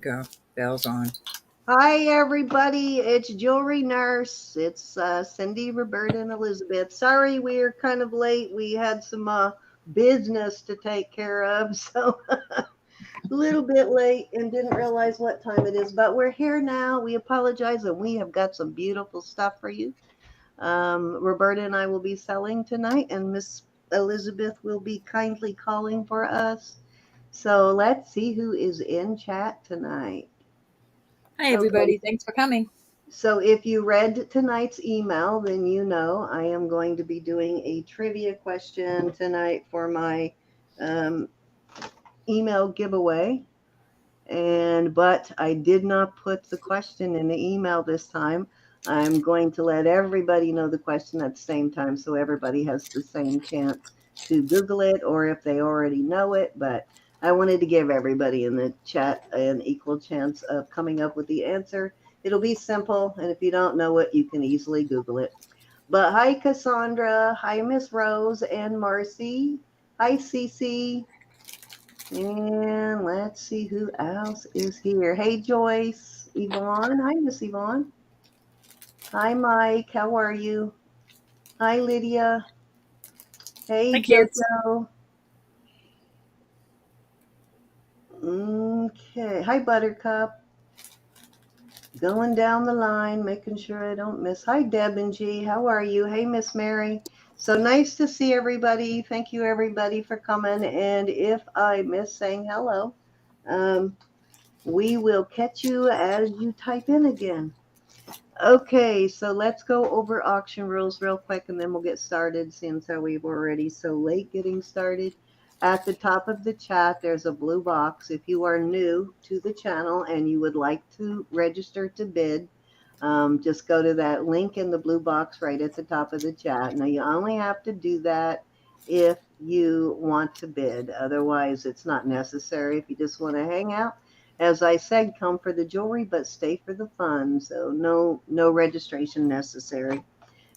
Go. Bell's on. Hi, everybody. It's Jewelry Nurse. It's Cindy, Roberta, and Elizabeth. Sorry we're kind of late. We had some business to take care of, so a little bit late and didn't realize what time it is. But we're here now. We apologize, and we have got some beautiful stuff for you. Roberta and I will be selling tonight, and Miss Elizabeth will be kindly calling for us. So let's see who is in chat tonight. Hi, Okay. everybody. Thanks for coming. So if you read tonight's email, then you know I am going to be doing a trivia question tonight for my um, email giveaway. But I did not put the question in the email this time. I'm going to let everybody know the question at the same time so everybody has the same chance to Google it or if they already know it. But I wanted to give everybody in the chat an equal chance of coming up with the answer. It'll be simple, and if you don't know it, you can easily Google it. But hi, Cassandra. Hi, Miss Rose and Marcy. Hi, Cece. And let's see who else is here. Hey, Joyce, Yvonne. Hi, Miss Yvonne. Hi, Mike. How are you? Hi, Lydia. Hey, Hi, kids. JoJo. Okay. Hi, Buttercup. Going down the line, making sure I don't miss. Hi, Deb and G. How are you? Hey, Miss Mary. So nice to see everybody. Thank you, everybody, for coming. And if I miss saying hello, we will catch you as you type in again. Okay, so let's go over auction rules real quick and then we'll get started since we've already so late getting started. At the top of the chat, there's a blue box. If you are new to the channel and you would like to register to bid, just go to that link in the blue box right at the top of the chat. Now, you only have to do that if you want to bid. Otherwise, it's not necessary. If you just want to hang out, as I said, come for the jewelry, but stay for the fun. So no registration necessary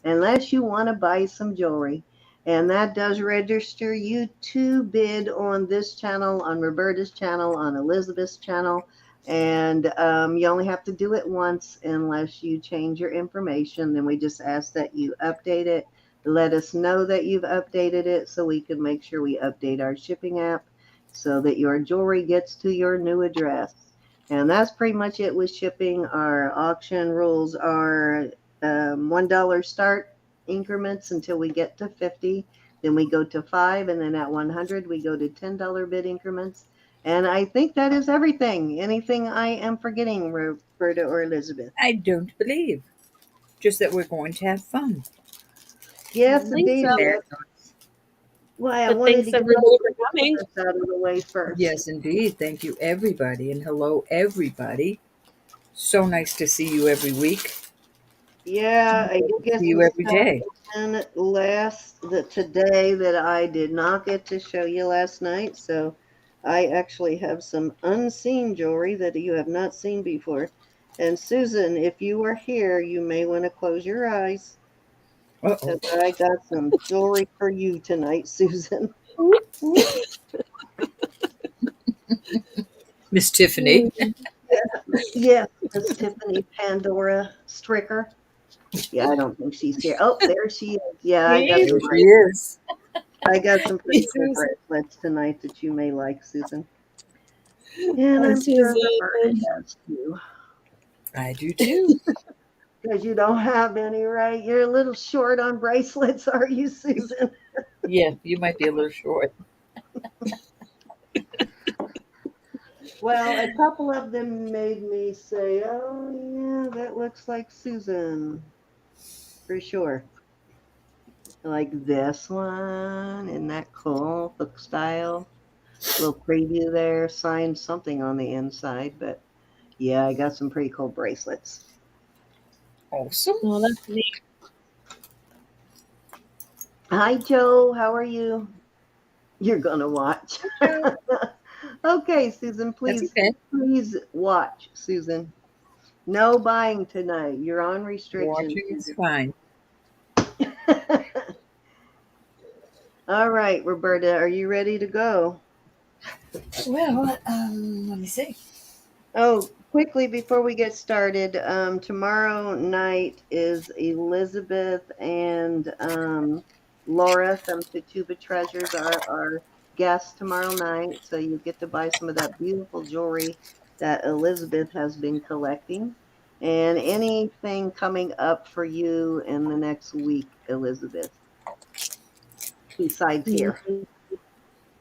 unless you want to buy some jewelry. And that does register you to bid on this channel, on Roberta's channel, on Elizabeth's channel. And you only have to do it once unless you change your information. Then we just ask that you update it. Let us know that you've updated it so we can make sure we update our shipping app so that your jewelry gets to your new address. And that's pretty much it with shipping. Our auction rules are $1 start increments until we get to 50. Then we go to 5, and then at 100 we go to $10 bid increments. And I think that is everything. Anything I am forgetting, Roberta or Elizabeth? I don't believe. Just that we're going to have fun. Yes, think indeed. so. There. Why, I But wanted thanks to get everybody for coming. this out of the way first. Yes, indeed. Thank you, everybody. And hello, everybody. So nice to see you every week. Yeah, I did get See you some every stuff day. in today that I did not get to show you last night. So I actually have some unseen jewelry that you have not seen before. And Susan, if you are here, you may want to close your eyes Uh-oh. because I got some jewelry for you tonight, Susan. Miss Tiffany. Yes, Miss Tiffany Pandora Stricker. Yeah, I don't think she's here. Oh, there she is. Yeah, I got There some she is. pretty cool Susan. bracelets tonight that you may like, Susan. And Hi, I'm sure Roberta Susan. does too. I do too. Because you don't have any, right? You're a little short on bracelets, are you, Susan? Yeah, you might be a little short. Well, a couple of them made me say, oh, yeah, that looks like Susan. For sure. Like this one. Isn't that cool? Book style. Little preview there. Signed something on the inside. But yeah, I got some pretty cool bracelets. Awesome. Oh, that's neat. Hi, Joe. How are you? You're going to watch. Okay, Susan, That's please watch, Susan. No buying tonight. You're on restriction. Watching is fine. All right, Roberta, are you ready to go? Well, let me see. Oh, quickly before we get started, tomorrow night is Elizabeth and Laura from Tuba Treasures are our guests tomorrow night. So you get to buy some of that beautiful jewelry that Elizabeth has been collecting. And anything coming up for you in the next week, Elizabeth, besides here?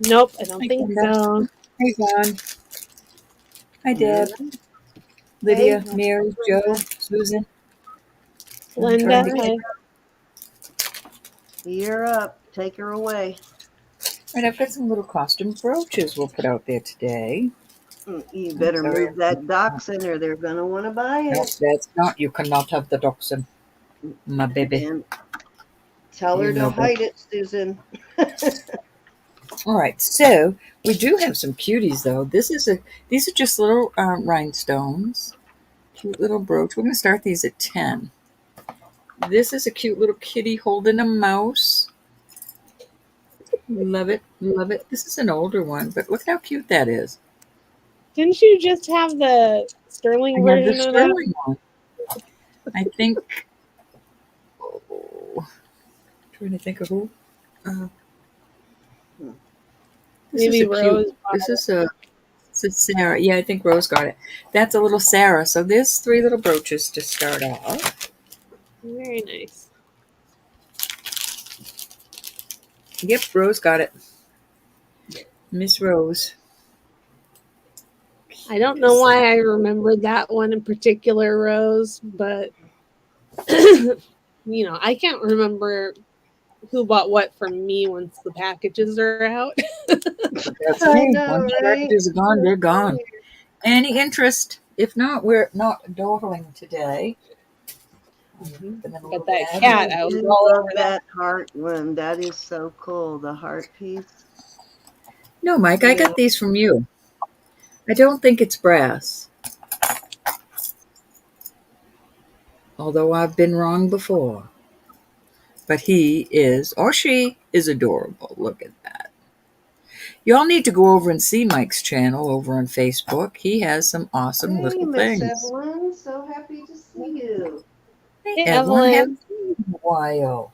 Nope, I don't Hi, think Glenda. so. Hey, Vaughn. Hi, All Deb. right. Lydia, Hey, Mary, Joe, Susan. I'm all trying Linda, to right, get. hi. you're up. Take her away. Right, I've got some little costume brooches we'll put out there today. You I'm better sorry. move that dachshund or they're going to want to buy No, it. that's not. You cannot have the dachshund, my baby. And tell You her to know that. hide it, Susan. All right, so we do have some cuties though. These are just little rhinestones, cute little brooch. We're gonna start these at 10. This is a cute little kitty holding a mouse. Love it, love it. This is an older one, but look how cute that is. Didn't you just have the I sterling have the version of that? sterling one. I think. Oh, trying to think of who. Uh, this is Maybe a cute. Rose bought This is a. This is Sarah. Yeah, I think Rose got it. That's a little Sarah. So there's three little brooches to start off. it. Very nice. Yep, Rose got it. Miss Rose. I don't Cute know as that. why I remembered that one in particular, Rose, but I can't remember who bought what from me once the packages are out. That's I me. know, Once the right? packages are gone, they're gone. Any interest? If not, we're not dawdling today. Mhm. And then a But little that bag. cat, I I was do all love over that. that heart one. That is so cool. The heart piece. No, Mike, I Yeah. got these from you. I don't think it's brass, although I've been wrong before. But he is, or she is adorable. Look at that. Y'all need to go over and see Mike's channel over on Facebook. He has some awesome Hey, little Miss things. Evelyn. So happy to see you. Hey, Hey, Evelyn, Evelyn. haven't seen you in a while.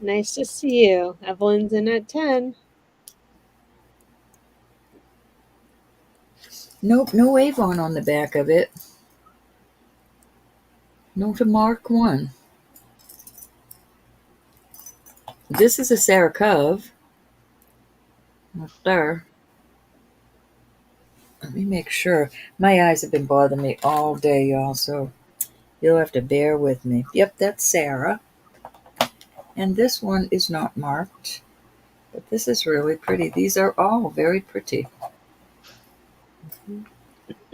Nice to see you. Evelyn's in at 10. Nope, no Avon on the back of it. No to Mark 1. This is a Sarah Cove. Up there. Let me make sure. My eyes have been bothering me all day, y'all, so you'll have to bear with me. Yep, that's Sarah. And this one is not marked, but this is really pretty. These are all very pretty.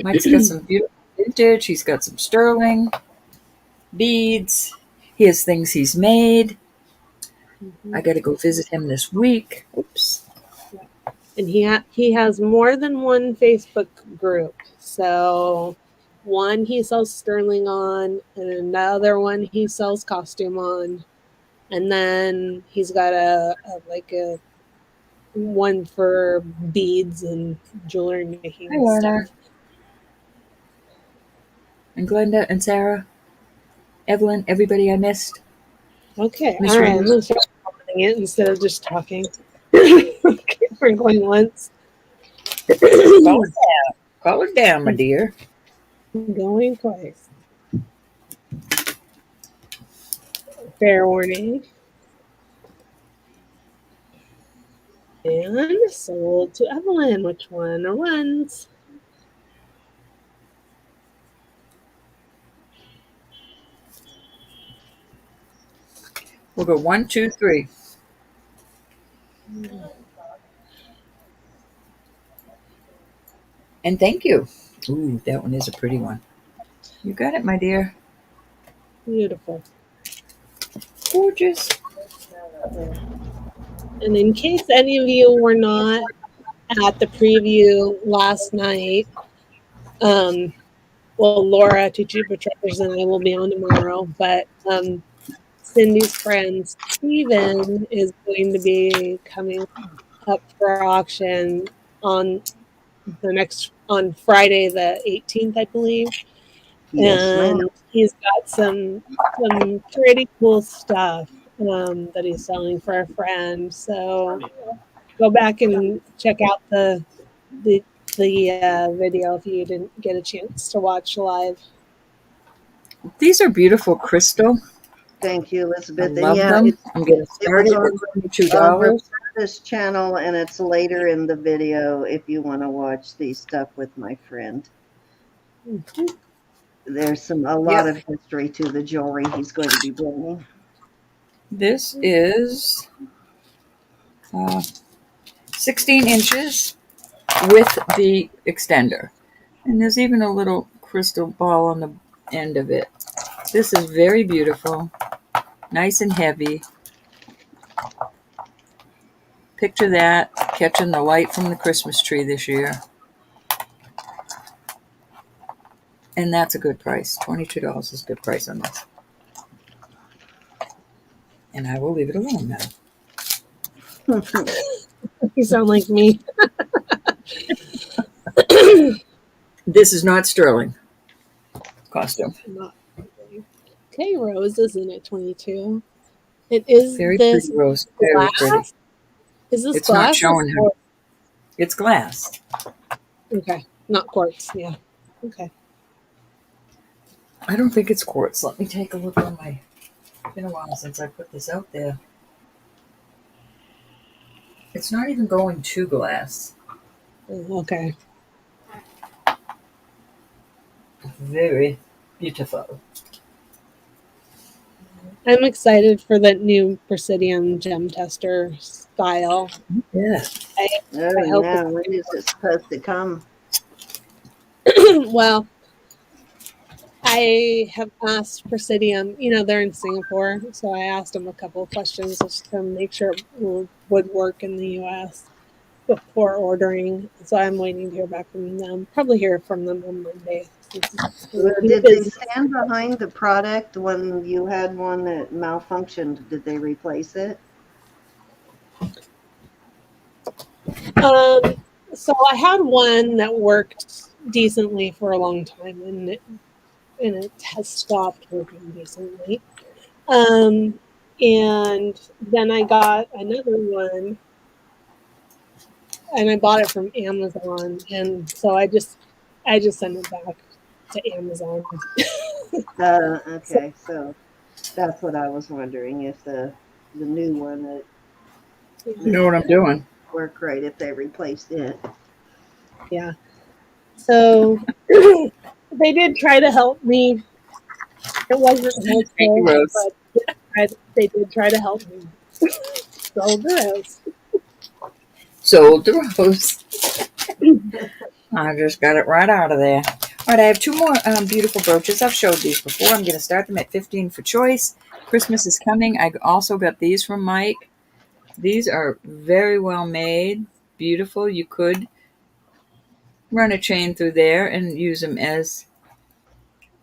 Mike's got some beautiful vintage. He's got some sterling beads. He has things he's made. I got to go visit him this week. Oops. And he has more than one Facebook group. So one he sells sterling on, and another one he sells costume on, and then he's got a one for beads and jewelry making Hi, and Werner. stuff. And Glenda and Sarah. Evelyn, everybody I missed. Okay, Miss all right. I'm Rose. gonna start recording it instead of just talking. Okay, we're going once. Call it down. Call it down, my dear. Going twice. Fair warning. And sold to Evelyn. Which one runs? We'll go 1, 2, 3. And thank you. Ooh, that one is a pretty one. You got it, my dear. Beautiful. Gorgeous. And in case any of you were not at the preview last night, Laura, Tucci Treasures, and I will be on tomorrow, but Cindy's friend Steven is going to be coming up for auction on the next on Friday the 18th, I believe. Yes, ma'am. And he's got some pretty cool stuff that he's selling for a friend. So go back and check out the video if you didn't get a chance to watch live. These are beautiful crystal. Thank you, I Elizabeth. And love yeah, them. I'm going to it start was it on at $22. Roberta's channel, and it's later in the video if you want to watch these stuff with my friend. Mhm. There's a lot of history to the jewelry he's going to be bringing. This is 16 inches with the extender. And there's even a little crystal ball on the end of it. This is very beautiful, nice and heavy. Picture that, catching the light from the Christmas tree this year. And that's a good price. $22 is a good price on this. And I will leave it alone now. You sound like me. This is not sterling costume. Not really. Okay, Rose isn't at 22. It is Very this pretty, Rose. Very glass. pretty. Is this It's not glass? showing her. It's glass. Okay, not quartz. Yeah. Okay. I don't think it's quartz. Let me take a look on my. It's been a while since I put this out there. It's not even going to glass. Okay. Very beautiful. I'm excited for that new Presidium gem tester style. Yeah. Oh, hope yeah. When is it supposed to come? Well, I have asked Presidium, they're in Singapore, so I asked them a couple of questions just to make sure it would work in the US before ordering. So I'm waiting to hear back from them. Probably hear from them on Monday. Did they stand behind the product when you had one that malfunctioned? Did they replace it? So I had one that worked decently for a long time, and it has stopped working decently. And then I got another one, and I bought it from Amazon, and so I just sent it back to Amazon. Okay, so that's what I was wondering, if the new one that You know what I'm doing? work right, if they replaced it. Yeah. So they did try to help me. It wasn't helpful, but they did try to help me. Sold the rose. Sold the rose. I just got it right out of there. All right, I have two more beautiful brooches. I've showed these before. I'm going to start them at $15 for choice. Christmas is coming. I also got these from Mike. These are very well made, beautiful. You could run a chain through there and use them as.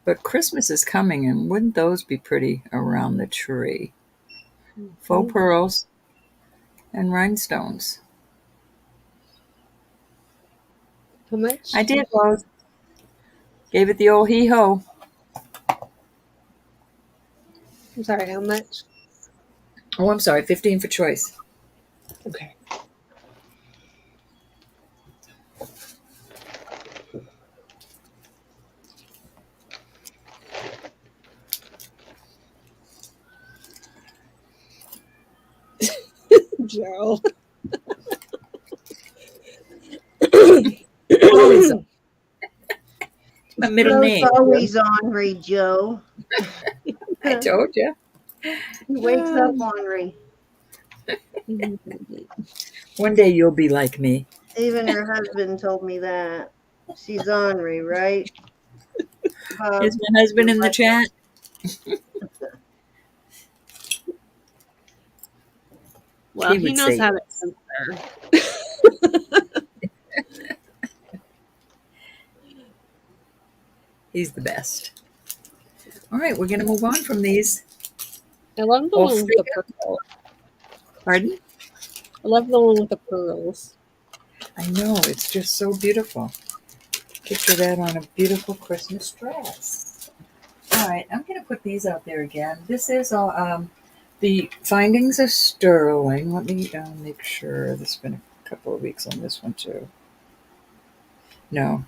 But Christmas is coming, and wouldn't those be pretty around the tree? Faux pearls and rhinestones. How much? I did, Rose. Gave it the old hee-ho. I'm sorry, how much? Oh, I'm sorry, 15 for choice. Okay. Joe. My middle Joe's name. always ornery, Joe. I told you. He wakes up ornery. One day you'll be like me. Even her husband told me that. She's ornery, right? Is my husband in the chat? Well, he knows how to answer. He's the best. All right, we're going to move on from these. I love the one with the pearls. Pardon? I love the one with the pearls. I know, it's just so beautiful. Picture that on a beautiful Christmas dress. All right, I'm going to put these out there again. This is the findings of sterling. Let me make sure. There's been a couple of weeks on this one too. No,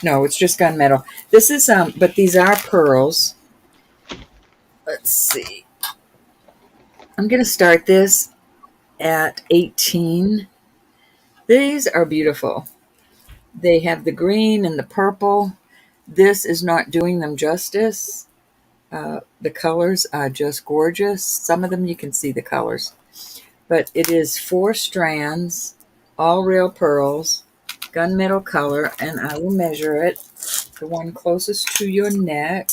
it's just gunmetal. This is but these are pearls. Let's see. I'm going to start this at 18. These are beautiful. They have the green and the purple. This is not doing them justice. The colors are just gorgeous. Some of them you can see the colors. But it is 4 strands, all real pearls, gunmetal color, and I will measure it. The one closest to your neck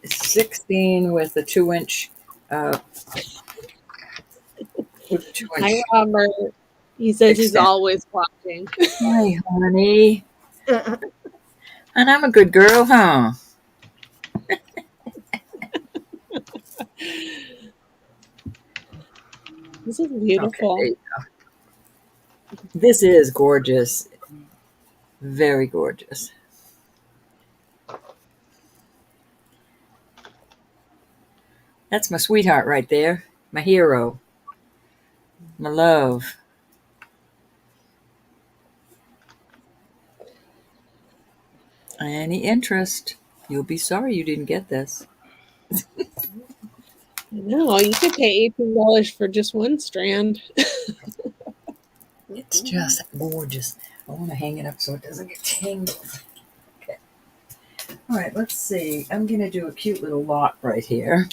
is 16 with a 2-inch. With 2-inch. Hi, Robert. He says he's extent. always watching. Hi, honey. And I'm a good girl, huh? This is beautiful. Okay, this is gorgeous. Very gorgeous. That's my sweetheart right there. My hero. My love. Any interest? You'll be sorry you didn't get this. No, you could pay $18 for just one strand. It's just gorgeous. I want to hang it up so it doesn't get tangled. Okay. All right, let's see. I'm going to do a cute little lot right here.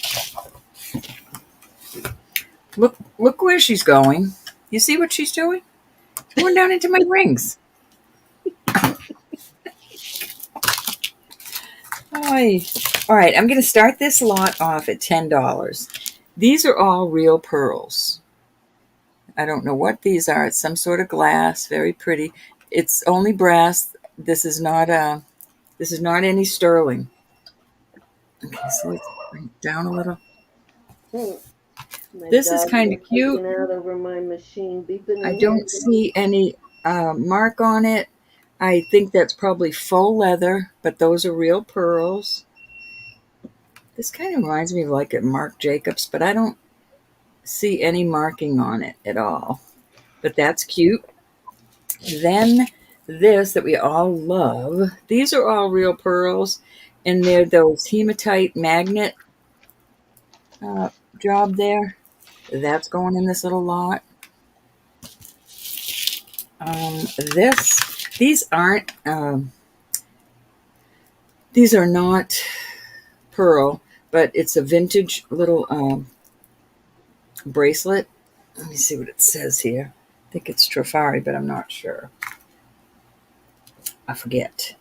Look where she's going. You see what she's doing? She's going down into my rings. Oy. All right, I'm going to start this lot off at $10. These are all real pearls. I don't know what these are. It's some sort of glass, very pretty. It's only brass. This is not any sterling. Okay, so let's bring it down a little. This is kind of cute. Out over my machine, I don't see any mark on it. I think that's probably faux leather, but those are real pearls. This kind of reminds me of like a Marc Jacobs, but I don't see any marking on it at all. But that's cute. Then this that we all love. These are all real pearls, and they're those hematite magnet job there. That's going in this little lot. These aren't. These are not pearl, but it's a vintage little bracelet. Let me see what it says here. I think it's Trifari, but I'm not sure. I forget.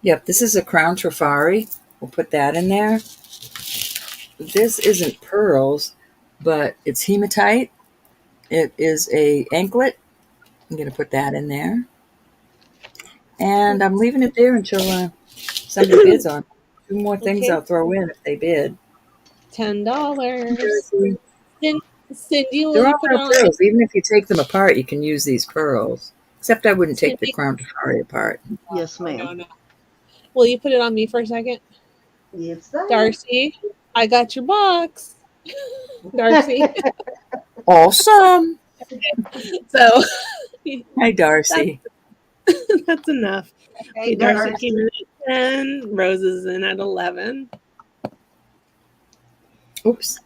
Yep, this is a crown Trifari. We'll put that in there. This isn't pearls, but it's hematite. It is a anklet. I'm going to put that in there. And I'm leaving it there until somebody bids on it. 2 more things Okay. I'll throw in if they bid. $10. Cindy, will They're you all put real on? pearls. Even if you take them apart, you can use these pearls. Except I wouldn't take the Cindy? crown Trifari apart. Yes, ma'am. No. Will you put it on me for a second? Yes, sir. Darcy, I got your box. Darcy. Awesome. So Hi, Darcy. that's enough. Hey, Darcy came in at 10. Rose is in at 11. Oops.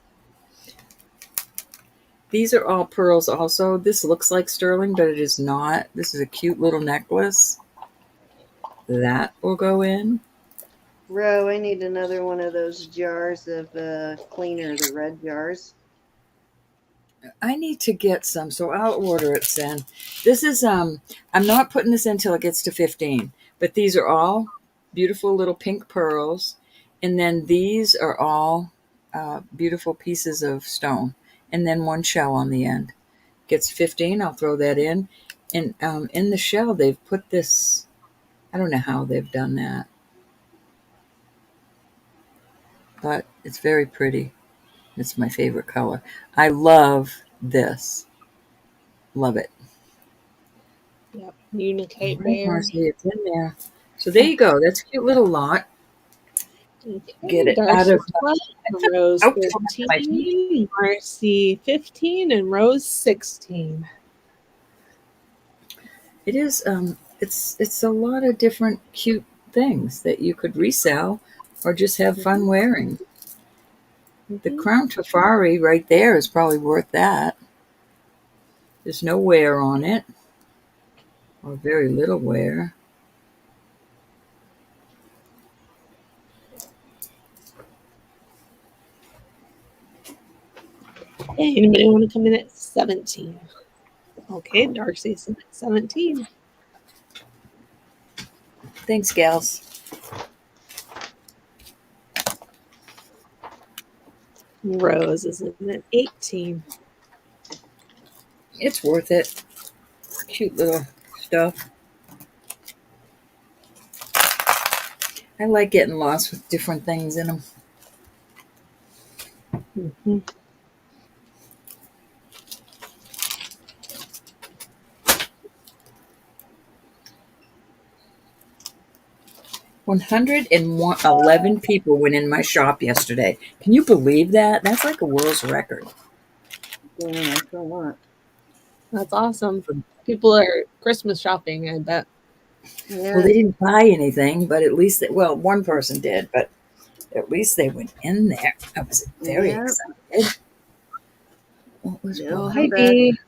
These are all pearls also. This looks like sterling, but it is not. This is a cute little necklace. That will go in. Ro, I need another one of those jars of cleaner, the red jars. I need to get some, so I'll order it then. This is, I'm not putting this in until it gets to 15, but these are all beautiful little pink pearls. And then these are all beautiful pieces of stone. And then one shell on the end. Gets 15, I'll throw that in. And in the shell, they've put this, I don't know how they've done that, but it's very pretty. It's my favorite color. I love this. Love it. Yep. Unicate Right, Bear. Marcy, it's in there. So there you go. That's a cute little lot. Get Okay, it out Darcy of 12, Rose out of my feet. 13, Marcy 15, and Rose 16. It is. It's a lot of different cute things that you could resell or just have fun wearing. The Mhm. crown tafari right there is probably worth that. There's no wear on it, or very little wear. Hey, anybody want to come in at 17? Okay, Darcy's in at 17. Thanks, gals. Rose is in at 18. It's worth it. Cute little stuff. I like getting lost with different things in them. Mhm. 111 people went in my shop yesterday. Can you believe that? That's like a world's record. Damn, for what? That's awesome. People are Christmas shopping, I bet. Well, Yeah, they didn't buy anything, but at least, well, one person did, but at least they went in there. I was very yeah. excited. What was They'll bought? be Hi, back. Dee.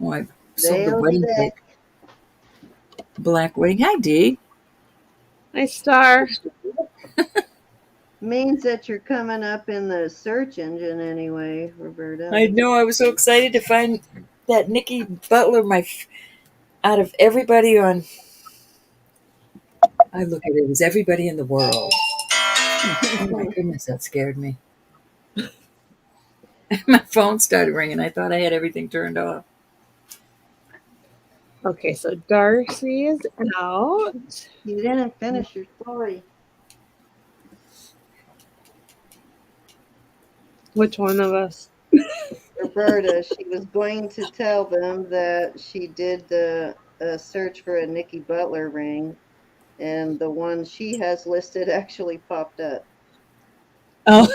Oh, I sold the They'll be wedding back. cake. Black wedding. Hi, Dee. Hi, Star. Means that you're coming up in the search engine anyway, Roberta. I know. I was so excited to find that Nikki Butler. Out of everybody on, I look at it as everybody in the world. Oh my goodness, that scared me. My phone started ringing. I thought I had everything turned off. Okay, so Darcy is out. You didn't finish your story. Which one of us? Roberta, she was going to tell them that she did the search for a Nikki Butler ring, and the one she has listed actually popped up. Oh,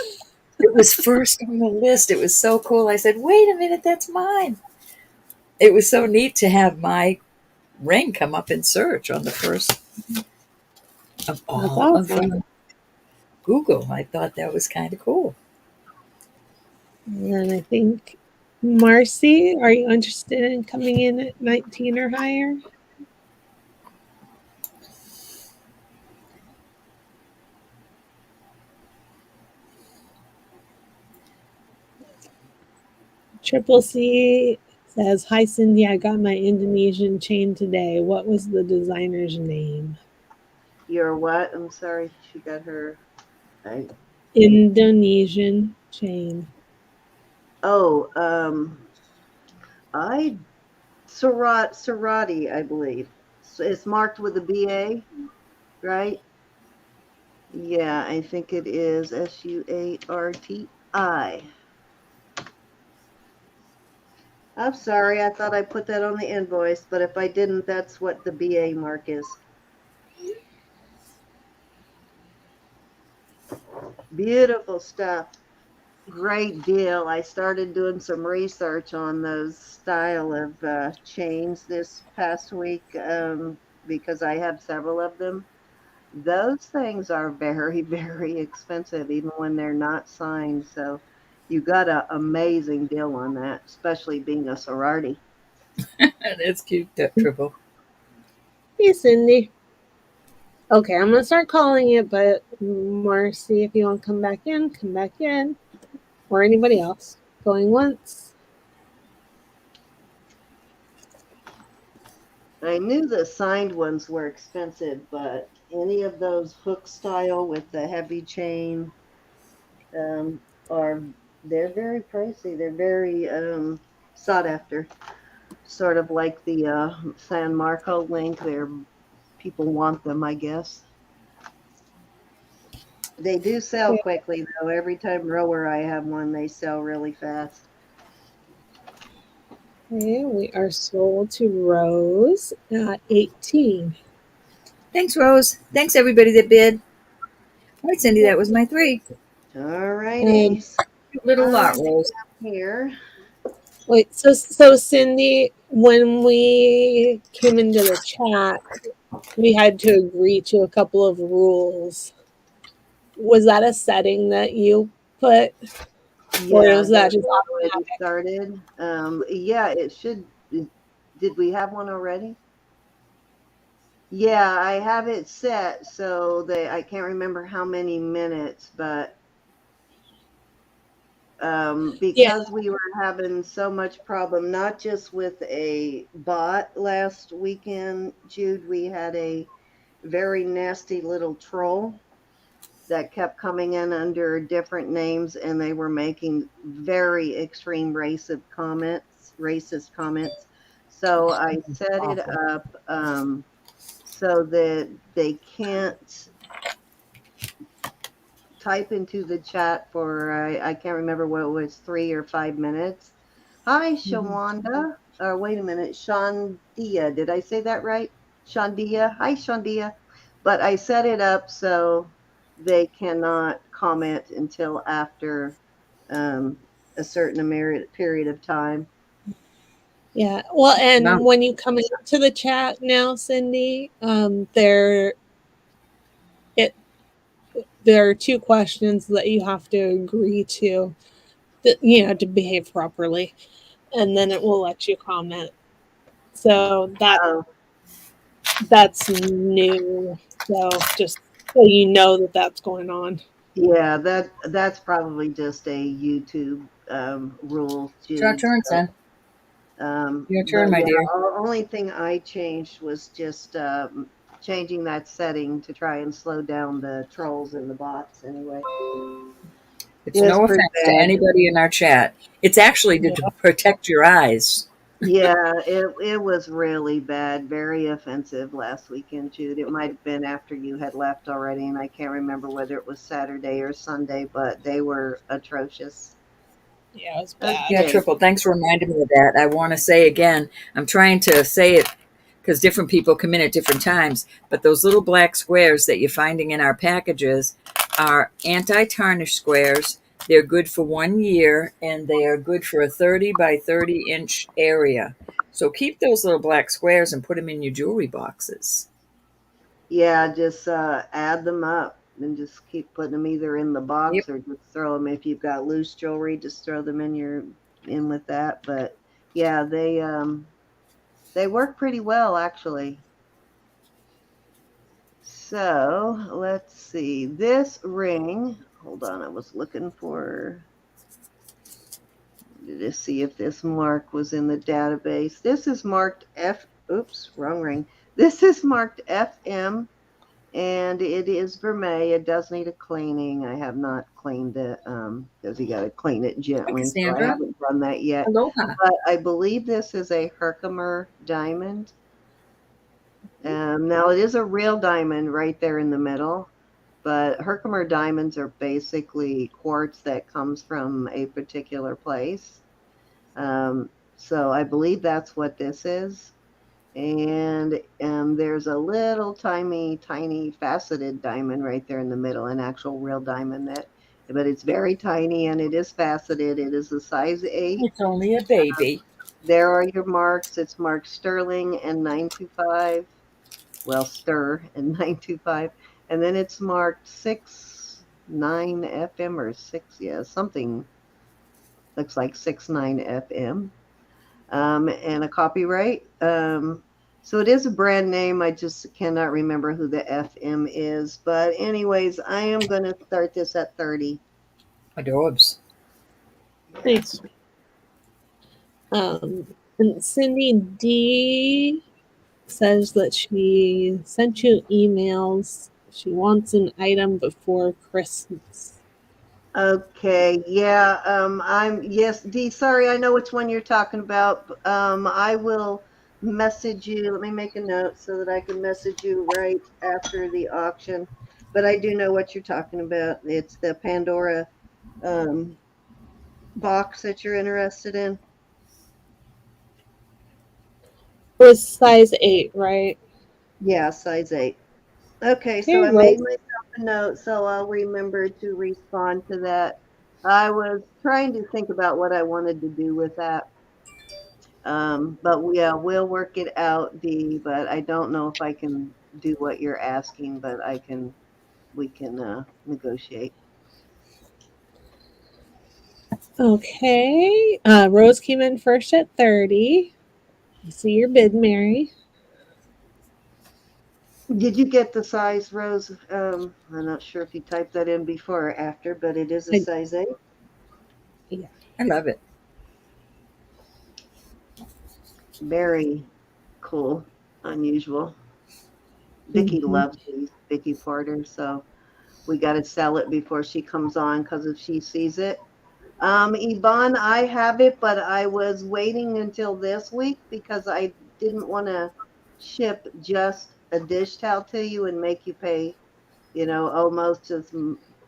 It was first on the list. It was so cool. I said, wait a minute, that's mine. It was so neat to have my ring come up in search on the first of that's all of awesome. Google. I thought that was kind of cool. And then I think, Marcy, are you interested in coming in at 19 or higher? Triple C says, hi, Cindy. I got my Indonesian chain today. What was the designer's name? Your what? I'm sorry, she got her. I, Indonesian chain. oh, I Sarati, I believe. So it's marked with a BA, right? Yeah, I think it is Suarti. I'm sorry, I thought I put that on the invoice, but if I didn't, that's what the BA mark is. Beautiful stuff. Great deal. I started doing some research on those style of chains this past week because I have several of them. Those things are very, very expensive, even when they're not signed. So you got an amazing deal on that, especially being a sorority. That's cute, that Triple. Hey, Cindy. Okay, I'm going to start calling it, but Marcy, if you want to come back in, come back in. Or anybody else. Going once. I knew the signed ones were expensive, but any of those hook style with the heavy chain um, are they're very pricey. They're very sought after. Sort of like the San Marco link. They're people want them, I guess. They do sell quickly though. Every time rower I have one, they sell really fast. Okay, we are sold to Rose at 18. Thanks, Rose. Thanks, everybody that bid. All right, Cindy, that was my 3. All And righty. Cute little I lot, Rose. here. wait, so Cindy, when we came into the chat, we had to agree to a couple of rules. Was that a setting that you put, or Yeah, was that that just already automatic? started. Yeah, it should. Did we have one already? Yeah, I have it set so that I can't remember how many minutes, but Yeah, because we were having so much problem, not just with a bot last weekend, Jude, we had a very nasty little troll that kept coming in under different names, and they were making very extreme racist comments. So I set it Awful. up so that they can't type into the chat for I can't remember what it was, 3 or 5 minutes. Hi, Mhm. Shawanda. Wait a minute, Shandia. Did I say that right? Shandia. Hi, Shandia. But I set it up so they cannot comment until after um, a certain period of time. yeah. Well, Wow. and when you come into the chat now, Cindy, it there are 2 questions that you have to agree to, to behave properly, and then it will let you comment. So Oh, that's new. So just so you know that that's going on. yeah, that's probably just a YouTube rule, It's your Jude. turn, son. Your turn, But my yeah, dear. the only thing I changed was just changing that setting to try and slow down the trolls and the bots anyway. It's It's no pretty offense to bad. anybody in our chat. It's actually to Yeah. protect your eyes. Yeah, it was really bad, very offensive last weekend, Jude. It might have been after you had left already, and I can't remember whether it was Saturday or Sunday, but they were atrocious. Yeah, it was Yeah, bad. Okay. Triple, thanks for reminding me of that. I want to say again, I'm trying to say it because different people come in at different times, but those little black squares that you're finding in our packages are anti-tarnish squares. They're good for 1 year and they are good for a 30 by 30-inch area. So keep those little black squares and put them in your jewelry boxes. Yeah, just add them up and just keep putting them either in the Yep. box or just throw them if you've got loose jewelry, just throw them in with that. But yeah, they work pretty well actually. So let's see. This ring, hold on, I was looking for to see if this mark was in the database. This is marked oops, wrong ring. This is marked FM and it is vermeil. It does need a cleaning. I have not cleaned it because you got to clean it Hi, gently, so I Cassandra. haven't done that yet. Aloha. But I believe this is a Herkimer diamond. Now it is a real diamond right there in the middle, but Herkimer diamonds are basically quartz that comes from a particular place. So I believe that's what this is. And there's a little tiny faceted diamond right there in the middle, an actual real diamond but it's very tiny and it is faceted. It is a size 8. It's only a baby. There are your marks. It's marked sterling and 925. Well, stir and 925. And then it's marked 69 FM or 6, yeah, something looks like 69 FM. And a copyright. So it is a brand name. I just cannot remember who the FM is. But, anyways, I am going to start this at 30. Adorbs. Yeah. Nice. And Cindy D says that she sent you emails. She wants an item before Christmas. Okay. Yeah. yes, Dee, sorry, I know which one you're talking about. I will message you. Let me make a note so that I can message you right after the auction. But I do know what you're talking about. It's the Pandora um, box that you're interested in. It was size 8, right? Yeah, size 8. Okay, so Okay, I made Rose. myself a note, so I'll remember to respond to that. I was trying to think about what I wanted to do with that. But yeah, we'll work it out, Dee, but I don't know if I can do what you're asking, but we can negotiate. Okay. Rose came in first at 30. I see your bid, Mary. Did you get the size, Rose? I'm not sure if you typed that in before or after, but it is a I, size 8. yeah. I love it. Very cool, unusual. Vicky Hmm. loves these, Vicky Porter, so we got to sell it before she comes on because if she sees it. Yvonne, I have it, but I was waiting until this week because I didn't want to ship just a dish towel to you and make you pay, almost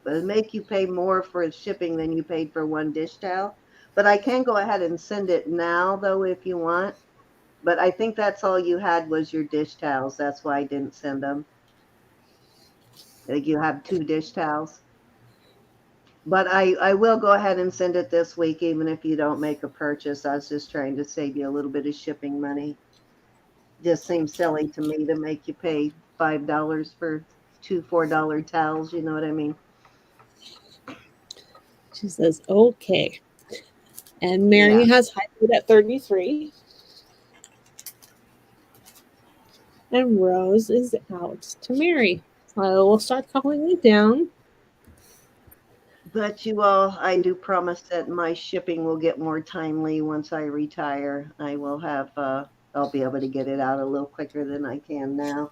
make you pay more for shipping than you paid for one dish towel. But I can go ahead and send it now, though, if you want. But I think that's all you had was your dish towels. That's why I didn't send them. I think you have 2 dish towels. But I will go ahead and send it this week, even if you don't make a purchase. I was just trying to save you a little bit of shipping money. Just seems silly to me to make you pay $5 for two $4 towels. You know what I mean? She says, okay. And Mary Yeah. has high bid at 33. And Rose is out to Mary. So we'll start calling it down. But you all, I do promise that my shipping will get more timely once I retire. I'll be able to get it out a little quicker than I can now.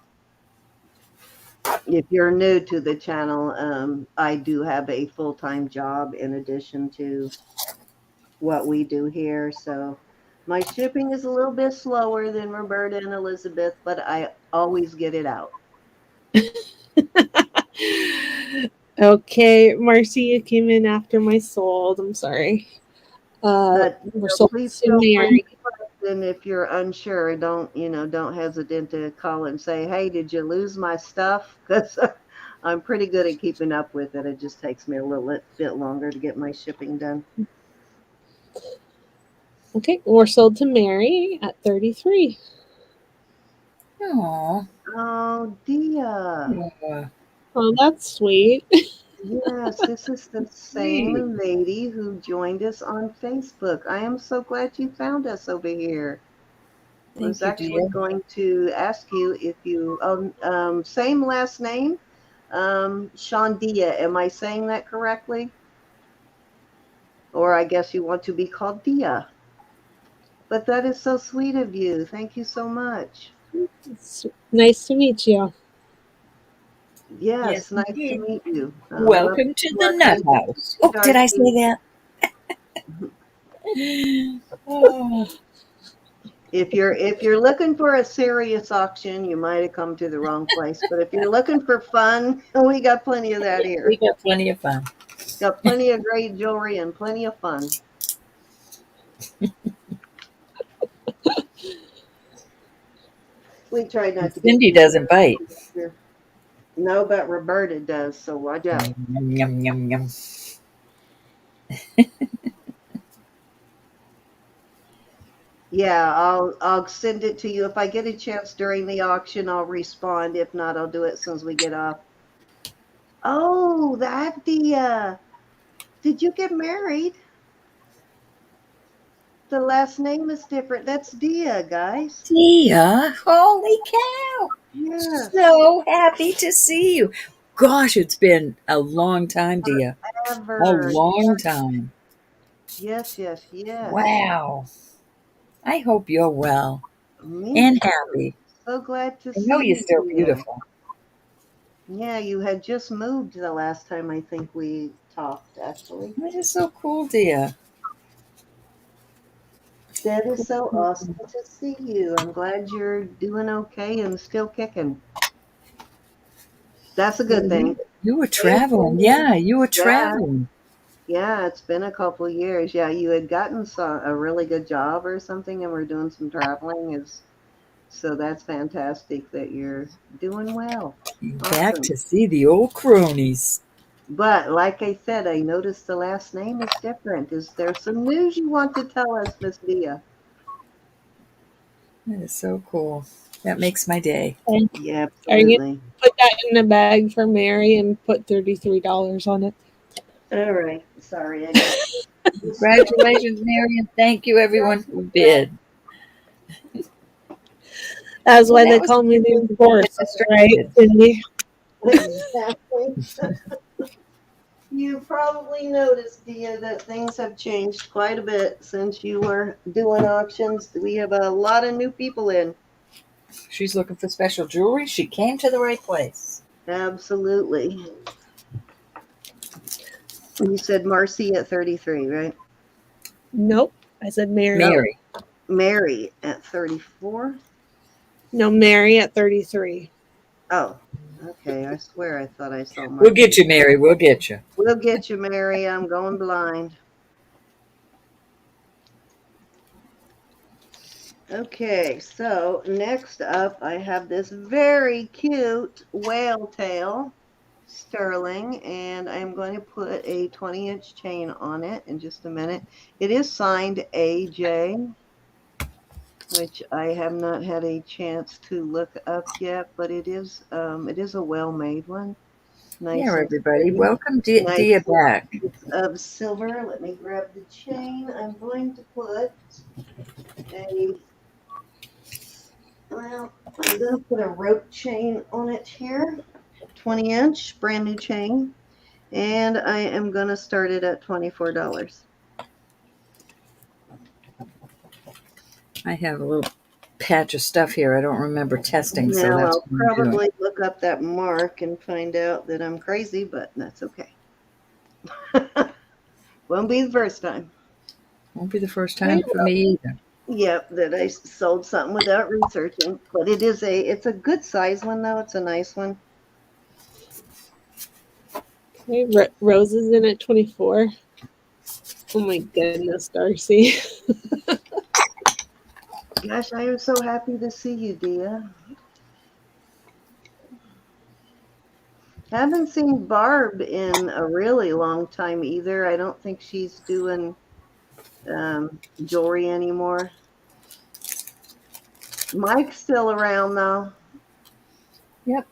If you're new to the channel, I do have a full-time job in addition to what we do here. So my shipping is a little bit slower than Roberta and Elizabeth, but I always get it out. Okay, Marcy, you came in after my sold. I'm sorry. But We're sold please to feel free Mary. to question if you're unsure. Don't hesitate to call and say, "Hey, did you lose my stuff?" Because I'm pretty good at keeping up with it. It just takes me a little bit longer to get my shipping done. Okay, we're sold to Mary at 33. Aw. Oh, Dia. Aw, Oh, that's sweet. Yes, this is the sweet. same lady who joined us on Facebook. I am so glad you found us over here. I was Thank you, actually dear. going to ask you if you, same last name, Shandia. Am I saying that correctly? Or I guess you want to be called Dia. But that is so sweet of you. Thank you so much. It's nice to meet you. Yes, Yes, nice to indeed. meet you. Welcome to the Nut Welcome to House. Oh, did I say Darcy. that? Oh, If you're looking for a serious auction, you might have come to the wrong place. But if you're looking for fun, we got plenty of that we here. got plenty of fun. Got plenty of great jewelry and plenty of fun. We try not And to get Cindy too doesn't bite. here. No, but Roberta does, so watch out. Yum, yum, yum, yum. Yeah, I'll send it to you. If I get a chance during the auction, I'll respond. If not, I'll do it as soon as we get off. Oh, that Dia. Did you get married? The last name is different. That's Dia, guys. Dia, holy cow. Yes. So happy to see you. Gosh, it's been a long time, Dia. A Ever. long time. Yes, yes, yes. Wow. I hope you're well Me and too. happy. So glad to I know see you're you, still Dia. beautiful. Yeah, you had just moved the last time I think we talked, actually. This is so cool, Dia. That is Cool, so cool, awesome cool. to see you. I'm glad you're doing okay and still kicking. That's a Yeah, good thing. you were Praying for traveling. you. Yeah, you were Yeah, traveling. yeah, it's been a couple years. Yeah, you had gotten a really good job or something and we're doing some traveling. Is So that's fantastic that you're doing well. Back Awesome. to see the old cronies. But like I said, I noticed the last name is different. Is there some news you want to tell us, Miss Dia? That is so cool. That makes my day. And Yeah, are you absolutely. put that in a bag for Mary and put $33 on it? All right. Sorry, I got this. Congratulations, Marion. Thank you, everyone who bid. That's Well, why that they was call me the enforcer, right, distracted. Cindy? Exactly. You probably noticed, Dia, that things have changed quite a bit since you were doing auctions. We have a lot of new people in. She's looking for special jewelry. She came to the right place. Absolutely. You said Marcy at 33, right? Nope. I said Mary. Oh, Mary. Mary at 34. No, Mary at 33. Oh, okay. I swear I thought I saw We'll get Marcy. you, Mary. We'll get you. We'll get you, Mary. I'm going blind. Okay, so next up, I have this very cute whale tail sterling, and I'm going to put a 20-inch chain on it in just a minute. It is signed AJ, which I have not had a chance to look up yet, but it is a well-made one. Nice Here, and everybody. sturdy. Welcome, Nice Dia back. piece of silver. Let me grab the chain. I'm going to put a well, I'm going to put a rope chain on it here, 20-inch, brand new chain, and I am going to start it at $24. I have a little patch of stuff here I don't remember testing, so Now, that's I'll what I'm doing. probably look up that mark and find out that I'm crazy, but that's okay. Won't be the first time. Won't be the first time for me either. Yep, that I sold something without researching, but it's a good size one though. It's a nice one. Okay, Rose is in at 24. Oh my goodness, Darcy. Gosh, I am so happy to see you, Dia. Haven't seen Barb in a really long time either. I don't think she's doing jewelry anymore. Mike's still around though. Yep.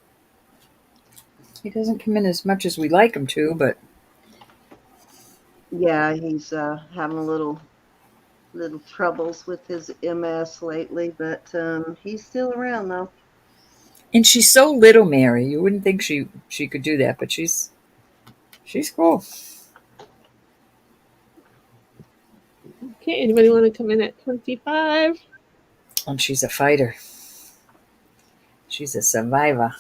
He doesn't come in as much as we like him to, but Yeah, he's having a little troubles with his MS lately, but he's still around though. and she's so little, Mary. You wouldn't think she could do that, but she's cool. Okay, anybody want to come in at 25? And she's a fighter. She's a survivor.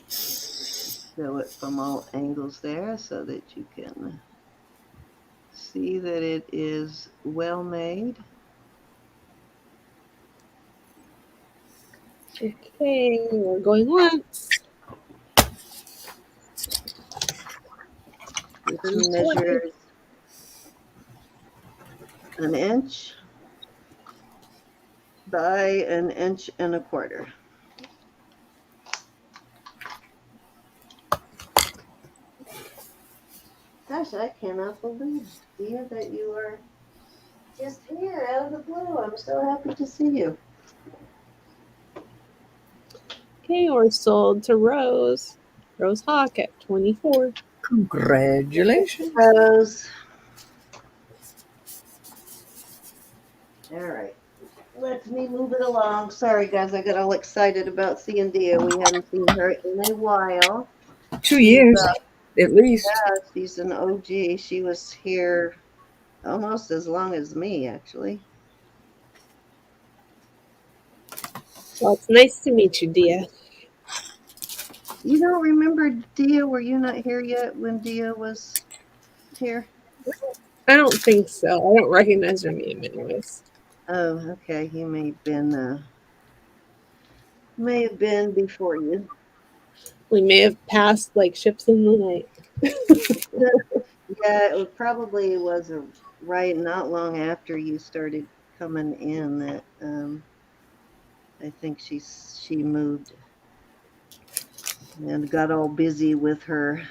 Show it from all angles there so that you can see that it is well made. Okay, we're going once. This measures an inch by an inch and a quarter. Gosh, I cannot believe, Dia, that you are just here out of the blue. I'm so happy to see you. Okay, we're sold to Rose. Rose Hawk at 24. Congratulations. Rose. All right. Let me move it along. Sorry, guys, I got all excited about seeing Dia. We hadn't seen her in a while. 2 years, at least. She's an OG. She was here almost as long as me, actually. Well, it's nice to meet you, Dia. You don't remember Dia? Were you not here yet when Dia was here? I don't think so. I don't recognize her name, anyways. Oh, okay. He may have been before you. We may have passed like ships in the night. Yeah, Yeah, it probably was right not long after you started coming in that I think she moved and got all busy with her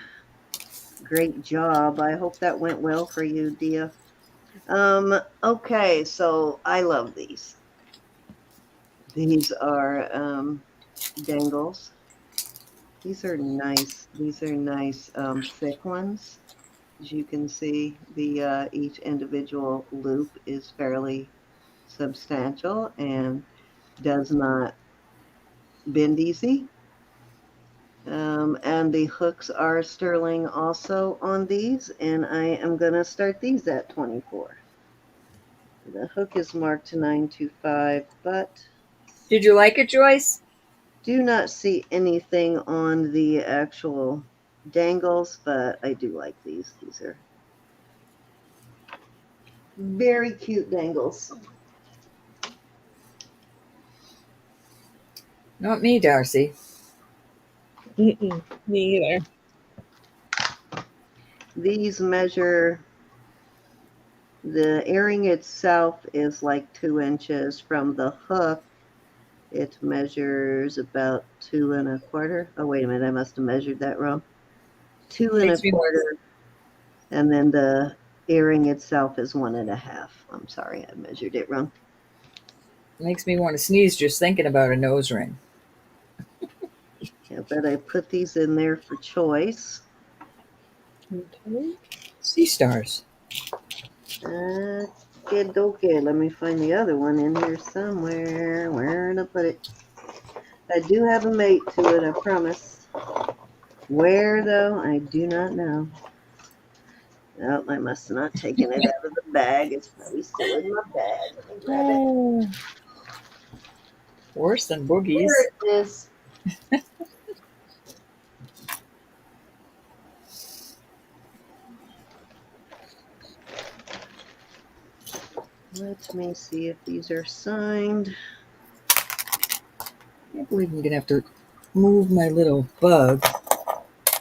great job. I hope that went well for you, Dia. Okay, so I love these. These are dangles. These are nice. These are nice thick ones. As you can see, the each individual loop is fairly substantial and does not bend easy. And the hooks are sterling also on these, and I am going to start these at 24. The hook is marked 925, but Did you like it, Joyce? do not see anything on the actual dangles, but I do like these. These are very cute dangles. Not me, Darcy. Me either. These measure, the earring itself is like 2 inches from the hook. It measures about 2 1/4. Oh, wait a minute, I must have measured that wrong. Two and a Makes me quarter, and then the earring itself is 1 1/2. I'm sorry, I measured it wrong. makes me want to sneeze just thinking about a nose ring. Yeah, but I put these in there for choice. Okay. Sea stars. Okay, let me find the other one in here somewhere. Where to put it? I do have a mate to it, I promise. Where, though, I do not know. Oh, I must have not taken it out of the bag. It's probably still in my bag. Let me grab it. Oh, worse than boogies. There it is. Let me see if these are signed. I can't believe I'm going to have to move my little bug.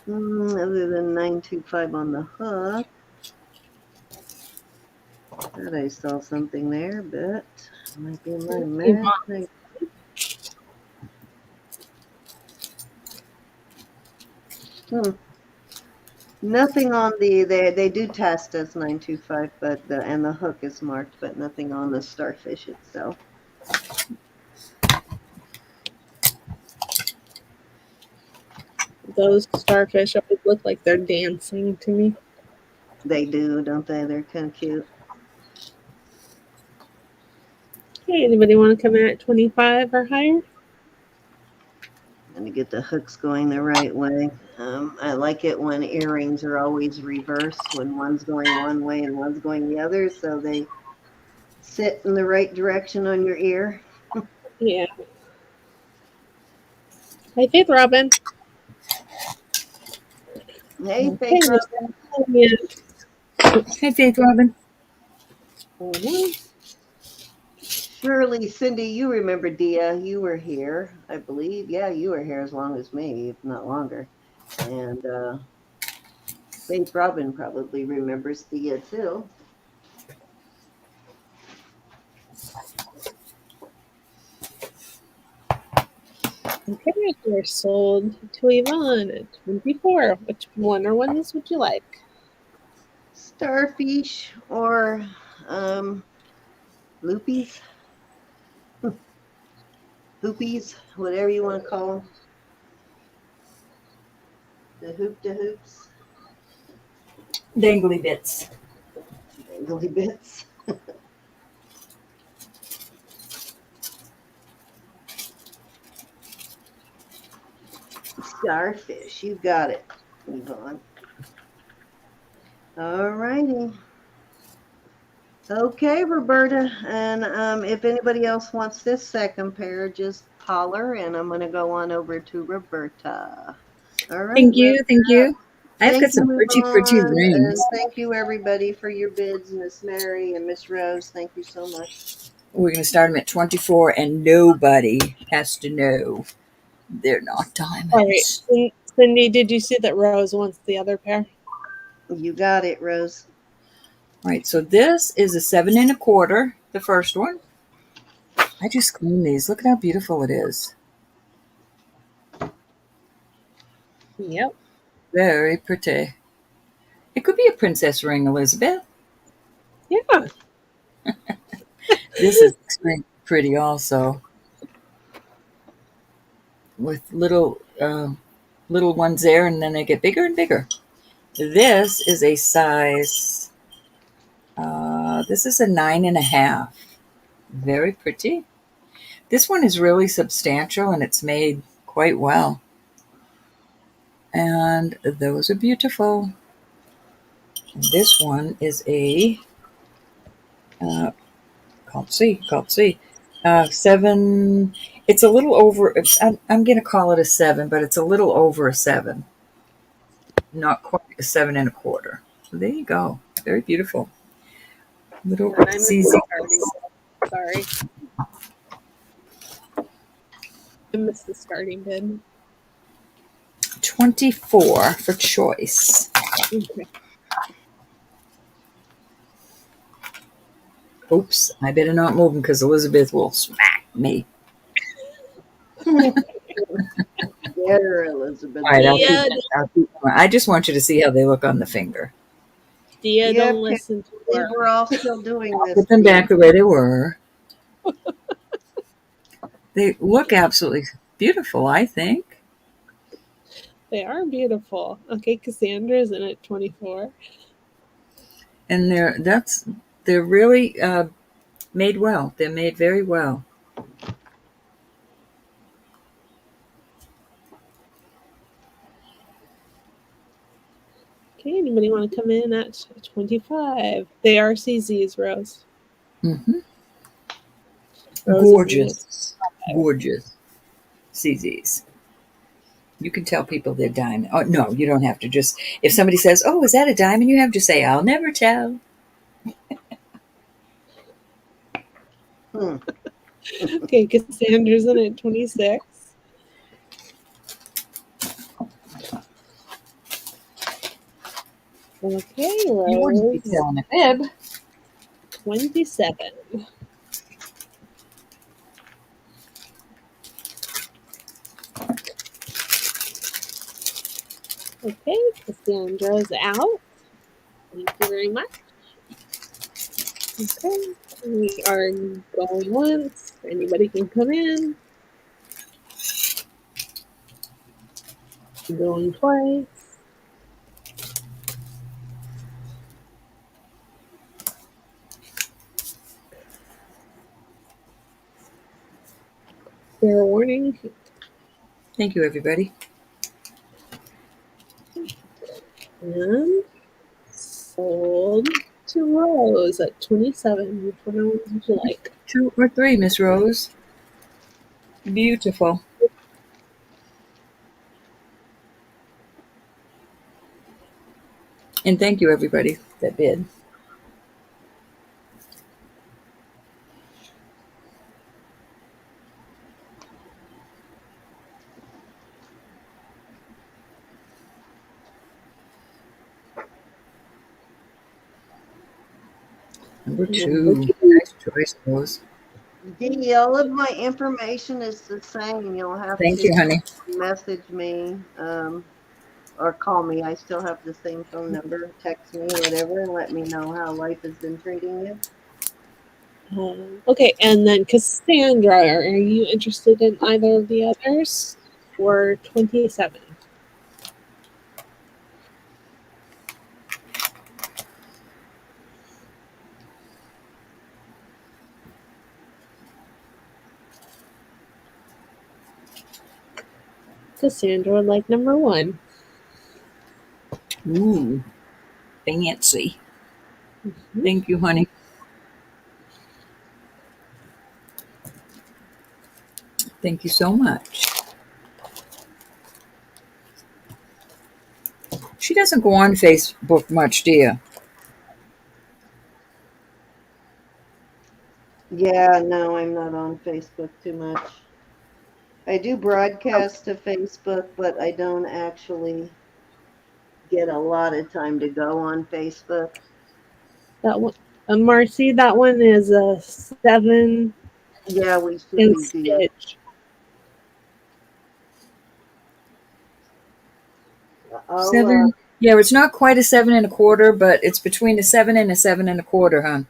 Other than 925 on the hook. Thought I saw something there, but it might be my magic. Hmm. Nothing on they do test as 925, but the hook is marked, but nothing on the starfish itself. Those starfish always look like they're dancing to me. They do, don't they? They're kind of cute. Hey, anybody want to come in at 25 or higher? And to get the hooks going the right way. I like it when earrings are always reversed, when one's going one way and one's going the other, so they sit in the right direction on your ear. Yeah. Hi, Faith Robin. Hey, Okay, Faith just Robin. yeah. Hey, Faith Robin. Surely, Cindy, you remember Dia. You were here, I believe. Yeah, you were here as long as me, if not longer. And Faith Robin probably remembers Dia too. Okay, they're sold to Yvonne at 24. Which one or ones would you like? Starfish or loopies, hoopies, whatever you want to call them. The hoop de hoops, Dangly bits. dangly bits. Starfish, you got it, Yvonne. All righty. Okay, Roberta. And if anybody else wants this second pair, just holler, and I'm going to go on over to Roberta. All right, Thank you. Thank you. I've thank got some you, pretty, pretty Yvonne, rings. and thank you, everybody, for your bids, Miss Mary and Miss Rose. Thank you so much. We're going to start them at 24, and nobody has to know they're not All right. diamonds. Cindy, did you see that Rose wants the other pair? You got it, Rose. All right, so this is a 7 1/4, the first one. I just cleaned these. Look at how beautiful it is. Yep. Very pretty. It could be a princess ring, Elizabeth. Yeah. This is extremely pretty also, with little ones there, and then they get bigger and bigger. This is a size. This is a 9 1/2. Very pretty. This one is really substantial and it's made quite well. And those are beautiful. And this one is a can't see. 7. It's a little over. I'm going to call it a 7, but it's a little over a 7. Not quite a 7 1/4. So there you go. Very beautiful. Little And I missed CZ. the starting. Sorry. I missed the starting bid. 24 for choice. Okay. Oops, I better not move them because Elizabeth will smack me. There, Elizabeth. All right, Yeah. I'll keep going. I just want you to see how they look on the finger. Dia, Yep, don't can't listen to believe her. we're all still doing I'll this. put them Dee. back the way they were. They look absolutely beautiful, I think. They are beautiful. Okay, Cassandra's in at 24. And they're really made well. They're made very well. Okay, anybody want to come in at 25? They are CZs, Rose. Mm-hmm. Rose is in at Gorgeous, gorgeous CZs. You can tell people they're diamond. Oh no, you don't have to. Just if somebody says, "Oh, is that a diamond?" You have to say, "I'll never tell." Hmm. Okay, Cassandra's in at 26. Okay, You wouldn't be Rose, telling a fib. 27. Okay, Cassandra's out. Thank you very much. Okay, we are going once. Anybody can come in. Going twice. Fair warning. Thank you, everybody. And sold to Rose at 27. Which one would you like? 2 or 3, Miss Rose. Beautiful. And thank you, everybody that bid. Number Number 2. 2. Nice choice, Rose. Dee, all of my information is the same. You'll have Thank to you, honey. message me or call me. I still have the same phone number. Text me, whatever, and let me know how life has been treating you. Okay, and then Cassandra, are you interested in either of the others? For 27. Cassandra would like number 1. Ooh, fancy. Thank you, honey. Thank you so much. She doesn't go on Facebook much, do you? Yeah, no, I'm not on Facebook too much. I do broadcast to Facebook, but I don't actually get a lot of time to go on Facebook. That one, Marcy, that one is a 7 Yeah, we should and be good. stitch. I'll, 7. Yeah, it's not quite a 7 1/4, but it's between a 7 and a 7 1/4, hon.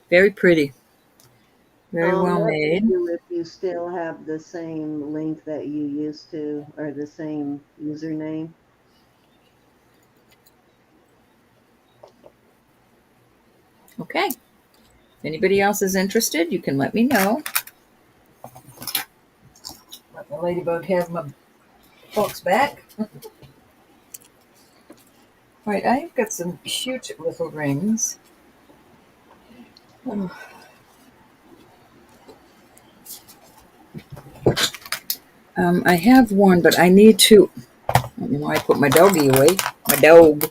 Very pretty. Very I'll well message made. you if you still have the same link that you used to, or the same username. Okay. If anybody else is interested, you can let me know. Let the ladybug have my box back. All right, I've got some cute little rings. I have one, but I need to. I don't know why I put my doggy away. My dog.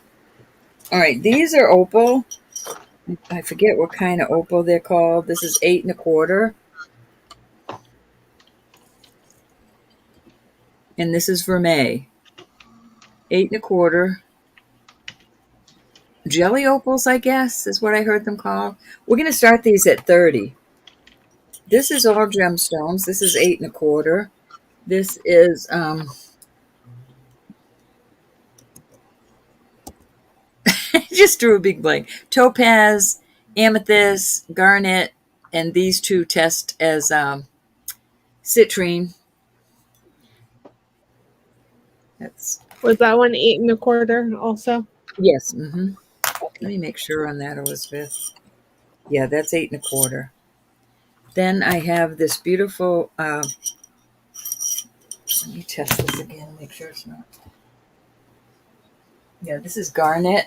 All right, these are opal. I forget what kind of opal they're called. This is 8 1/4, and this is vermeil. 8 1/4. Jelly opals, I guess, is what I heard them called. We're going to start these at 30. This is all gemstones. This is 8 1/4. This is just drew a big blank. Topaz, amethyst, garnet, and these two test as citrine. That's Was that one 8 1/4 also? yes. Let me make sure on that, Elizabeth. Yeah, that's 8 1/4. Then I have this beautiful. Let me test this again. Make sure it's not. Yeah, this is garnet.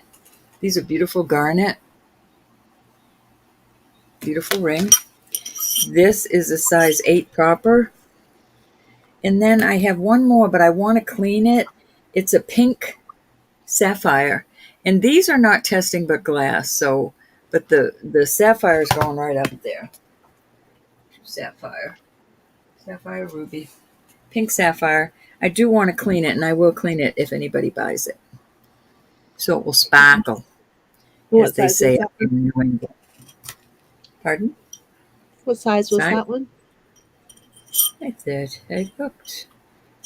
These are beautiful garnet. Beautiful ring. This is a size 8 proper. And then I have one more, but I want to clean it. It's a pink sapphire. And these are not testing but glass. So, but the sapphire is going right up there. Sapphire. Sapphire ruby. Pink sapphire. I do want to clean it, and I will clean it if anybody buys it. So it will sparkle, as What they size was say that up one? in New England. Pardon? What size was Size? that one? That's it. I looked.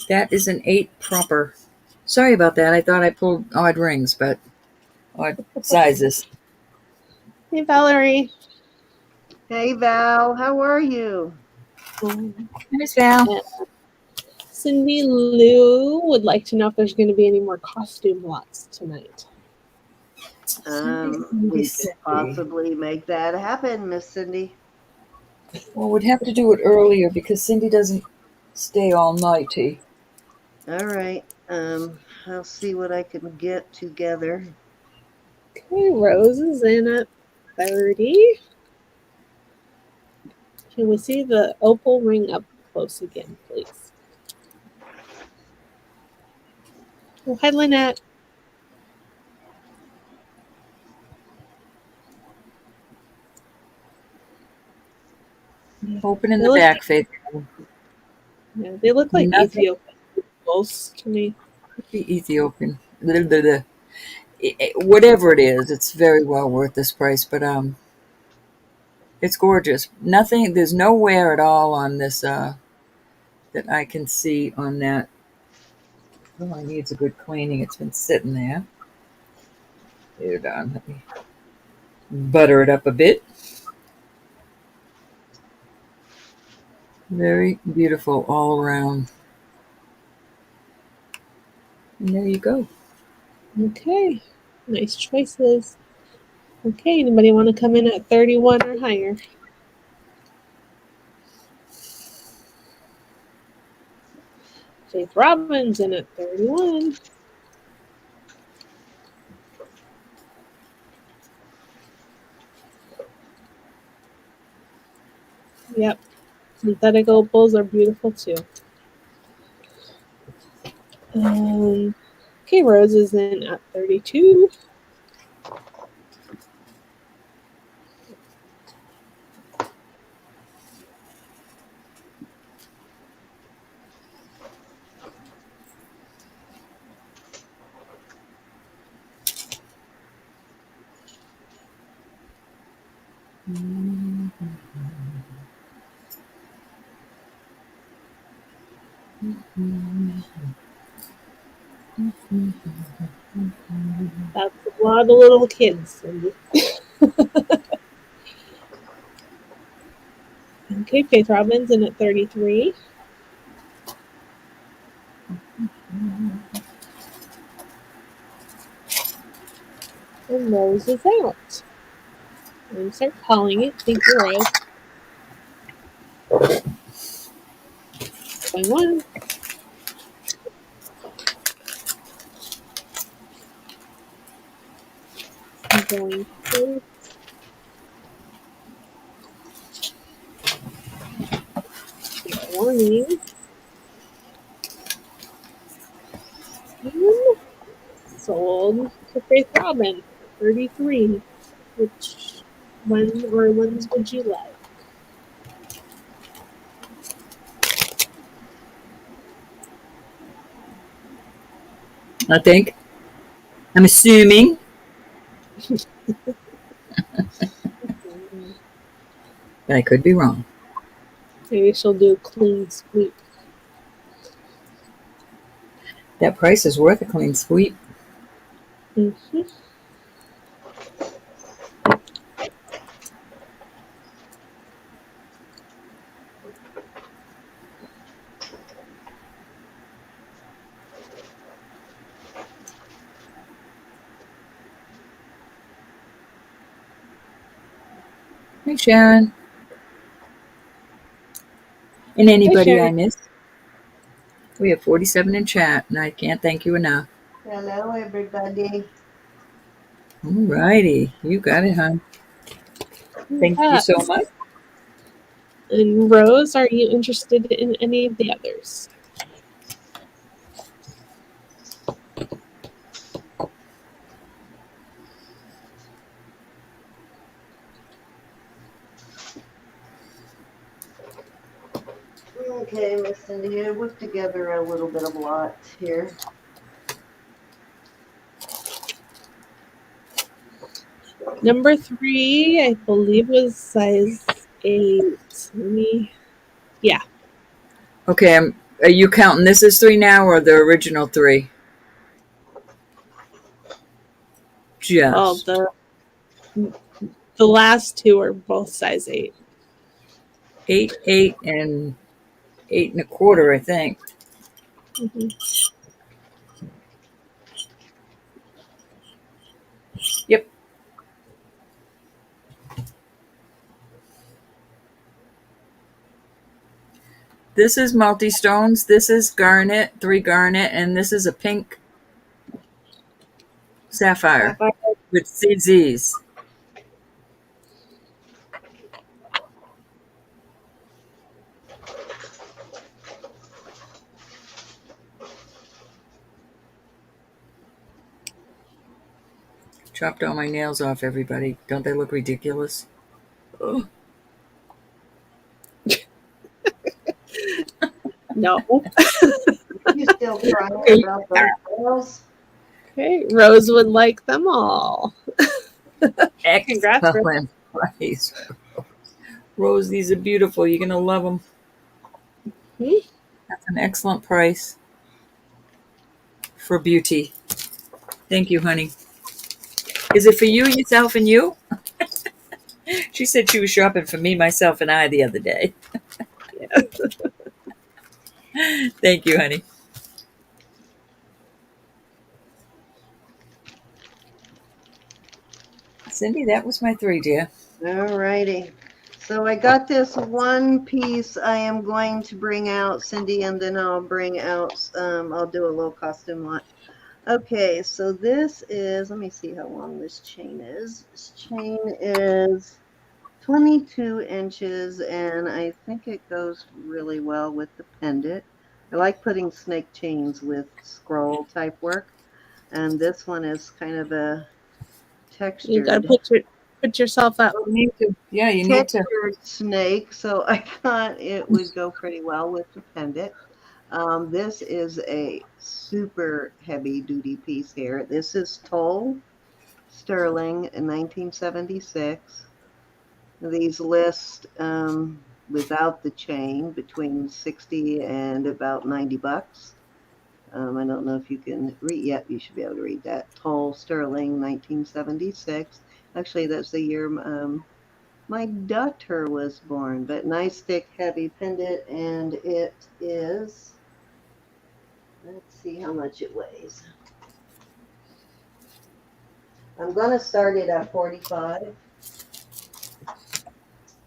That is an 8 proper. Sorry about that. I thought I pulled odd rings, but odd sizes. Hey, Valerie. Hey Val, how are you? Miss Val. And Cindy Lou would like to know if there's going to be any more costume lots tonight. We could possibly make that happen, Miss Cindy. Well, we'd have to do it earlier because Cindy doesn't stay all nighty. All right. I'll see what I can get together. Okay, Rose is in at 30. Can we see the opal ring up close again, please? Oh, hi, Lynette. Open in They the look, back, Faith. yeah, they look like Nothing Ethiopian opals to me. could be Ethiopian. Blah, blah, blah. Whatever it is, it's very well worth this price. But it's gorgeous. Nothing. There's no wear at all on this that I can see on that. Oh, it needs a good cleaning. It's been sitting there. Here, Don. Let me butter it up a bit. Very beautiful all around. And there you go. Okay, nice choices. Okay, anybody want to come in at 31 or higher? Faith Robbins in at 31. Yep, synthetic opals are beautiful too. Okay, Rose is in at 32. That's a lot of little kids, Cindy. Okay, Faith Robinson at 33. And Rose is out. I'm going to start calling it. Thank you, Rose. 21. I'm going to 20. And sold to Faith Robin for 33. Which one or ones would you like? I think. I'm assuming. But I could be wrong. Maybe she'll do a clean sweep. That price is worth a clean sweep. Mm-hmm. Hey, Sharon. And anybody I Sharon. missed. We have 47 in chat, and I can't thank you enough. Hello, everybody. All righty. You got it, hon. Thank you so Yes. much. And Rose, are you interested in any of the others? Okay, Miss Cindy, I whipped together a little bit of a lot here. Number 3, I believe, was size 8. Yeah. Okay, are you counting this as 3 now or the original 3? Well, Just. the last 2 are both size 8. 8, 8, and 8 1/4, I think. Mm-hmm. Yep. This is multi-stones. This is garnet, 3 garnet, and this is a pink sapphire with CZs. Chopped all my nails off, everybody. Don't they look ridiculous? Ugh. No. You still crying about those girls? Okay, Rose would like them all. Congrats, Rose. Excellent price. Rose, these are beautiful. You're going to love them. Hmm? That's an excellent price for beauty. Thank you, honey. Is it for you, yourself, and you? She said she was shopping for me, myself, and I the other day. Yeah. Thank you, honey. Cindy, that was my 3, dear. All righty. So I got this one piece I am going to bring out, Cindy, and then I'll bring out, I'll do a little costume lot. Okay, so this is, let me see how long this chain is. This chain is 22 inches, and I think it goes really well with the pendant. I like putting snake chains with scroll type work, and this one is kind of a You gotta textured put yourself up. You need to. Yeah, you need to. textured snake, so I thought it would go pretty well with the pendant. This is a super heavy duty piece here. This is Toll Sterling in 1976. These list without the chain between 60 and about 90 bucks. I don't know if you can read yet. You should be able to read that. Tall sterling, 1976. Actually, that's the year my daughter was born. But nice, thick, heavy pendant, and it is. Let's see how much it weighs. I'm going to start it at 45.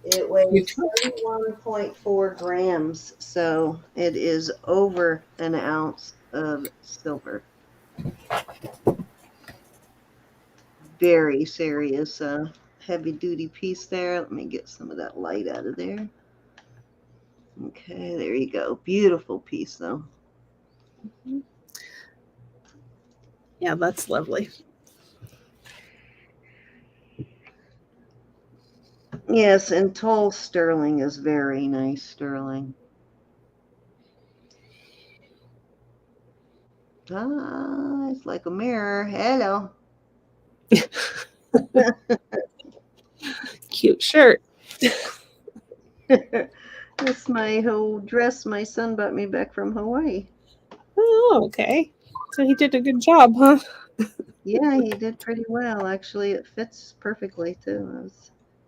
It You weighs too. 31.4 grams, so it is over an ounce of silver. Very serious, heavy duty piece there. Let me get some of that light out of there. Okay, there you go. Beautiful piece, though. Yeah, that's lovely. Yes, and tall sterling is very nice sterling. Ah, it's like a mirror. Hello. Cute shirt. That's my whole dress my son bought me back from Hawaii. Oh, okay. So he did a good job, huh? Yeah, he did pretty well. Actually, it fits perfectly too.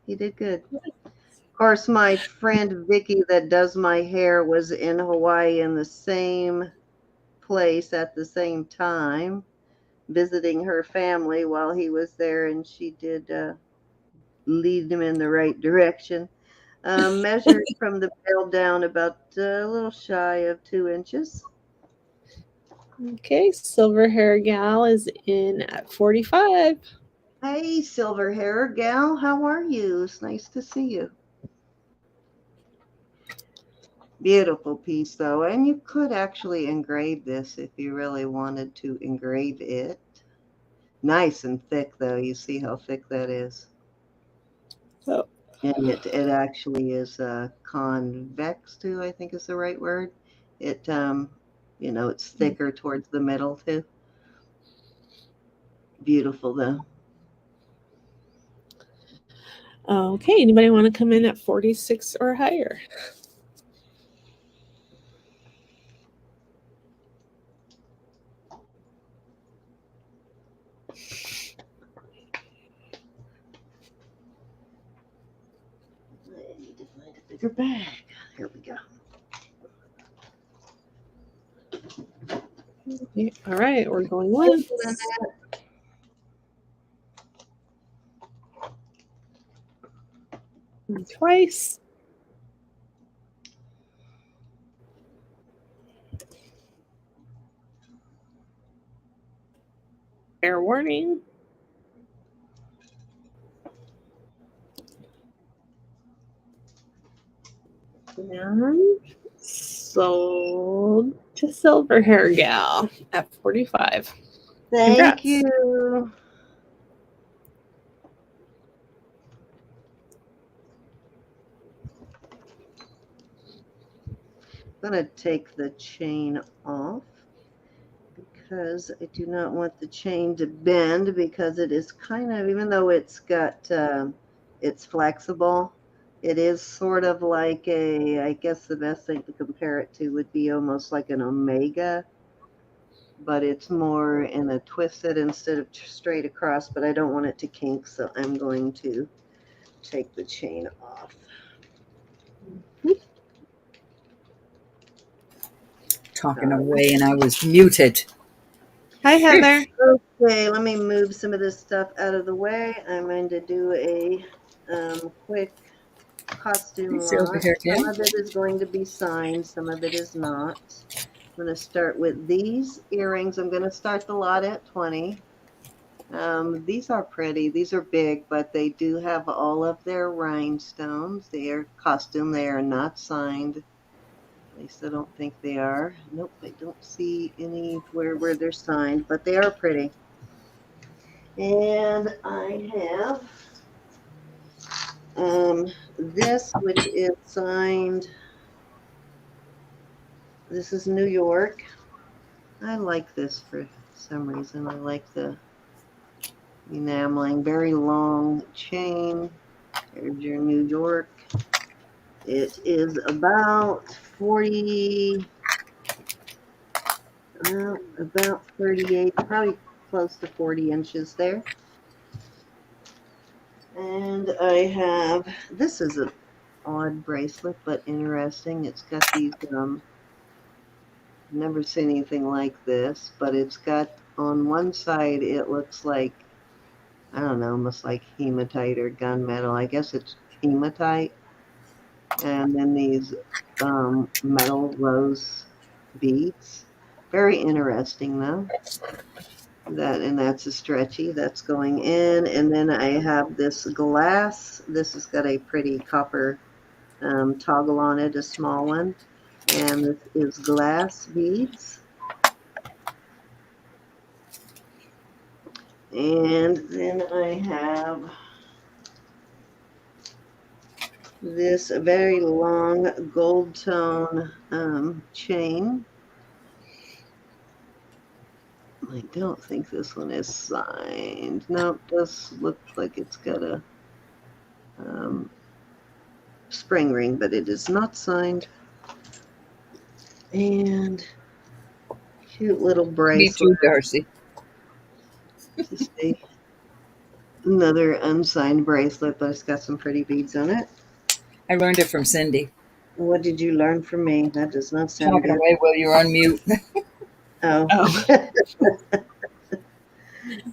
He did good. Of course, my friend Vicky that does my hair was in Hawaii in the same place at the same time, visiting her family while he was there, and she did lead him in the right direction. Measured from the bell down about a little shy of 2 inches. Okay, silver hair gal is in at 45. Hey, silver hair gal, how are you? It's nice to see you. Beautiful piece, though, and you could actually engrave this if you really wanted to engrave it. Nice and thick, though. You see how thick that is. Oh, And it actually is convex, too, I think is the right word. It, it's thicker towards the middle, too. Beautiful, though. okay. Anybody want to come in at 46 or higher? I need to find a bigger bag. Here we go. Okay, all right, we're going Hey, once Lynette. and twice. Fair warning. And sold to silver hair gal at 45. Thank Congrats. you. I'm going to take the chain off because I do not want the chain to bend because it is kind of, even though it's flexible, it is sort of like I guess the best thing to compare it to would be almost like an omega, but it's more in a twisted instead of straight across, but I don't want it to kink, so I'm going to take the chain off. Talking away, and I was muted. Hi, Heather. Okay, let me move some of this stuff out of the way. I'm going to do a quick costume Silver lot. hair Some gal. of it is going to be signed, some of it is not. I'm going to start with these earrings. I'm going to start the lot at 20. These are pretty. These are big, but they do have all of their rhinestones. They are costume. They are not signed. At least I don't think they are. Nope, I don't see anywhere where they're signed, but they are pretty. And I have this, which is signed. This is New York. I like this for some reason. I like the enameling, very long chain. There's your New York. It is about 40, about 38, probably close to 40 inches there. And I have, this is an odd bracelet, but interesting. It's got these, never seen anything like this, but it's got on one side, it looks like, I don't know, almost like hematite or gunmetal. I guess it's hematite. And then these metal rose beads. Very interesting, though. That's a stretchy that's going in. And then I have this glass. This has got a pretty copper toggle on it, a small one. And this is glass beads. And then I have this very long gold tone chain. I don't think this one is signed. No, it does look like it's got a spring ring, but it is not signed. And cute little Me bracelet. too, Darcy. Just another unsigned bracelet, but it's got some pretty beads on it. I learned it from Cindy. What did you learn from me? That does not sound Talking good. away while you're on mute. Oh. Oh.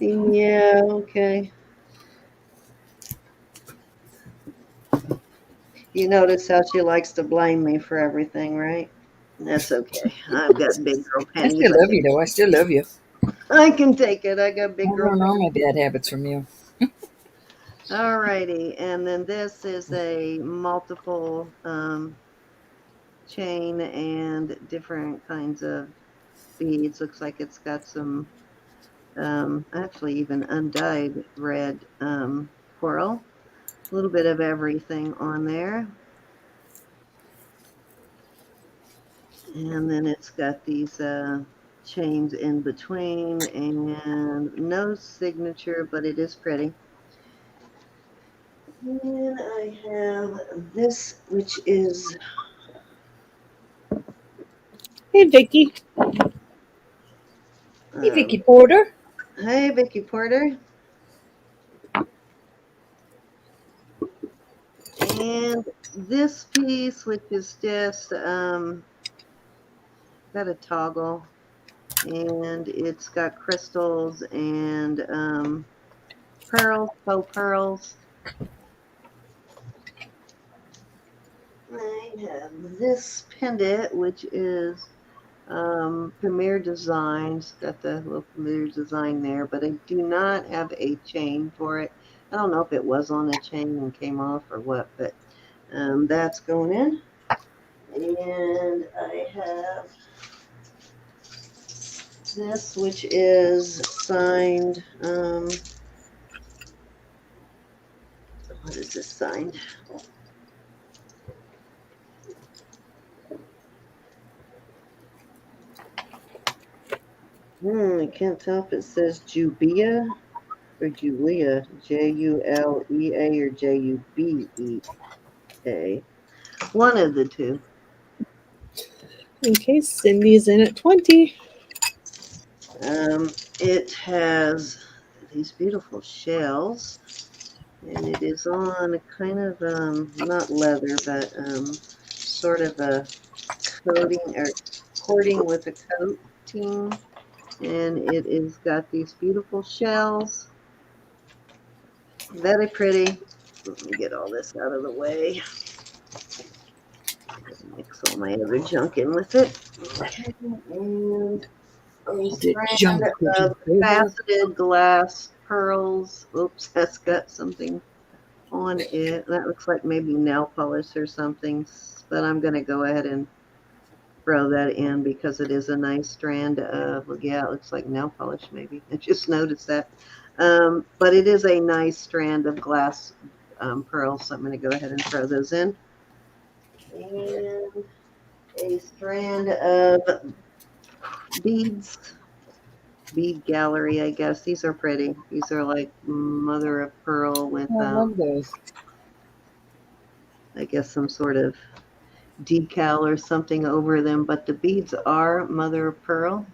Yeah, okay. You notice how she likes to blame me for everything, right? That's okay. I've got big girl I panties. still love you, though. I still love you. I can take it. I got I big girl learned all my panties. bad habits from you. All righty. And then this is a multiple chain and different kinds of beads. Looks like it's got some actually even undyed red coral. A little bit of everything on there. And then it's got these chains in between and no signature, but it is pretty. And I have this, which is Hey, Vicky. Hey, Vicky um, Porter. hi, Vicky Porter. And this piece, which is just got a toggle, and it's got crystals and pearls, faux pearls. I have this pendant, which is Premier Designs. Got the little Premier Design there, but I do not have a chain for it. I don't know if it was on a chain and came off or what, but that's going in. And I have this, which is signed. What is this signed? I can't tell if it says Jubea or Julia, Julea, or Jubea. One of the two. Okay, Cindy's in at 20. It has these beautiful shells, and it is on a kind of not leather, but sort of a coating or coating with a coating, and it is got these beautiful shells. Very pretty. Let me get all this out of the way. Mix all my other junk in with it. Okay, and a The strand junk would of you better. faceted glass pearls. Oops, that's got something on it. That looks like maybe nail polish or something, but I'm going to go ahead and throw that in because it is a nice strand of, yeah, it looks like nail polish maybe. I just noticed that. But it is a nice strand of glass pearls, so I'm going to go ahead and throw those in. And a strand of beads, bead gallery, I guess. These are pretty. These are like mother of pearl with Oh, I love those. I guess some sort of decal or something over them, but the beads are mother of pearl.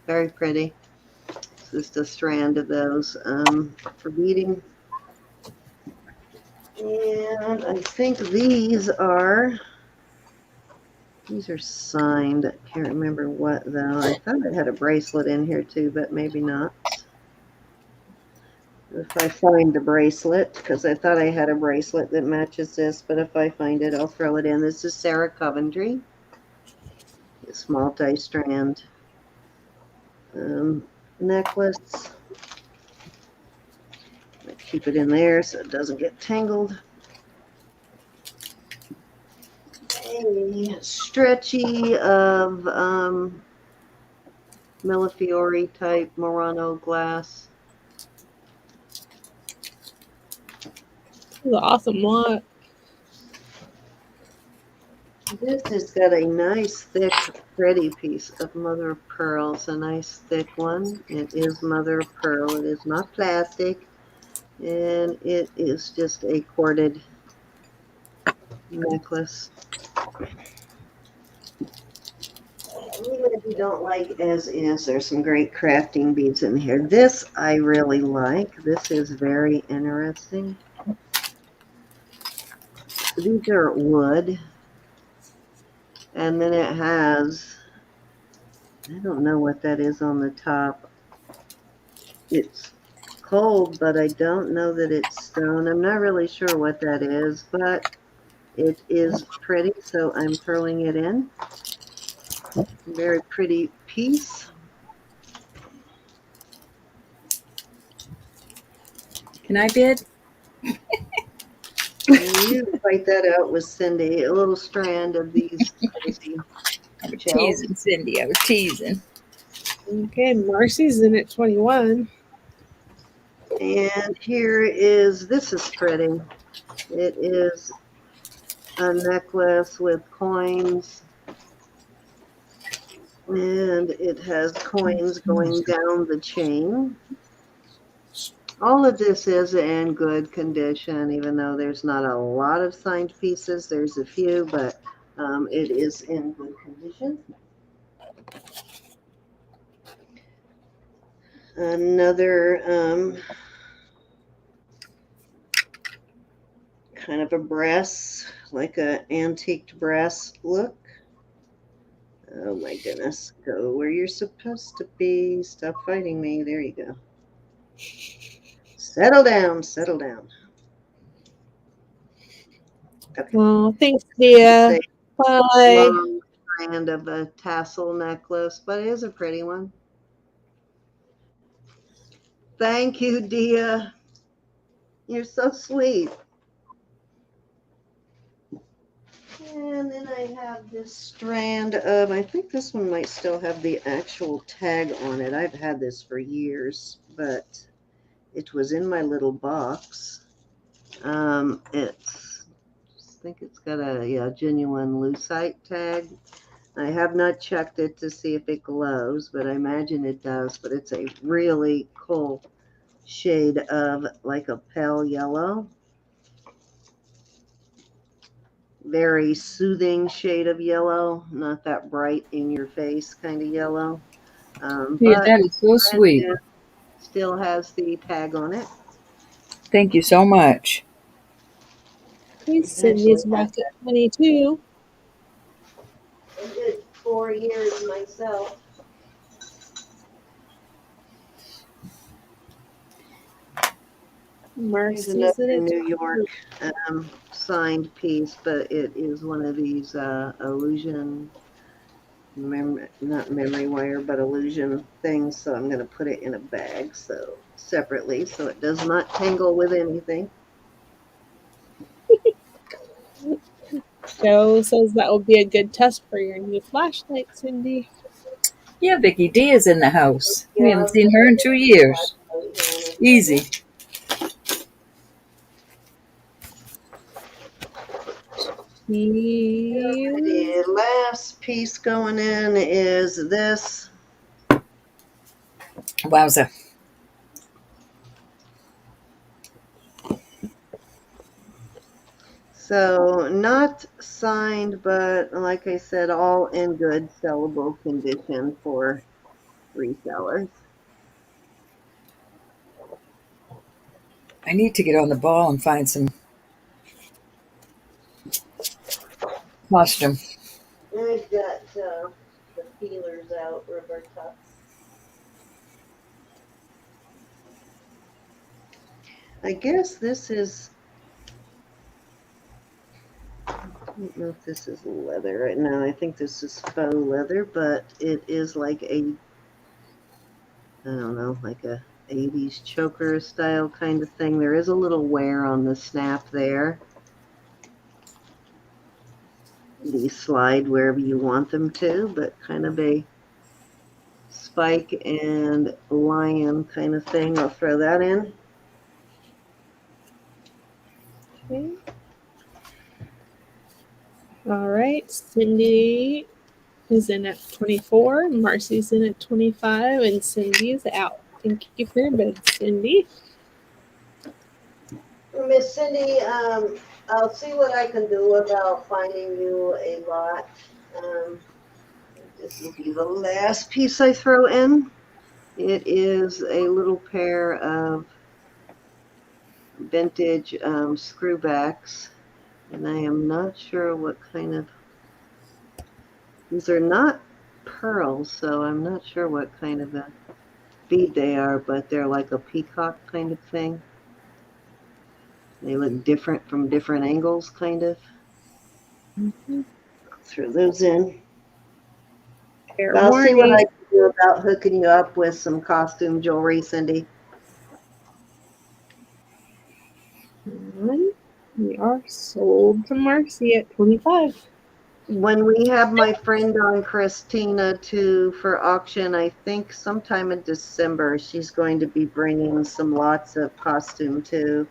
Very pretty. It's just a strand of those for beading. And I think these are signed. I can't remember what though. I thought I had a bracelet in here too, but maybe not. If I find the bracelet, because I thought I had a bracelet that matches this, but if I find it, I'll throw it in. This is Sarah Coventry. It's multi-strand necklace. I keep it in there so it doesn't get tangled. A stretchy of Millefiori type Murano glass. This is an awesome lot. This has got a nice thick pretty piece of mother of pearl. It's a nice thick one. It is mother of pearl. It is not plastic. And it is just a corded necklace. Even if you don't like as is, there's some great crafting beads in here. This I really like. This is very interesting. These are wood. And then it has, I don't know what that is on the top. It's cold, but I don't know that it's stone. I'm not really sure what that is, but it is pretty, so I'm throwing it in. Very pretty piece. Can I bid? You fight that out with Cindy. A little strand of these crazy I was shells. teasing, Cindy. I was teasing. Okay, Marcy's in at 21. And here is, this is pretty. It is a necklace with coins. And it has coins going down the chain. All of this is in good condition, even though there's not a lot of signed pieces. There's a few, but it is in good condition. Another kind of a brass, like a antiqued brass look. Oh my goodness. Go where you're supposed to be. Stop fighting me. There you go. Settle down. Settle down. Okay. Well, thanks, It's Dia. a Bye. long strand of a tassel necklace, but it is a pretty one. Thank you, Dia. You're so sweet. And then I have this strand of, I think this one might still have the actual tag on it. I've had this for years, but it was in my little box. I think it's got a genuine lucite tag. I have not checked it to see if it glows, but I imagine it does. But it's a really cool shade of like a pale yellow. Very soothing shade of yellow, not that bright in your face kind of yellow. Yeah, But that is so sweet. it still has the tag on it. Thank you so much. Okay, It actually Cindy's has back at that. 22. I did 4 years myself. Here's Marcy's in another at New York 23. signed piece, but it is one of these illusion, not memory wire, but illusion things. So I'm going to put it in a bag so separately so it does not tangle with anything. Joe says that will be a good test for your new flashlight, Cindy. Yeah, Vicky D is in the house. We Yeah, haven't seen her in 2 years. Easy. Here's the last piece going in is this. Wowza. So not signed, but like I said, all in good sellable condition for resellers. I need to get on the ball and find some costume. I've got the feelers out, Roberta. I guess this is, I don't know if this is leather right now. I think this is faux leather, but it is like a, I don't know, like a 80s choker style kind of thing. There is a little wear on the snap there. These slide wherever you want them to, but kind of a spike and lion kind of thing. I'll throw that in. Okay. All right. Cindy is in at 24. Marcy's in at 25. And Cindy's out. Thank you for your bid, Cindy. Miss Cindy, I'll see what I can do about finding you a lot. This will be the last piece I throw in. It is a little pair of vintage screwbacks, and I am not sure what kind of, these are not pearls, so I'm not sure what kind of a bead they are, but they're like a peacock kind of thing. They look different from different angles, kind of. Mm-hmm. I'll throw those in. Fair I'll see what I warning. can do about hooking you up with some costume jewelry, Cindy. And we are sold to Marcy at 25. When we have my friend on Christina to for auction, I think sometime in December, she's going to be bringing some lots of costume too.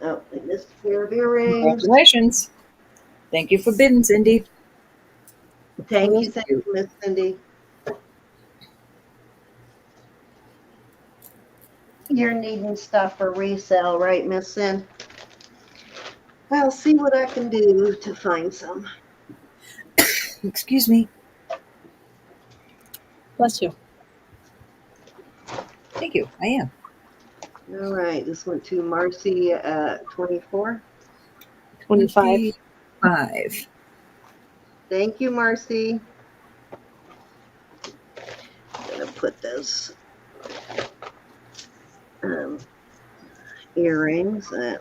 Oh, I missed a pair of earrings. Congratulations. Thank you for bidding, Cindy. Thank Those you, are cute. Miss Cindy. You're needing stuff for resale, right, Miss Cindy? I'll see what I can do to find some. Excuse me. Bless you. Thank you. I am. All right, this went to Marcy at 24. 25. 25. Thank you, Marcy. I'm gonna put those earrings. I'm gonna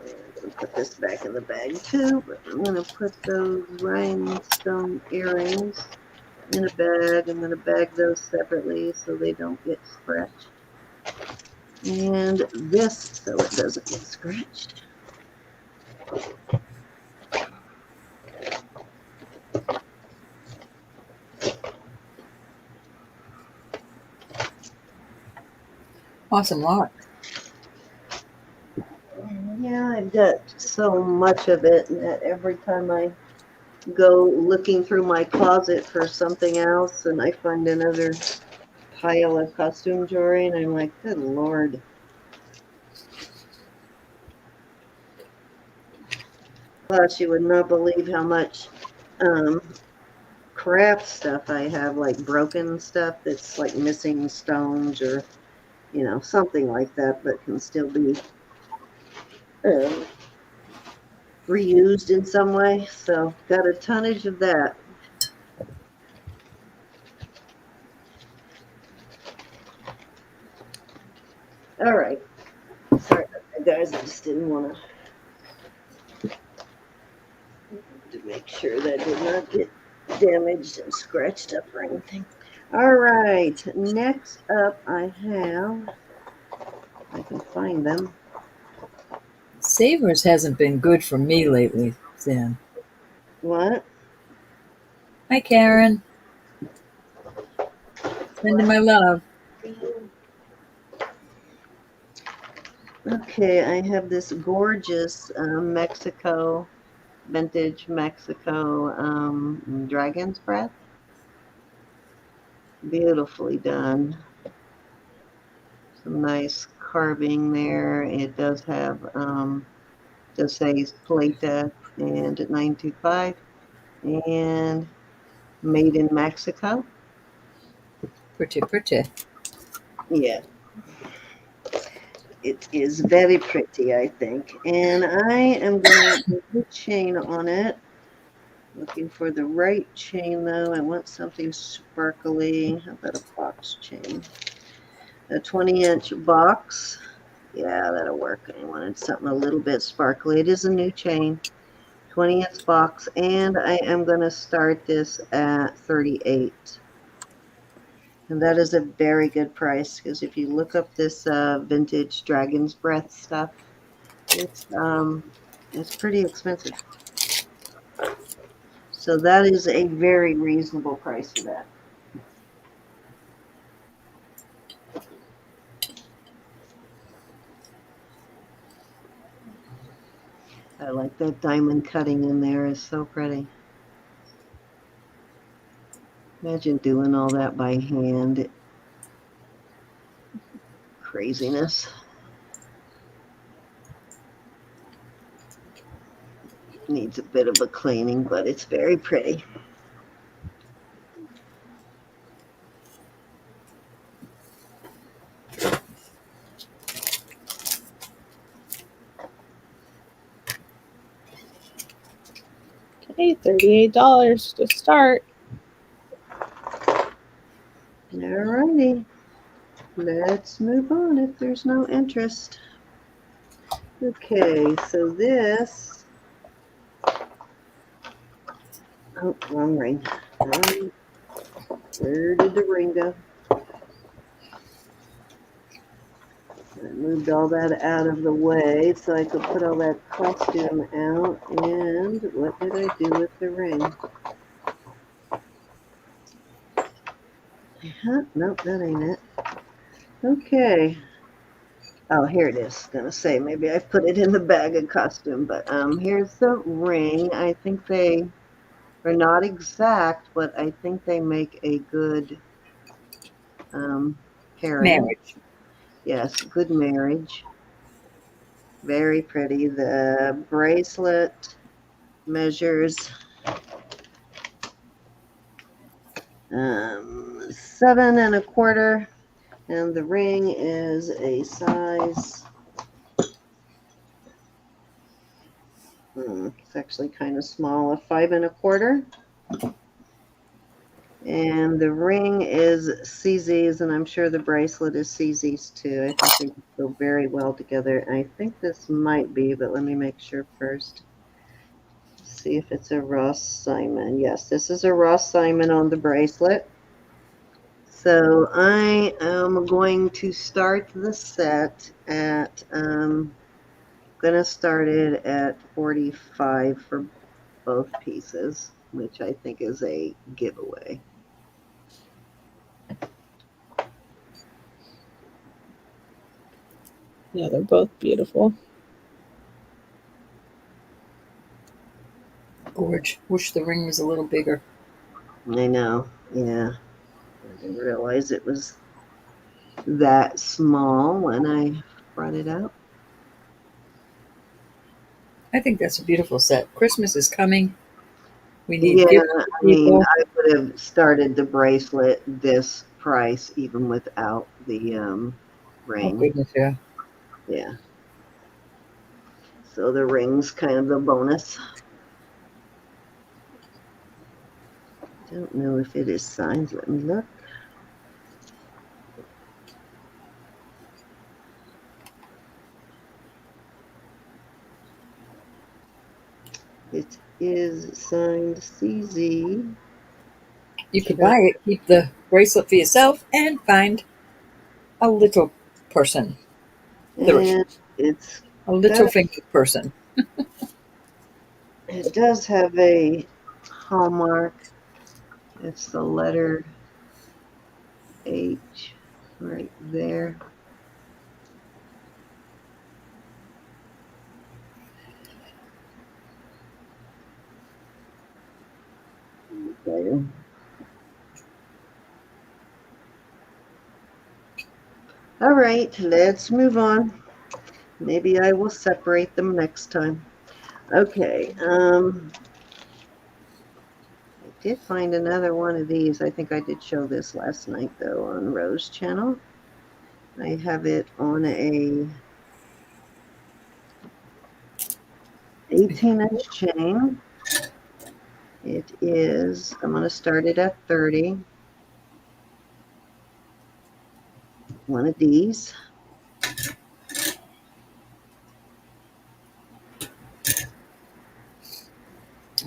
put this back in the bag too, but I'm gonna put those rhinestone earrings in a bag. I'm gonna bag those separately so they don't get scratched. And this so it doesn't get scratched. Awesome lot. Yeah, I've got so much of it that every time I go looking through my closet for something else and I find another pile of costume jewelry and I'm like, good Lord. Plus, you would not believe how much craft stuff I have, like broken stuff that's like missing stones or, something like that, but can still be um, reused in some way. So, got a tonnage of that. All right. Sorry about that, guys. I just didn't want to make sure that did not get damaged and scratched up or anything. All right. Next up, I have, if I can find them. Savers hasn't been good for me lately, Zan. What? Hi, Karen. Sending my love. Okay, I have this gorgeous vintage Mexico dragon's breath. Beautifully done. Some nice carving there. It does have, just says Plata and 925 and made in Mexico. Pretty, pretty. Yeah. It is very pretty, I think. And I am going to put the chain on it. Looking for the right chain, though. I want something sparkly. How about a box chain? A 20-inch box. Yeah, that'll work. I wanted something a little bit sparkly. It is a new chain. 20-inch box. And I am going to start this at 38. And that is a very good price, because if you look up this vintage Dragon's Breath stuff, it's pretty expensive. So that is a very reasonable price for that. I like that diamond cutting in there. It's so pretty. Imagine doing all that by hand. Craziness. Needs a bit of a cleaning, but it's very pretty. Okay, $38 to start. Alrighty. Let's move on if there's no interest. Okay, so this. Oh, wrong ring. Where did the ring go? I moved all that out of the way so I could put all that costume out. And what did I do with the ring? Nope, that ain't it. Okay. Oh, here it is. Gonna say maybe I put it in the bag of costume, but here's the ring. I think they are not exact, but I think they make a good pairing. Marriage. Yes, good marriage. Very pretty. The bracelet measures 7 1/4, and the ring is a size. It's actually kind of small, a 5 1/4. And the ring is CZ's, and I'm sure the bracelet is CZ's too. I think they go very well together. I think this might be, but let me make sure first. See if it's a Ross Simon. Yes, this is a Ross Simon on the bracelet. So I am going to start the set at, gonna start it at 45 for both pieces, which I think is a giveaway. Yeah, they're both beautiful. Gorge. Wish the ring was a little bigger. I know, yeah. I didn't realize it was that small when I brought it out. I think that's a beautiful set. Christmas is coming. We need Yeah, gifts for I mean, people. I would have started the bracelet this price even without the Oh, ring. goodness, yeah. Yeah. So the ring's kind of the bonus. Don't know if it is signed. Let me look. It is signed CZ. You could buy it, keep the bracelet for yourself, and find a little person. And it's A little got, fingered person. it does have a hallmark. It's the letter H right there. All right, let's move on. Maybe I will separate them next time. Okay. I did find another one of these. I think I did show this last night though on Rose channel. I have it on a 18-inch chain. It is, I'm going to start it at 30. One of these.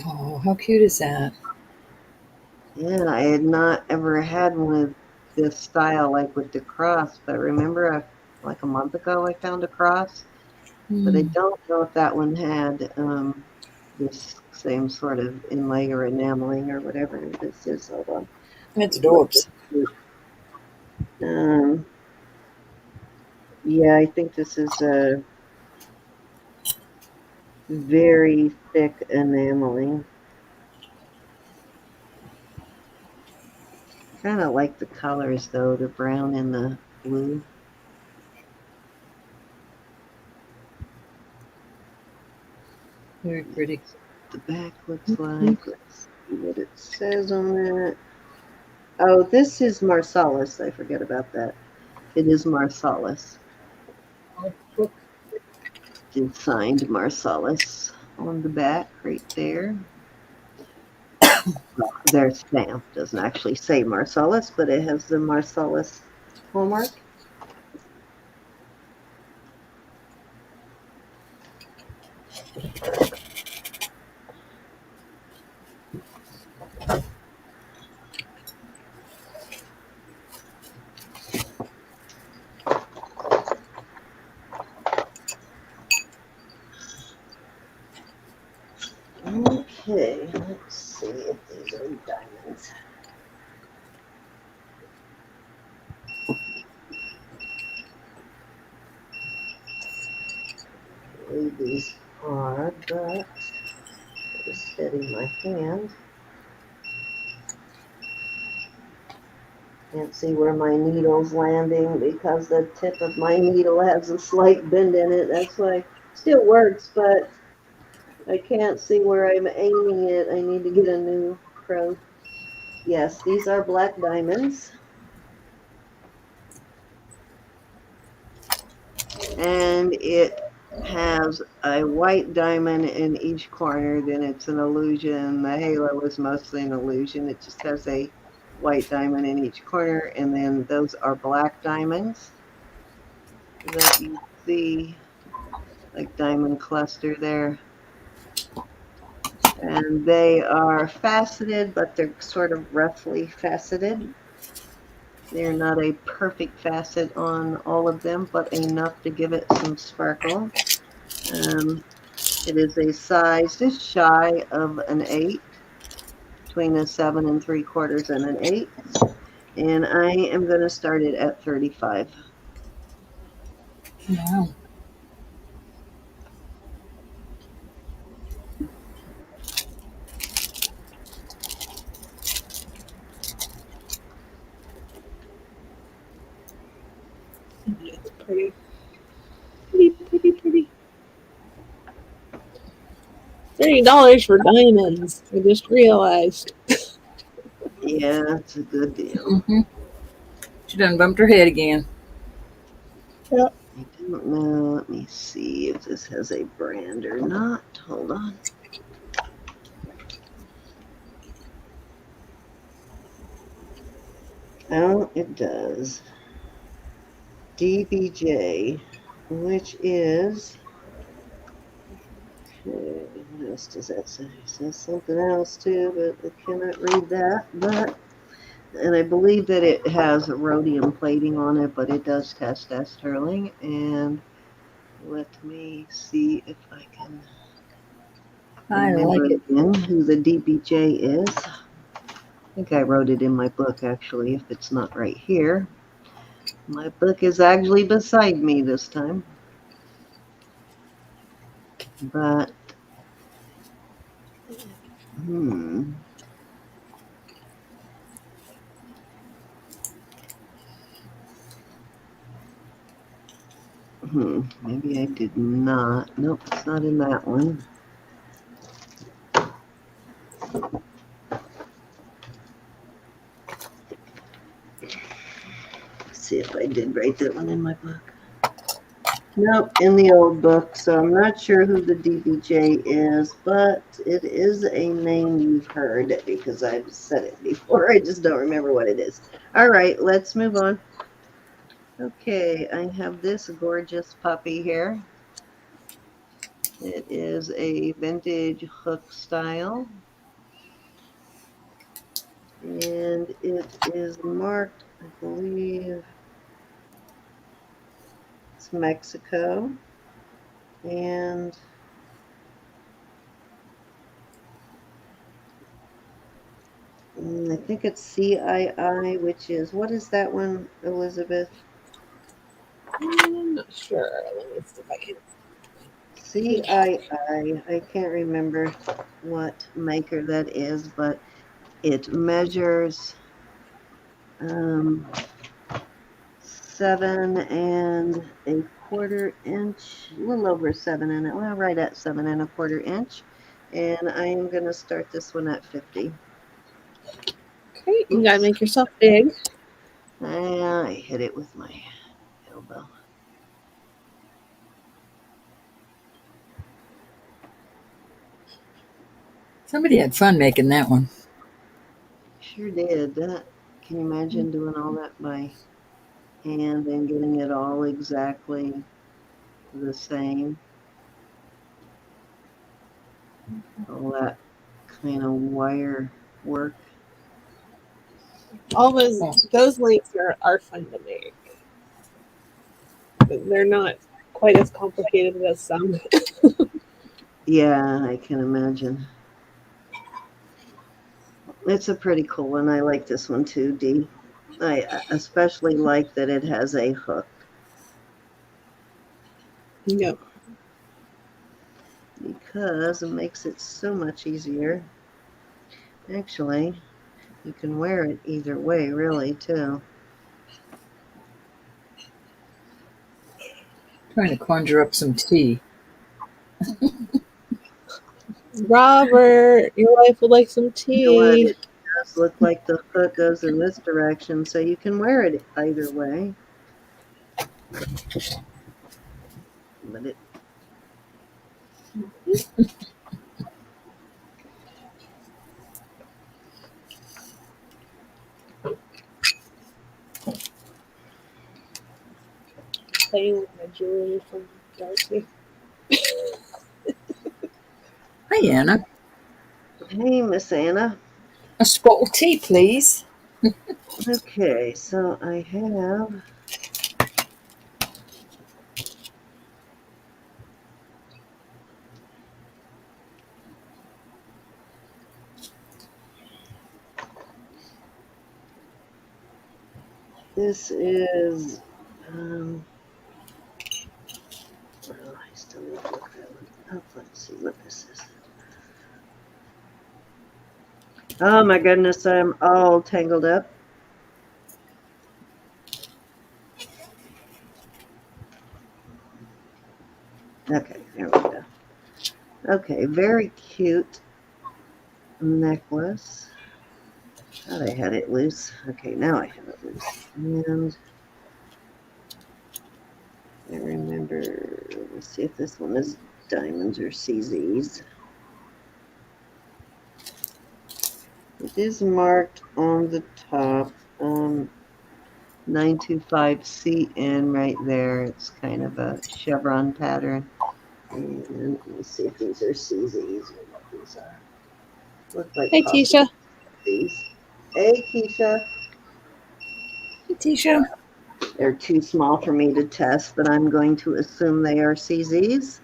Oh, how cute is that? Yeah, I had not ever had one of this style like with the cross, but remember like a month ago I found a cross, but I don't know if that one had this same sort of inlay or enameling or whatever this is. Hold on. It's adorbs. Yeah, I think this is a very thick enameling. Kind of like the colors though, the brown and the blue. Very pretty. The back looks like. Let's see what it says on that. Oh, this is Marsalis. I forget about that. It is Marsalis. It's signed Marsalis on the back right there. Well, their stamp doesn't actually say Marsalis, but it has the Marsalis hallmark. Okay, let's see if these are diamonds. I believe these are, but just steady my hand. Can't see where my needle's landing because the tip of my needle has a slight bend in it. That's why it still works, but I can't see where I'm aiming it. I need to get a new probe. Yes, these are black diamonds. And it has a white diamond in each corner, then it's an illusion. The halo is mostly an illusion. It just has a white diamond in each corner, and then those are black diamonds that you see, like diamond cluster there. And they are faceted, but they're sort of roughly faceted. They're not a perfect facet on all of them, but enough to give it some sparkle. It is a size just shy of an 8, between a 7 3/4 and an 8. And I am going to start it at 35. Wow. Pretty. Pretty, pretty, pretty. $30 for diamonds. I just realized. Yeah, it's a good deal. Mm-hmm. She done bumped her head again. Yep. I don't know. Let me see if this has a brand or not. Hold on. Oh, it does. DBJ, which is. Okay, what else does that say? It says something else too, but I cannot read that. And I believe that it has rhodium plating on it, but it does test as sterling. And let me see if I can I remember like it. again who the DBJ is. I think I wrote it in my book, actually, if it's not right here. My book is actually beside me this time. But, Maybe I did not. Nope, it's not in that one. Let's see if I did write that one in my book. Nope, in the old book. So I'm not sure who the DBJ is, but it is a name you've heard because I've said it before. I just don't remember what it is. All right, let's move on. Okay, I have this gorgeous puppy here. It is a vintage hook style. And it is marked, I believe, it's Mexico. And I think it's CII, which is, what is that one, Elizabeth? I'm not sure. Let me see if I can. CII. I can't remember what maker that is, but it measures 7¼ inch, a little over right at 7¼ inch. And I am going to start this one at 50. Okay, you gotta Oops. make yourself big. I hit it with my elbow. Somebody had fun making that one. Sure did. That, can you imagine doing all that by hand and getting it all exactly the same? All that kind of wire work. All those links are fun to make. They're not quite as complicated as some. Yeah, I can imagine. It's a pretty cool one. I like this one too, Dee. I especially like that it has a hook Yep. because it makes it so much easier. Actually, you can wear it either way, really, too. Trying to conjure up some tea. Robert, your wife would like some You know what? tea. It does look like the hook goes in this direction, so you can wear it either way. But it, Playing with my jewelry from Darcy. Hi, Anna. hey, Miss Anna. A spot of tea, please. Okay, so I have this is well, I still need to look that one up. Let's see what this is. Oh my goodness, I'm all tangled up. Okay, there we go. Okay, very cute necklace. Thought I had it loose. Okay, now I have it loose. And I remember, let's see if this one is diamonds or CZs. It is marked on the top, 925CN right there. It's kind of a chevron pattern. And let me see if these are CZs or what these are. Look like Hey, possible Tisha. CZs. Hey, Keisha. Hey, Tisha. They're too small for me to test, but I'm going to assume they are CZs.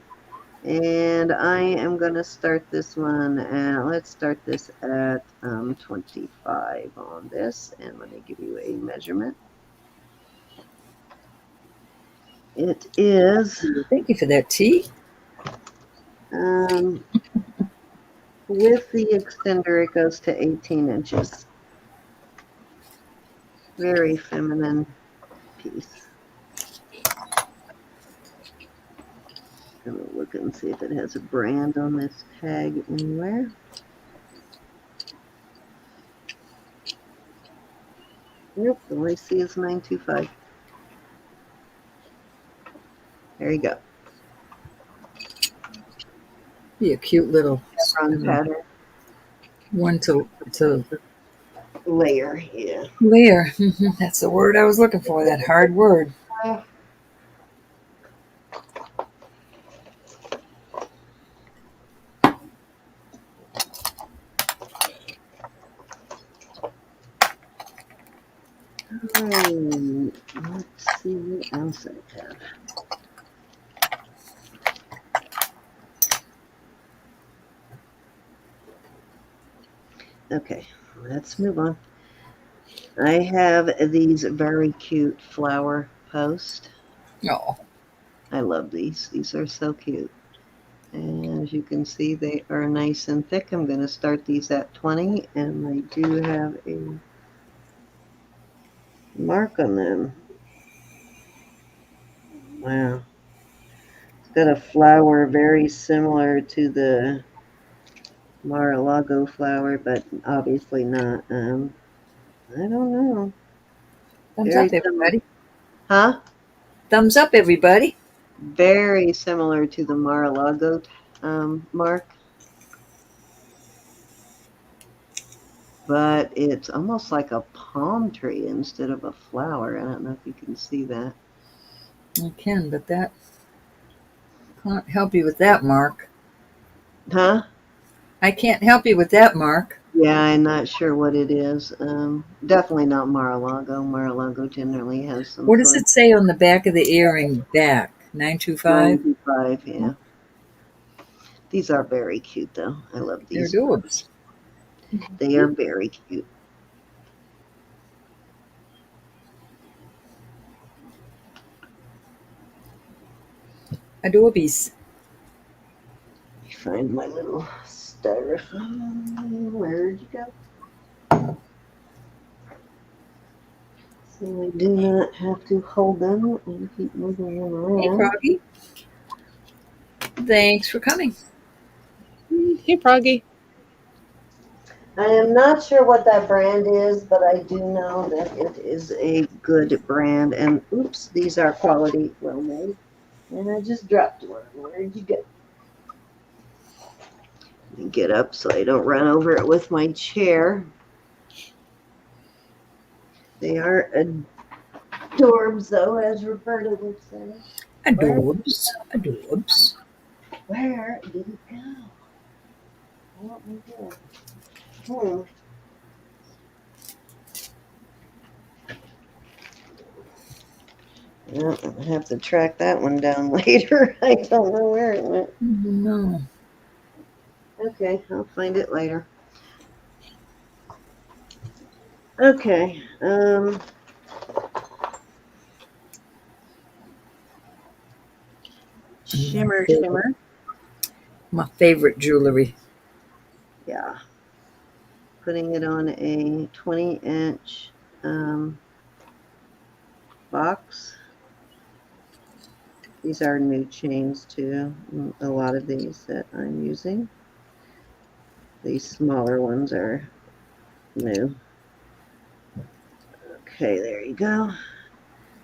And I am going to start this one, and let's start this at 25 on this, and let me give you a measurement. It is, Thank you for that tea. with the extender, it goes to 18 inches. Very feminine piece. I'm gonna look and see if it has a brand on this tag anywhere. Nope, all I see is 925. There you go. Be a cute little Wrong pattern. one to Layer, yeah. layer. That's the word I was looking for. That hard word. Let's see what else I have. Okay, let's move on. I have these very cute flower posts. Oh, I love these. These are so cute. And as you can see, they are nice and thick. I'm going to start these at 20, and I do have a mark on them. Wow. It's got a flower very similar to the Mar-a-Lago flower, but obviously not. I don't know. thumbs Very up, similar. everybody. Huh? Thumbs up, everybody. Very similar to the Mar-a-Lago mark. But it's almost like a palm tree instead of a flower. I don't know if you can see that. I can, but that can't help you with that, Mark. Huh? I can't help you with that, Mark. Yeah, I'm not sure what it is. Definitely not Mar-a-Lago. Mar-a-Lago generally has some What does sort of it say on the back of the earring back? 925? 95, yeah. These are very cute, though. I love They're these. adorbs. They are very cute. Adorbies. Let me find my little styrofoam. Where'd you go? So I do not have to hold them and keep moving them Hey, around. Froggy. Thanks for coming. Hey, Froggy. I am not sure what that brand is, but I do know that it is a good brand. And oops, these are quality, well made. And I just dropped one. Where'd you go? Let me get up so I don't run over it with my chair. They are adorbs, though, as Roberta would say. Adorbs. Adorbs. Where did it go? What we do? Well, I'll have to track that one down later. I don't know where it went. No. Okay, I'll find it later. Okay. Shimmer. My favorite jewelry. Yeah. Putting it on a 20-inch box. These are new chains too. A lot of these that I'm using. These smaller ones are new. Okay, there you go.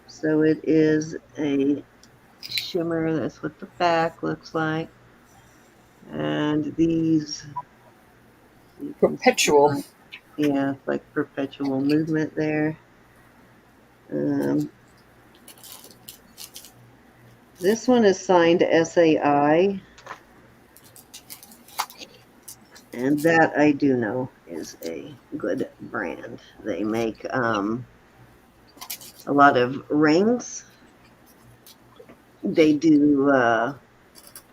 So it is a shimmer. That's what the back looks like. And these, you can see, Perpetual. yeah, it's like perpetual movement there. This one is signed SAI, and that I do know is a good brand. They make a lot of rings. They do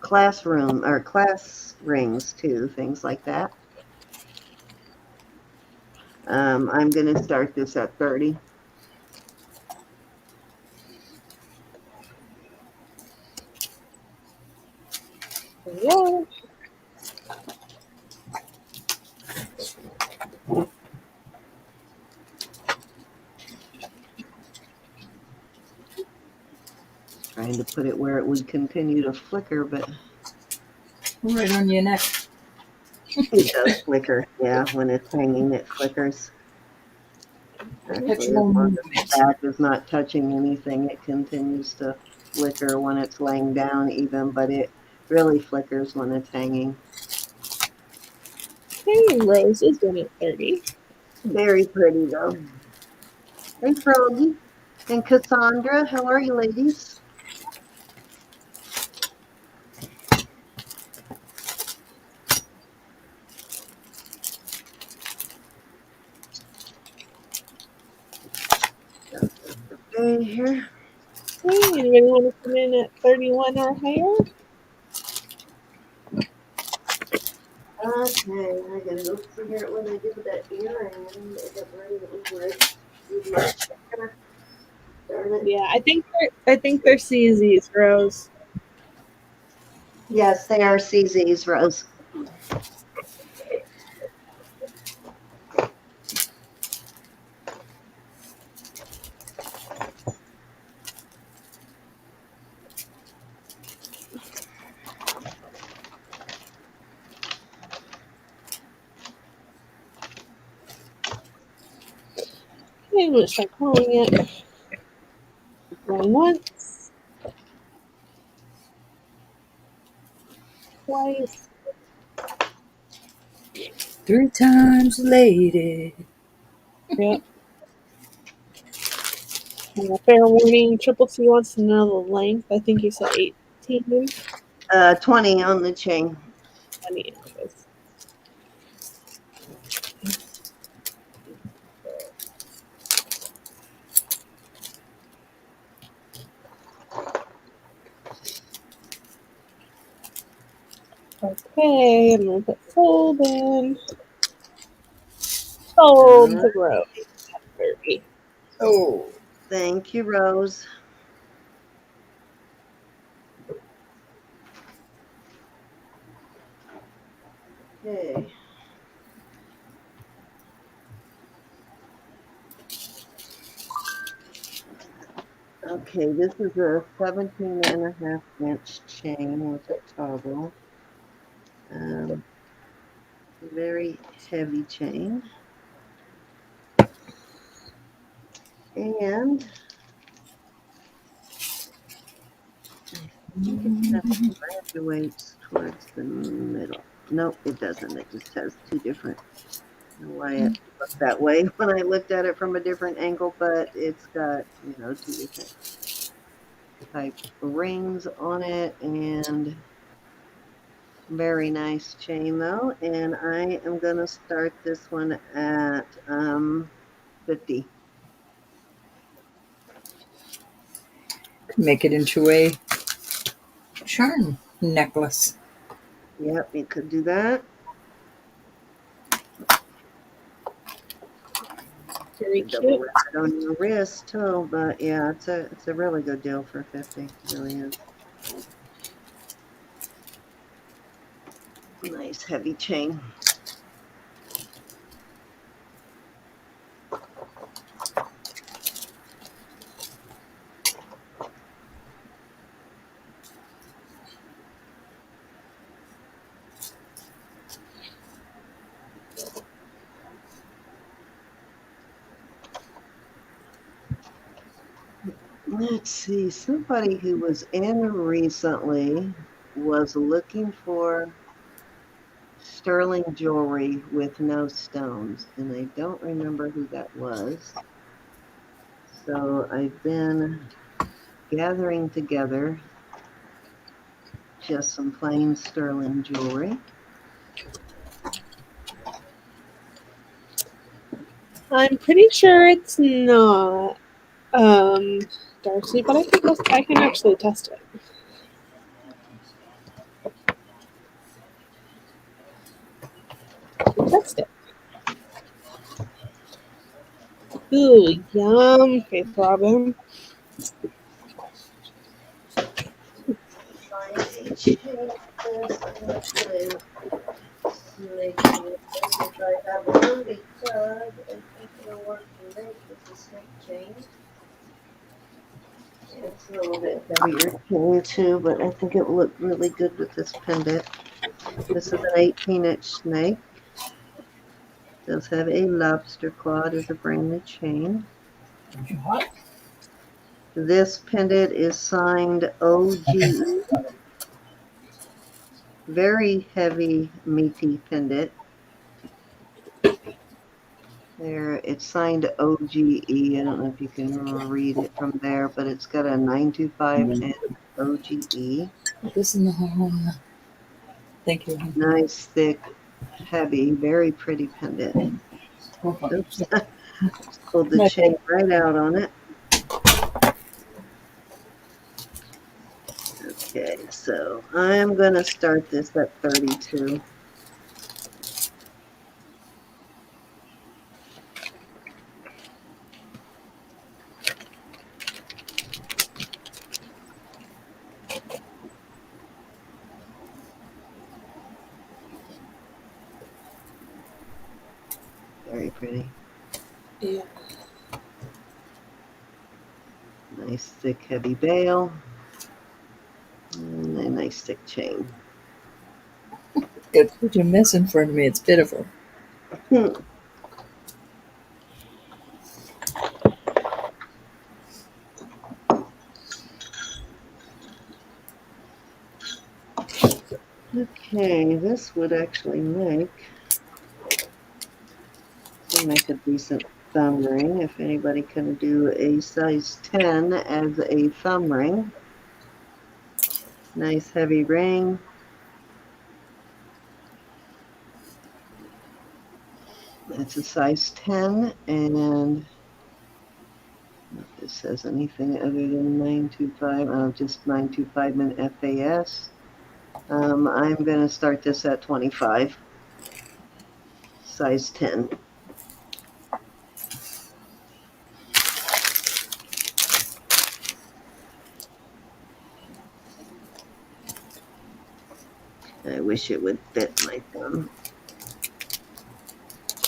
classroom or class rings too, things like that. I'm going to start this at 30. Yeah. Trying to put it where it would continue to flicker, but Right on your neck. it does flicker. Yeah, when it's hanging, it flickers. Actually, as Perpetual long as the movement. back is not touching anything, it continues to flicker when it's laying down even, but it really flickers when it's hanging. Hey, Rose is done at 30. Very pretty though. Hey, Froggy and Cassandra, how are you, ladies? Okay, here. Hey, anybody want to come in at 31 or higher? Okay, I gotta go figure out what I did with that earring. I got right over it. With my checker. Darn it. Yeah, I think they're CZs, Rose. Yes, they are CZs, Rose. Okay, I'm gonna start calling it. Going once, twice. 3 times lady. Yep. Fair warning, Triple C wants to know the length. I think you said 18, 20 on the chain. 20 inches. Okay, I'm gonna put fold in. Fold to Rose at 30. Oh. Thank you, Rose. Okay. Okay, this is a 17.5-inch chain with a toggle. Very heavy chain. And I think it kind of graduates towards the middle. Nope, it doesn't. It just has two different. I don't know why it looked that way when I looked at it from a different angle, but it's got, two different type rings on it, and very nice chain though. And I am going to start this one at 50. Make it into a charm necklace. Yep, you could do that. Very Double cute. wrap it on your wrist too, but yeah, it's a really good deal for 50. It really is. Nice heavy chain. Let's see, somebody who was in recently was looking for sterling jewelry with no stones, and I don't remember who that was. So I've been gathering together just some plain sterling jewelry. I'm pretty sure it's not Darcy, but I can actually test it. Test it. Ooh, yum, Faith Robin. Find a chain for this. I'm going to snaking with this if I have one, because I think it'll work great with the snake chain. And It's a little bit heavier chain too, but I think it will look really good with this pendant. This is an 18-inch snake. It does have a lobster claw as a brand new chain. This pendant is signed OGE. Very heavy, meaty pendant. There, it's signed OGE. I don't know if you can read it from there, but it's got a 925 and OGE. Put this in the hole. Thank you. Nice, thick, heavy, very pretty pendant. Oops, just pulled the chain right out on it. Okay, so I'm going to start this at 32. Very pretty. Yeah. Nice, thick, heavy bail. And a nice, thick chain. It's such a mess in front of me. It's pitiful. Okay, this would actually make a decent thumb ring if anybody can do a size 10 as a thumb ring. Nice heavy ring. It's a size 10, and if this says anything other than 925, just 925 in FAS. I'm going to start this at 25, size 10. I wish it would fit my thumb.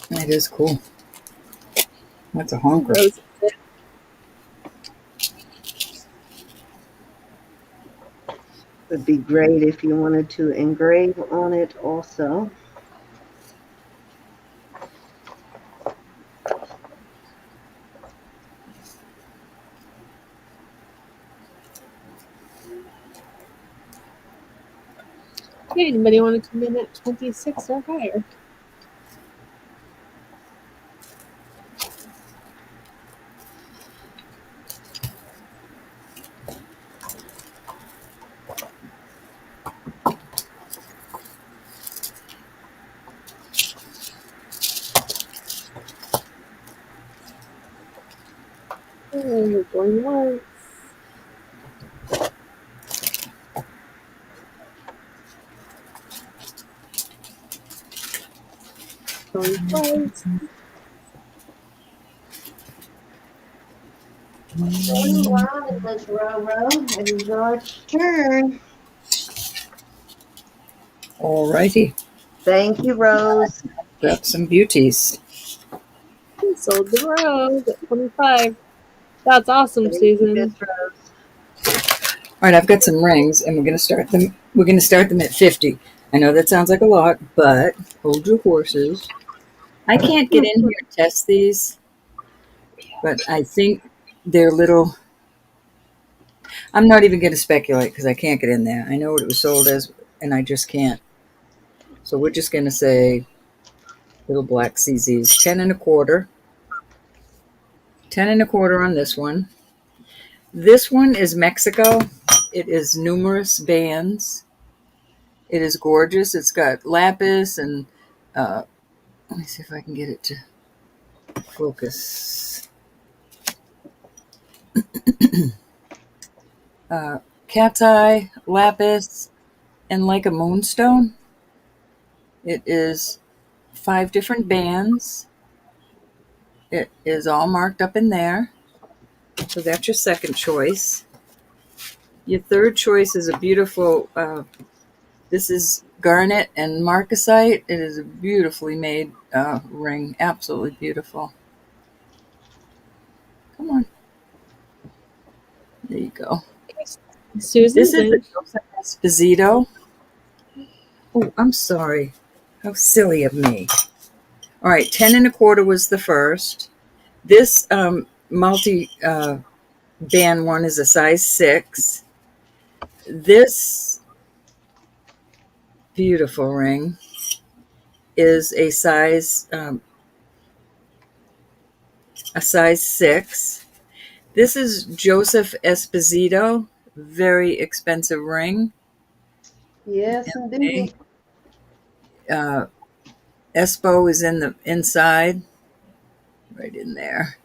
That is cool. That's a honker. Those- Would be great if you wanted to engrave on it also. Okay, anybody want to come in at 26 or higher? We're going once. Going twice. Wow, Miss Roro, it is your turn. Alrighty. Thank you, Rose. Got some beauties. Sold the rose at 25. That's awesome, Thank you, Susan. Miss Rose. All right, I've got some rings, and we're going to start them. We're going to start them at 50. I know that sounds like a lot, but hold your horses. I can't get in here and test these, but I think they're little. I'm not even going to speculate because I can't get in there. I know what it was sold as, and I just can't. So we're just going to say little black CZs, 10 and a quarter. 10 and a quarter on this one. This one is Mexico. It is numerous bands. It is gorgeous. It's got lapis and let me see if I can get it to focus. Cat's eye, lapis, and like a moonstone. It is 5 different bands. It is all marked up in there. So that's your second choice. Your third choice is a beautiful, this is garnet and marcasite. It is a beautifully made ring. Absolutely beautiful. Come on. There you go. This Susan's is the in. Joseph Esposito. Oh, I'm sorry. How silly of me. All right, 10 and a quarter was the first. This multi band one is a size 6. This beautiful ring is a size 6. This is Joseph Esposito, very expensive ring. Yes, Okay. indeed. Uh, Espo is in the inside, right in there.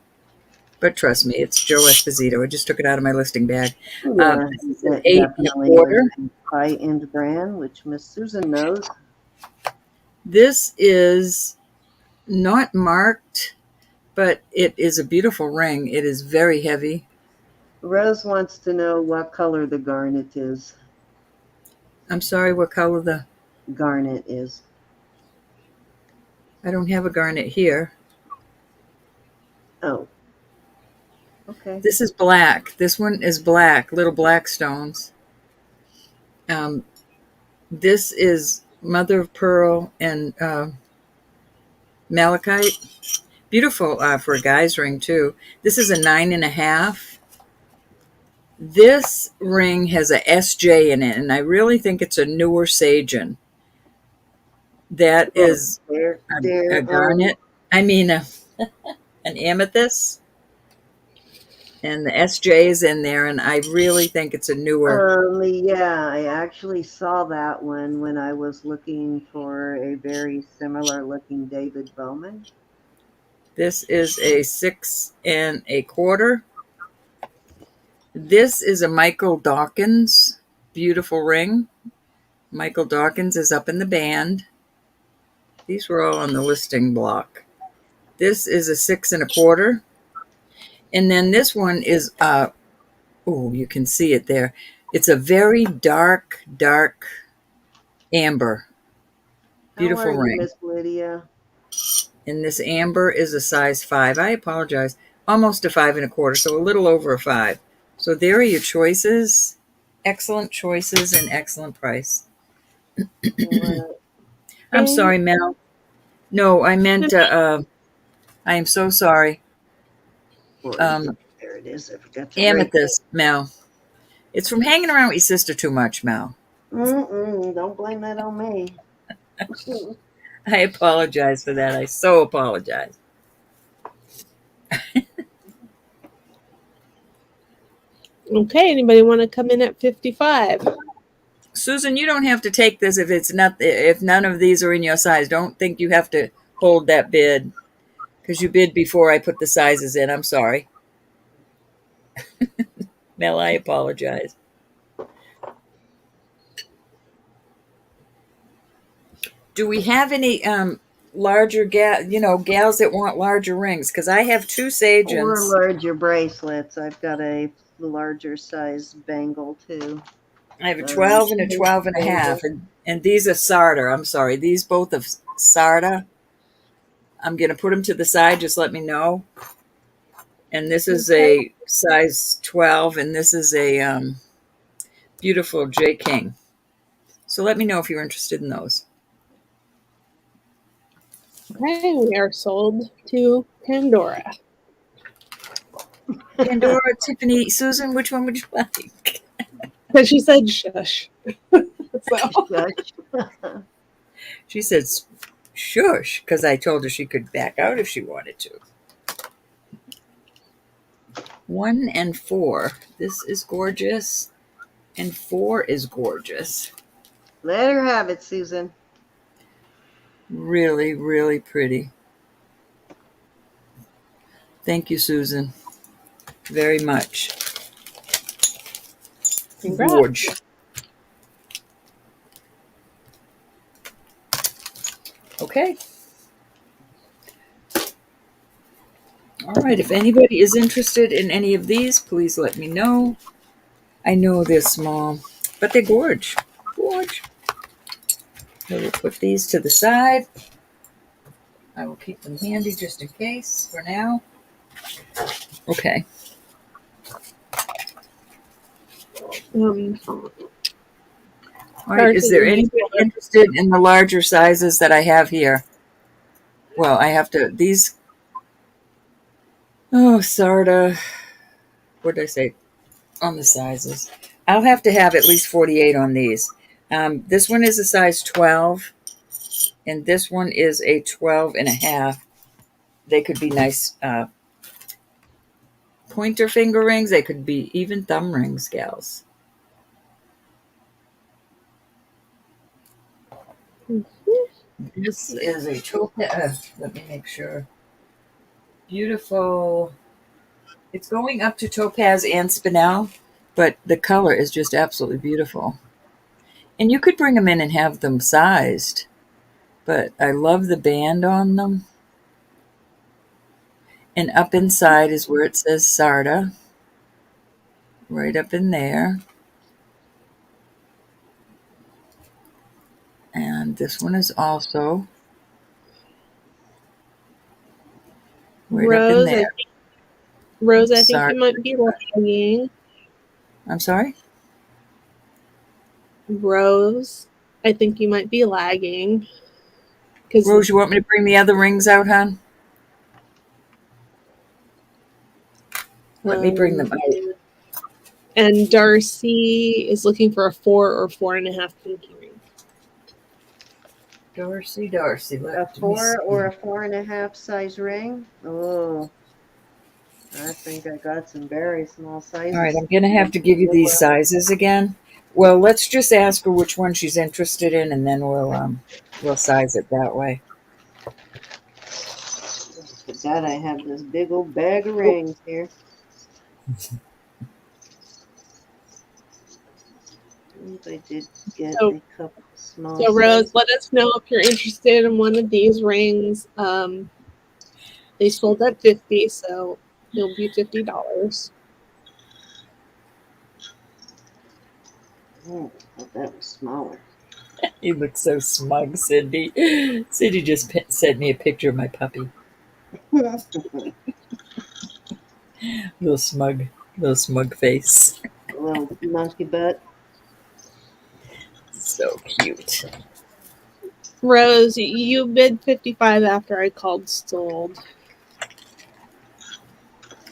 But trust me, it's Joe Esposito. I just took it out of my listing bag. Yeah, This is an that 8 and a definitely is quarter. a high-end brand, which Miss Susan knows. This is not marked, but it is a beautiful ring. It is very heavy. Rose wants to know what color the garnet is. I'm sorry, what color the... Garnet is. I don't have a garnet here. Oh, okay. This is black. This one is black, little black stones. Um, this is mother of pearl and malachite. Beautiful for a guy's ring, too. This is a 9.5. This ring has a SJ in it, and I really think it's a newer Sagen. That Well, is there, a there, garnet. I mean, an amethyst. And the SJ is in there, and I really think it's a newer. yeah, I actually saw that one when I was looking for a very similar looking David Bowman. This is a 6.25. This is a Michael Dawkins beautiful ring. Michael Dawkins is up in the band. These were all on the listing block. This is a 6.25. And then this one is, oh, you can see it there. It's a very dark, dark amber. How are Beautiful you, ring. Miss Lydia? And this amber is a size 5. I apologize. Almost a 5.25, so a little over a 5. So there are your choices. Excellent choices and excellent price. I'm Thank sorry, Mel. No, I meant, I am so sorry. Gorgeous. There it is. I forgot to write. Amethyst, Mel. It's from hanging around with your sister too much, Mel. Don't blame that on me. I apologize for that. I so apologize. Okay, anybody want to come in at 55? Susan, you don't have to take this if none of these are in your size. Don't think you have to hold that bid because you bid before I put the sizes in. I'm sorry. Mel, I apologize. Do we have any larger gals that want larger rings? Because I have 2 Or Sagens. larger bracelets. I've got a larger size bangle too. I have a 12 and a 12.5, and these are Sarda. I'm sorry, these both of Sarda. I'm going to put them to the side. Just let me know. And this is a size 12, and this is a beautiful J. King. So let me know if you're interested in those. Okay, we are sold to Pandora. Pandora, Tiffany, Susan, which one would you like? Because she said shush. So. She said shush, because I told her she could back out if she wanted to. 1 and 4. This is gorgeous. And 4 is gorgeous. Let her have it, Susan. Really, really pretty. Thank you, Susan. Very much. Congrats. Gorge. Okay. All right. If anybody is interested in any of these, please let me know. I know they're small, but they're gorge. Gorge. I will put these to the side. I will keep them handy just in case for now. Okay. All right. Is Darcy, there you need anybody interested in the larger sizes that I have here? Well, I have to, these, oh, Sarda, what did I say on the sizes? I'll have to have at least 48 on these. This one is a size 12, and this one is a 12 and a half. They could be nice pointer finger rings. They could be even thumb rings, gals. This is a topaz. Let me make sure. Beautiful. It's going up to topaz and spinel, but the color is just absolutely beautiful. And you could bring them in and have them sized, but I love the band on them. And up inside is where it says Sarda, right up in there. And this one is also right up in Rose, there. I think Sarda. you might be lagging. I'm sorry? Rose, I think you might be lagging. Cause, Rose, you want me to bring the other rings out, hon? Let me bring them out. and Darcy is looking for a 4 or 4.5 pinky ring. Darcy. A 4 or a 4.5 size ring? Oh, I think I got some very small sizes. All right, I'm going to have to give you these sizes again. Well, let's just ask her which one she's interested in, and then we'll size it that way. Forgot I have this big old bag of rings here. I did get a couple small. So Rose, let us know if you're interested in one of these rings. They sold at $50, so it'll be $50. Oh, I thought that was smaller. You look so smug, Cindy. Cindy just sent me a picture of my puppy. Little smug face. A little monkey butt. So cute. Rose, you bid 55 after I called sold.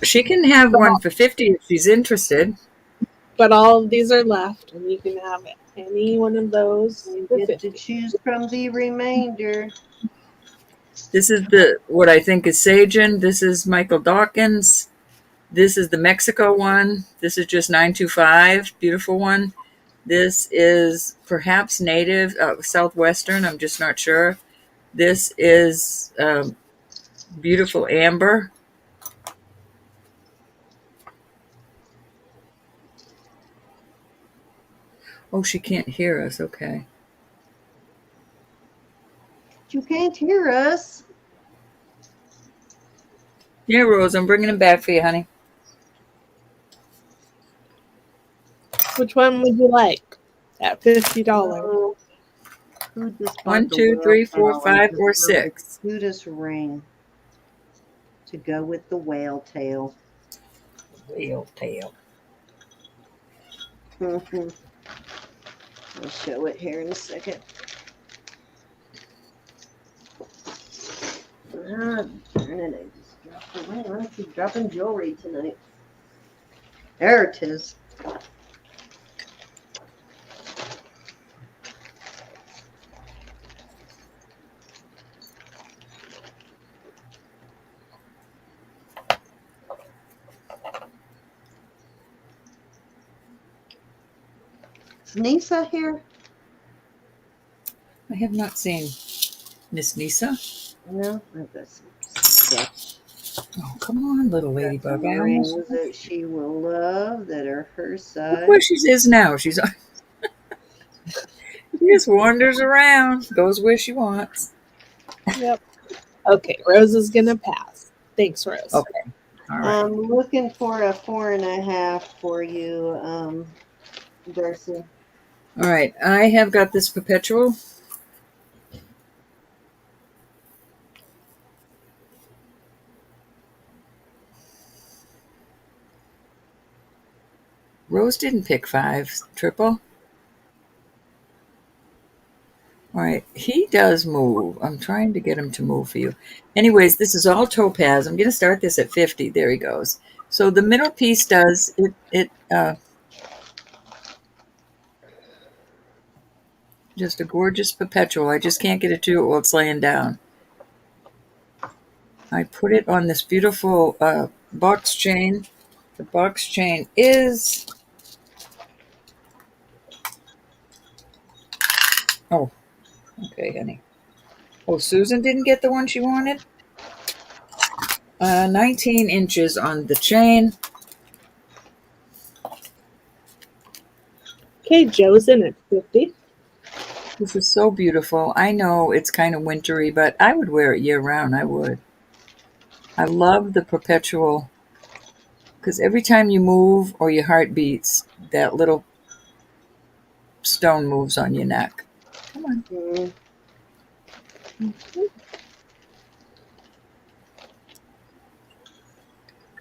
She can have one for 50 if she's interested. But all of these are left, and you can have any one of those. You For get 50. to choose from the remainder. This is what I think is Sagen. This is Michael Dawkins. This is the Mexico one. This is just 925. Beautiful one. This is perhaps native, Southwestern. I'm just not sure. This is beautiful amber. Oh, she can't hear us. Okay. You can't hear us. Yeah, Rose, I'm bringing them back for you, honey. Which one would you like at $50? Oh, who just bought 1, the 2, whale 3, 4, tail and 5, just or found the 6. cutest ring to go with the whale tail? Whale tail. I'll show it here in a second. Ah, darn it, I just dropped the ring. I keep dropping jewelry tonight. There it is. Is Nisa here? I have not seen Miss Nisa. No, I've got some. Oh, come on, little ladybug. Some rings that she will love that are her size. Look where she is now. She just wanders around, goes where she wants. Yep. Okay, Rose is going to pass. Thanks, Rose. Okay. All right. I'm looking for a 4.5 for you, Darcy. All right. I have got this perpetual. Rose didn't pick 5, Triple. All right, he does move. I'm trying to get him to move for you. Anyways, this is all topaz. I'm going to start this at 50. There he goes. So the middle piece does it. Just a gorgeous perpetual. I just can't get it to it while it's laying down. I put it on this beautiful box chain. The box chain is, oh, okay, honey. Oh, Susan didn't get the one she wanted? 19 inches on the chain. Okay, Joe's in at 50. This is so beautiful. I know it's kind of wintry, but I would wear it year round. I would. I love the perpetual, because every time you move or your heart beats, that little stone moves on your neck. Come on. Mm.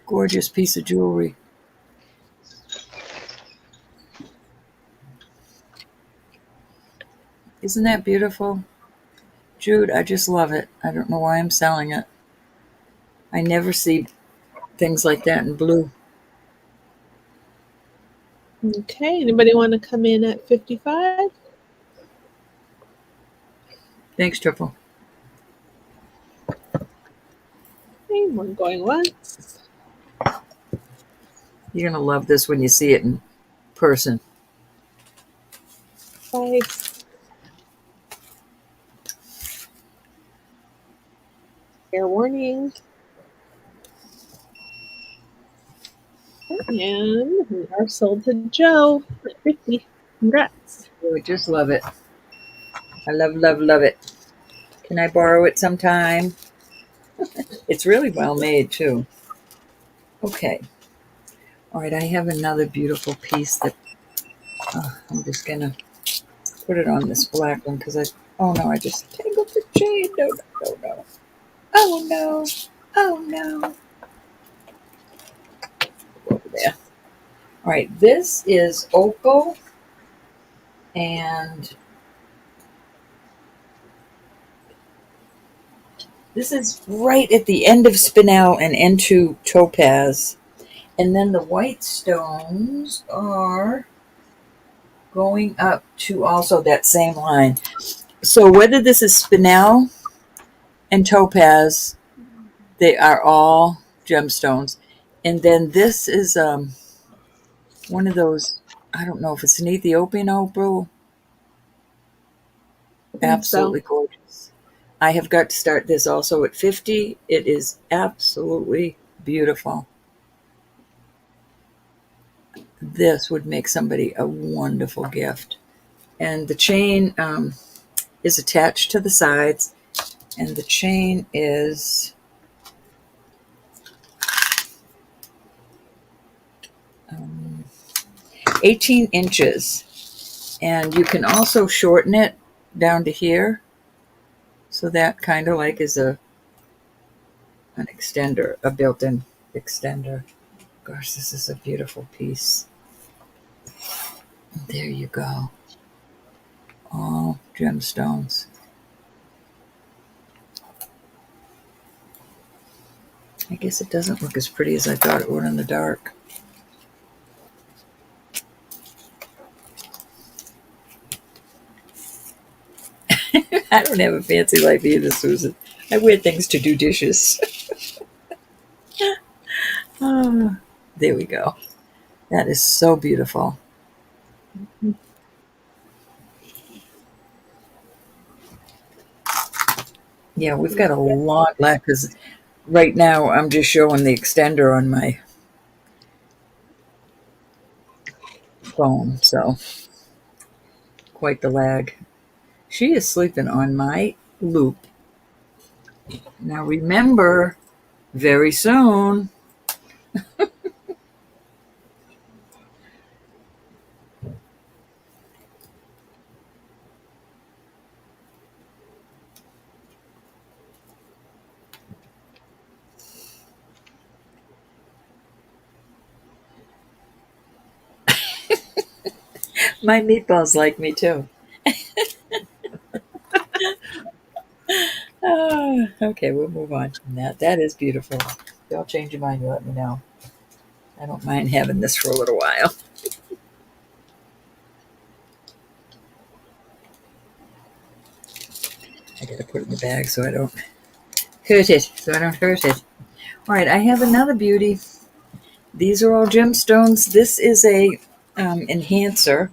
Gorgeous piece of jewelry. Isn't that beautiful? Jude, I just love it. I don't know why I'm selling it. I never see things like that in blue. Okay, anybody want to come in at 55? Thanks, Triple. Okay, we're going once. You're going to love this when you see it in person. Twice. Fair warning. And we are sold to Joe at 50. Congrats. Oh, I just love it. I love, love, love it. Can I borrow it sometime? It's really well made, too. Okay. All right, I have another beautiful piece that I'm just going to put it on this black one because oh no, I just tangled the chain. No, no, no, no. Oh no. Oh no. Over there. All right, this is opal and this is right at the end of spinel and into topaz. And then the white stones are going up to also that same line. So whether this is spinel and topaz, they are all gemstones. And then this is one of those, I don't know if it's an Ethiopian opal. I think so. Absolutely gorgeous. I have got to start this also at 50. It is absolutely beautiful. This would make somebody a wonderful gift. And the chain is attached to the sides, and the chain is 18 inches. And you can also shorten it down to here. So that kind of like is an extender, a built-in extender. Gosh, this is a beautiful piece. There you go. All gemstones. I guess it doesn't look as pretty as I thought it would in the dark. I don't have a fancy life either, Susan. I wear things to do dishes. Oh, there we go. That is so beautiful. Yeah, we've got a lot left because right now I'm just showing the extender on my phone, so quite the lag. She is sleeping on my loop. Now remember, very soon. My meatballs like me too. Okay, we'll move on from that. That is beautiful. If y'all change your mind, you let me know. I don't mind having this for a little while. I gotta put it in the bag so I don't hurt it. All right, I have another beauty. These are all gemstones. This is a enhancer.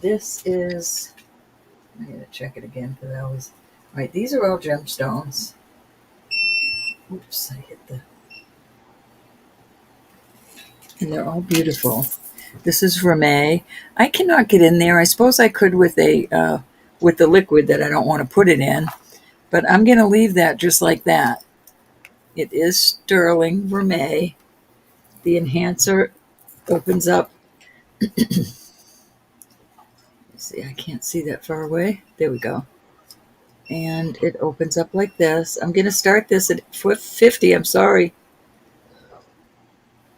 This is. I gotta check it again because I always. All right, these are all gemstones. Oops, I hit the. And they're all beautiful. This is Rame. I cannot get in there. I suppose I could with the liquid that I don't want to put it in, but I'm going to leave that just like that. It is sterling Rame. The enhancer opens up. See, I can't see that far away. There we go. And it opens up like this. I'm going to start this at 50. I'm sorry.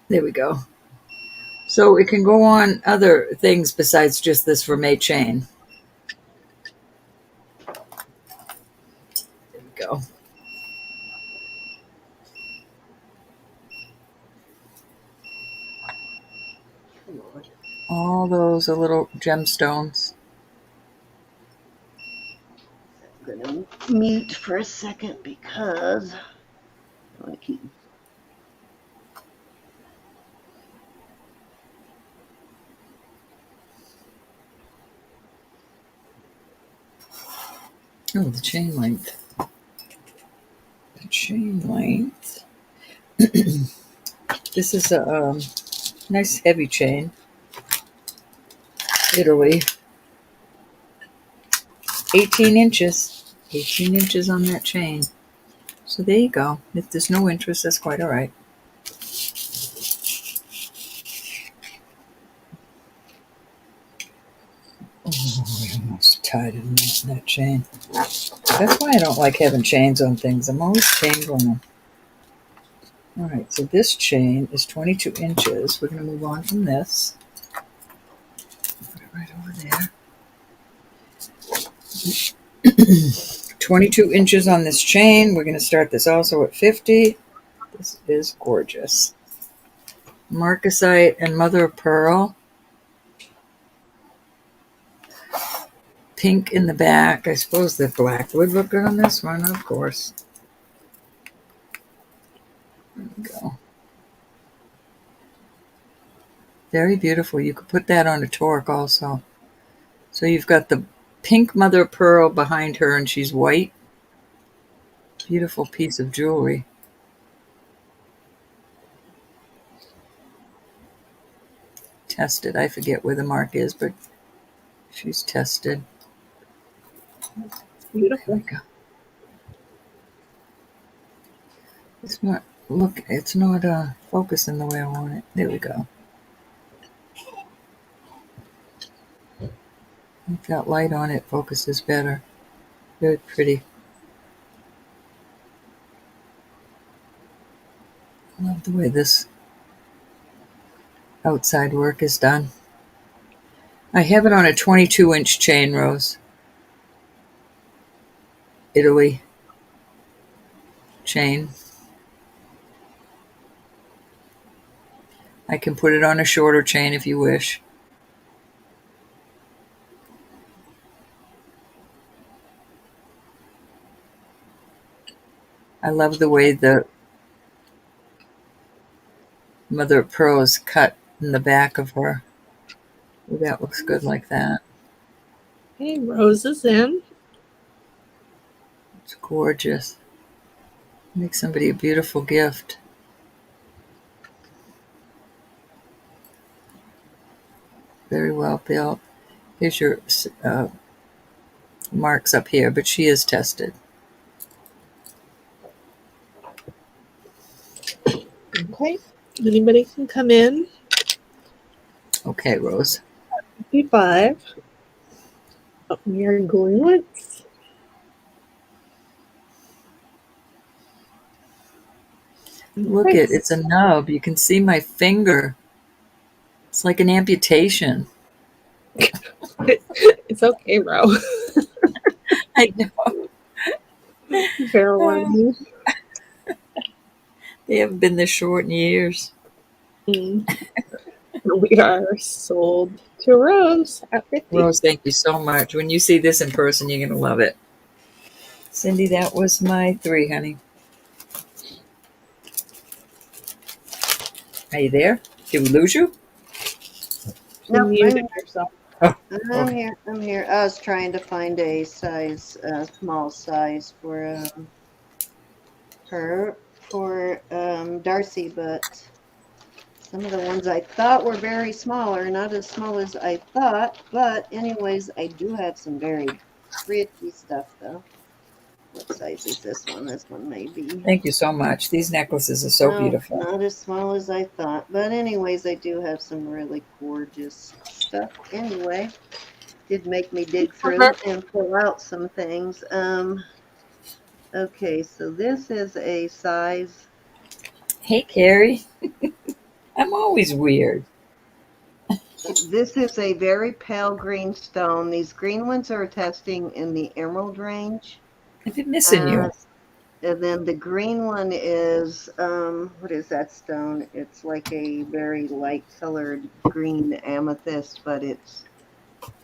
There we go. So it can go on other things besides just this Rame chain. There we go. All those are little gemstones. I'm gonna mute for a second because I want to keep. Oh, the chain length. The chain length. This is a nice heavy chain. Italy. 18 inches. 18 inches on that chain. So there you go. If there's no interest, that's quite all right. Oh, I almost tied it in that chain. That's why I don't like having chains on things. I'm always tangling them. All right, so this chain is 22 inches. We're going to move on from this. Put it right over there. 22 inches on this chain. We're going to start this also at 50. This is gorgeous. Marcasite and mother of pearl. Pink in the back. I suppose the black would look good on this one, of course. There we go. Very beautiful. You could put that on a torque also. So you've got the pink mother of pearl behind her and she's white. Beautiful piece of jewelry. Tested. I forget where the mark is, but she's tested. Beautiful. There we go. It's not focusing the way I want it. There we go. If that light on it focuses better. Very pretty. I love the way this outside work is done. I have it on a 22-inch chain, Rose. Italy chain. I can put it on a shorter chain if you wish. I love the way the mother of pearl is cut in the back of her. Ooh, that looks good like that. Hey, Rose is in. It's gorgeous. Make somebody a beautiful gift. Very well built. Here's your marks up here, but she is tested. Okay. Anybody can come in. Okay, Rose. 55. Oh, you're going once. Look Okay. it's a nub. You can see my finger. It's like an amputation. It's okay, bro. I know. Fair warning. They haven't been this short in years. Mm. We are sold to Rose at 50. Rose, thank you so much. When you see this in person, you're going to love it. Cindy, that was my 3, honey. Are you there? Did we lose you? You Nope, muted yourself. Oh, I'm okay. here. I'm here. I was trying to find a size, small size for her for Darcy, but some of the ones I thought were very small are not as small as I thought. But anyways, I do have some very pretty stuff though. What size is this one? This one may be. Thank you so much. These necklaces are so No, beautiful. not as small as I thought. But anyways, I do have some really gorgeous stuff. Anyway, did make me dig through and pull out some things. Okay, so this is a size. Hey, Carrie. I'm always weird. This is a very pale green stone. These green ones are testing in the emerald range. I've been missing Uh, you. and then the green one is, what is that stone? It's like a very light colored green amethyst, but it's,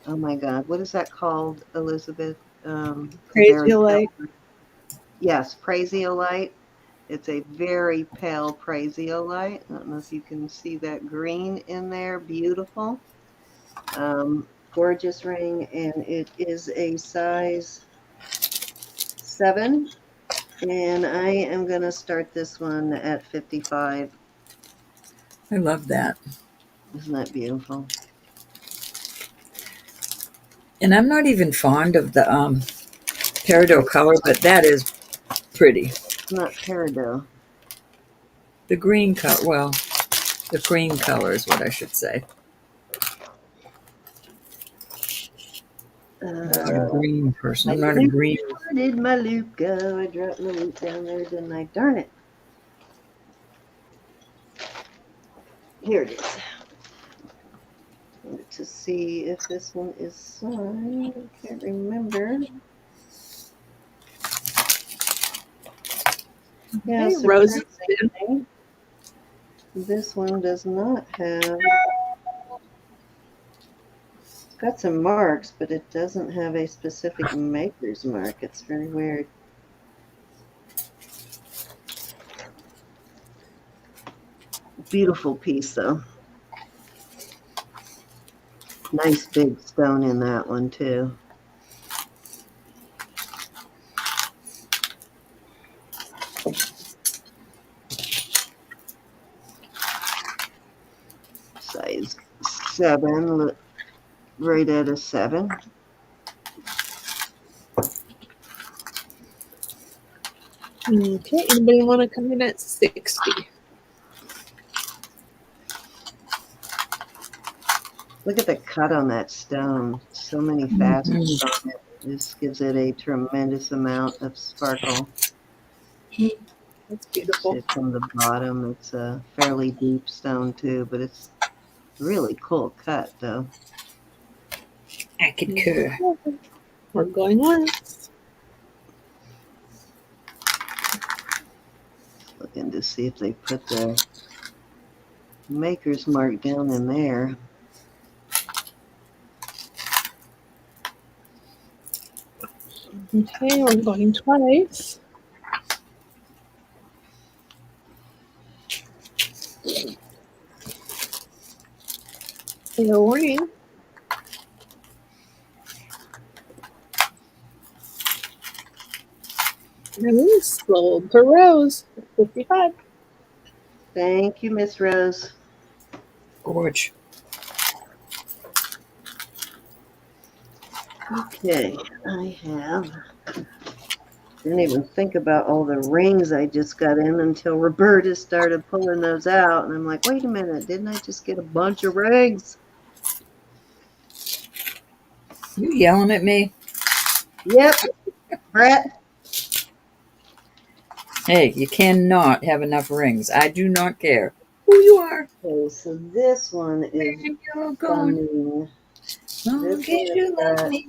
oh my God, what is that called, Elizabeth? The Crazy very light. pale. Yes, praisiolite. It's a very pale praisiolite. I don't know if you can see that green in there. Beautiful. Gorgeous ring, and it is a size 7. And I am going to start this one at 55. I love that. Isn't that beautiful? And I'm not even fond of the peridot color, but that is pretty. It's not peridot. The green color, well, the cream color is what I should say. I'm not a green person. My I'm not a loop. green. Where did my loop go? I dropped my loop down there, didn't I? Darn it. Here it is. To see if this one is signed. I can't remember. Yeah, Hey, Rose is in. surprisingly, this one does not have. It's got some marks, but it doesn't have a specific maker's mark. It's very weird. Beautiful piece, though. Nice big stone in that one, too. Size 7, look right at a 7. Okay, anybody want to come in at 60? Look at the cut on that stone. So many facets on it. This gives it a tremendous amount of sparkle. That's beautiful. From the bottom, it's a fairly deep stone too, but it's really cool cut though. I concur. We're going once. Looking to see if they put the maker's mark down in there. Okay, we're going twice. Fair warning. And sold to Rose at 55. Thank you, Miss Rose. Gorge. Okay, I have. Didn't even think about all the rings I just got in until Roberta started pulling those out, and I'm like, wait a minute, didn't I just get a bunch of rings? You yelling at me? Yep, Brett. Hey, you cannot have enough rings. I do not care who you are. Okay, so this one is You're going. stunning. long This as one you has love got me.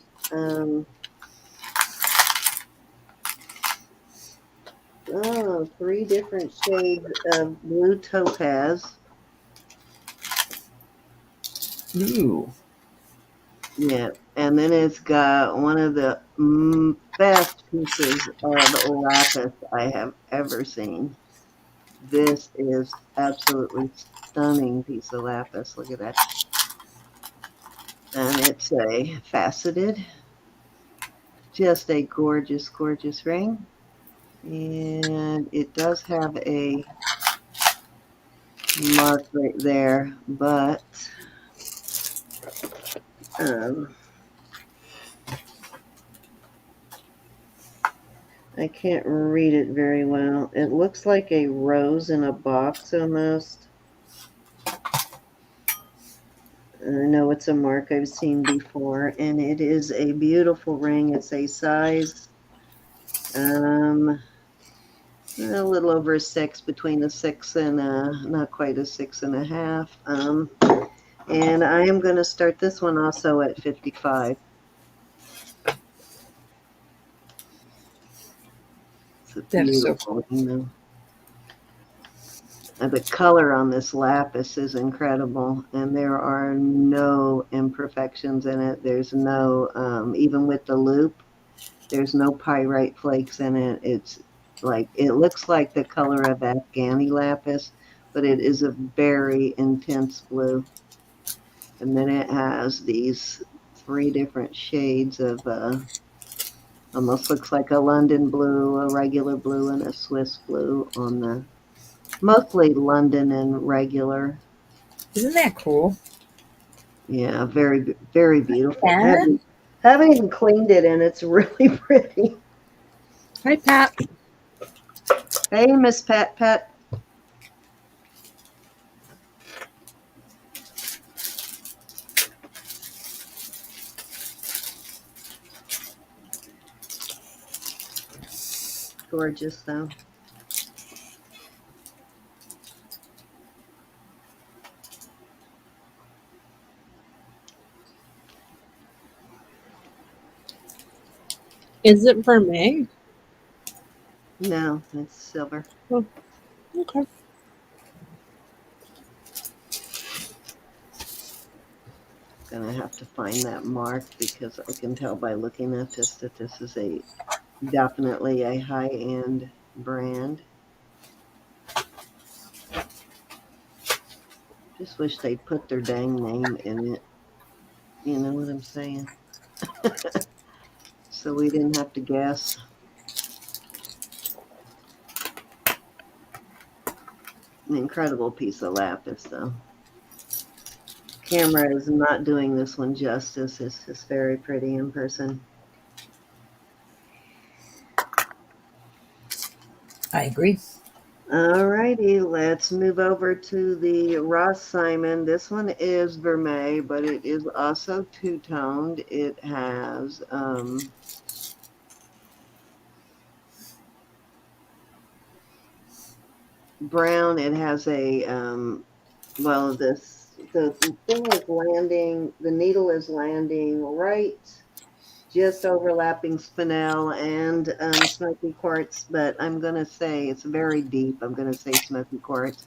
3 different shades of blue topaz. Ooh. Yeah, and then it's got one of the best pieces of lapis I have ever seen. This is absolutely stunning piece of lapis. Look at that. And it's a faceted, just a gorgeous, gorgeous ring. And it does have a mark right there, but I can't read it very well. It looks like a rose in a box almost. I know it's a mark I've seen before, and it is a beautiful ring. It's a size a little over a 6, between a 6 and not quite a 6.5. And I am going to start this one also at 55. It's a That is so beautiful ring, though. The color on this lapis is incredible, and there are no imperfections in it. There's no, even with the loop, there's no pyrite flakes in it. It's like, it looks like the color of Afghani lapis, but it is a very intense blue. And then it has these 3 different shades of, almost looks like a London blue, a regular blue, and a Swiss blue on the, mostly London and regular. Isn't that cool? Yeah, very, very beautiful. And Haven't even cleaned it, and it's really pretty. Hi, Pat. Hey, Miss Pat Pat. Gorgeous, though. Is it for May? No, it's silver. Oh, okay. Gonna have to find that mark because I can tell by looking at this that this is a definitely a high-end brand. Just wish they'd put their dang name in it. You know what I'm saying? So we didn't have to guess. An incredible piece of lapis, though. Camera is not doing this one justice. It's just very pretty in person. I agree. All righty, let's move over to the Ross Simon. This one is vermeil, but it is also two-toned. It has brown. It has a well, the thing is landing. The needle is landing right, just overlapping spinel and smoky quartz. But I'm gonna say it's very deep. I'm gonna say smoky quartz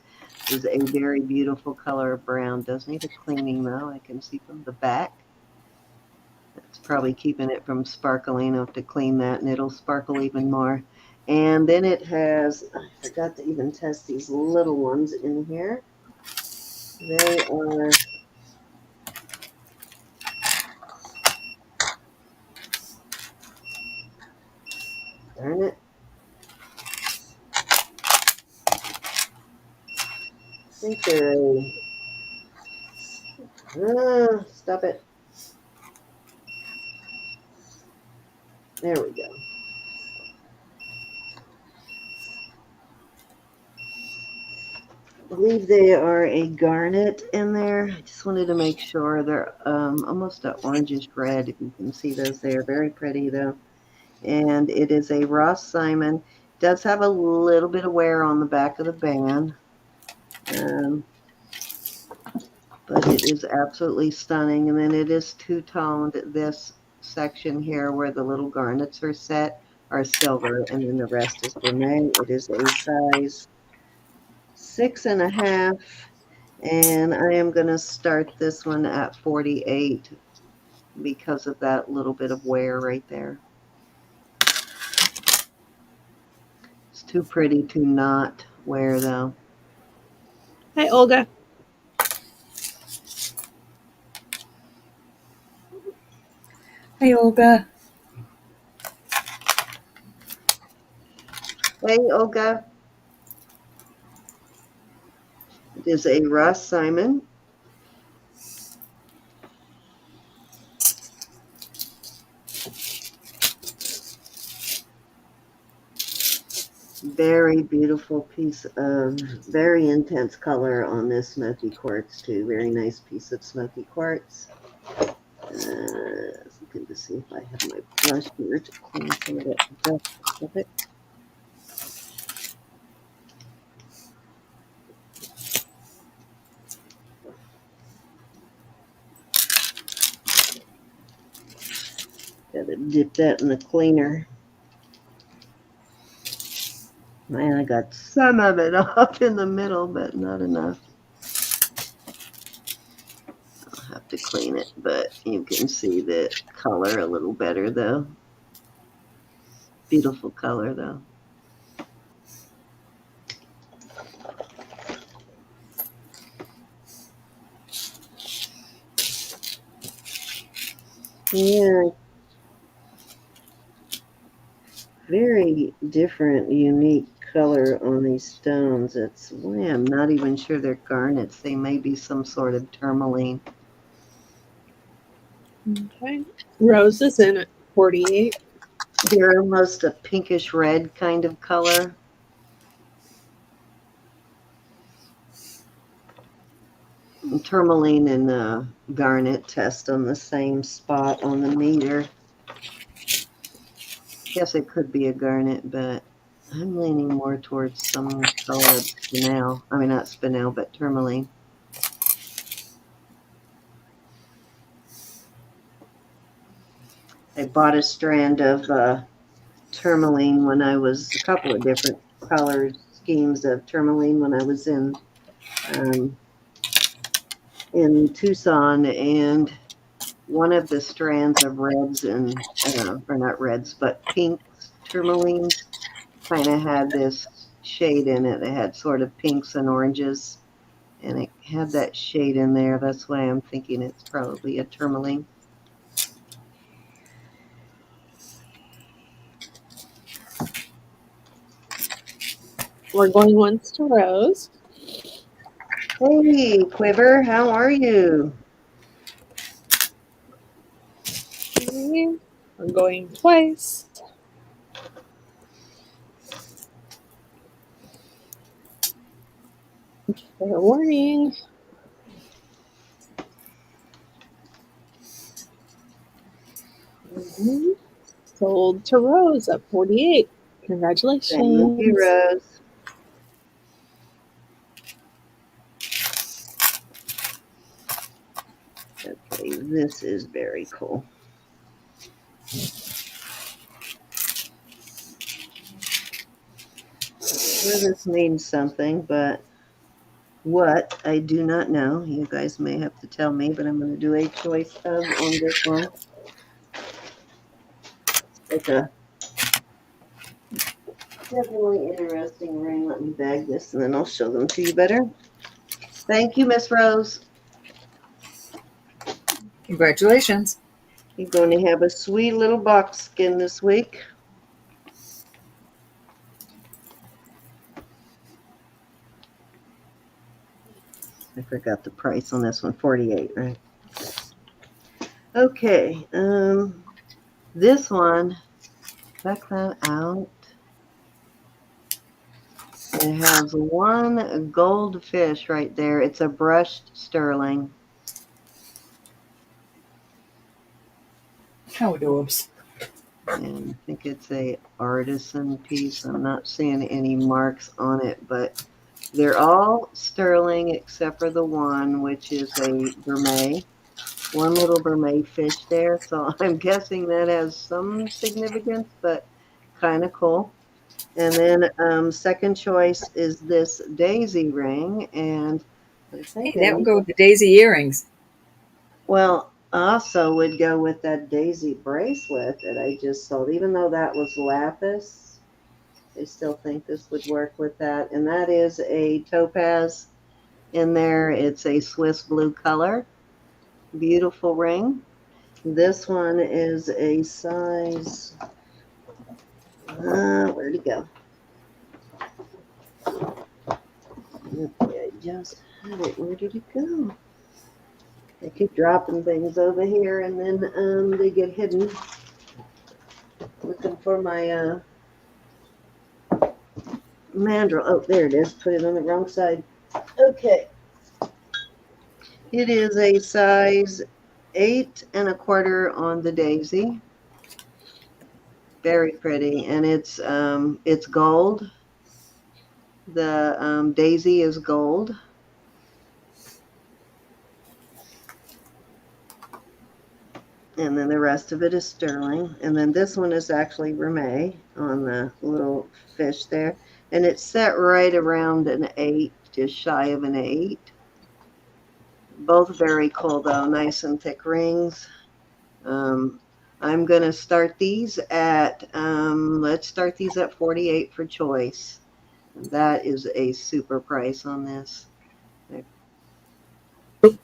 is a very beautiful color of brown. Does need a cleaning though. I can see from the back. That's probably keeping it from sparkling. I'll have to clean that and it'll sparkle even more. And then it has, I forgot to even test these little ones in here. They are, darn it. I think they're stop it. There we go. I believe they are a garnet in there. I just wanted to make sure they're almost an orangish red. If you can see those, they are very pretty though. And it is a Ross Simon. It does have a little bit of wear on the back of the band, but it is absolutely stunning. And then it is two-toned. This section here where the little garnets are set are silver, and then the rest is gourmet. It is a size 6.5, and I am going to start this one at 48 because of that little bit of wear right there. It's too pretty to not wear, though. Hi, Olga. Hey, Olga. Hey, Olga. It is a Ross Simon. Very beautiful piece of very intense color on this smoky quartz, too. Very nice piece of smoky quartz. Looking to see if I have my brush here to clean some of that dust off of it. Gotta dip that in the cleaner. Man, I got some of it off in the middle, but not enough. I'll have to clean it, but you can see the color a little better, though. Beautiful color, though. Yeah, very different, unique color on these stones. It's, well, I'm not even sure they're garnets. They may be some sort of tourmaline. Okay. Rose is in at 48. They're almost a pinkish red kind of color. Tourmaline and garnet test on the same spot on the meter. Guess it could be a garnet, but I'm leaning more towards some color of spinel. I mean, not spinel, but tourmaline. I bought a strand of tourmaline when I was, a couple of different color schemes of tourmaline when I was in Tucson, and one of the strands of reds and, or not reds, but pinks, tourmalines, kind of had this shade in it. It had sort of pinks and oranges, and it had that shade in there. That's why I'm thinking it's probably a tourmaline. We're going once to Rose. Hey, Quiver, how are you? Okay. We're going twice. Fair warning. Mhm. Sold to Rose at 48. Congratulations. Thank you, Rose. Okay, this is very cool. Sure, this means something, but what, I do not know. You guys may have to tell me, but I'm going to do a choice of on this one. It's a definitely interesting ring. Let me bag this, and then I'll show them to you better. Thank you, Miss Rose. Congratulations. You're going to have a sweet little box skin this week. I forgot the price on this one, 48, right? Okay, this one, check that out. It has one goldfish right there. It's a brushed sterling. How adorbs. And I think it's a artisan piece. I'm not seeing any marks on it, but They're all sterling except for the one, which is a Burmese. One little Burmese fish there. So I'm guessing that has some significance, but kind of cool. And then second choice is this daisy ring. And I think Hey, it that would may, go with the daisy earrings. well, also would go with that daisy bracelet that I just sold. Even though that was lapis, I still think this would work with that. And that is a topaz in there. It's a Swiss blue color. Beautiful ring. This one is a size, where'd it go? Okay, I just had it. Where did it go? I keep dropping things over here and then they get hidden. Looking for my mandrel. Oh, there it is. Put it on the wrong side. Okay. It is a size 8 1/4 on the daisy. Very pretty, and it's gold. The daisy is gold, and then the rest of it is sterling. And then this one is actually Reme on the little fish there, and it's set right around an 8, just shy of an 8. Both very cool though, nice and thick rings. Um, I'm gonna start these at let's start these at 48 for choice. That is a super price on this. Did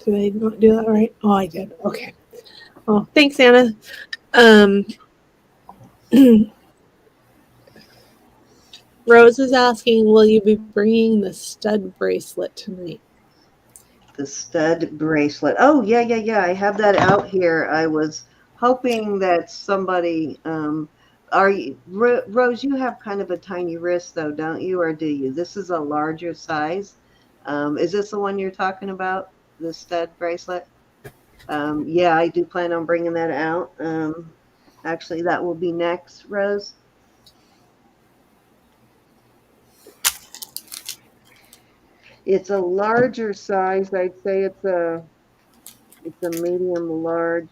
I not do that right? Oh, I did. Okay. Oh, thanks, Anna. Um, Rose is asking, will you be bringing the stud bracelet tonight? The stud bracelet. Oh, yeah, yeah, yeah. I have that out here. I was hoping that somebody are you Rose, you have kind of a tiny wrist though, don't you? Or do you? This is a larger size. Is this the one you're talking about? The stud bracelet? Yeah, I do plan on bringing that out. Actually, that will be next, Rose. It's a larger size. I'd say it's a medium large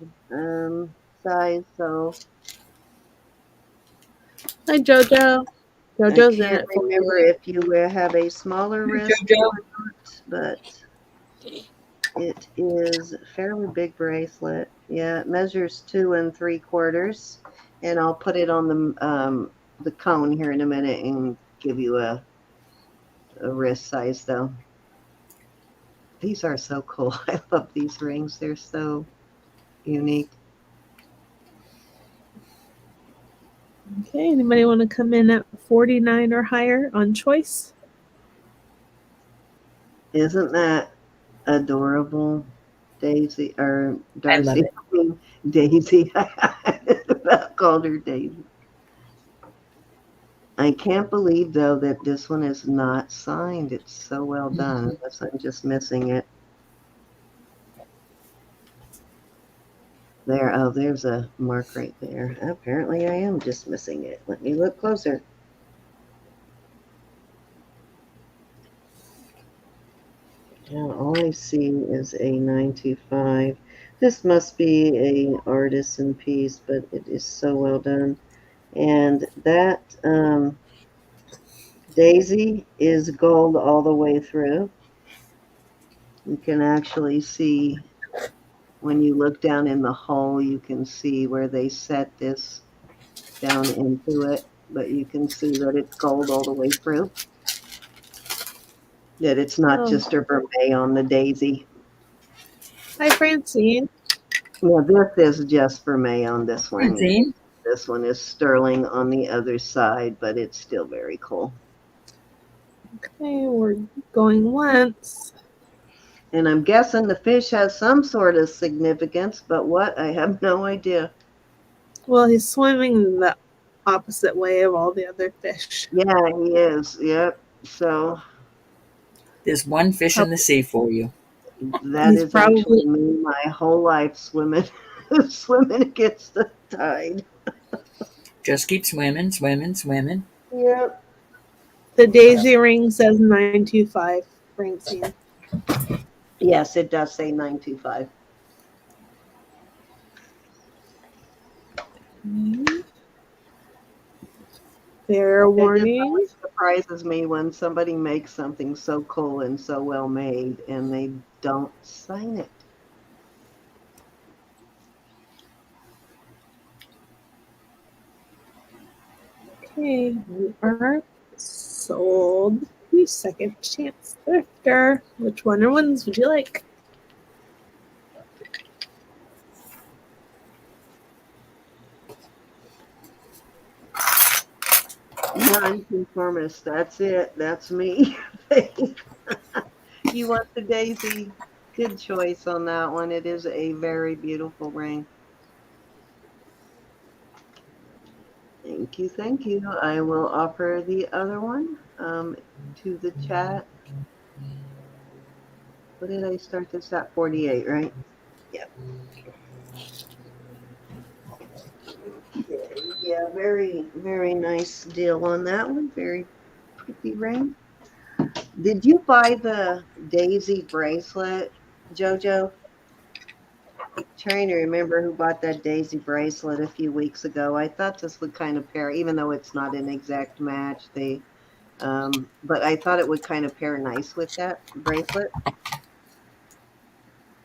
size. So Hi, Jojo. I Jojo's in can't it for remember you. if you have a smaller Hey, wrist JoJo. or not, but it is a fairly big bracelet. Yeah, it measures 2 3/4, and I'll put it on the cone here in a minute and give you a wrist size though. These are so cool. I love these rings. They're so unique. Okay, anybody want to come in at 49 or higher on choice? Isn't that adorable? Daisy or I love Darcy? it. I mean, Daisy. I called her Daisy. I can't believe though that this one is not signed. It's so well done. Unless I'm just missing it. There. Oh, there's a mark right there. Apparently, I am just missing it. Let me look closer. Now, all I see is a 925. This must be a artisan piece, but it is so well done. And that daisy is gold all the way through. You can actually see when you look down in the hole, you can see where they set this down into it, but you can see that it's gold all the way through. That it's not Oh, just a vermeil on the daisy. hi, Francine. Yeah, this is just vermeil on this one. Francine. This one is sterling on the other side, but it's still very cool. Okay, we're going once. And I'm guessing the fish has some sort of significance, but what? I have no idea. Well, he's swimming the opposite way of all the other fish. Yeah, he is. Yep. So There's one fish in the sea for you. that He's is actually probably me my whole life swimming, swimming against the tide. Just keep swimming, swimming, swimming. Yep. The daisy ring says 925, Francine. Yes, it does say 925. Fair It just warning. always surprises me when somebody makes something so cool and so well made and they don't sign it. Okay, we are sold to Second Chance Thrifter. Which ones would you like? Nonconformist. That's it. That's me. You want the daisy? Good choice on that one. It is a very beautiful ring. Thank you. Thank you. I will offer the other one to the chat. What did I start this at? 48, right? Yep. Okay. Yeah, very, very nice deal on that one. Very pretty ring. Did you buy the daisy bracelet, Jojo? Trying to remember who bought that daisy bracelet a few weeks ago. I thought this would kind of pair, even though it's not an exact match. But I thought it would kind of pair nice with that bracelet.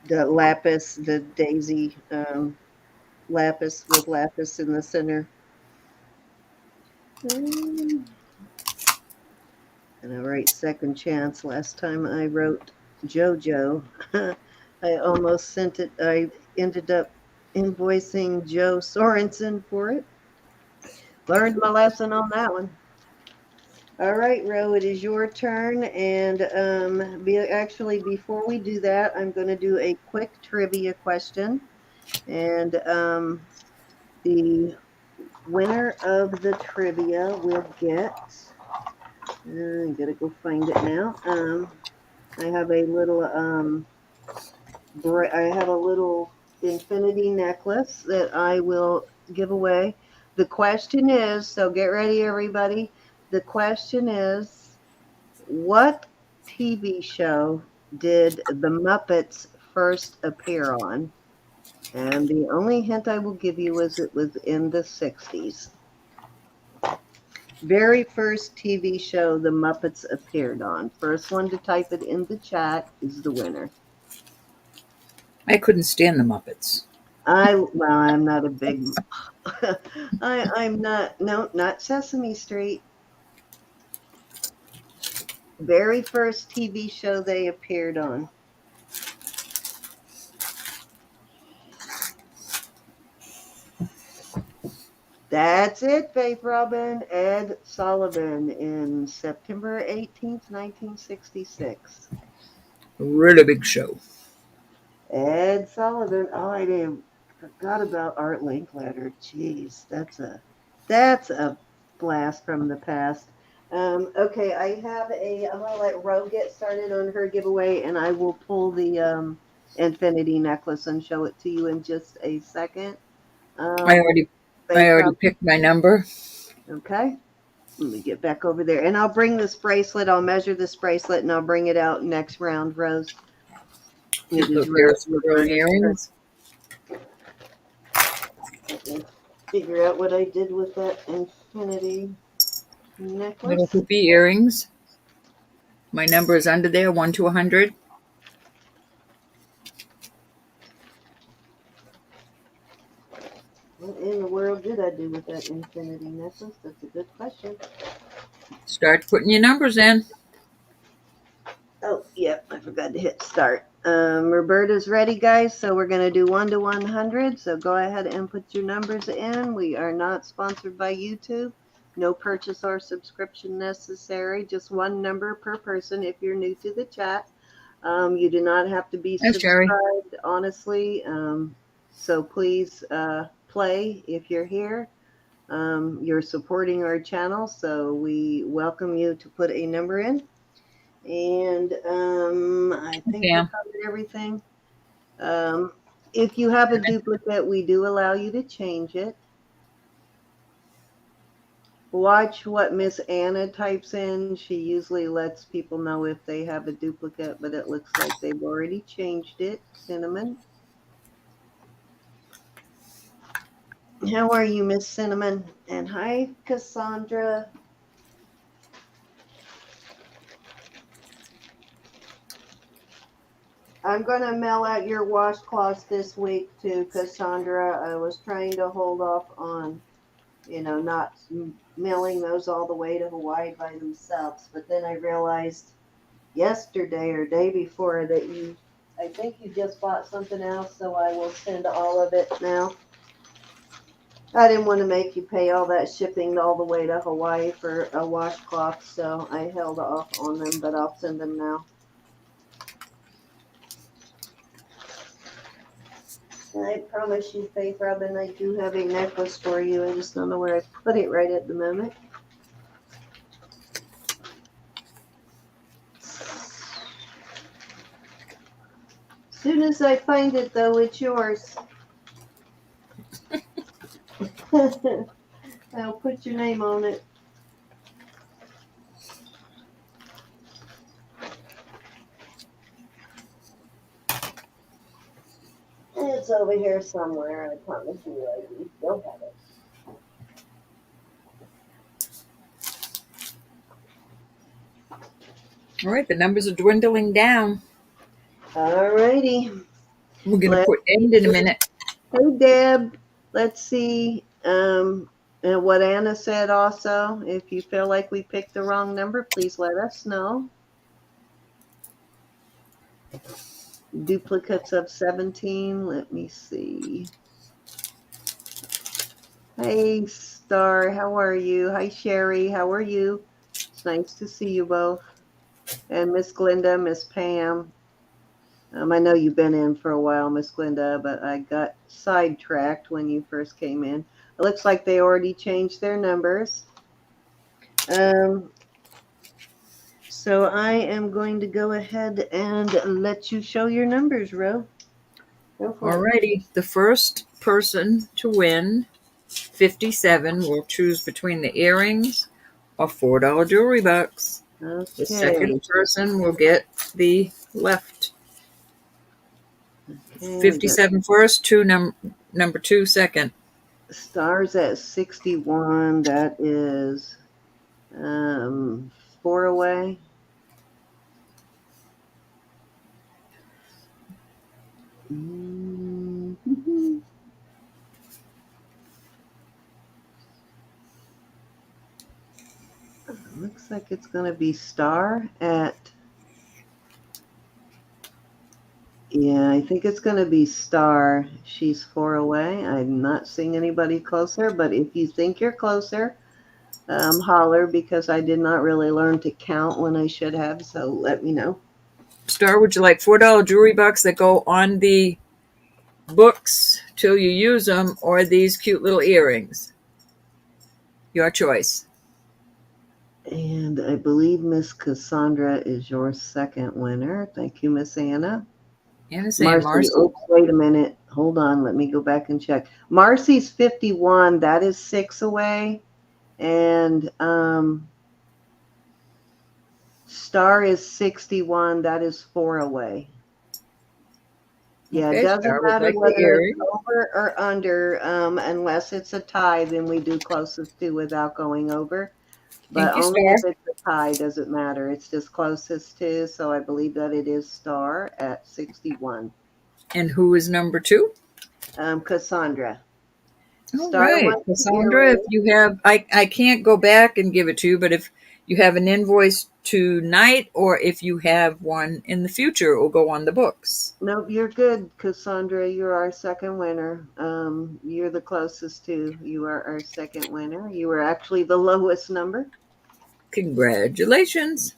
The lapis, the daisy lapis with lapis in the center. Um, and I write second chance. Last time I wrote JoJo, I almost sent it. I ended up invoicing Joe Sorensen for it. Learned my lesson on that one. All right, Ro, it is your turn. And actually, before we do that, I'm going to do a quick trivia question. And the winner of the trivia will get. I gotta go find it now. I have a little I have a little infinity necklace that I will give away. The question is, so get ready, everybody. The question is, what TV show did the Muppets first appear on? And the only hint I will give you is it was in the 60s. Very first TV show the Muppets appeared on. First one to type it in the chat is the winner. I couldn't stand the Muppets. I'm not a big I'm not, no, not Sesame Street. Very first TV show they appeared on. That's it, Faith Robin. Ed Sullivan in September 18th, 1966. Really big show. Ed Sullivan. Oh, I didn't forgot about Art Linkletter. Jeez, that's a blast from the past. Okay, I'm gonna let Ro get started on her giveaway, and I will pull the infinity necklace and show it to you in just a second. I Um, already I Faith already Rob, picked my number. okay. Let me get back over there, and I'll bring this bracelet. I'll measure this bracelet, and I'll bring it out next round, Rose. It A is pair of screw-on Roberta's turn. earrings. Figure out what I did with that infinity Little necklace. hoopy earrings. My number is under there, 1 to 100. What in the world did I do with that infinity necklace? That's a good question. Start putting your numbers in. Oh, yep, I forgot to hit start. Roberta's ready, guys. So we're going to do 1 to 100. So go ahead and put your numbers in. We are not sponsored by YouTube. No purchase or subscription necessary. Just one number per person if you're new to the chat. You do not have to be That's Sherry. subscribed, honestly. So please play if you're here. You're supporting our channel, so we welcome you to put a number in. And I think we Pam. covered everything. If you have a duplicate, we do allow you to change it. Watch what Miss Anna types in. She usually lets people know if they have a duplicate, but it looks like they've already changed it. Cinnamon. How are you, Miss Cinnamon? And hi, Cassandra. I'm going to mail out your washcloths this week to Cassandra. I was trying to hold off on, not mailing those all the way to Hawaii by themselves. But then I realized yesterday or day before that I think you just bought something else, so I will send all of it now. I didn't want to make you pay all that shipping all the way to Hawaii for a washcloth, so I held off on them, but I'll send them now. I promise you, Faith Robin, I do have a necklace for you. I just don't know where I put it right at the moment. As soon as I find it, though, it's yours. I'll put your name on it. It's over here somewhere. I promise you, I don't have it. All right, the numbers are dwindling down. All righty. We're going to put end in a minute. Hey, Deb. Let's see. And what Anna said also, if you feel like we picked the wrong number, please let us know. Duplicates of 17. Let me see. Hey, Star. How are you? Hi, Sherry. How are you? It's nice to see you both. And Miss Glinda, Miss Pam. I know you've been in for a while, Miss Glinda, but I got sidetracked when you first came in. It looks like they already changed their numbers. So I am going to go ahead and let you show your numbers, Ro. Go for it. Alrighty, the first person to win 57 will choose between the earrings or $4 jewelry box. Okay. The second person will get the left. Okay, 57 first, number 2 second. Stars at 61. That is 4 away. Mm-hmm. Looks like it's going to be Star at. Yeah, I think it's going to be Star. She's 4 away. I'm not seeing anybody closer, but if you think you're closer, holler, because I did not really learn to count when I should have, so let me know. Star, would you like $4 jewelry box that go on the books till you use them, or these cute little earrings? Your choice. And I believe Miss Cassandra is your second winner. Thank you, Miss Anna. Anna saying Marcy. Oh, wait a minute. Hold on. Let me go back and check. Marcy's 51. That is 6 away. And Star is 61. That is 4 away. Yeah, Okay, it doesn't Star would matter like whether the earring. it's over or under, unless it's a tie, then we do closest to without going over. But Thank you, only Star. if it's a tie does it matter. It's just closest to, so I believe that it is Star at 61. And who is number 2? Cassandra. All Star right, wants the Cassandra, if earring. you have, I can't go back and give it to you, but if you have an invoice tonight or if you have one in the future, it will go on the books. Nope, you're good, Cassandra. You're our second winner. You're the closest to. You are our second winner. You were actually the lowest number. Congratulations.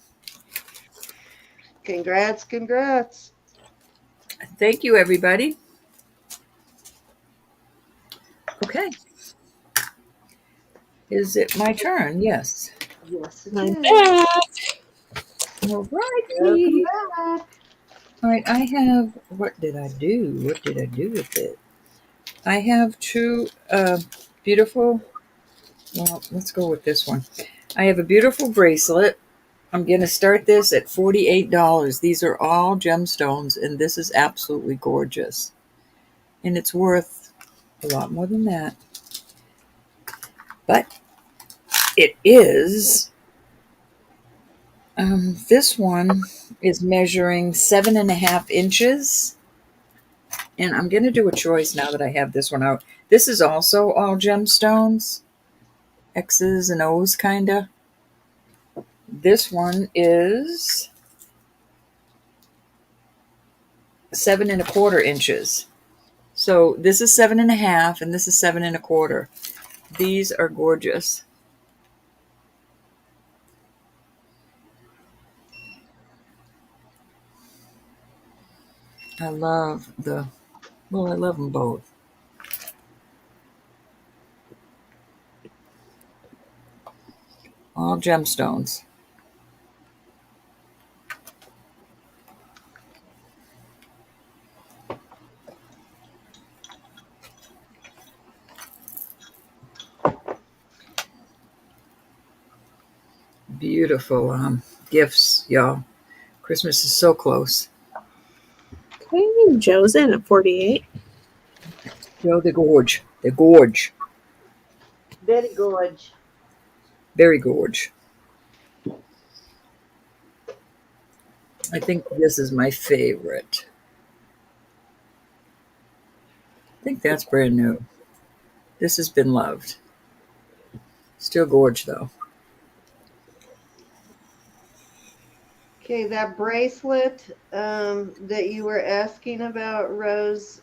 Congrats, congrats. Thank you, everybody. Okay. Is it my turn? Yes. Yes, it I'm is. back. All Welcome righty. back. All right, I have, what did I do? What did I do with it? I have 2 beautiful Well, let's go with this one. I have a beautiful bracelet. I'm going to start this at $48. These are all gemstones, and this is absolutely gorgeous. And it's worth a lot more than that. But it is, this one is measuring 7.5 inches. And I'm going to do a choice now that I have this one out. This is also all gemstones, X's and O's kind of. This one is 7.25 inches. So this is 7.5, and this is 7.25. These are gorgeous. I love I love them both. All gemstones. Beautiful gifts, y'all. Christmas is so close. Okay, Joe's in at 48. Joe, they gorge. They gorge. Very gorge. Very gorge. I think this is my favorite. I think that's brand new. This has been loved. Still gorge, though. Okay, that bracelet that you were asking about, Rose,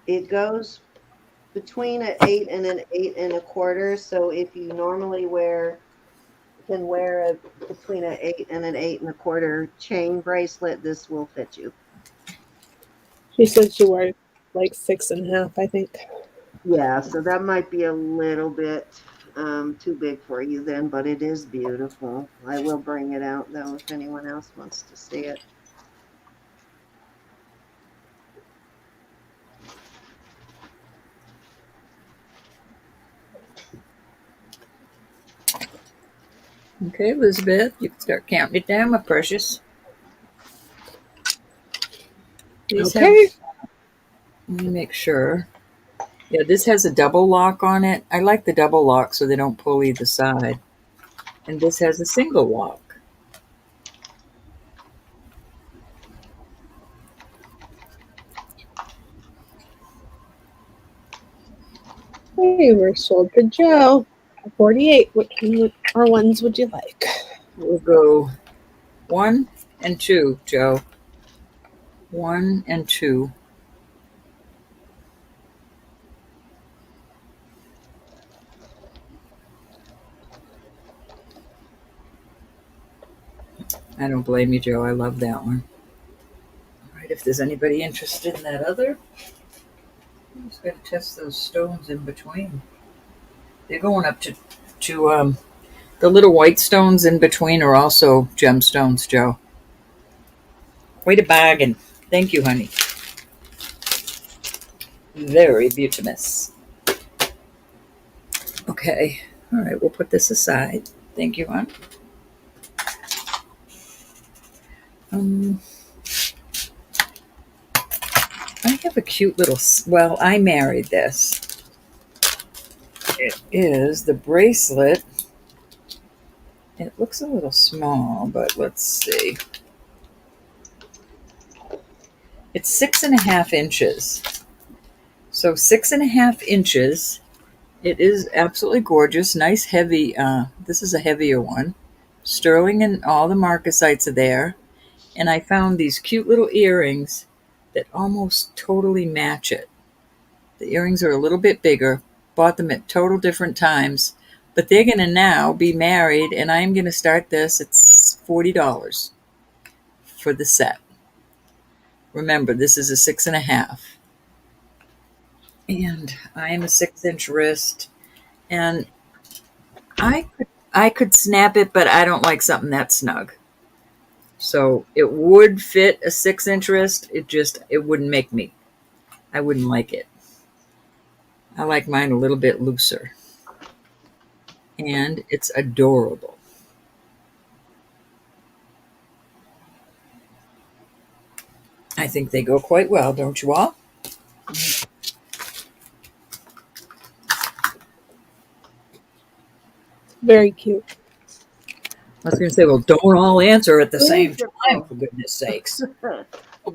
it goes between an 8 and an 8.25. So if you normally can wear between an 8 and an 8.25 chain bracelet, this will fit you. She said she wore like 6.5, I think. Yeah, so that might be a little bit too big for you then, but it is beautiful. I will bring it out though if anyone else wants to see it. Okay, Elizabeth, you can start counting it down, my precious. These Okay. let me make sure. Yeah, this has a double lock on it. I like the double lock so they don't pull either side. And this has a single lock. Hey, we're sold to Joe at 48. Which ones would you like? We'll go 1 and 2, Joe. 1 and 2. I don't blame you, Joe. I love that one. All right, if there's anybody interested in that other, I'm just going to test those stones in between. They're going up to the little white stones in between are also gemstones, Joe. Way to bargain. Thank you, honey. Very beautimous. Okay. All right, we'll put this aside. Thank you, hon. Um, I have a cute little, well, I married this. It is the bracelet. It looks a little small, but let's see. It's 6.5 inches. So 6.5 inches. It is absolutely gorgeous. Nice heavy. This is a heavier one. Sterling and all the marcasites are there. And I found these cute little earrings that almost totally match it. The earrings are a little bit bigger. Bought them at total different times. But they're going to now be married, and I'm going to start this. It's $40 for the set. Remember, this is a 6.5. And I am a 6-inch wrist. And I could snap it, but I don't like something that snug. So it would fit a 6-inch wrist. It wouldn't make me. I wouldn't like it. I like mine a little bit looser. And it's adorable. I think they go quite well, don't you all? Very cute. I was going to say, well, don't all answer at the same time, Beautiful. for goodness sakes.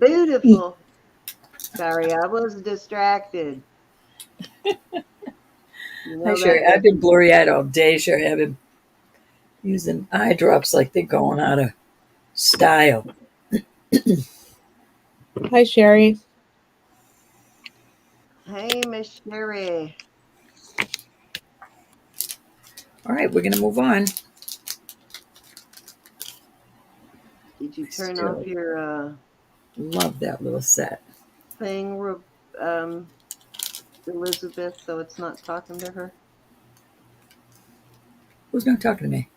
Beautiful. Sorry, I was distracted. You Hi, know Sherry. that I've been doesn't. blurry-eyed all day, Sherry. I've been using eye drops like they're going out of style. Hi, Sherry. Hey, Miss Sherry. All right, we're going to move on. Did you I turn off still your love that little set. thing, um, Elizabeth, so it's not talking to her? Who's not talking to me?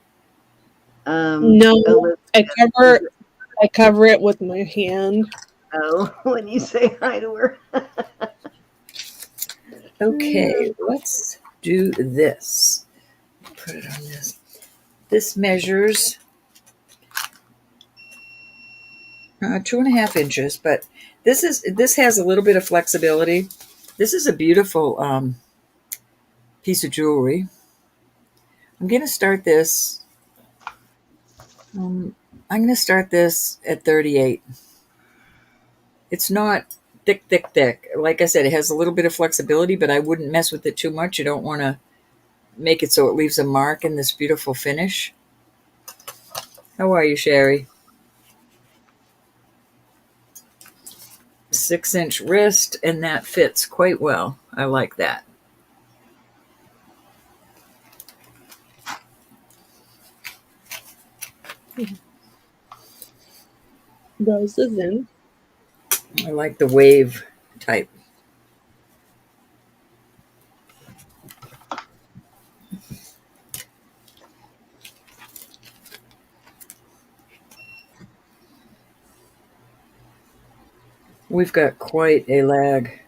No, Elizabeth. I cover it with my hand. Oh, when you say hi to her. Okay, let's do this. Put it on this. This measures 2.5 inches, but this has a little bit of flexibility. This is a beautiful piece of jewelry. I'm going to start this. I'm going to start this at 38. It's not thick, thick, thick. Like I said, it has a little bit of flexibility, but I wouldn't mess with it too much. You don't want to make it so it leaves a mark in this beautiful finish. How are you, Sherry? 6-inch wrist, and that fits quite well. I like that. Rose is in. I like the wave type. We've got quite a lag.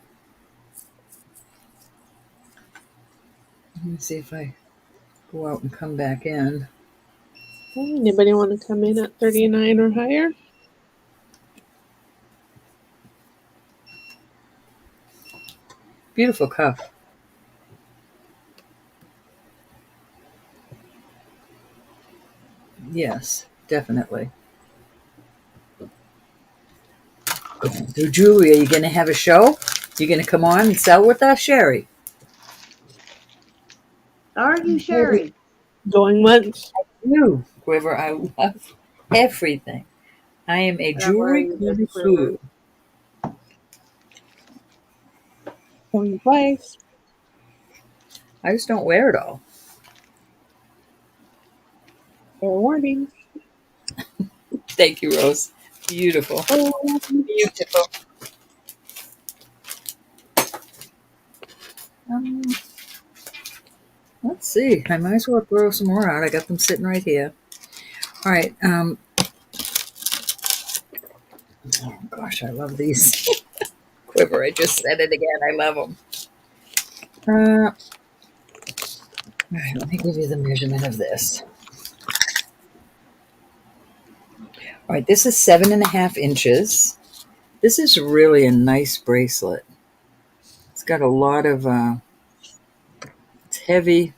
Let me see if I go out and come back in. Anybody want to come in at 39 or higher? Beautiful cuff. Yes, definitely. So, Julie, are you going to have a show? You going to come on and sell with us, Sherry? Are you Sherry? Going once. You, Quiver. I love everything. I am a How are jewelry you, Miss Quiver? connoisseur. Going twice. I just don't wear it all. Fair warning. Thank you, Rose. Beautiful. Oh, Beautiful. Um, let's see. I might as well throw some more out. I got them sitting right here. All right. Oh gosh, I love these. Quiver. I just said it again. I love them. All right. Let me give you the measurement of this. All right. This is 7.5 inches. This is really a nice bracelet. It's got a lot of. It's heavy.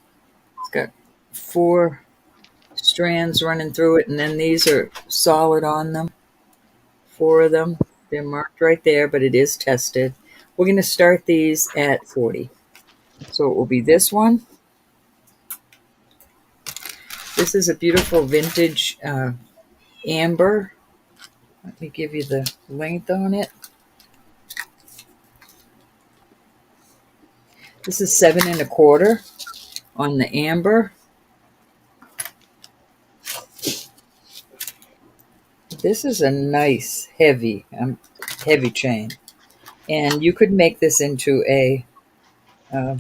It's got 4 strands running through it, and then these are solid on them. 4 of them. They're marked right there, but it is tested. We're going to start these at 40. So it will be this one. This is a beautiful vintage amber. Let me give you the length on it. This is 7.25 on the amber. This is a nice heavy chain, and you could make this into a uh,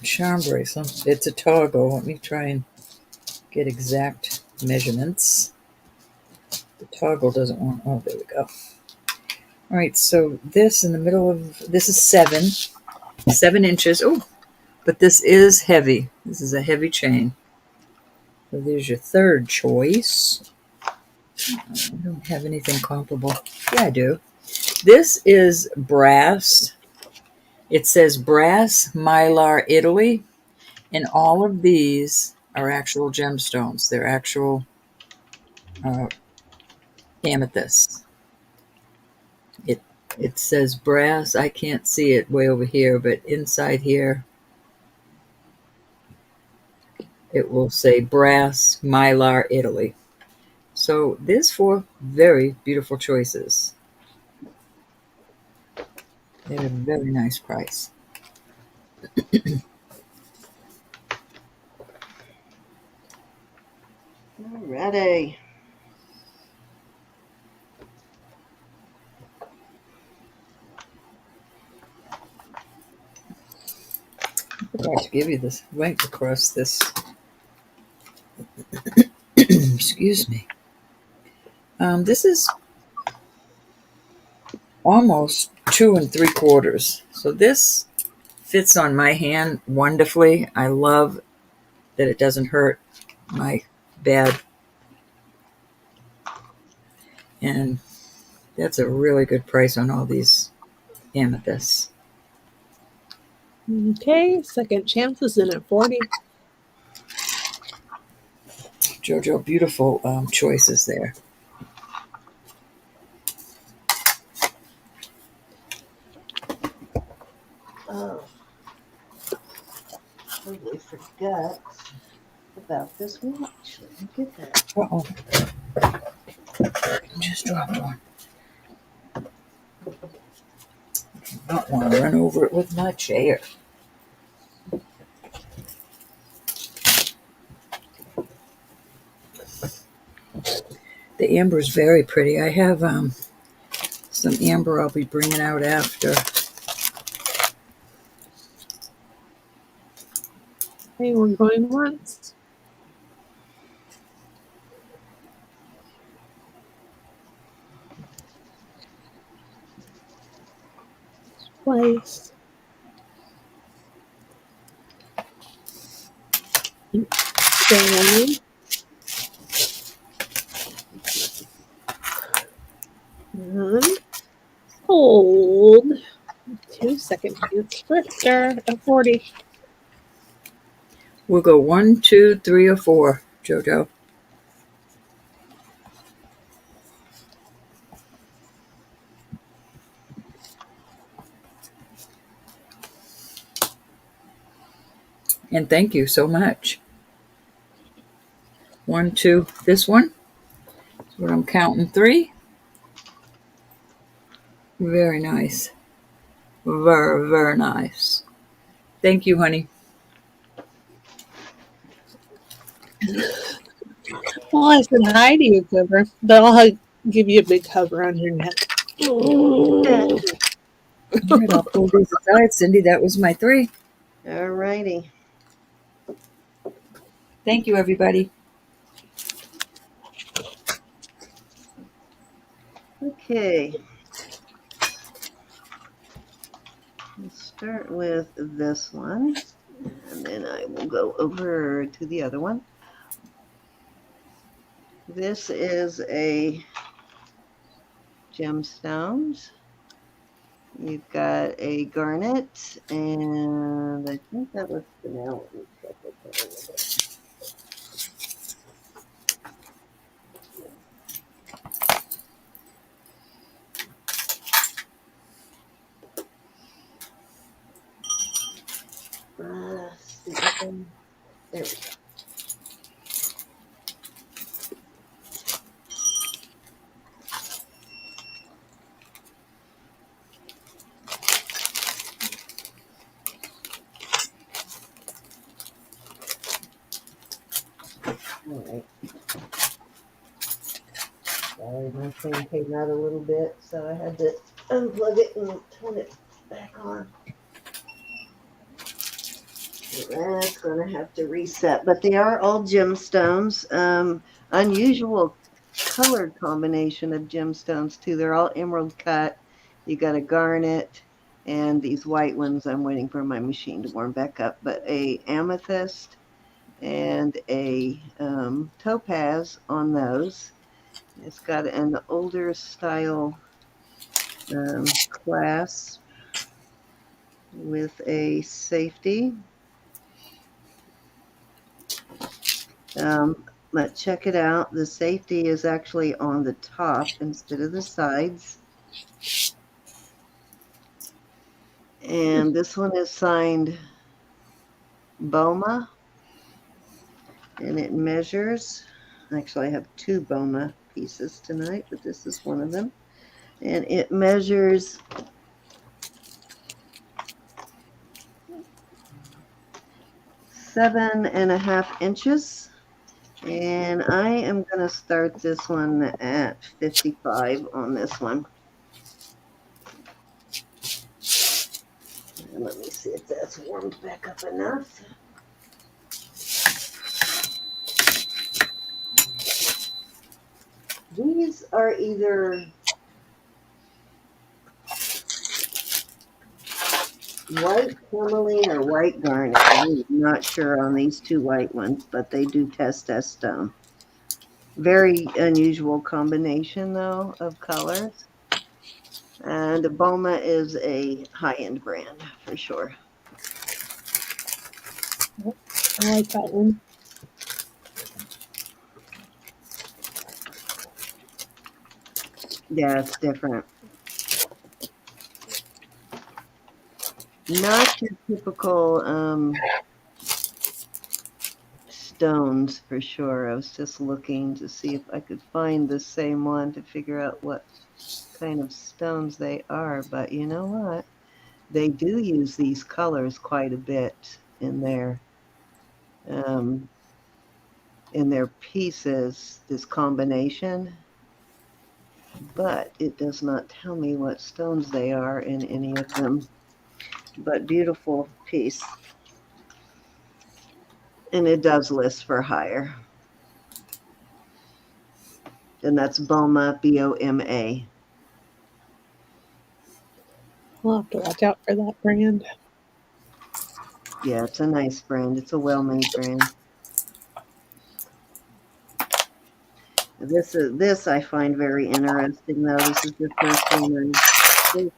charm bracelet. It's a toggle. Let me try and get exact measurements. The toggle doesn't want. Oh, there we go. All right, so this in the middle of this is 7 inches. Oh, but this is heavy. This is a heavy chain. So there's your third choice. I don't have anything comparable. Yeah, I do. This is brass. It says brass mylar Italy, and all of these are actual gemstones. They're actual uh, amethysts. It says brass. I can't see it way over here, but inside here it will say brass mylar Italy. So there's 4 very beautiful choices at a very nice price. Alrighty. I forgot to give you this link across this. Excuse me. This is almost 2 3/4. So this fits on my hand wonderfully. I love that it doesn't hurt my bed. And that's a really good price on all these amethysts. Okay, second chance is in at 40. Jojo, beautiful choices there. Oh, totally forgot about this watch. Let me get that. Uh-oh. Just dropped one. I don't want to run over it with my chair. The amber is very pretty. I have some amber I'll be bringing out after. Okay, we're going once. Twice. Down. And hold. 2 second chance drifter at 40. We'll go 1, 2, 3, or 4, Jojo. And thank you so much. 1, 2, this one. That's what I'm counting. 3. Very nice. Very, very nice. Thank you, honey. Well, I said hi to you, Cooper, but I'll give you a big cover on your neck. All right, I'll pull these aside. Cindy, that was my 3. Alrighty. Thank you, everybody. Okay. Let's start with this one, and then I will go over to the other one. This is a gemstones. You've got a garnet, and I think that was vanilla. There we go. All right. Sorry, my thing came out a little bit, so I had to unplug it and turn it back on. That's going to have to reset, but they are all gemstones. Unusual color combination of gemstones too. They're all emerald cut, You got a garnet, and these white ones, I'm waiting for my machine to warm back up, but a amethyst and a topaz on those. It's got an older style clasp with a safety. But check it out. The safety is actually on the top instead of the sides. And this one is signed Boma, and it measures. Actually, I have two Boma pieces tonight, but this is one of them. And it measures 7.5 inches. And I am going to start this one at 55 on this one. And let me see if that's warmed back up enough. These are either white tourmaline or white garnet. I'm not sure on these two white ones, but they do test as stone. Very unusual combination, though, of colors. And Boma is a high-end brand for sure. I like that one. Yeah, it's different. Not your typical stones for sure. I was just looking to see if I could find the same one to figure out what kind of stones they are. But you know what? They do use these colors quite a bit um, in their pieces, this combination. But it does not tell me what stones they are in any of them. But beautiful piece. And it does list for hire. And that's Boma, Boma. We'll have to watch out for that brand. Yeah, it's a nice brand. It's a well-made brand. This I find very interesting, though. This is the first one, this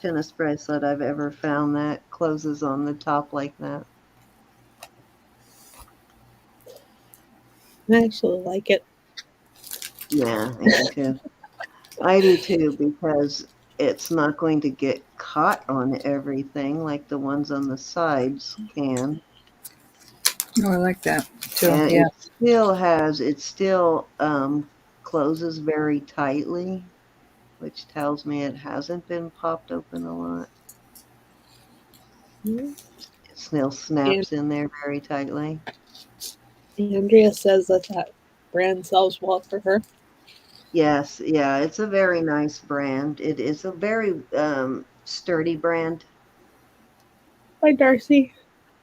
tennis bracelet I've ever found that closes on the top like that. I actually like it. Yeah, I do too. I do too, because it's not going to get caught on everything like the ones on the sides can. Oh, I like that too. And Yeah. it still closes very tightly, which tells me it hasn't been popped open a lot. It still And snaps in there very tightly. Andrea says that brand sells well for her. Yes, yeah, it's a very nice brand. It is a very sturdy brand. Hi, Darcy.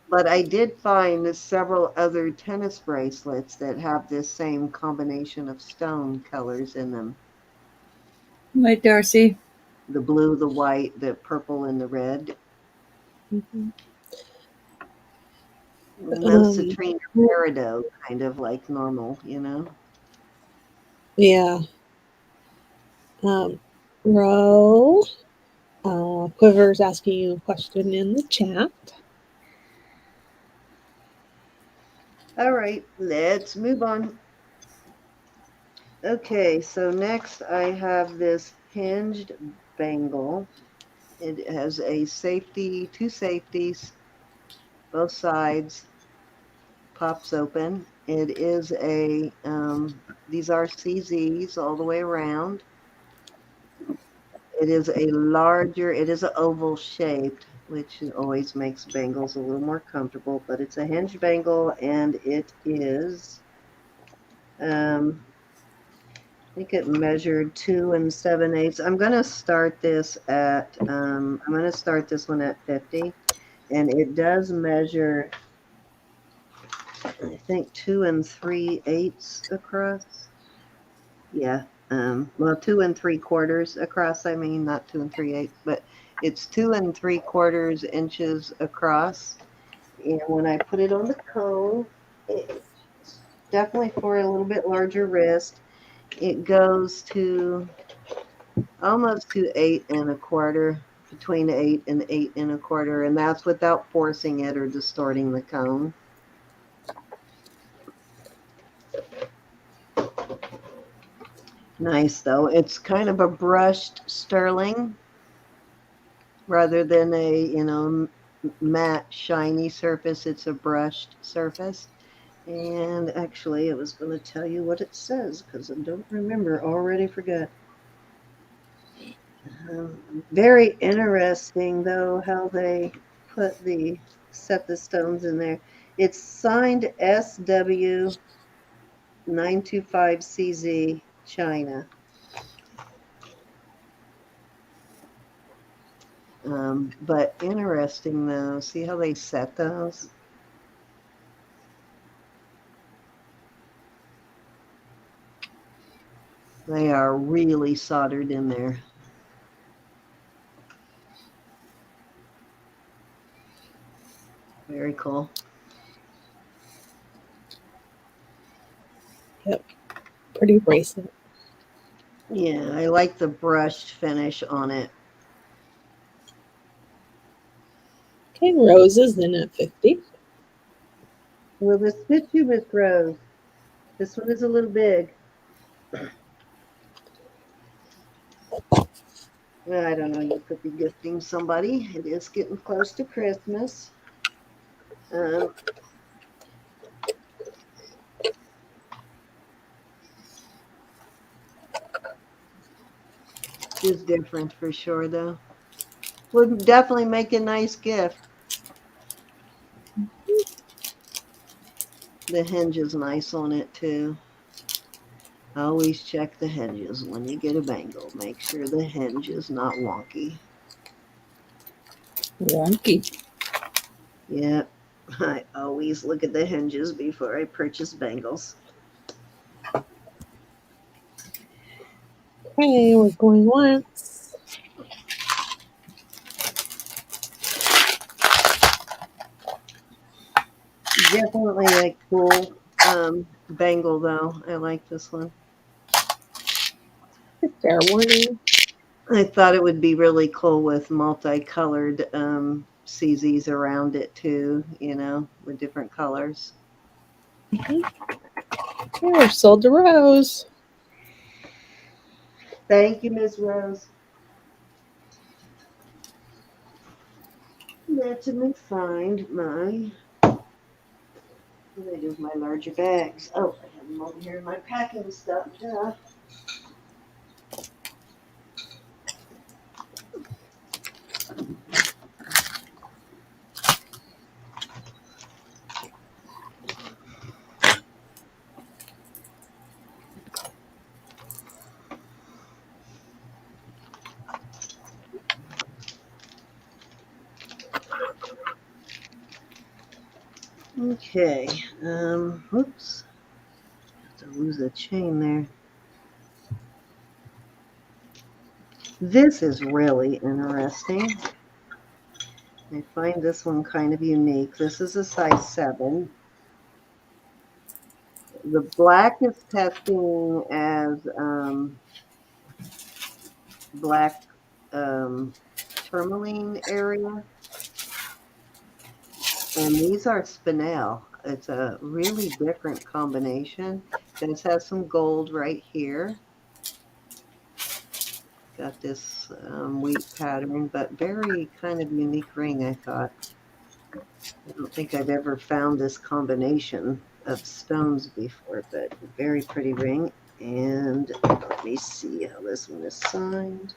But I did find several other tennis bracelets that have this same combination of stone colors in them. Right, Darcy. The blue, the white, the purple, and the red. Mm-hmm. No citrine or peridot, kind of like normal, you know? Yeah. Ro, Quiver's asking you a question in the chat. All right, let's move on. Okay, so next I have this hinged bangle. It has a safety, two safeties, both sides, pops open. It is these are CZs all the way around. It is it is an oval shaped, which always makes bangles a little more comfortable, but it's a hinged bangle and it is, I think it measured 2 7/8. I'm going to start this one at 50, and it does measure, I think, 2 3/8 across. Yeah, Well, 2 3/4 across. I mean, not 2 3/8, but it's 2 3/4 inches across. And when I put it on the cone, it's definitely for a little bit larger wrist. It goes to almost to 8 1/4, between 8 and 8 1/4, and that's without forcing it or distorting the cone. Nice though. It's kind of a brushed sterling rather than a matte shiny surface. It's a brushed surface. And actually, I was going to tell you what it says because I don't remember. Already forgot. Very interesting though how they set the stones in there. It's signed SW 925CZ China. But interesting though. See how they set those? They are really soldered in there. Very cool. Yep. Pretty bracelet. Yeah, I like the brushed finish on it. Okay, Rose is in at 50. Well, this fit you with Rose. This one is a little big. Well, I don't know. You could be gifting somebody. It is getting close to Christmas. Is different for sure, though. Would definitely make a nice gift. The hinge is nice on it, too. Always check the hinges when you get a bangle. Make sure the hinge is not wonky. Wonky. Yeah, I always look at the hinges before I purchase bangles. Okay, we're going once. Definitely a cool bangle, though. I like this one. Fair warning. I thought it would be really cool with multicolored CZs around it too, with different colors. Okay, we're sold to Rose. Thank you, Ms. Rose. Let me find my. What do I do with my larger bags? Oh, I have them over here in my packing stuff. Yeah. Okay. Whoops. Have to lose the chain there. This is really interesting. I find this one kind of unique. This is a size 7. The black is testing as black tourmaline area. And these are spinel. It's a really different combination. This has some gold right here. Got this wheat pattern, but very kind of unique ring, I thought. I don't think I've ever found this combination of stones before, but very pretty ring. And let me see how this one is signed.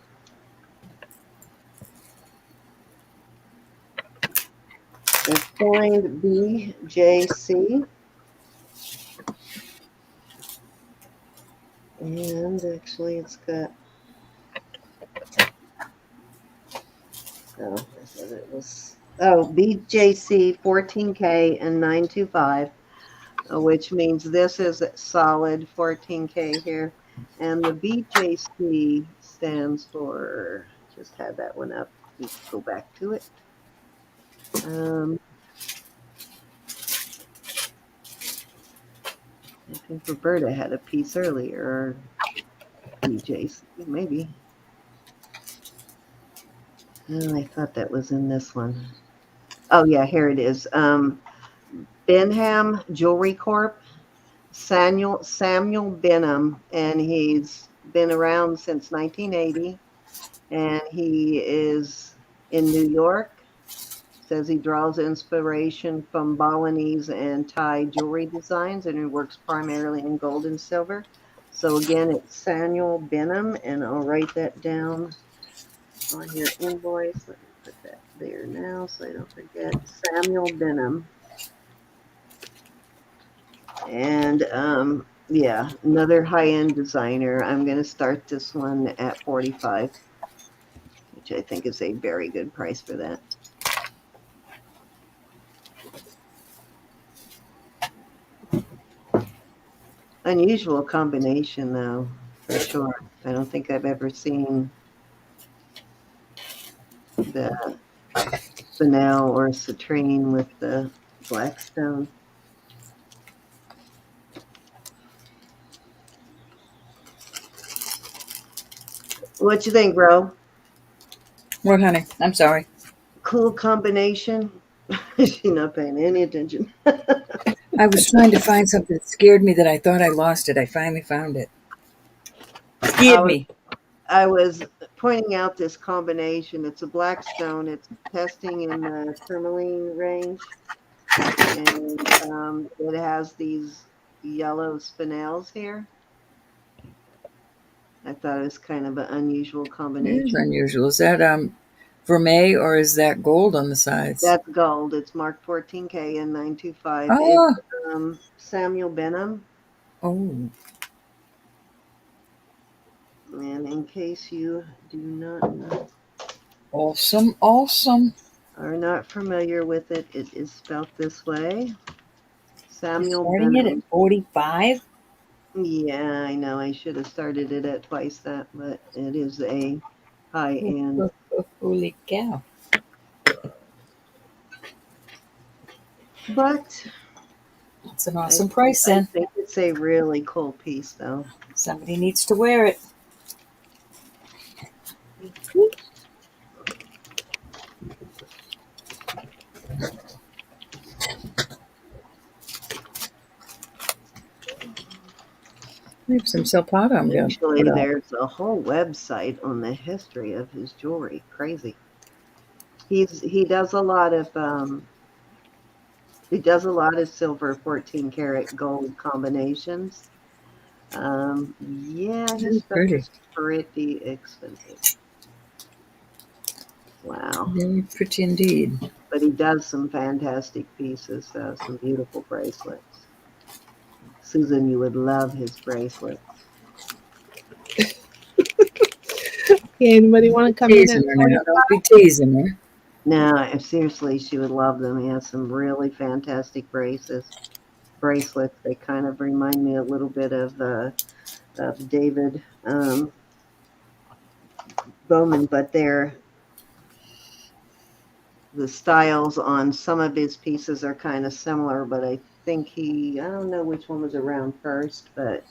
It's signed BJC. And actually, it's got. Oh, I thought it was. Oh, BJC 14K and 925, which means this is solid 14K here. And the BJC stands for, just had that one up. Need to go back to it. I think Roberta had a piece earlier, or BJC, maybe. Oh, I thought that was in this one. Oh, yeah, here it is. Benham Jewelry Corp. Samuel Benham, and he's been around since 1980, and he is in New York. Says he draws inspiration from Balinese and Thai jewelry designs, and he works primarily in gold and silver. So again, it's Samuel Benham, and I'll write that down on your invoice. Let me put that there now so I don't forget. Samuel Benham. And yeah, another high-end designer. I'm going to start this one at 45, which I think is a very good price for that. Unusual combination, though, for sure. I don't think I've ever seen the spinel or citrine with the black stone. What you think, bro? What, honey? I'm sorry. Cool combination. She's not paying any attention. I was trying to find something that scared me that I thought I lost it. I finally found it. Scared me. I was pointing out this combination. It's a black stone. It's testing in the tourmaline range, and it has these yellow spinels here. I thought it was kind of an unusual It is combination. unusual. Is that vermeil or is that gold on the sides? That's gold. It's marked 14K and 925. It's Oh, Samuel Benham. oh, And in case you do not know, awesome, awesome. are not familiar with it, it is spelled this way. You're Samuel starting it at Benham. 45? Yeah, I know. I should have started it at twice that, but it is a high end. Holy cow. But That's an I, awesome price I then. think it's a really cool piece, though. Somebody needs to wear it. We have some Silpata I'm going to Actually, put up. there's a whole website on the history of his jewelry. Crazy. He does a lot of silver 14 karat gold combinations. Yeah, his Very stuff pretty. is pretty expensive. Wow. Very pretty indeed. But he does some fantastic pieces, some beautiful bracelets. Susan, you would love his bracelets. Anybody want to come in Teasing at her now. 45? Don't be teasing her. No, seriously, she would love them. He has some really fantastic bracelets. They kind of remind me a little bit of David Bowman, but the styles on some of his pieces are kind of similar. But I think I don't know which one was around first, but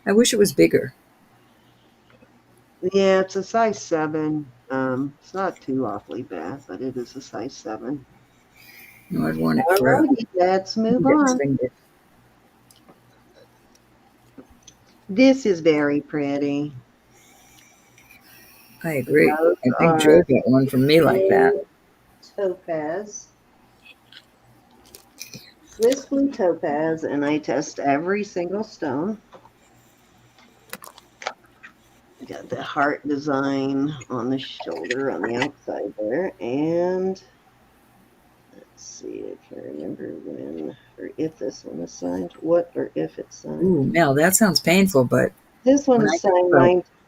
I wish it was bigger. yeah, it's a size 7. It's not too awfully bad, but it is a size 7. No, I'd want it All for righty, let's move index on. finger. This is very pretty. I agree. Those I think Joe are got one from me like that. topaz, Swiss blue topaz, and I test every single stone. Got the heart design on the shoulder on the outside there, and let's see if I remember when or if this one is signed. What or if it's signed? Ooh, Mel, that sounds painful, but This one when I is think signed about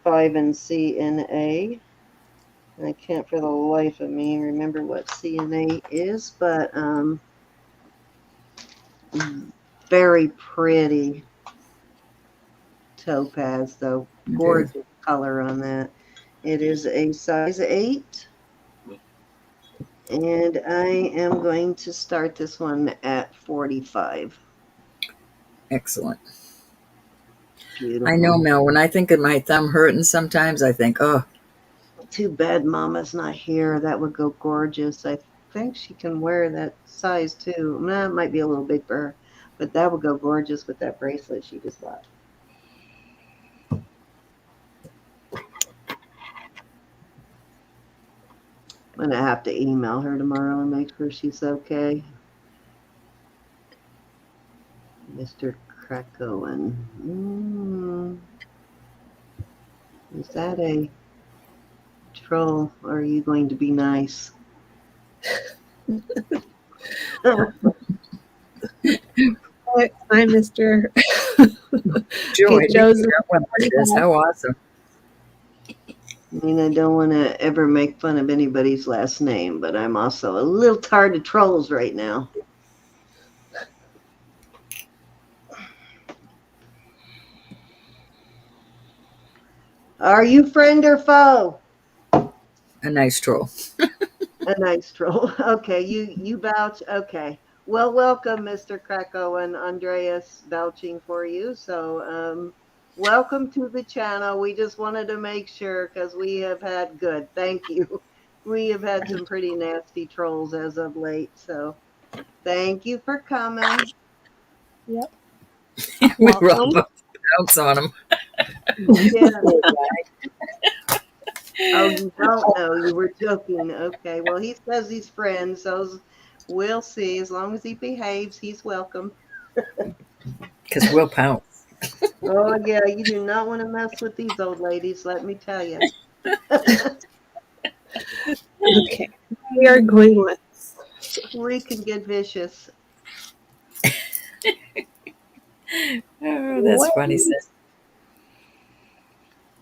925 and CNA. I can't for the life of me remember what CNA is, but very pretty. topaz, though. Okay. Gorgeous color on that. It is a size 8. And I am going to start this one at 45. Excellent. Beautiful. I know, Mel, when I think of my thumb hurting sometimes, I think, oh. Too bad Mama's not here. That would go gorgeous. I think she can wear that size too. Nah, it might be a little big for her, but that would go gorgeous with that bracelet she just bought. I'm going to have to email her tomorrow and make sure she's okay. Mr. Krakowen. Is that a troll, or are you going to be nice? Hi, Mr. Joy, Okay, Joe's how awesome. I mean, I don't want to ever make fun of anybody's last name, but I'm also a little tired of trolls right now. Are you friend or foe? A nice troll. A nice troll. Okay, you vouch. Okay. Well, welcome, Mr. Krakow, and Andreas vouching for you. So, welcome to the channel. We just wanted to make sure because we have had good. Thank you. We have had some pretty nasty trolls as of late. So, thank you for coming. Yep. We were all Welcome. about to bounce on him. Yeah. Oh, you don't know. You were joking. Okay. Well, he says he's friends, so we'll see. As long as he behaves, he's welcome. Because we'll pounce. Oh, yeah. You do not want to mess with these old ladies, let me tell you. Okay. We are going with. We can get vicious. Oh, that's funny, sis.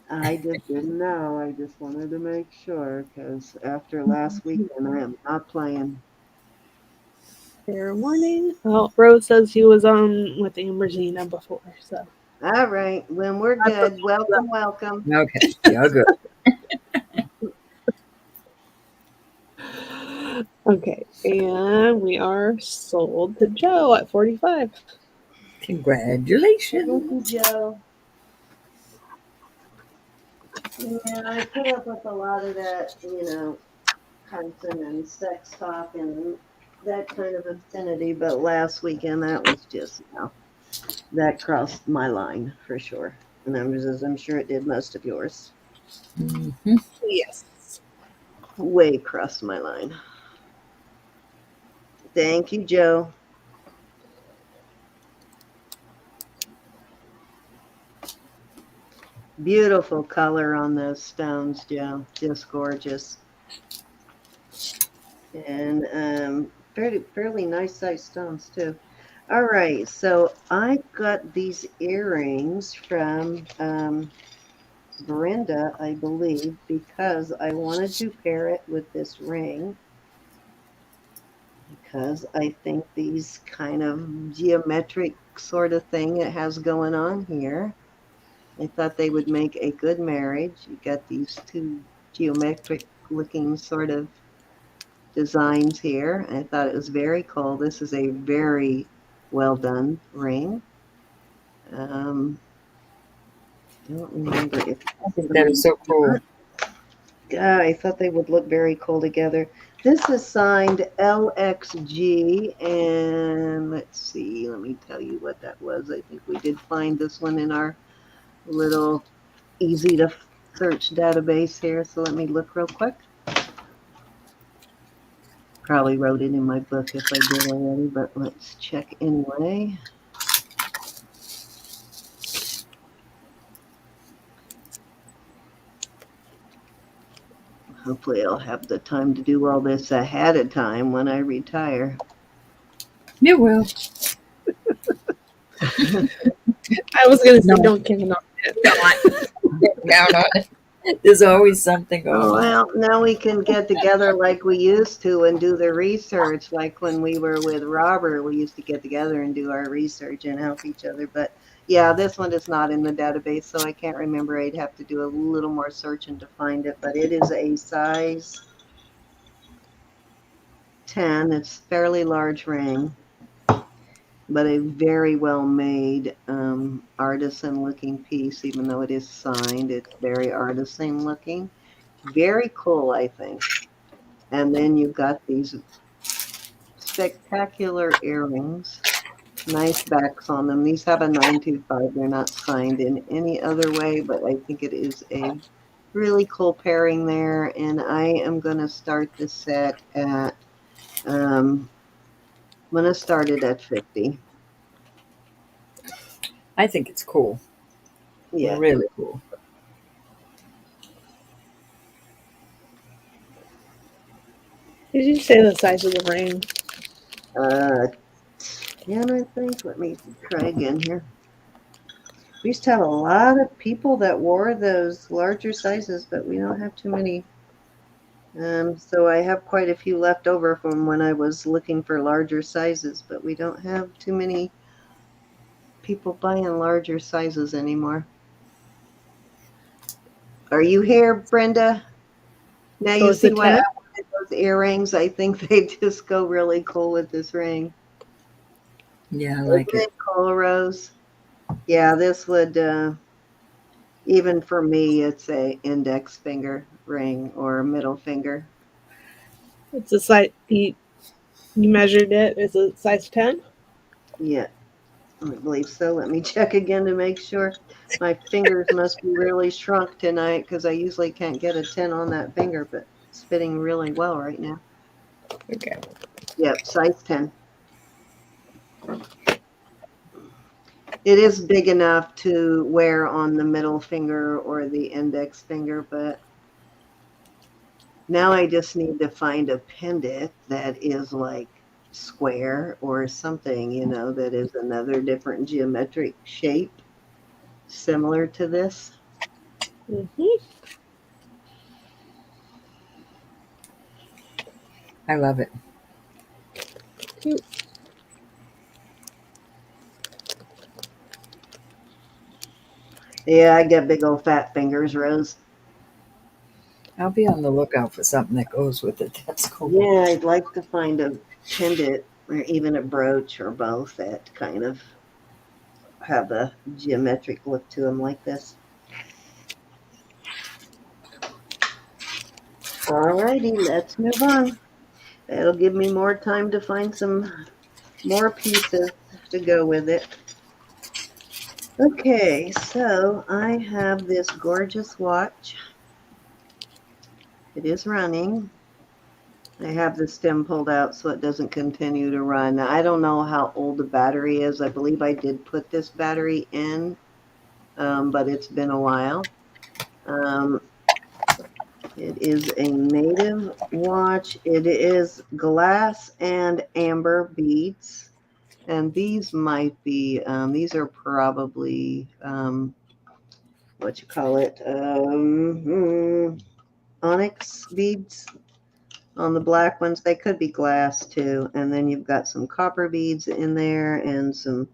I just didn't know. I just wanted to make sure because after last weekend, I am not playing. Fair warning. Well, Rose says he was on with Amberzina before, so. All right. When we're good, welcome, welcome. Okay, y'all good. Okay, and we are sold to Joe at 45. Congratulations. Thank you, Joe. Yeah, I put up with a lot of that, cussing and sex talk and that kind of obscenity, but last weekend that was just, that crossed my line for sure. And I'm sure it did most of yours. Mm-hmm. Yes. Way crossed my line. Thank you, Joe. Beautiful color on those stones, Joe. Just gorgeous. And fairly nice size stones too. All right, so I got these earrings from Brenda, I believe, because I wanted to pair it with this ring. Because I think these kind of geometric sort of thing it has going on here. I thought they would make a good marriage. You got these two geometric looking sort of designs here. I thought it was very cool. This is a very well done ring. Don't remember if I think that is so cool. God, I thought they would look very cool together. This is signed LXG, and let's see, let me tell you what that was. I think we did find this one in our little easy to search database here, so let me look real quick. Probably wrote it in my book if I did already, but let's check anyway. Hopefully I'll have the time to do all this ahead of time when I retire. You will. I was going to say, No. don't give enough. Down on it. There's always something going on. Well, now we can get together like we used to and do the research. Like when we were with Robert, we used to get together and do our research and help each other. But Yeah, this one is not in the database, so I can't remember. I'd have to do a little more searching to find it, but it is a size 10. It's fairly large ring, but a very well made artisan looking piece. Even though it is signed, it's very artisan looking. Very cool, I think. And then you've got these spectacular earrings. Nice backs on them. These have a 925. They're not signed in any other way, but I think it is a really cool pairing there. And I am going to start the set at, I'm going to start it at 50. I think it's cool. Yeah. Really cool. Did you say the size of the ring? 10, I think. Let me try again here. We used to have a lot of people that wore those larger sizes, but we don't have too many. So I have quite a few left over from when I was looking for larger sizes, but we don't have too many people buying larger sizes anymore. Are you here, Brenda? Now So you it's a see why I 10? wanted those earrings. I think they just go really cool with this ring. Yeah, I Isn't like it. it cool, Rose? Yeah, this would, even for me, it's a index finger ring or middle finger. It's a size. You measured it. Is it size 10? Yeah, I believe so. Let me check again to make sure. My fingers must be really shrunk tonight because I usually can't get a 10 on that finger, but it's fitting really well right now. Okay. Yep, size 10. It is big enough to wear on the middle finger or the index finger, but now I just need to find a pendant that is like square or something, that is another different geometric shape similar to this. Mm-hmm. I love it. Cute. Yeah, I get big old fat fingers, Rose. I'll be on the lookout for something that goes with it. That's cool. Yeah, I'd like to find a pendant or even a brooch or both that kind of have a geometric look to them like this. Alrighty, let's move on. That'll give me more time to find some more pieces to go with it. Okay, so I have this gorgeous watch. It is running. I have the stem pulled out so it doesn't continue to run. Now, I don't know how old the battery is. I believe I did put this battery in, but it's been a while. Um, it is a native watch. It is glass and amber beads. And these might be, these are probably, what you call it, onyx beads on the black ones. They could be glass too. And then you've got some copper beads in there and some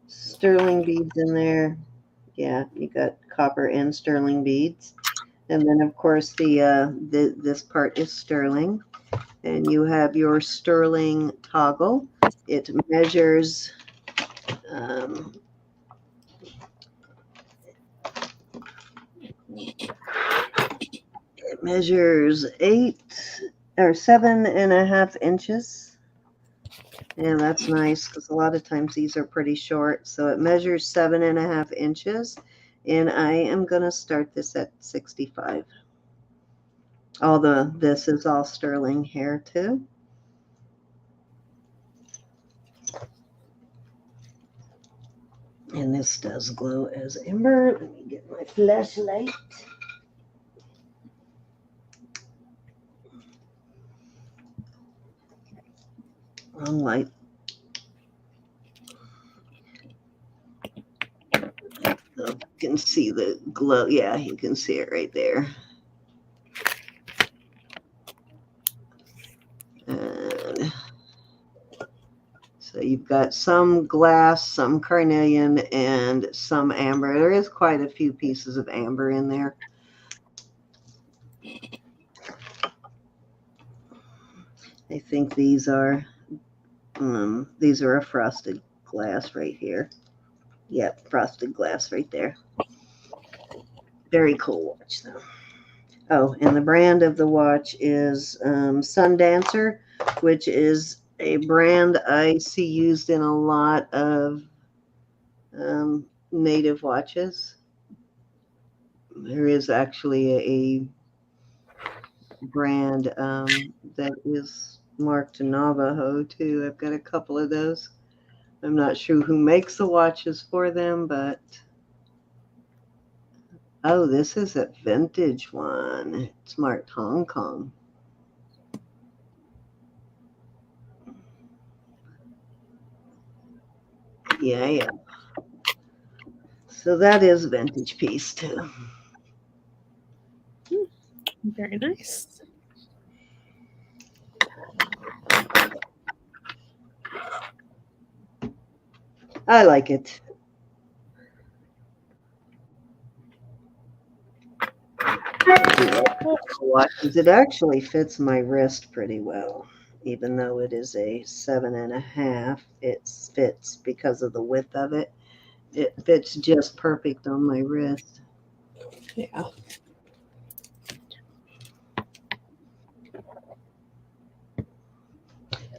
sterling beads in there. Yeah, you got copper and sterling beads. And then of course this part is sterling. And you have your sterling toggle. It measures um, it measures 7.5 inches. And that's nice because a lot of times these are pretty short. So it measures 7.5 inches. And I am going to start this at 65. Although this is all sterling here too. And this does glow as amber. Let me get my flashlight. Wrong light. You can see the glow. Yeah, you can see it right there. And So you've got some glass, some carnelian, and some amber. There is quite a few pieces of amber in there. I think these are a frosted glass right here. Yep, frosted glass right there. Very cool watch though. Oh, and the brand of the watch is Sundancer, which is a brand I see used in a lot of native watches. There is actually a brand that is marked Navajo too. I've got a couple of those. I'm not sure who makes the watches for them, but oh, this is a vintage one. It's marked Hong Kong. Yeah. So that is a vintage piece too. Very nice. I like it. Watches. It actually fits my wrist pretty well, even though it is a 7.5. It fits because of the width of it. It fits just perfect on my wrist. Yeah.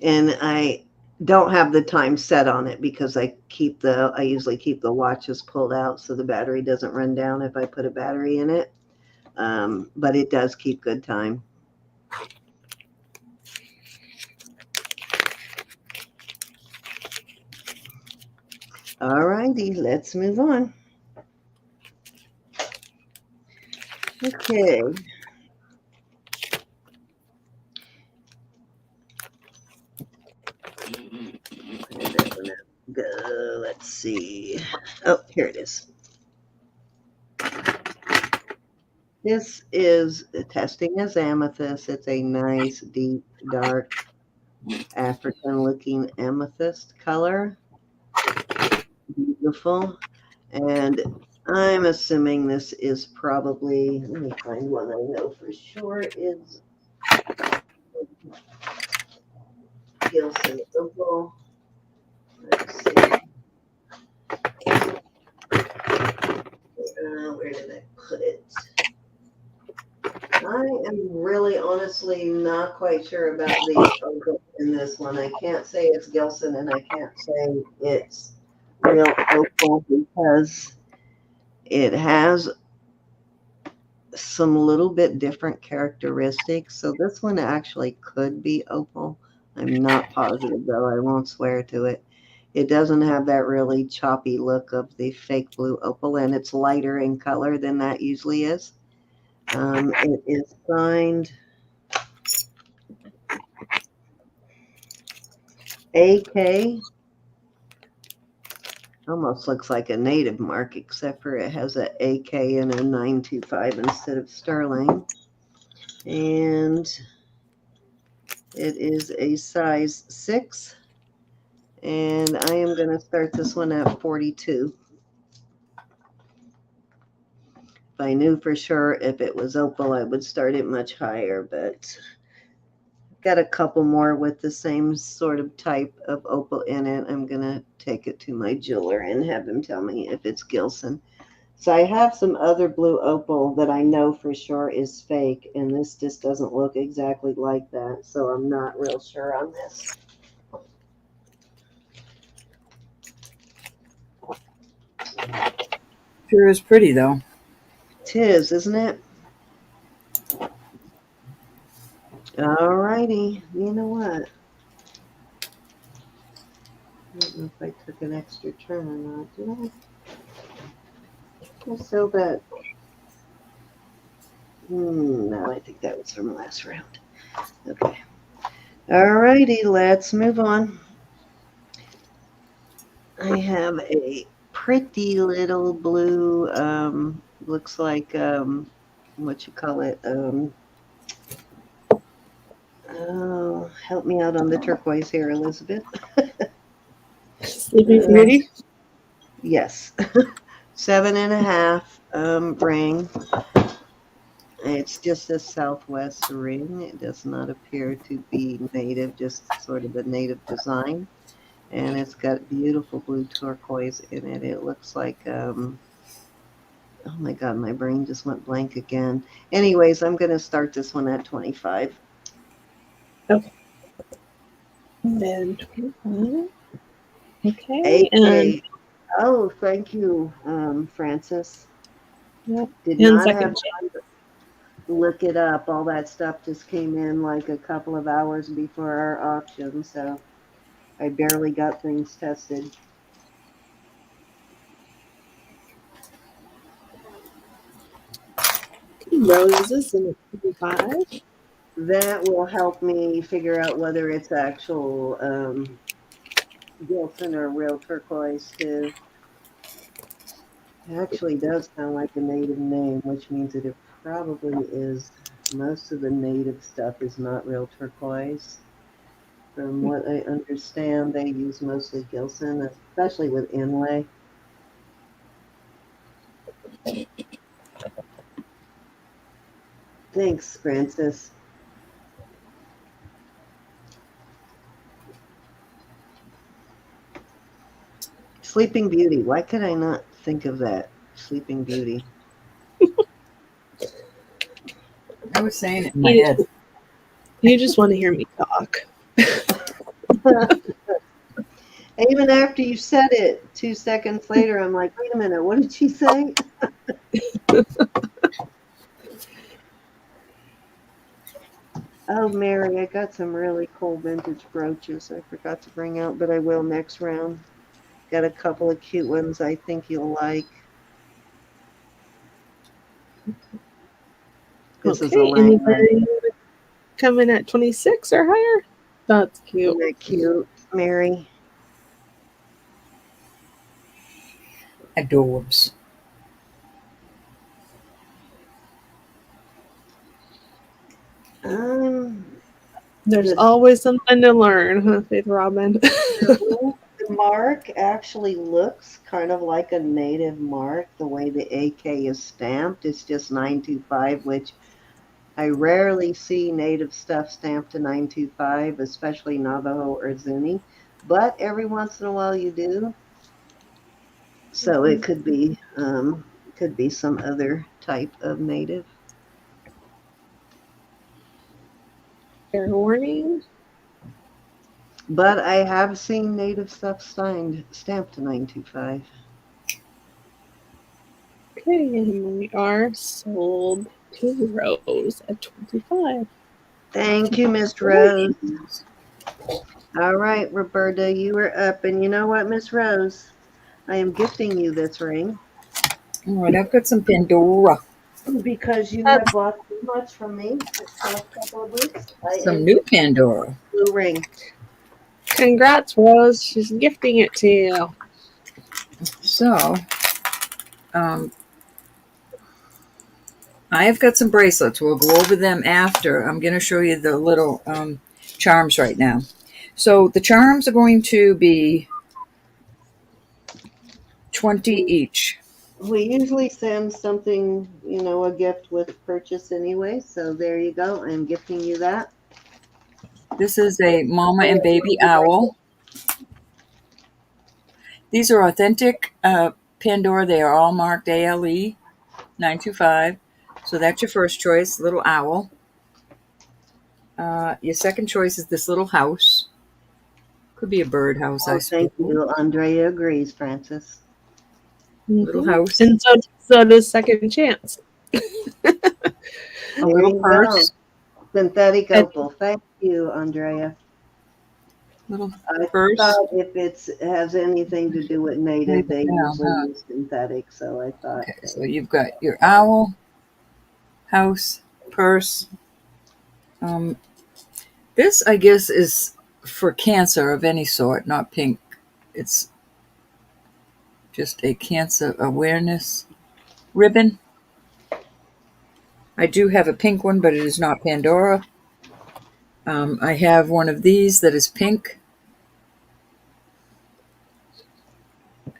And I don't have the time set on it because I usually keep the watches pulled out so the battery doesn't run down if I put a battery in it. But it does keep good time. All righty, let's move on. Okay. Go. Let's see. Oh, here it is. This is testing as amethyst. It's a nice, deep, dark, African-looking amethyst color. Beautiful. And I'm assuming this is probably, let me find one I know for sure is Gilson Opal. Let's see. Where did I put it? I am really honestly not quite sure about the opal in this one. I can't say it's Gilson and I can't say it's real opal because it has some little bit different characteristics. So this one actually could be opal. I'm not positive though. I won't swear to it. It doesn't have that really choppy look of the fake blue opal, and it's lighter in color than that usually is. It is signed AK. Almost looks like a native mark, except for it has a AK and a 925 instead of sterling. And it is a size 6. And I am going to start this one at 42. If I knew for sure if it was opal, I would start it much higher, but I've got a couple more with the same sort of type of opal in it. I'm going to take it to my jeweler and have him tell me if it's Gilson. So I have some other blue opal that I know for sure is fake, and this just doesn't look exactly like that, so I'm not real sure on this. Sure is pretty though. Tis, isn't it? All righty. You know what? I don't know if I took an extra turn or not. Did I? I sell that. No, I think that was from last round. Okay. All righty. Let's move on. I have a pretty little blue, looks like, what you call it? Oh, help me out on the turquoise here, Elizabeth. Sleeping Beauty. Yes. 7.5 ring. It's just a Southwest ring. It does not appear to be native, just sort of a native design. And it's got beautiful blue turquoise in it. It looks like, oh my God, my brain just went blank again. Anyways, I'm going to start this one at 25. Okay. And 25. Okay. And AK. Oh, thank you, Francis. yeah. Did And not second have chance. time to look it up. All that stuff just came in like a couple of hours before our auction, so I barely got things tested. Roses and 25. That will help me figure out whether it's actual Gilson or real turquoise too. It actually does sound like a native name, which means that it probably is. Most of the native stuff is not real turquoise. From what I understand, they use mostly Gilson, especially with inlay. Thanks, Francis. Sleeping Beauty. Why could I not think of that? Sleeping Beauty. I was saying it in my head. You just want to hear me talk. Even after you said it, 2 seconds later, I'm like, wait a minute, what did she say? Oh, Mary, I got some really cool vintage brooches I forgot to bring out, but I will next round. Got a couple of cute ones I think you'll like. This is a Okay. Langley. Anybody coming at 26 or higher? That's cute. Isn't that cute, Mary? Adorbs. There's The always something to learn, huh, Faith Robin? the mark actually looks kind of like a native mark, the way the AK is stamped. It's just 925, which I rarely see native stuff stamped to 925, especially Navajo or Zuni, but every once in a while you do. So it could be some other type of native. Fair warning. But I have seen native stuff stamped to 925. Okay, and we are sold to Rose at 25. Thank you, Miss Rose. All right, Roberta, you are up. And you know what, Miss Rose? I am gifting you this ring All right, I've got some Pandora. because you have That's bought too much from me this past couple of weeks. I Some am new gifting Pandora. you a blue ring. congrats, Rose. She's gifting it to you. So, um, I have got some bracelets. We'll go over them after. I'm going to show you the little charms right now. So the charms are going to be 20 each. We usually send something, a gift with purchase anyway. So there you go. I'm gifting you that. This is a mama and baby owl. These are authentic Pandora. They are all marked ALE 925. So that's your first choice, little owl. Your second choice is this little house. Could be a birdhouse, I Oh, suppose. thank you. Andrea agrees, Francis. Little house. And so does Second Chance. A There little you purse. go. Synthetic And opal. Thank you, Andrea. Little I purse. thought if it has anything to do with native, they Down, usually huh? use synthetic. So I thought, Okay, so you've got your owl, house, purse. Um, this, I guess, is for cancer of any sort, not pink. It's just a cancer awareness ribbon. I do have a pink one, but it is not Pandora. I have one of these that is pink.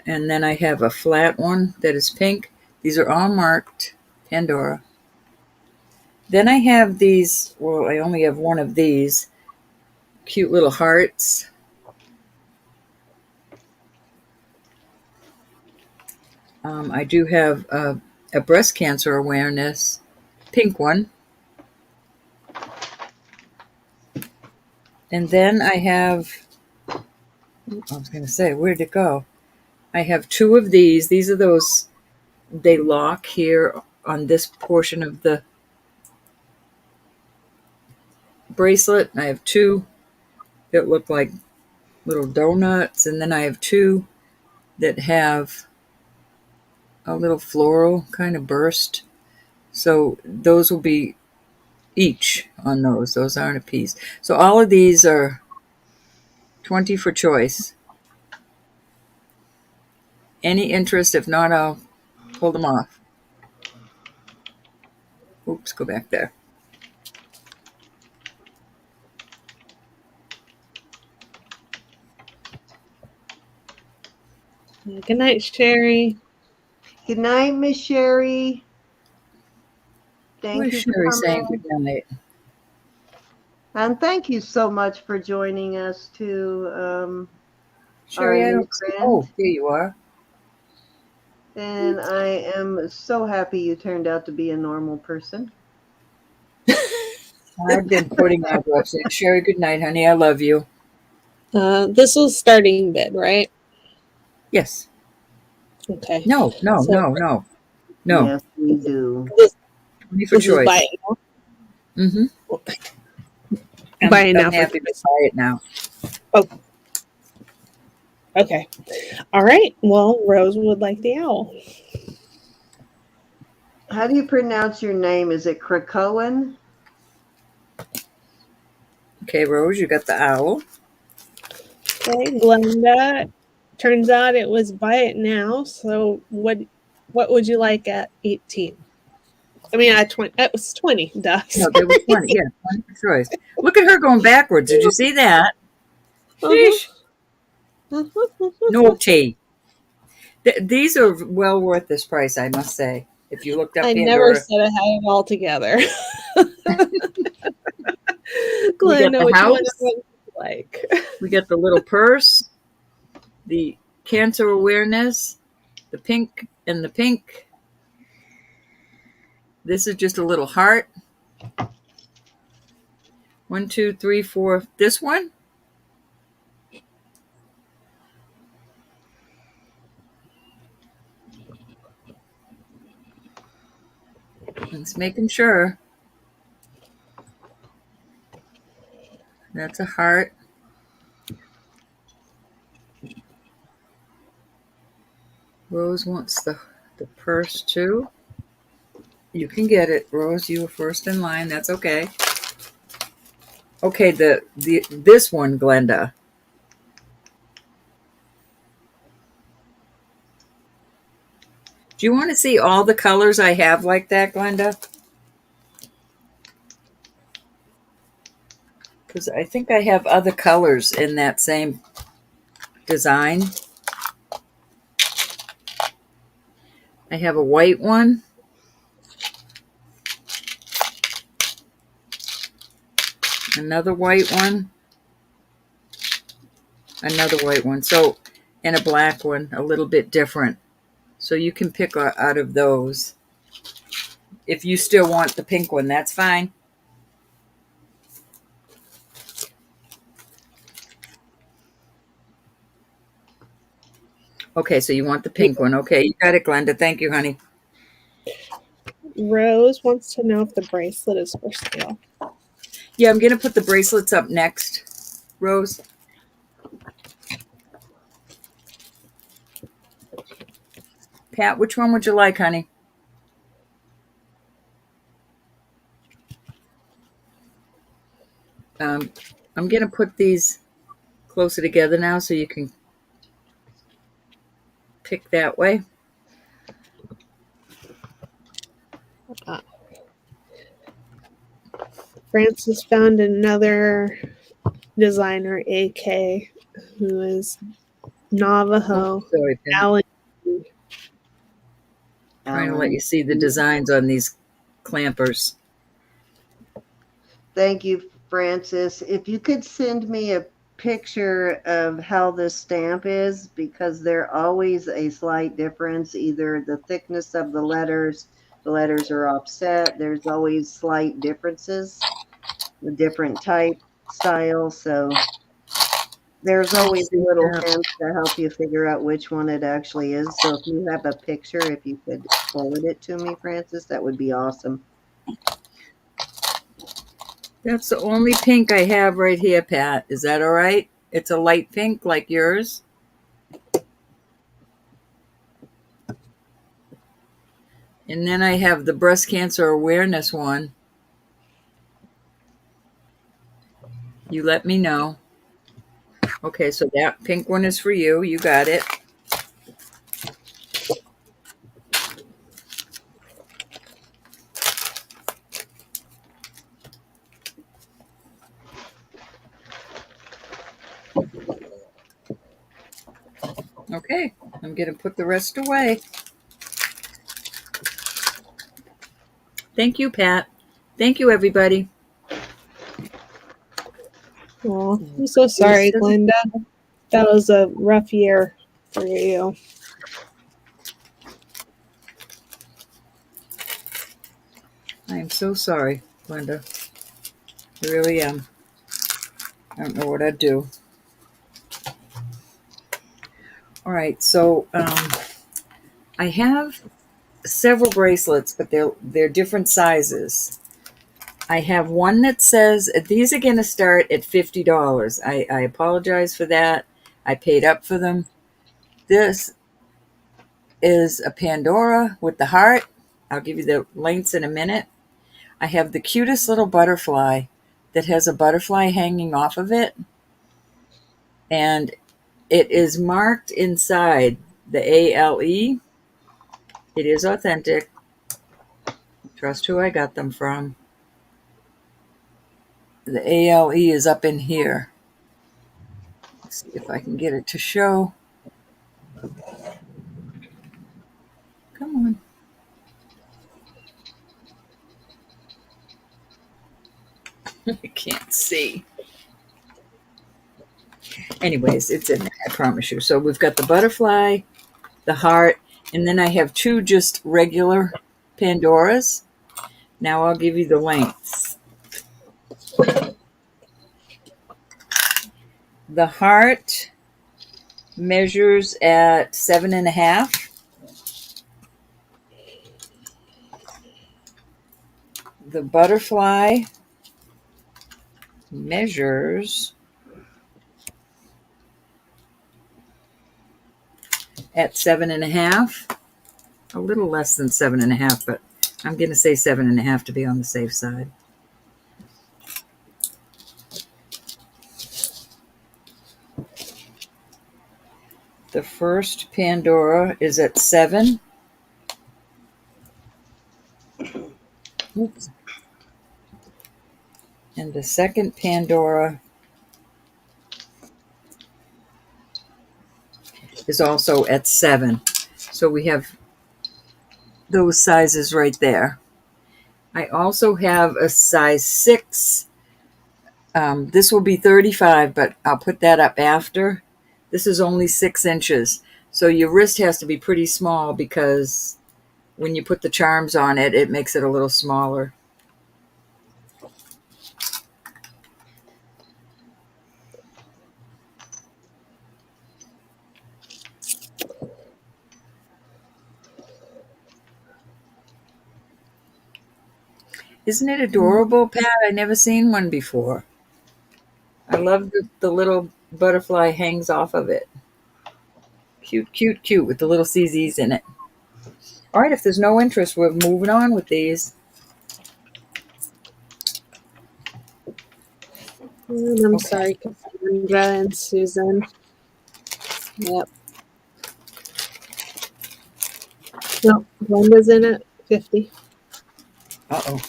And then I have a flat one that is pink. These are all marked Pandora. Then I have these, well, I only have one of these cute little hearts. I do have a breast cancer awareness pink one. And then I have, I was going to say, where did it go? I have two of these. These are those, they lock here on this portion of the bracelet. I have two that look like little donuts. And then I have two that have a little floral kind of burst. So those will be each on those. Those aren't a piece. So all of these are 20 for choice. Any interest? If not, I'll pull them off. Oops, go back there. Good night, Sherry. Good night, Miss Sherry. Thank Where's you Sherry for saying coming. good night? And thank you so much for joining us to our Sherry, I new don't see. friend. Oh, there you are. And I am so happy you turned out to be a normal person. I've been putting out website. Sherry, good night, honey. I love you. This was starting bid, right? Yes. Okay. No. Yes, we do. This, 20 for this is choice. buy Mm-hmm. Buy now I'm for happy to choice. buy it now. Oh. Okay. All right. Well, Rose would like the owl. How do you pronounce your name? Is it Krakoan? Okay, Rose, you got the owl. Okay, Glenda. Turns out it was buy it now. So what would you like at 18? I mean, at 20. It was 20. Duh. No, there was 20. Yeah, 20 for choice. Look at her going backwards. Did you see that? Sheesh. Naughty. These are well worth this price, I must say. If you looked up I never Pandora. said I had it all together. We got Glenda, the which one house. would you like? We got the little purse, the cancer awareness, the pink and the pink. This is just a little heart. 1, 2, 3, 4. This one. Just making sure. That's a heart. Rose wants the purse too. You can get it, Rose. You were first in line. That's okay. Okay, this one, Glenda. Do you want to see all the colors I have like that, Glenda? Because I think I have other colors in that same design. I have a white one. Another white one. Another white one. So, and a black one, a little bit different. So you can pick out of those. If you still want the pink one, that's fine. Okay, so you want the pink one. Okay, you got it, Glenda. Thank you, honey. Rose wants to know if the bracelet is for sale. Yeah, I'm going to put the bracelets up next, Rose. Pat, which one would you like, honey? I'm going to put these closer together now so you can pick that way. Francis found another designer, AK, who is Navajo, Sorry, Pat. Allen. Trying to let Alan. you see the designs on these clampers. Thank you, Francis. If you could send me a picture of how the stamp is, because they're always a slight difference, either the thickness of the letters are offset, there's always slight differences, the different type style, so there's always little hints to help you figure out which one it actually is. So if you have a picture, if you could forward it to me, Francis, that would be awesome. That's the only pink I have right here, Pat. Is that all right? It's a light pink like yours. And then I have the breast cancer awareness one. You let me know. Okay, so that pink one is for you. You got it. Okay, I'm going to put the rest away. Thank you, Pat. Thank you, everybody. Oh, I'm so sorry, This is- Glenda. That was a rough year for you. I am so sorry, Glenda. I really am. I don't know what I'd do. All right, so I have several bracelets, but they're different sizes. I have one that says these are going to start at $50. I apologize for that. I paid up for them. This is a Pandora with the heart. I'll give you the lengths in a minute. I have the cutest little butterfly that has a butterfly hanging off of it. And it is marked inside the ALE. It is authentic. Trust who I got them from. The ALE is up in here. Let's see if I can get it to show. Come on. I can't see. Anyways, it's in there, I promise you. So we've got the butterfly, the heart, and then I have two just regular Pandoras. Now I'll give you the lengths. The heart measures at 7.5. The butterfly measures at 7.5. A little less than 7.5, but I'm going to say 7.5 to be on the safe side. The first Pandora is at 7. Oops. And the second Pandora is also at 7. So we have those sizes right there. I also have a size 6. This will be 35, but I'll put that up after. This is only 6 inches. So your wrist has to be pretty small because when you put the charms on it, it makes it a little smaller. Isn't it adorable, Pat? I've never seen one before. I love the little butterfly hangs off of it. Cute, cute, cute with the little CZs in it. All right, if there's no interest, we're moving on with these. And I'm Okay. sorry, Cassandra and Susan. Yep. No, Glenda's in at 50. Uh-oh.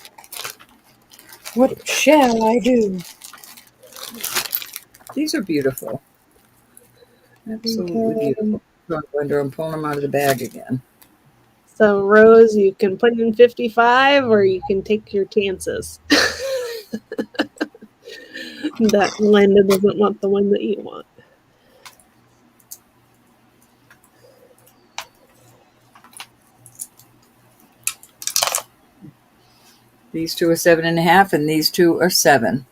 What shall I do? These are beautiful. Absolutely Okay. beautiful. Come on, Glenda, I'm pulling them out of the bag again. So, Rose, you can put in 55 or you can take your chances. That Linda doesn't want the one that you want. These two are 7.5, and these two are 7.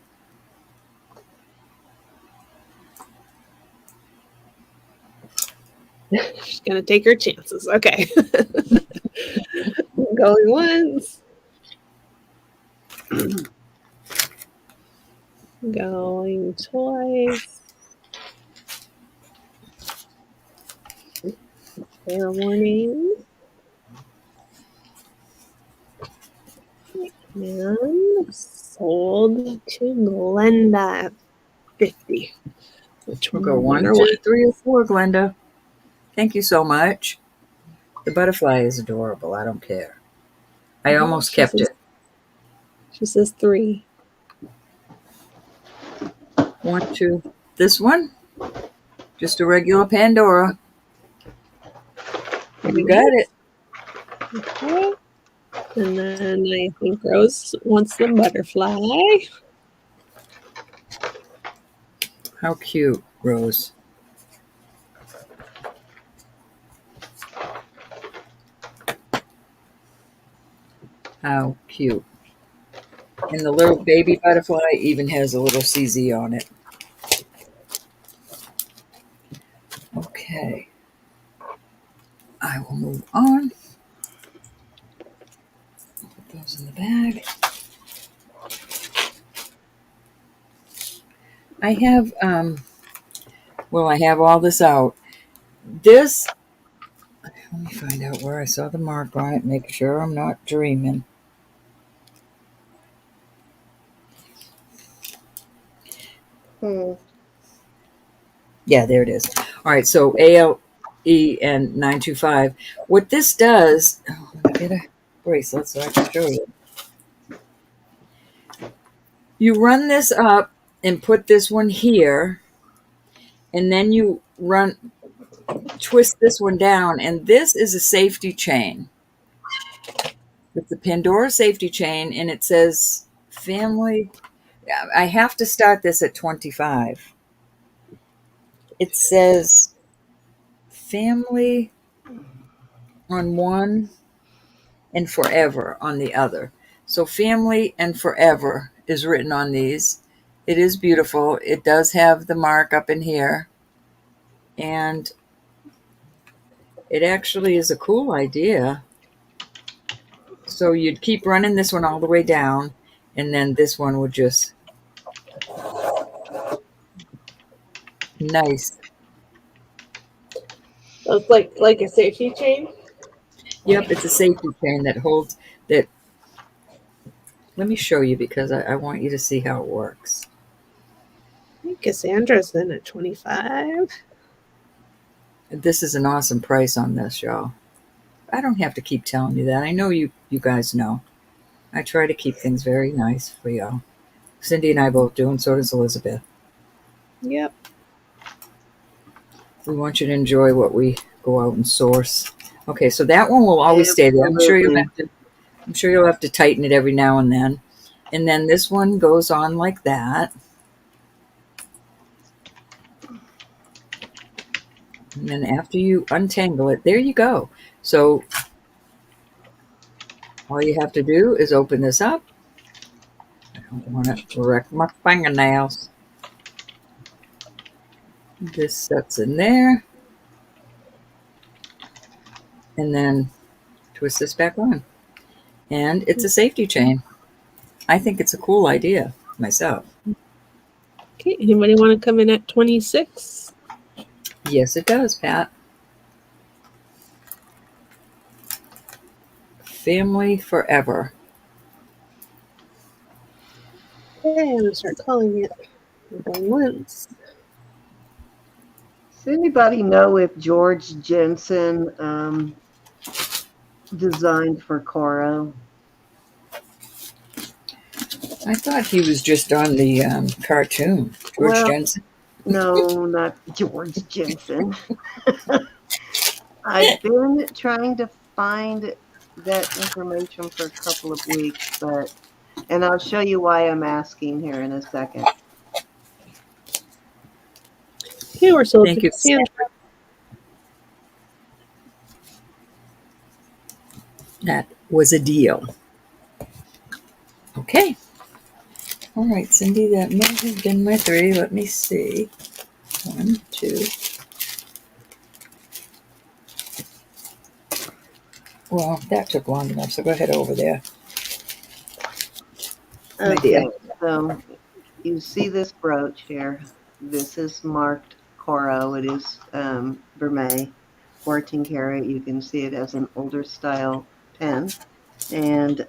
She's going to take her chances. Okay. Going once. Going twice. Fair warning. And sold to Glenda at 50. Which We'll go one 1, or 2, what? 3, or 4, Glenda. Thank you so much. The butterfly is adorable. I don't care. I almost kept it. She says 3. 1, 2. This one? Just a regular Pandora. You got it. Okay. And then I think Rose wants the butterfly. How cute, Rose. How cute. And the little baby butterfly even has a little CZ on it. Okay. I will move on. Put those in the bag. I have, I have all this out. This, let me find out where I saw the mark on it, make sure I'm not dreaming. Yeah, there it is. All right, so ALE and 925. What this does, let me get a bracelet so I can show you. You run this up and put this one here, and then you twist this one down, and this is a safety chain. It's a Pandora safety chain, and it says family. I have to start this at 25. It says family on one and forever on the other. So family and forever is written on these. It is beautiful. It does have the mark up in here. And it actually is a cool idea. So you'd keep running this one all the way down, and then this one would just nice. So it's like a safety chain. Yep, it's a safety chain that holds that. Let me show you because I want you to see how it works. I think Cassandra's in at 25. This is an awesome price on this, y'all. I don't have to keep telling you that. I know you guys know. I try to keep things very nice for y'all. Cindy and I both do, and so does Elizabeth. Yep. We want you to enjoy what we go out and source. Okay, so that one will always stay there. I'm sure you'll have to tighten it every now and then. And then this one goes on like that. And then after you untangle it, there you go. So all you have to do is open this up. I don't want to wreck my fingernails. This sets in there. And then twist this back on. And it's a safety chain. I think it's a cool idea myself. Okay. Anybody want to come in at 26? Yes, it does, Pat. Family forever. Okay, I'm gonna start calling it. Going once. Does anybody know if George Jensen designed for Coro? I thought he was just on the cartoon. George Well, Jensen. No, not George Jensen. I've been trying to find that information for a couple of weeks, and I'll show you why I'm asking here in a second. Okay, we're still Thank to you. Sandra. That was a deal. Okay. All right, Cindy, that might have been my 3. Let me see. 1, 2. Well, that took long enough, so go ahead over there. My Okay, dear. so you see this brooch here. This is marked Coro. It is vermeil, 14 karat. You can see it as an older style pen. And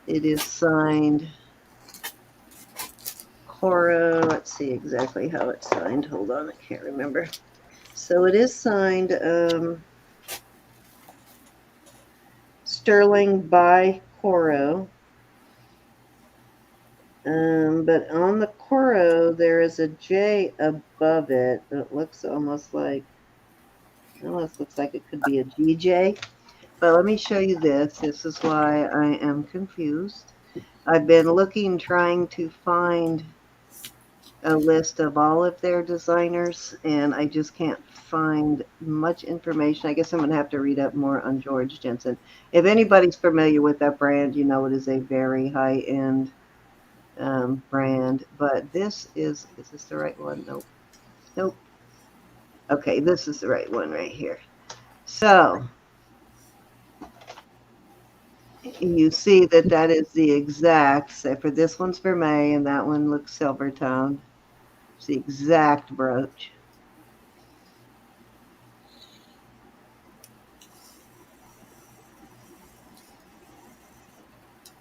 it is signed Coro. Let's see exactly how it's signed. Hold on, I can't remember. So it is signed Sterling by Coro. But on the Coro, there is a J above it. It looks almost like it could be a GJ. But let me show you this. This is why I am confused. I've been looking, trying to find a list of all of their designers, and I just can't find much information. I guess I'm going to have to read up more on George Jensen. If anybody's familiar with that brand, you know it is a very high-end brand. But is this the right one? Nope. Nope. Okay, this is the right one right here. So you see that is the exact, say for this one's vermeil and that one looks silver tone. It's the exact brooch.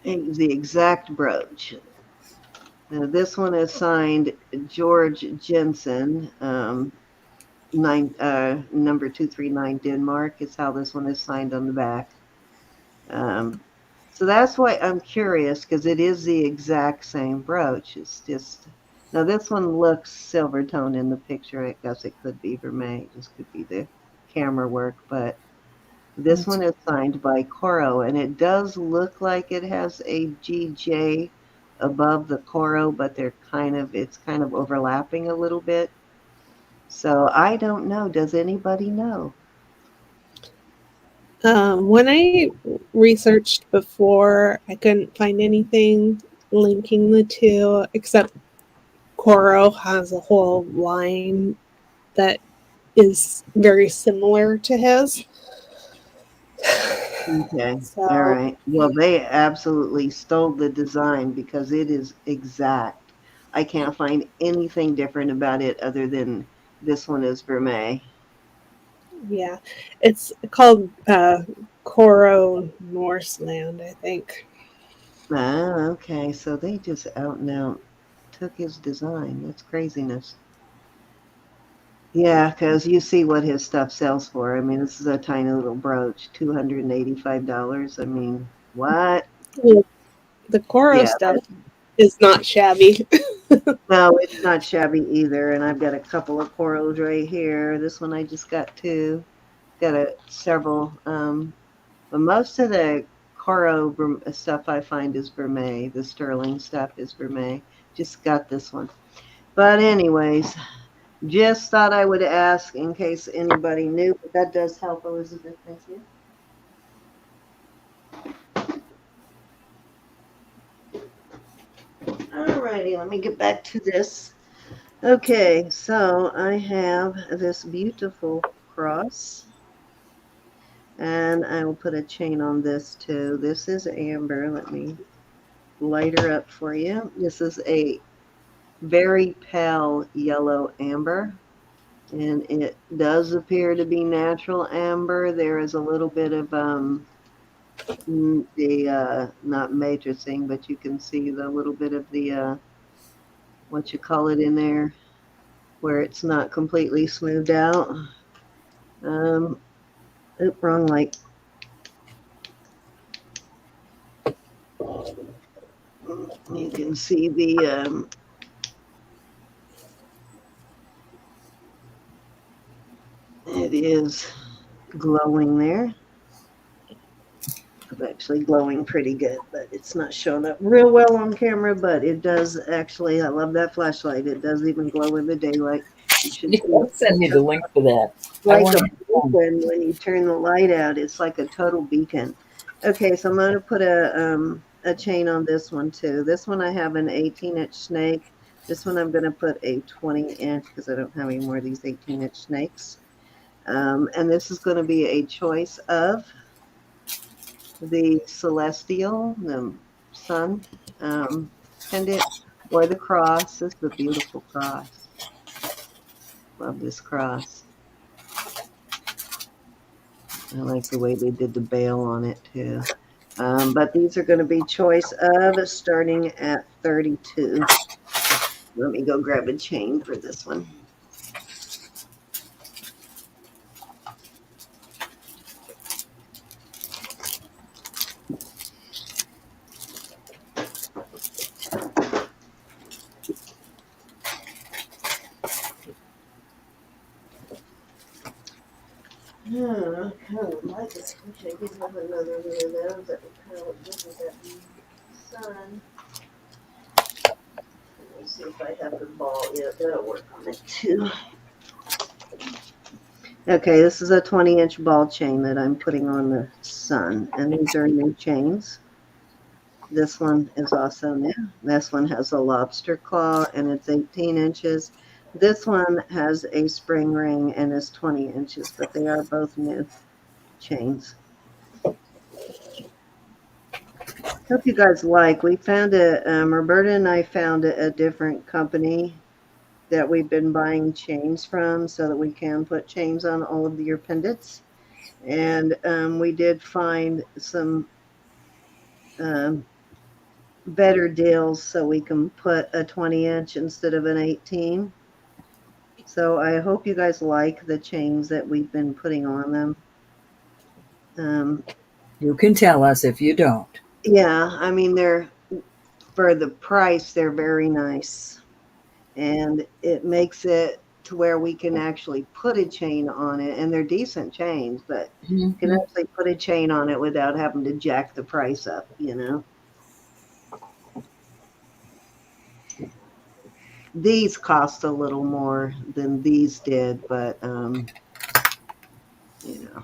It's the exact brooch. Now this one is signed George Jensen, number 239 Denmark is how this one is signed on the back. So that's why I'm curious, because it is the exact same brooch. It's just, now this one looks silver tone in the picture. I guess it could be vermeil. It just could be the camera work, but this one is signed by Coro, and it does look like it has a GJ above the Coro, but it's kind of overlapping a little bit. So I don't know. Does anybody know? When I researched before, I couldn't find anything linking the two, except Coro has a whole line that is very similar to his. Okay. All So, right. Well, they absolutely stole the design because it is exact. I can't find anything different about it other than this one is vermeil. yeah, it's called Coro Norseland, I think. Ah, okay. So they just out and out took his design. That's craziness. Yeah, because you see what his stuff sells for. I mean, this is a tiny little brooch, $285. I mean, what? Well, the Coro Yeah, stuff is not shabby. no, it's not shabby either. And I've got a couple of corals right here. This one I just got two. Got several. But most of the Coro stuff I find is vermeil. The sterling stuff is vermeil. Just got this one. But anyways, just thought I would ask in case anybody knew. But that does help, Elizabeth. Thank you. Alrighty, let me get back to this. Okay, so I have this beautiful cross, and I will put a chain on this too. This is amber. Let me light her up for you. This is a very pale yellow amber, and it does appear to be natural amber. There is a little bit of the not matricing, but you can see the little bit of the what you call it in there, where it's not completely smoothed out. Um, Wrong light. You can see it is glowing there. It's actually glowing pretty good, but it's not showing up real well on camera, but it does actually. I love that flashlight. It does even glow in the daylight. You should You see gotta it. send me the link for that. I Like want a to have fun. beacon when you turn the light out. It's like a total beacon. Okay, so I'm going to put a chain on this one too. This one I have an 18-inch snake. This one I'm going to put a 20-inch because I don't have any more of these 18-inch snakes. And this is going to be a choice of the celestial, the sun pendant, or the cross. This is a beautiful cross. Love this cross. I like the way they did the bail on it too. But these are going to be choice of starting at 32. Let me go grab a chain for this one. I kind of like it. I wish I did have another one of those. That would kind of look good with that sun. Let me see if I have the ball. Yeah, that'll work on it too. Okay, this is a 20-inch ball chain that I'm putting on the sun, and these are new chains. This one is also new. This one has a lobster claw, and it's 18 inches. This one has a spring ring and is 20 inches, but they are both new chains. Hope you guys like. We found it, Roberta and I found a different company that we've been buying chains from so that we can put chains on all of your pendants. And we did find some better deals so we can put a 20-inch instead of an 18. So I hope you guys like the chains that we've been putting on them. You can tell us if you don't. Yeah, I mean, they're for the price, they're very nice. And it makes it to where we can actually put a chain on it. And they're decent chains, but you can actually put a chain on it without having to jack the price up, you know. These cost a little more than these did, but you know,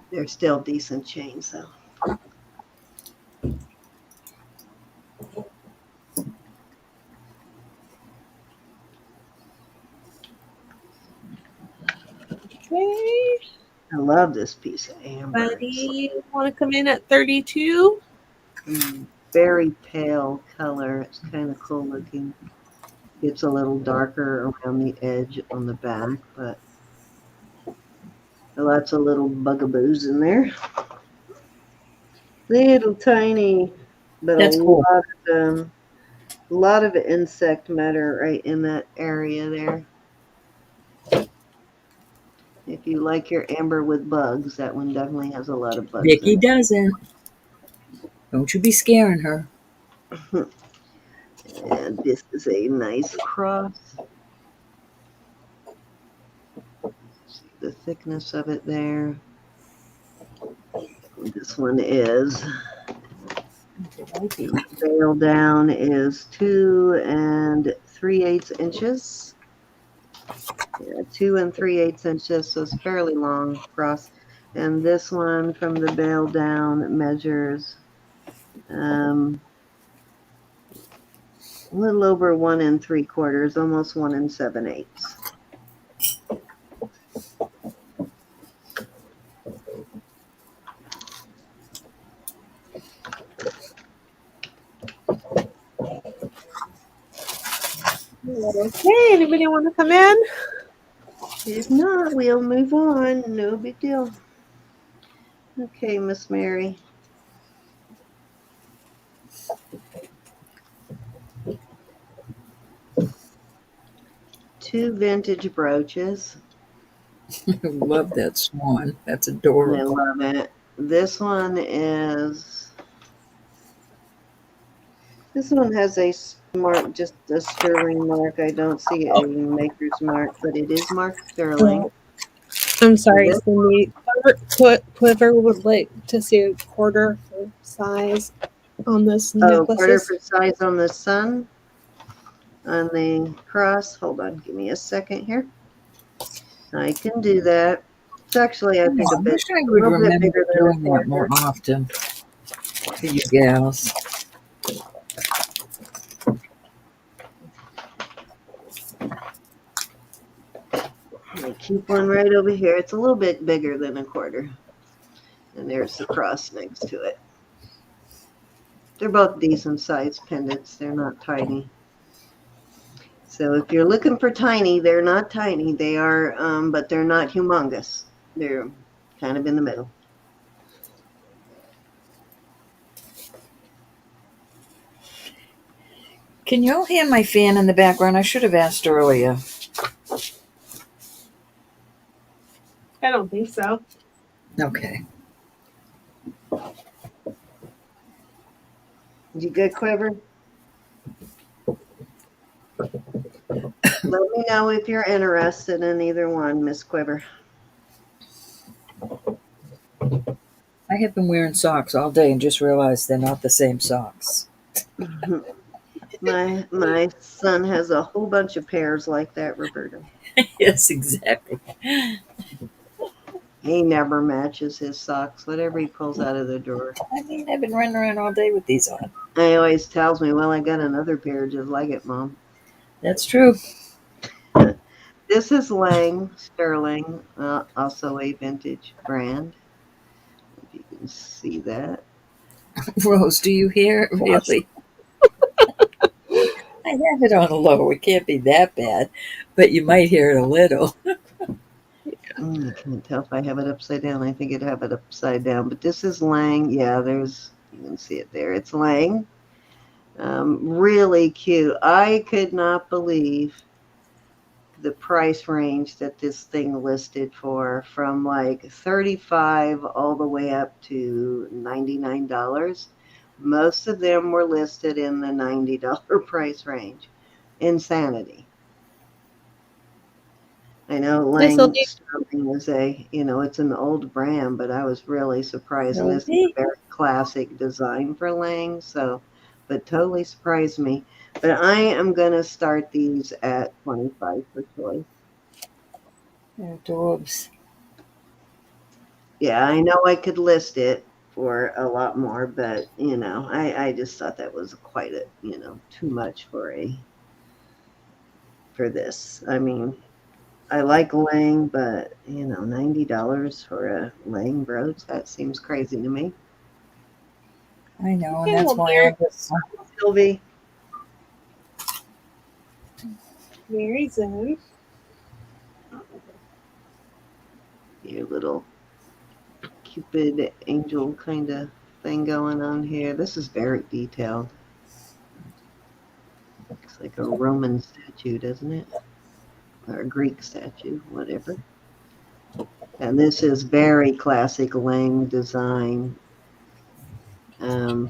they're still decent chains though. Okay. I love this piece of amber. Buddy, want to come in at 32? Very pale color. It's kind of cool looking. Gets a little darker around the edge on the back, but lots of little bugaboos in there. Little tiny, but That's cool. a lot of insect matter right in that area there. If you like your amber with bugs, that one definitely has a lot of bugs Vicky in doesn't. Don't you be scaring her. it. And this is a nice cross. See the thickness of it there. This one is bail down is 2 3/8 inches. Yeah, 2 3/8 inches, so it's fairly long cross. And this one from the bail down measures a little over 1 3/4, almost 1 7/8. Okay, anybody want to come in? If not, we'll move on. No big deal. Okay, Miss Mary. Two vintage brooches. I love that swan. That's I adorable. love it. This This one has a mark, just a sterling mark. I don't see a maker's mark, but it is marked sterling. I'm sorry, This- Cindy. Quiver would like to see a quarter for size on this Oh, quarter necklaces. for size on the sun. On the cross. Hold on, give me a second here. I can do that. It's actually, I think, I wish I a would little bit remember bigger than a doing that more quarter. often for you gals. I keep one right over here. It's a little bit bigger than a quarter. And there's the cross next to it. They're both decent sized pendants. They're not tiny. So if you're looking for tiny, they're not tiny. They are, but they're not humongous. They're kind of in the middle. Can you all hear my fan in the background? I should have asked earlier. I don't think so. Did Okay. you get Quiver? Let me know if you're interested in either one, Miss Quiver. I have been wearing socks all day and just realized they're not the same socks. My son has a whole bunch of pairs like that, Roberta. Yes, exactly. He never matches his socks, whatever he pulls out of the drawer. I mean, I've been running around all day with these on. He always tells me, well, I got another pair just like it, Mom. That's true. This is Lang Sterling, also a vintage brand. If you can see that. Rose, do you hear it really? I have it on a low. It can't be that bad, but you might hear it a little. I can't tell if I have it upside down. I think I'd have it upside down. But this is Lang. Yeah, you can see it there. It's Lang. Really cute. I could not believe the price range that this thing listed for, from like 35 all the way up to $99. Most of them were listed in the $90 price range. Insanity. I know Lang Sterling is it's an old brand, but I was really surprised. And this is a very classic design for Lang, but totally surprised me. But I am going to start these at 25 for choice. They're adorbs. Yeah, I know I could list it for a lot more, but I just thought that was quite too much for this. I mean, I like Lang, but $90 for a Lang brooch, that seems crazy to me. I know, and Okay, that's well, why I just. Sylvie, Mary's in. your little Cupid angel kind of thing going on here. This is very detailed. Looks like a Roman statue, doesn't it? Or a Greek statue, whatever. And this is very classic Lang design. I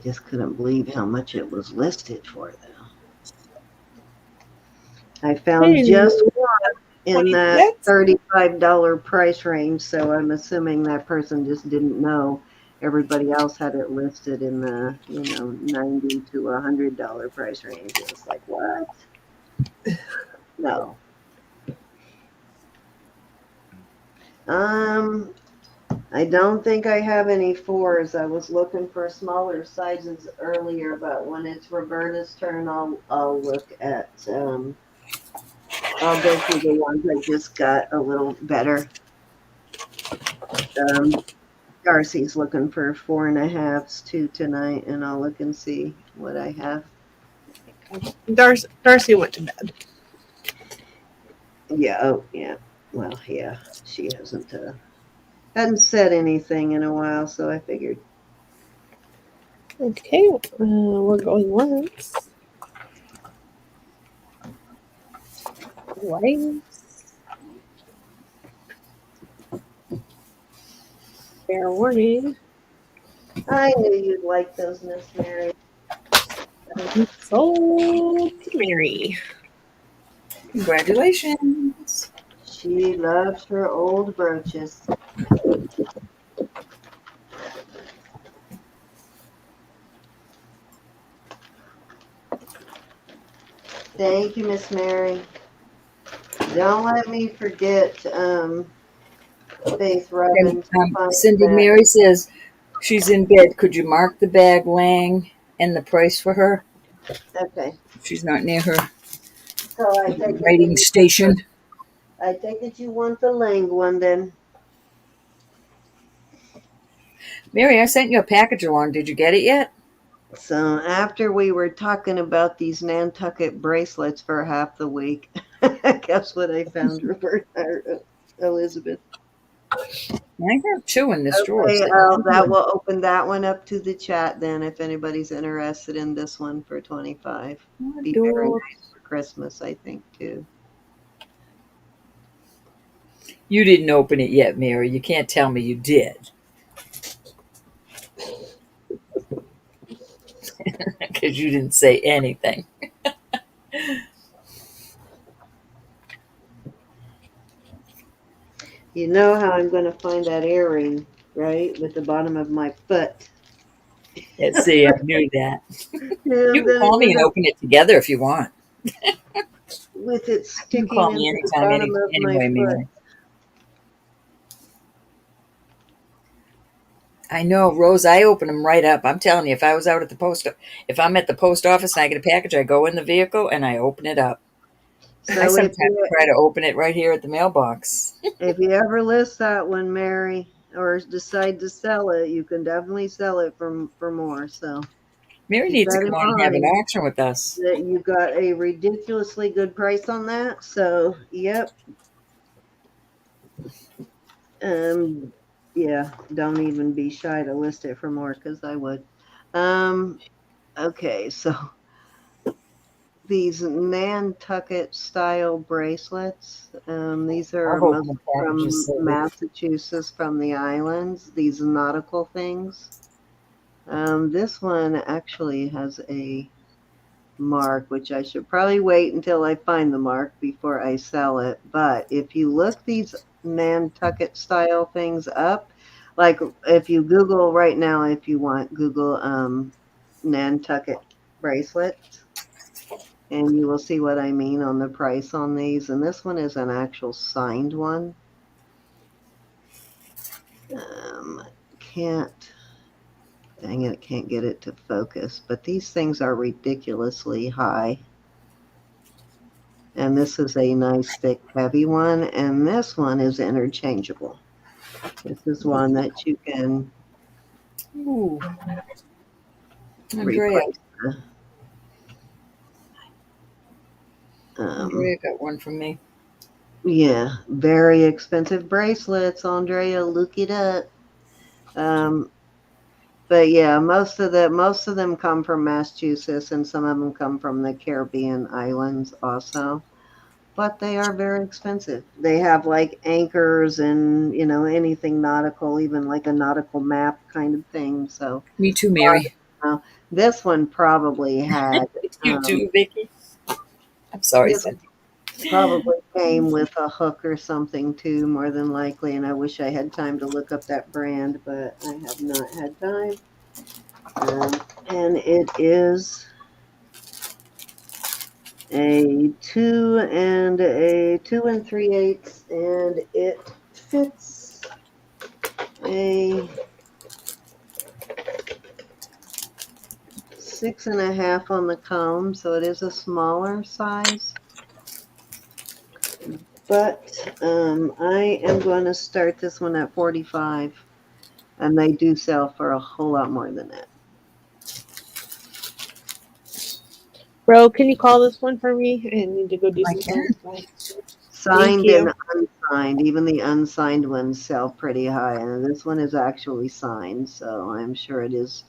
just couldn't believe how much it was listed for, though. I found just one in that $35 price range, so I'm assuming that person just didn't know everybody else had it listed in the $90 to $100 price range. It was like, what? No. I don't think I have any fours. I was looking for smaller sizes earlier, but when it's Roberta's turn, I'll look at I'll go through the ones I just got a little better. Darcy's looking for 4.5s too tonight, and I'll look and see what I have. Darcy went to bed. Yeah. Oh, yeah. Well, yeah. She hadn't said anything in a while, so I figured. Okay, we're going once. Twice. Fair warning. I knew you'd like those, Miss Mary. So Mary. Congratulations. She loves her old brooches. Thank you, Miss Mary. Don't let me forget, Faith And Robin, to find Cindy that. Mary says she's in bed. Could you mark the bag, Lang, and the price for her? Okay. She's not near her So I take it that writing you want the, station. I take it you want the Lang one then. Mary, I sent you a package along. Did you get it yet? So after we were talking about these Nantucket bracelets for half the week, guess what I found, Roberta, Elizabeth? I have two in this drawer. Okay, Sitting right that here. will open that one up to the chat then if anybody's interested in this one for 25. Be very Adore. nice for Christmas, I think, too. You didn't open it yet, Mary. You can't tell me you did because you didn't say anything. You know how I'm going to find that earring, right? With the bottom of my foot. Yeah, see, I knew that. Yeah, You I'm can going to call me end and up open it together if you want. with it You can sticking call me into the anytime, bottom of my anyway, foot. Mary. I know, Rose. I open them right up. I'm telling you, if I was out at the if I'm at the post office and I get a package, I go in the vehicle and I open it up. I So sometimes try to open it right here at the mailbox. if you ever list that one, Mary, or decide to sell it, you can definitely sell it for more. So Mary keep needs to that come in on and have an mind auction with us. that you got a ridiculously good price on that. So yep. Um yeah, don't even be shy to list it for more because I would. Um okay, so these Nantucket style bracelets. These are I've opened mostly the packages from so that Massachusetts, from the islands. These nautical things. This one actually has a mark, which I should probably wait until I find the mark before I sell it. But if you look these Nantucket style things up, like if you Google right now, if you want, Google Nantucket bracelets, and you will see what I mean on the price on these. And this one is an actual signed one. Can't, dang it, can't get it to focus. But these things are ridiculously high. And this is a nice thick heavy one, and this one is interchangeable. This is one that you can ooh, Andrea. replace. Um, Andrea got one from me. yeah, very expensive bracelets, Andrea. Look it up. Um, but yeah, most of them come from Massachusetts, and some of them come from the Caribbean islands also. But they are very expensive. They have like anchors and anything nautical, even like a nautical map kind of thing. So Me too, Mary. this one probably had You too, Vicky. I'm sorry, this Cindy. probably came with a hook or something too, more than likely. And I wish I had time to look up that brand, but I have not had time. And it is a 2 and 3/8, and it fits a 6.5 on the comb, so it is a smaller size. But I am going to start this one at 45, and they do sell for a whole lot more than that. Bro, can you call this one for me? I need to go do I some can. phone stuff. Thank Signed you. and unsigned, even the unsigned ones sell pretty high, and this one is actually signed, so I'm sure it is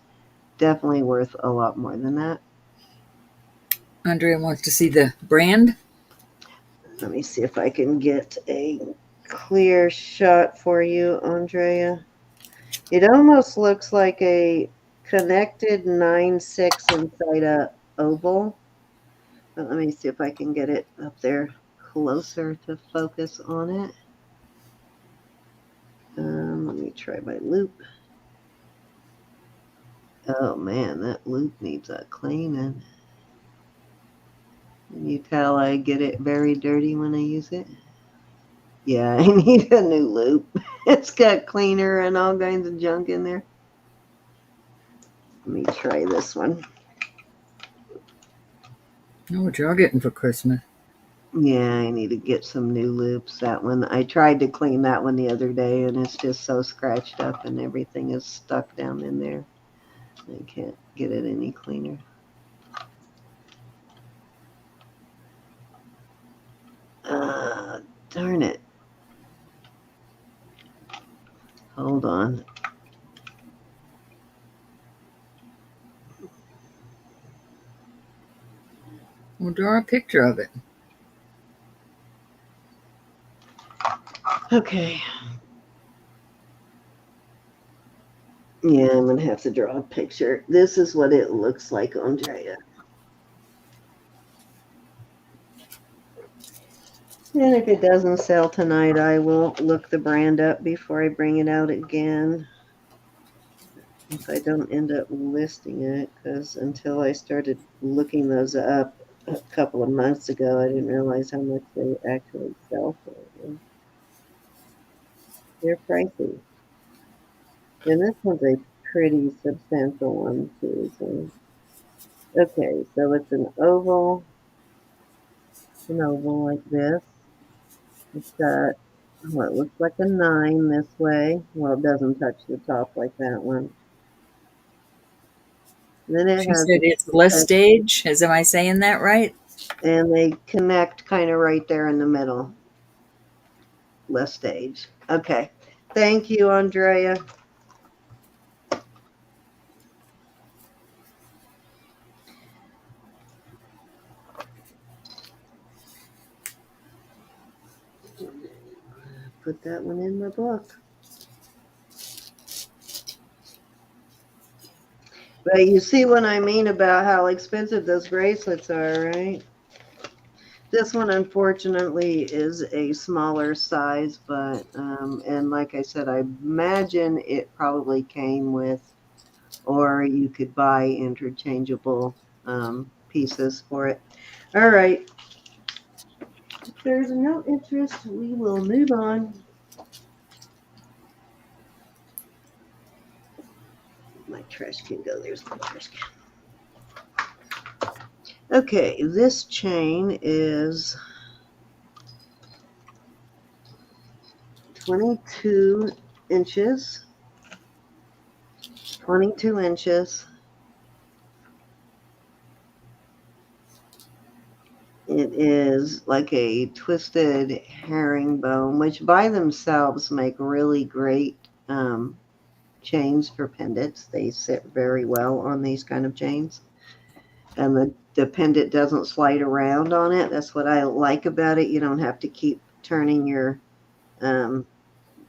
definitely worth a lot more than that. Andrea wants to see the brand. Let me see if I can get a clear shot for you, Andrea. It almost looks like a connected 9-6 inside a oval. But let me see if I can get it up there closer to focus on it. Let me try my loop. Oh man, that loop needs a cleaning. Can you tell I get it very dirty when I use it? Yeah, I need a new loop. It's got cleaner and all kinds of junk in there. Let me try this one. Oh, what y'all getting for Christmas? Yeah, I need to get some new loops. That one, I tried to clean that one the other day and it's just so scratched up and everything is stuck down in there. I can't get it any cleaner. Darn it. Hold on. We'll draw a picture of it. Okay. Yeah, I'm going to have to draw a picture. This is what it looks like, Andrea. And if it doesn't sell tonight, I will look the brand up before I bring it out again. If I don't end up listing it, because until I started looking those up a couple of months ago, I didn't realize how much they actually sell for. They're pricey. And this one's a pretty substantial one, too. So. Okay, so it's an oval like this. It's got what looks like a 9 this way. Well, it doesn't touch the top like that one. Then it She has, said it's less stage. Am I saying that right? and they connect kind of right there in the middle. Less stage. Okay. Thank you, Andrea. Put that one in my book. But you see what I mean about how expensive those bracelets are, right? This one, unfortunately, is a smaller size, but, and like I said, I imagine it probably came with, or you could buy interchangeable pieces for it. All right. If there's no interest, we will move on. My trash can go. There's my trash can. Okay, this chain is 22 inches. 22 inches. It is like a twisted herringbone, which by themselves make really great chains for pendants. They sit very well on these kind of chains. And the pendant doesn't slide around on it. That's what I like about it. You don't have to keep turning your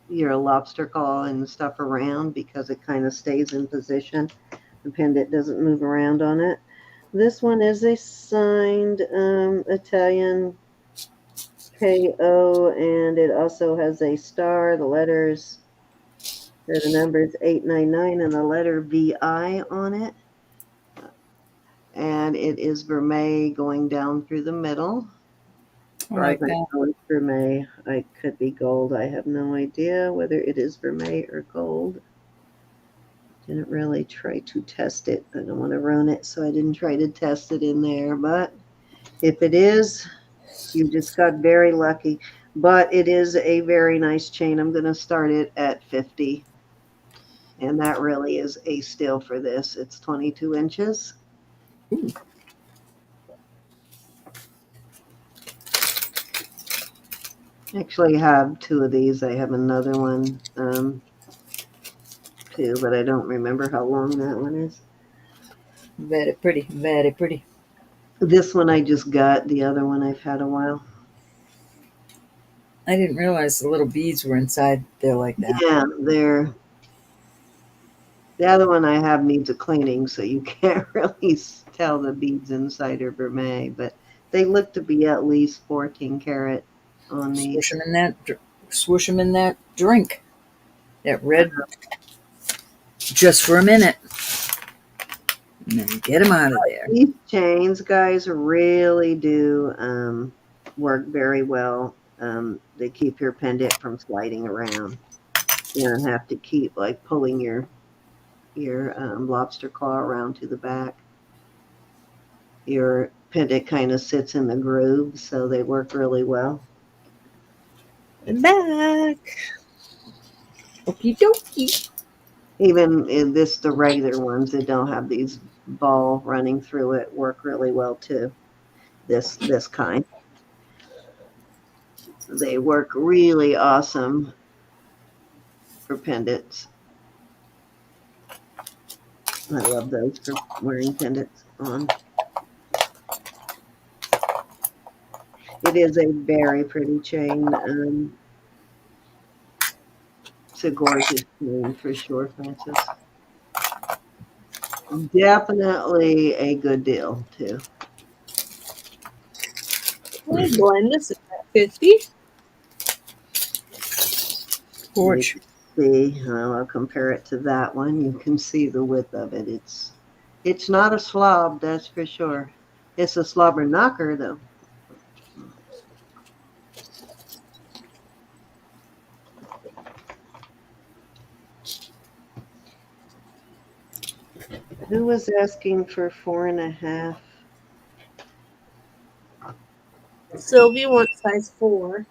lobster claw and stuff around because it kind of stays in position. The pendant doesn't move around on it. This one is a signed Italian KO, and it also has a star, the letters, or the numbers 899 and the letter VI on it. And it is vermeil going down through the middle. I like that. It's vermeil. I could be gold. I have no idea whether it is vermeil or gold. Didn't really try to test it. I don't want to ruin it, so I didn't try to test it in there. But if it is, you just got very lucky. But it is a very nice chain. I'm going to start it at 50. And that really is a steal for this. It's 22 inches. Ooh. Actually, I have 2 of these. I have another one too, but I don't remember how long that one is. Very pretty, very pretty. This one I just got. The other one I've had a while. I didn't realize the little beads were inside there like that. Yeah, they're The other one I have needs a cleaning, so you can't really tell the beads inside are vermeil, but they look to be at least 14 karat on Swoosh these. them in swoosh them in that drink, that red, just for a minute, and then get them out of there. These chains, guys, really do work very well. They keep your pendant from sliding around. You don't have to keep like pulling your lobster claw around to the back. Your pendant kind of sits in the groove, so they work really well. I'm back. Okie dokie. Even in this, the regular ones that don't have these ball running through it work really well too. This kind, they work really awesome for pendants. I love those for wearing pendants on. It is a very pretty chain. It's a gorgeous chain for sure, Francis. Definitely a good deal too. Hey, Glenn, this is at 50. You Porch. can see. I'll compare it to that one. You can see the width of it. It's not a slob, that's for sure. It's a slobber knocker though. Who was asking for 4.5? Sylvie wants size 4.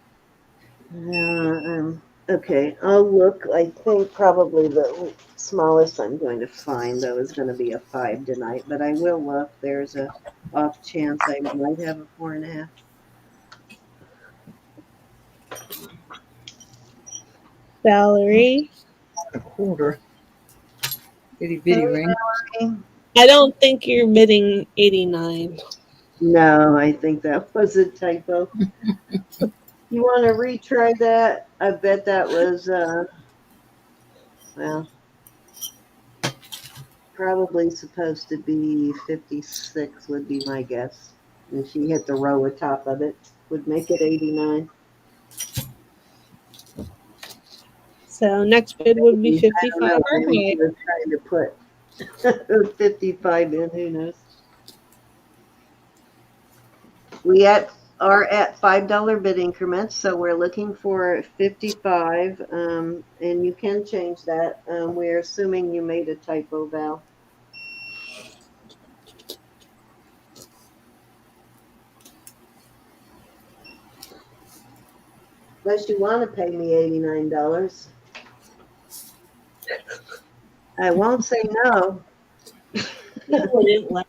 Okay, I'll look. I think probably the smallest I'm going to find though is going to be a 5 tonight, but I will look. There's a off chance I might have a 4.5. Valerie. A quarter. Itty bitty ring. I don't think you're bidding 89. No, I think that was a typo. You want to retry that? I bet that was well, probably supposed to be 56 would be my guess. And she hit the row atop of it, would make it 89. So next bid would be I don't 55 know. or Maybe higher. she was trying to put 55 in. Who knows? Are at $5 bid increments, so we're looking for 55, and you can change that. We're assuming you made a typo, Val. Unless you want to pay me $89. I won't say no. You wouldn't let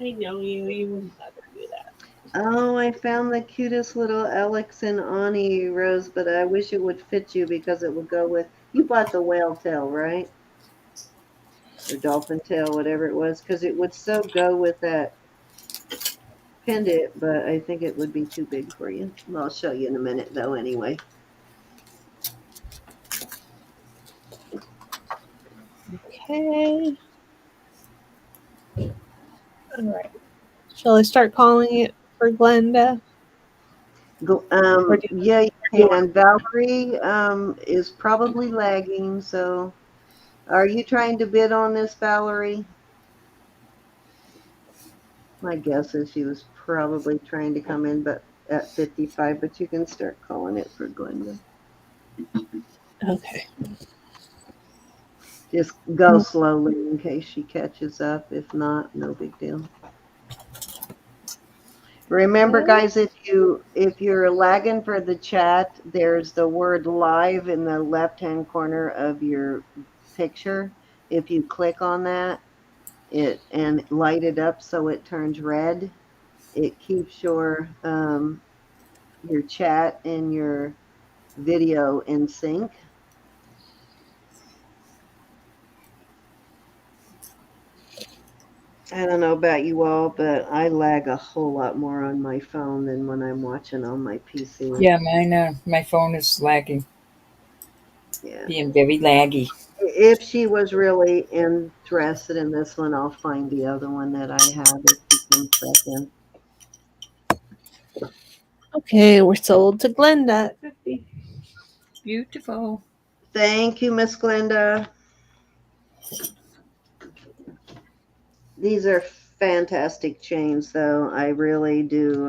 I know you. You wouldn't let her do that. Oh, I found the cutest little Alex and Ani rose, but I wish it would fit you because it would go with. You bought the whale tail, right? Or dolphin tail, whatever it was, because it would so go with that pendant, but I think it would be too big for you. Well, I'll show you in a minute, though, anyway. Okay. All right. Shall I start calling it for Glenda? Go, Or do yeah, you you want can. Valerie is probably lagging, so are you trying to bid on this, Valerie? My guess is she was probably trying to come in, but at 55, but you can start calling it for Glenda. Okay. Just go slowly in case she catches up. If not, no big deal. Remember, guys, if you're lagging for the chat, there's the word live in the left-hand corner of your picture. If you click on that, it and light it up so it turns red, it keeps your chat and your video in sync. I don't know about you all, but I lag a whole lot more on my phone than when I'm watching on my PC. Yeah, mine. My phone is lagging. Yeah. Being very laggy. If she was really interested in this one, I'll find the other one that I have if she comes back in. Okay, we're sold to Glenda at 50. Beautiful. Thank you, Miss Glenda. These are fantastic chains, though. I really do.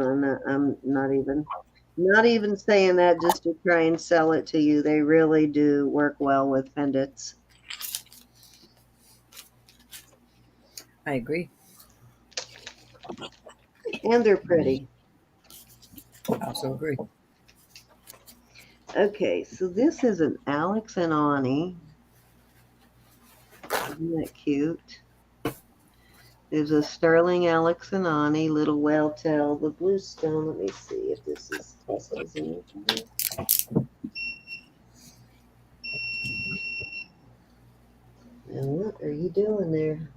I'm not even saying that just to try and sell it to you. They really do work well with pendants. I agree. And they're pretty. I also agree. Okay, so this is an Alex and Ani. Isn't that cute? There's a sterling Alex and Ani, little whale tail, the blue stone. Let me see if this is tassels in it. Now, what are you doing there?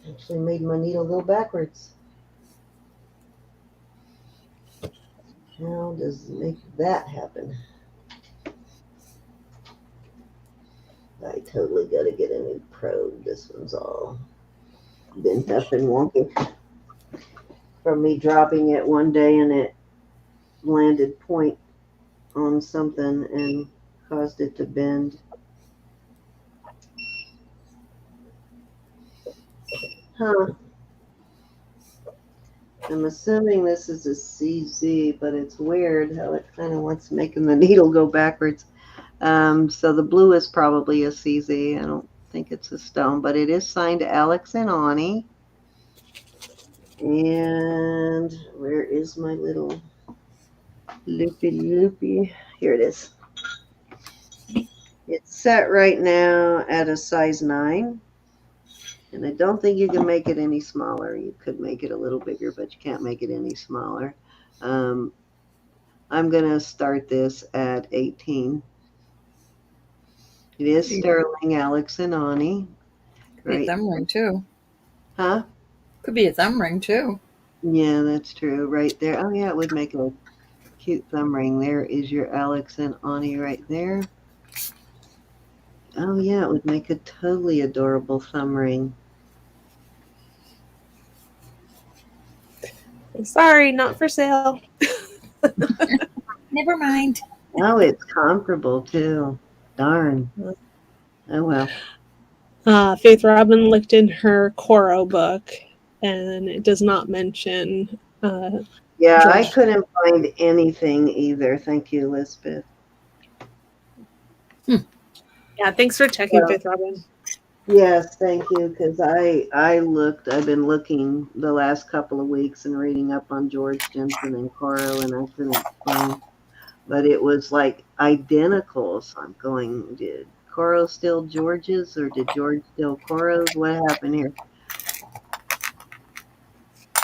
Actually made my needle go backwards. How does make that happen? I totally got to get a new probe. This one's all bent up and wonky from me dropping it one day and it landed point on something and caused it to bend. Huh. I'm assuming this is a CZ, but it's weird how it kind of wants making the needle go backwards. So the blue is probably a CZ. I don't think it's a stone, but it is signed Alex and Ani. And where is my little loopy loopy? Here it is. It's set right now at a size 9. And I don't think you can make it any smaller. You could make it a little bigger, but you can't make it any smaller. I'm going to start this at 18. It is sterling Alex and Ani. Could be a Right. thumb ring too. Huh? Could be a thumb ring too. Yeah, that's true. Right there. Oh, yeah, it would make a cute thumb ring. There is your Alex and Ani right there. Oh, yeah, it would make a totally adorable thumb ring. Sorry, not for sale. Never mind. Oh, it's comparable too. Darn. Oh, well. Faith Robin looked in her Coro book, and it does not mention Yeah, I George. couldn't find anything either. Thank you, Elizabeth. Yeah, thanks for checking, Well, Faith Robin. yes, thank you, because I've been looking the last couple of weeks and reading up on George Jensen and Coro, and I couldn't find, but it was like identical. So I'm going, did Coro steal George's or did George steal Coro's? What happened here?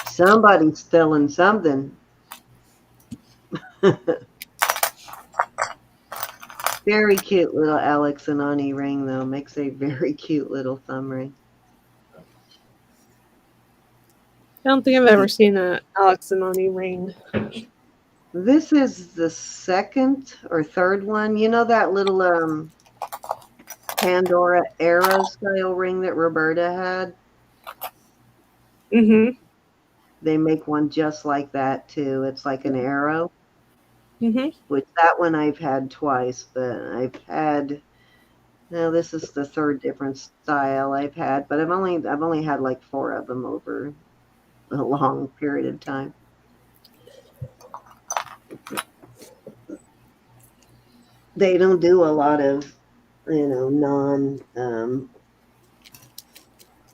Somebody's stealing something. Very cute little Alex and Ani ring, though. Makes a very cute little thumb ring. I don't think I've ever seen a Alex and Ani ring. This is the second or third one. You know that little Pandora arrow style ring that Roberta had? Mm-hmm. They make one just like that too. It's like an arrow. Mm-hmm. Which that one I've had twice, but I've had now this is the third different style I've had, but I've only had like 4 of them over a long period of time. They don't do a lot of, non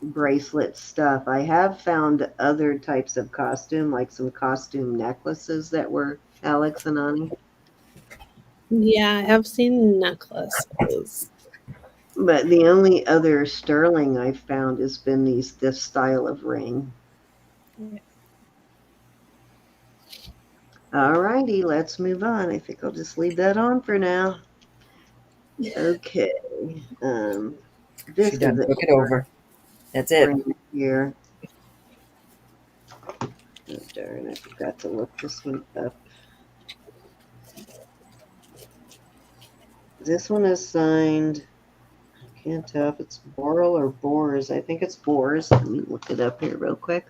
bracelet stuff. I have found other types of costume, like some costume necklaces that were Alex and Ani. Yeah, I have seen necklaces. But the only other sterling I've found has been this style of ring. All righty, let's move on. I think I'll just leave that on for now. Okay. This She is done a took it over. That's it. ring here. Oh, darn, I forgot to look this one up. This one is signed. I can't tell if it's Boral or Boars. I think it's Boars. Let me look it up here real quick.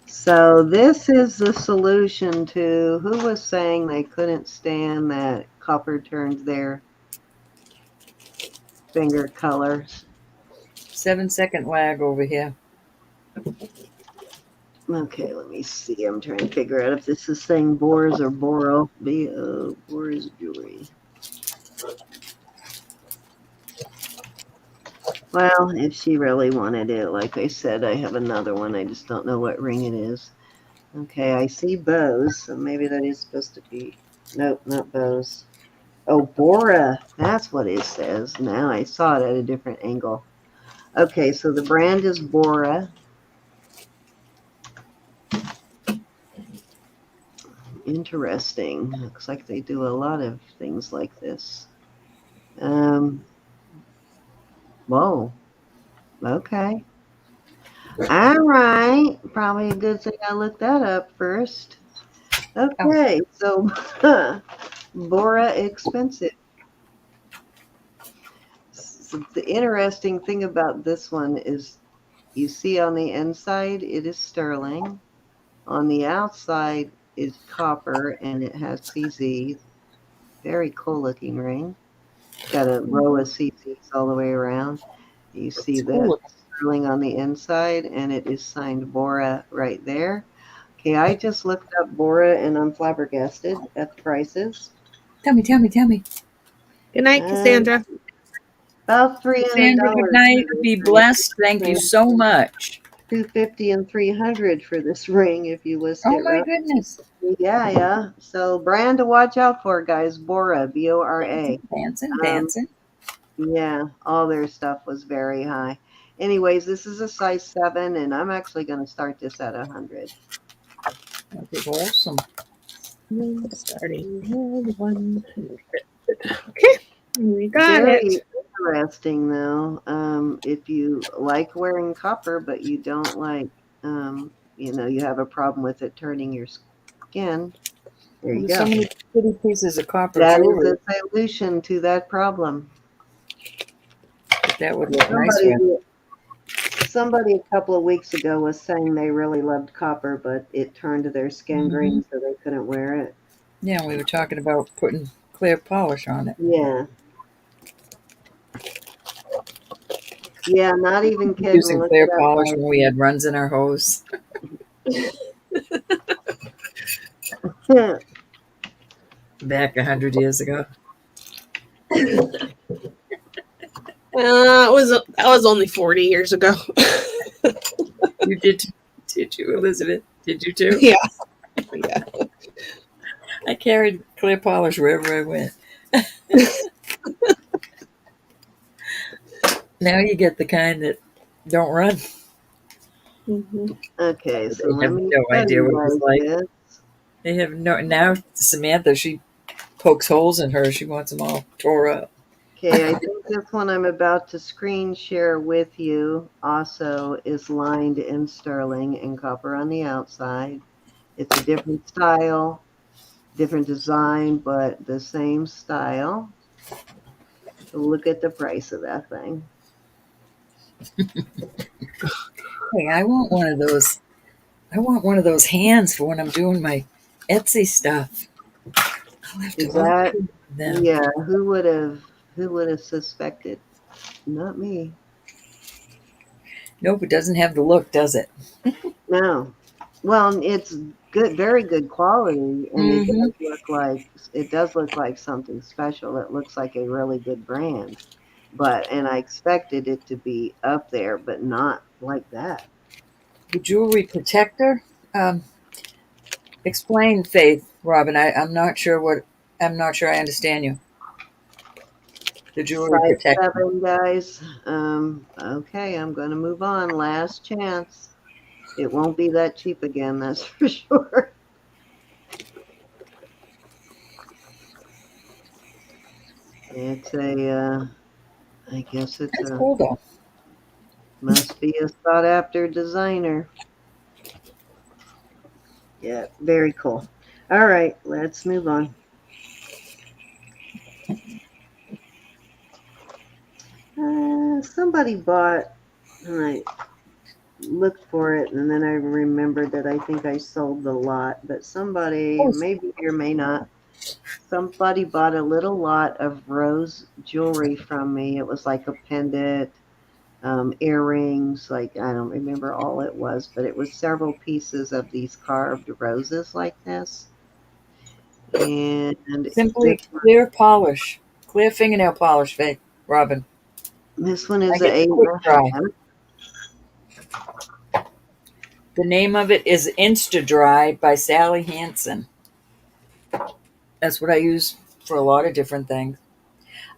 So this is the solution to who was saying they couldn't stand that copper turned their finger colors. 7-second lag over here. Okay, let me see. I'm trying to figure out if this is saying Boars or Boral. B-O, Boars Jewelry. Well, if she really wanted it, like I said, I have another one. I just don't know what ring it is. Okay, I see bows, so maybe that is supposed to be... Nope, not bows. Oh, Bora. That's what it says. Now I saw it at a different angle. Okay, so the brand is Bora. Interesting. Looks like they do a lot of things like this. Whoa. Okay. All right. Probably a good thing I looked that up first. Okay, so Bora expensive. So the interesting thing about this one is you see on the inside it is sterling. On the outside is copper and it has CZ. Very cool looking ring. Got a row of CZs all the way around. You see It's the cool. sterling on the inside and it is signed Bora right there. Okay, I just looked up Bora and I'm flabbergasted at the prices. Tell me. Good night, Cassandra. About $300 Sandra, good for night. this Be ring. blessed. Thank you so much. $250 and $300 for this ring if you list Oh it my right. goodness. Yeah. So brand to watch out for, guys. Bora, Bora. Dancing. Yeah, all their stuff was very high. Anyways, this is a size 7, and I'm actually going to start this at 100. Okay, awesome. Starting with 100. Okay, we got Very it. interesting, though. If you like wearing copper, but you don't like, you have a problem with it turning your skin, there you There's so go. many pretty pieces of copper That is jewelry a solution to that problem. that would look nice with. Somebody a couple of weeks ago was saying they really loved copper, but it turned their skin green, so they couldn't wear it. Yeah, we were talking about putting clear polish on it. Yeah. Yeah, not even kidding. Using Look clear it up, polish guys. when we had runs in our hose. Back 100 years ago. That was only 40 years ago. You did you, Elizabeth? Did you too? Yeah. I carried clear polish wherever I went. Now you get the kind that don't run. Okay, so They let have me no show idea what you it's guys like. this. They have no. Now Samantha, she pokes holes in her. She wants them all tore up. Okay, I think this one I'm about to screen share with you also is lined in sterling and copper on the outside. It's a different style, different design, but the same style. Look at the price of that thing. Hey, I want one of those. I want one of those hands for when I'm doing my Etsy stuff. I'll have to Is that open them. yeah, who would have suspected? Not me. Nope, it doesn't have the look, does it? No. Well, it's good, very good quality, and it does look like something special. It looks like a really good brand. And I expected it to be up there, but not like that. The jewelry protector. Um, Explain, Faith, Robin. I'm not sure what. I'm not sure I understand you. The jewelry Size protector. 7, guys. Okay, I'm going to move on. Last chance. It won't be that cheap again, that's for sure. It's I guess That's cool though. must be a sought after designer. Yeah, very cool. All right, let's move on. Somebody bought, and I looked for it, and then I remembered that I think I sold the lot, but somebody, Oh, maybe or may not, somebody bought a little lot of rose jewelry from me. It was like a pendant, earrings, like I don't remember all it was, but it was several pieces of these carved roses like this. And simply this clear polish, clear fingernail polish, Robin. this one I is an get the eight quick and a dry. half. The name of it is Insta Dry by Sally Hansen. That's what I use for a lot of different things.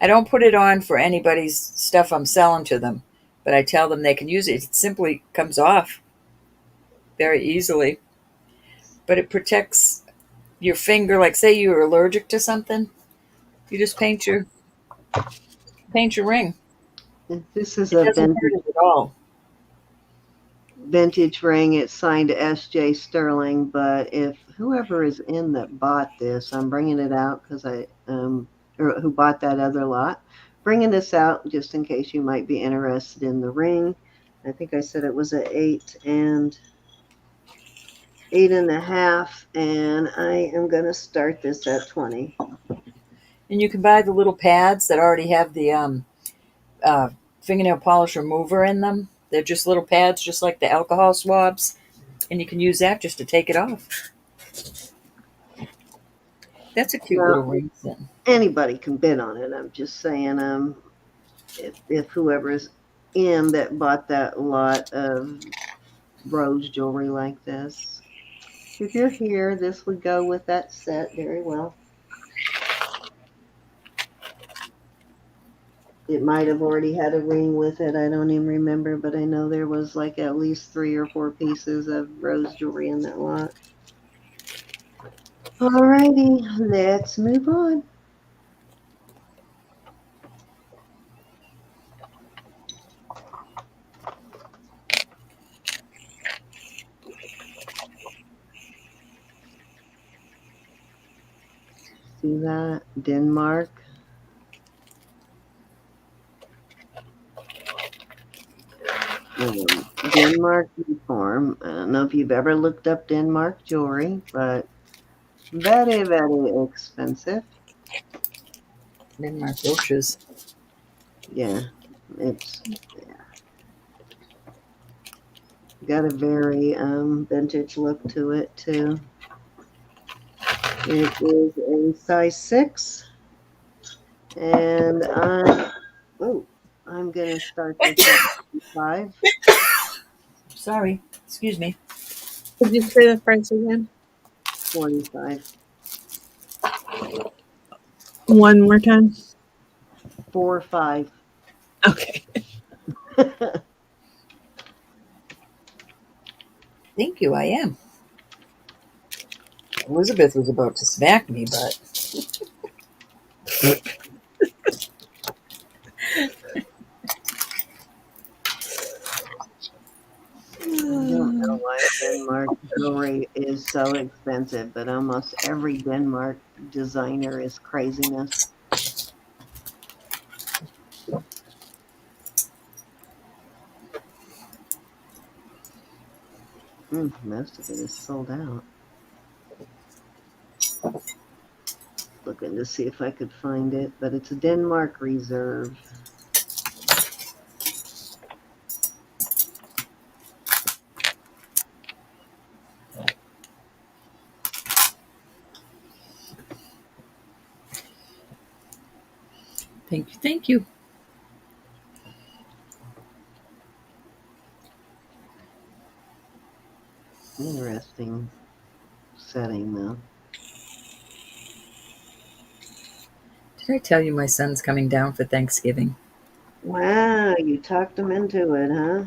I don't put it on for anybody's stuff I'm selling to them, but I tell them they can use it. It simply comes off very easily, but it protects your finger. Like, say you're allergic to something, you just paint your ring. This is It a doesn't hurt it at all. vintage ring. It's signed S.J. Sterling, but if whoever is in that bought this, I'm bringing it out because or who bought that other lot, bringing this out just in case you might be interested in the ring. I think I said it was an eight and a half, and I am going to start this at 20. And you can buy the little pads that already have the uh, fingernail polish remover in them. They're just little pads, just like the alcohol swabs, and you can use that just to take it off. That's a cute Now, little ring set. anybody can bid on it. I'm just saying, if whoever's in that bought that lot of rose jewelry like this. If you're here, this would go with that set very well. It might have already had a ring with it. I don't even remember, but I know there was like at least 3 or 4 pieces of rose jewelry in that lot. Alrighty, let's move on. See that? Denmark. Denmark uniform. I don't know if you've ever looked up Denmark jewelry, but very, very expensive. In my brooches. Yeah, it's got a very vintage look to it too. It is a size 6, and I'm gonna start this at 5. Sorry, excuse me. Could you say the price again? 45. One more time. 4 5. Okay. Thank you, I am. Elizabeth was about to smack me, but I don't know why Denmark jewelry is so expensive, but almost every Denmark designer is craziness. Most of it is sold out. Looking to see if I could find it, but it's a Denmark Reserve. thank you, thank you. Interesting setting though. Did I tell you my son's coming down for Thanksgiving? Wow, you talked him into it, huh?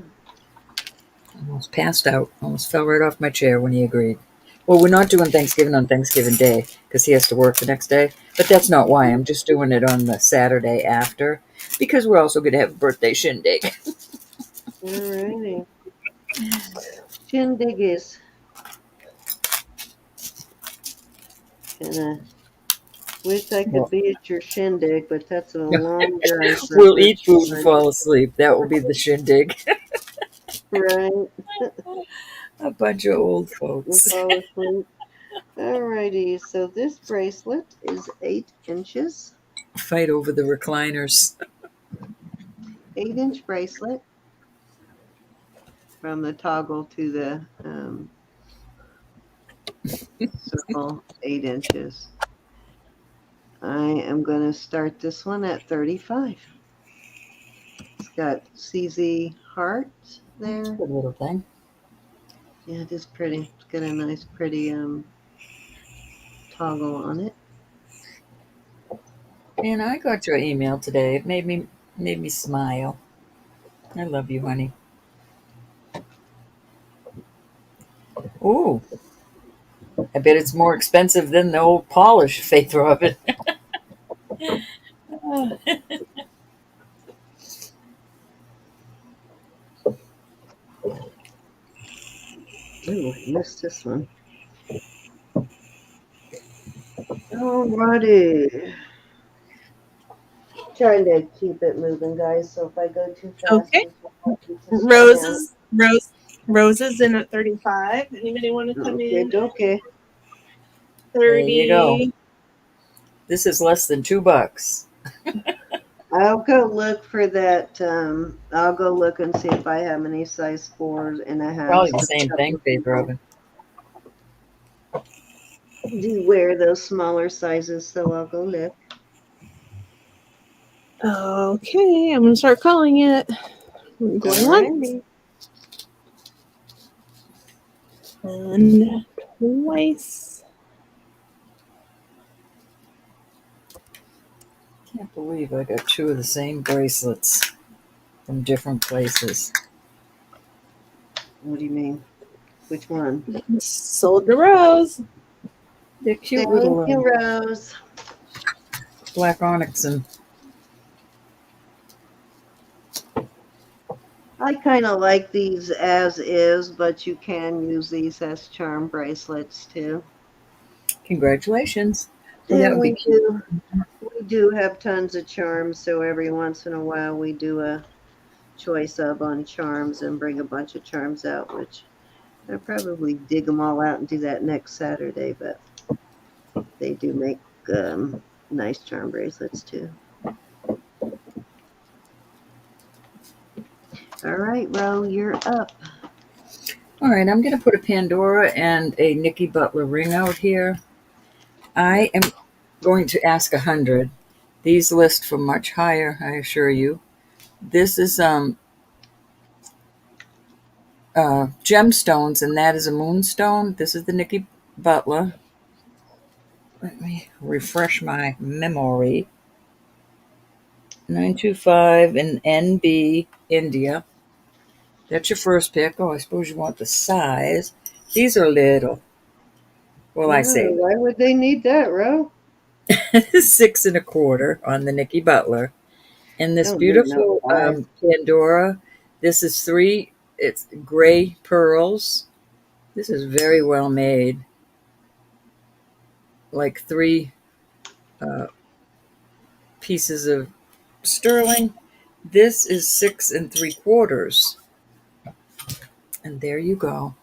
Almost passed out. Almost fell right off my chair when he agreed. Well, we're not doing Thanksgiving on Thanksgiving Day because he has to work the next day. But that's not why. I'm just doing it on the Saturday after because we're also going to have a birthday shindig. Alrighty. Shindig is. Kinda wish I could Well, be at your shindig, but that's a long drive for a we'll good eat food and bunch. fall asleep. That will be the shindig. Right. A bunch of old And folks. fall asleep. Alrighty, so this bracelet is 8 inches. Fight over the recliners. 8-inch bracelet from the toggle to the circle, 8 inches. I am going to start this one at 35. It's got CZ heart there. Good little thing. Yeah, it is pretty. It's got a nice, pretty toggle on it. And I got your email today. It made me smile. I love you, honey. Ooh, I bet it's more expensive than the old polish, Faith Robin. Ooh, I missed this one. Alrighty. Trying to keep it moving, guys. So if I go too fast, Okay. just want you to slow down. Roses in at 35. Anybody want to come Okay, in? okay. There you go. 30. This is less than $2. I'll go look for that. I'll go look and see if I have any size 4.5s. Probably the same thing, Faith Robin. Do wear those smaller sizes, so I'll go look. Okay, I'm going to start calling it. I'm going once. Alrighty. And twice. Can't believe I got two of the same bracelets from different places. What do you mean? Which one? Sold the rose. They're cute Thank little you, Rose. black onyx and I kind of like these as is, but you can use these as charm bracelets too. congratulations. Well, that And would be we cute. do have tons of charms, so every once in a while we do a choice of on charms and bring a bunch of charms out, which I'll probably dig them all out and do that next Saturday, but they do make nice charm bracelets too. All right, Ro, you're up. All right, I'm going to put a Pandora and a Nikki Butler ring out here. I am going to ask 100. These list for much higher, I assure you. This is gemstones, and that is a moonstone. This is the Nikki Butler. Let me refresh my memory. 925 in NB, India. That's your first pick. Oh, I suppose you want the size. These are little. Well, I Oh, say why would they need that, Ro? 6 1/4 on the Nikki Butler. And this Oh, no, not beautiful 5. Pandora. This is 3. It's gray pearls. This is very well made. Like 3 uh, pieces of sterling. This is 6 3/4. And there you go.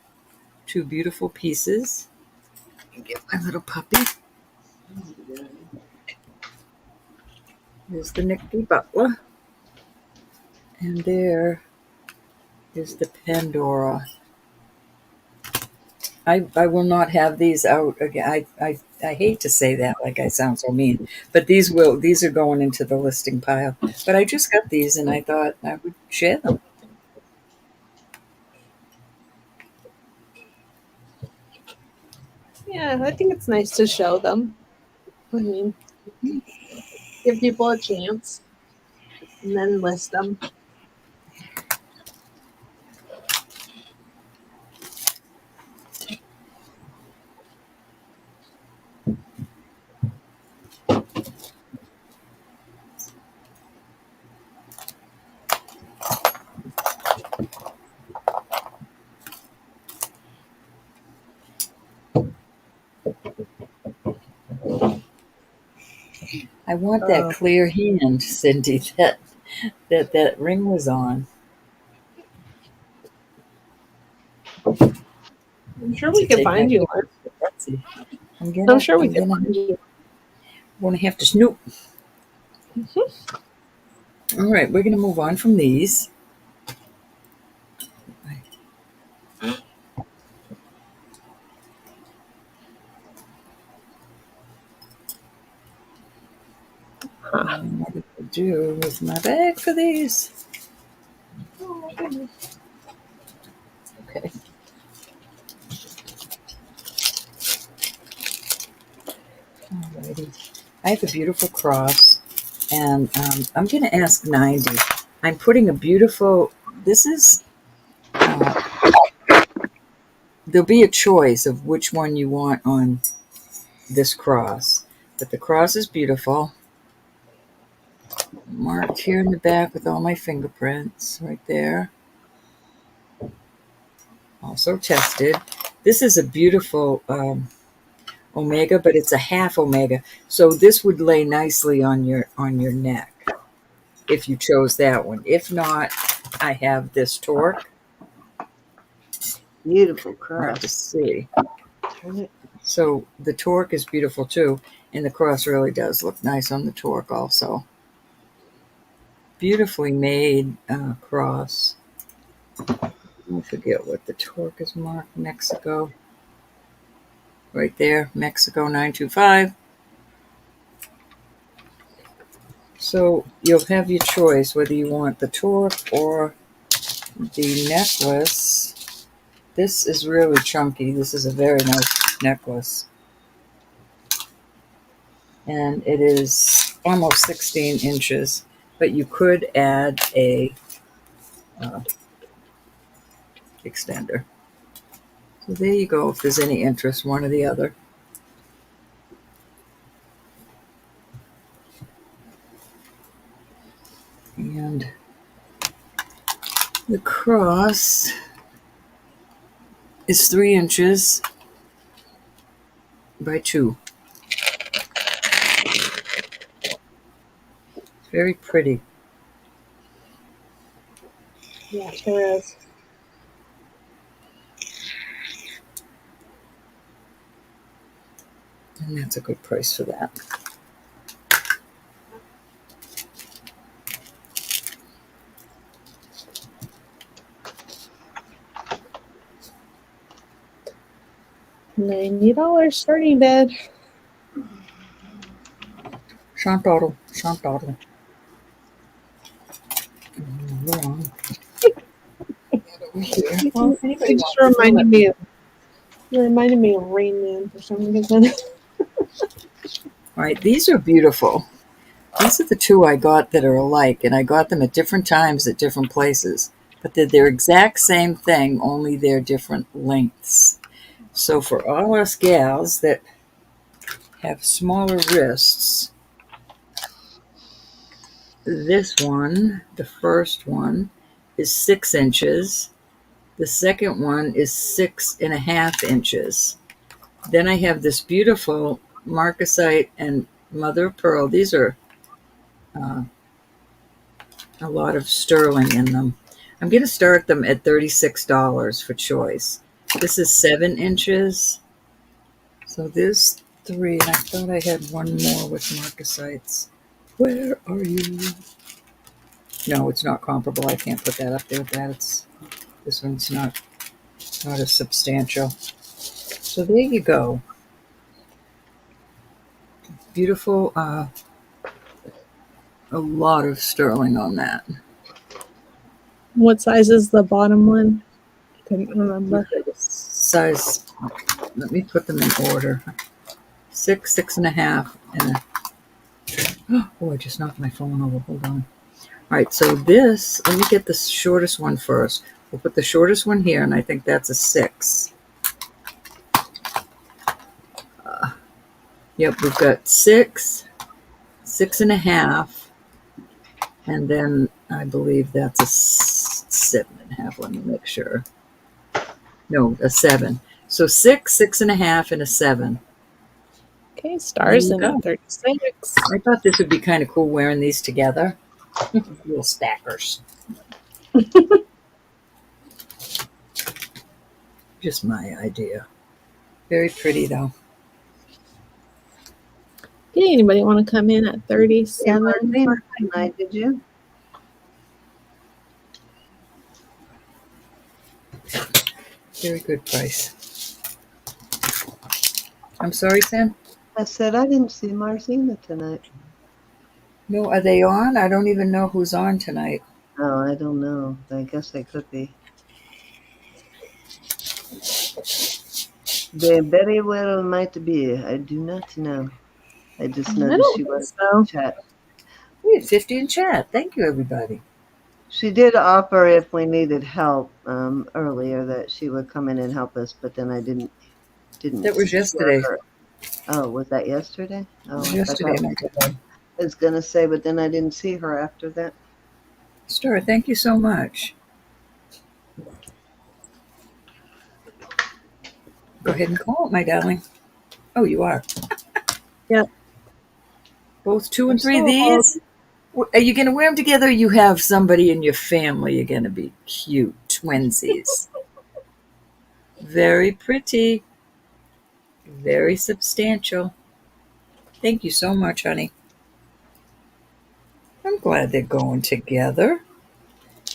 2 beautiful pieces. Get my little puppy. There's the Nikki Butler. And there is the Pandora. I will not have these out again. I hate to say that, like I sound so mean, but these are going into the listing pile. But I just got these and I thought I would share them. Yeah, I think it's nice to show them. I mean, give people a chance and then list them. I want that clear hand, Cindy, that ring was on. I'm sure we To can take my find you one. pictures for Betsy. I'm sure we can find you. Gonna have to snoop. All right, we're gonna move on from these. What did I do with my bag for these? Oh my goodness. Okay. Alrighty. I have a beautiful cross, and I'm going to ask 90. I'm putting a beautiful, this is, there'll be a choice of which one you want on this cross. But the cross is beautiful. Marked here in the back with all my fingerprints right there. Also tested. This is a beautiful omega, but it's a half omega. So this would lay nicely on your neck if you chose that one. If not, I have this torque. Beautiful Hard to cross. see. So the torque is beautiful too, and the cross really does look nice on the torque also. Beautifully made cross. I forget what the torque is marked. Mexico. Right there, Mexico 925. So you'll have your choice whether you want the torque or the necklace. This is really chunky. This is a very nice necklace. And it is almost 16 inches, but you could add a extender. So there you go, if there's any interest, one or the other. And the cross is 3 inches by 2. It's very pretty. Yeah, sure is. And that's a good price for that. $90 starting bid. Chantal. Over here. Well, anybody Just wants to reminded me of Rain Man for some reason. All right, these are beautiful. These are the two I got that are alike, and I got them at different times at different places. But they're their exact same thing, only they're different lengths. So for all us gals that have smaller wrists, this one, the first one, is 6 inches. The second one is 6.5 inches. Then I have this beautiful marcasite and mother of pearl. These are a lot of sterling in them. I'm going to start them at $36 for choice. This is 7 inches. So there's 3. And I thought I had one more with marcasites. Where are you? No, it's not comparable. I can't put that up there with that. This one's not as substantial. So there you go. Beautiful. A lot of sterling on that. What size is the bottom one? Couldn't remember. Size. Let me put them in order. 6, 6.5, and oh, I just knocked my phone over. Hold on. All right, so this, let me get the shortest one first. We'll put the shortest one here, and I think that's a 6. Yep, we've got 6, 6.5, and then I believe that's a 7.5. Let me make sure. No, a 7. So 6, 6.5, and a 7. Okay, stars you in go. at 36. I thought this would be kind of cool wearing these together. Little stackers. Just my idea. Very pretty though. Okay, anybody want to come in at Hey, 37 Marlene, for tonight, did you? Very good price. I'm sorry, Sam? I said I didn't see Marcina tonight. No, are they on? I don't even know who's on tonight. Oh, I don't know. I guess they could be. They very well might be. I do not know. I just I noticed don't she think was in so. the chat. We had 50 in chat. Thank you, everybody. She did offer if we needed help earlier that she would come in and help us, but then I didn't That was hear yesterday. her. Oh, was that yesterday? It Oh, was I thought yesterday, that my God. I was gonna say, but then I didn't see her after that. Star, thank you so much. Go ahead and call it, my darling. Oh, you are. Yep. Both 2 They're and 3 of sold. these? Are you going to wear them together? Or you have somebody in your family. You're going to be cute twinsies. Very pretty. Very substantial. Thank you so much, honey. I'm glad they're going together.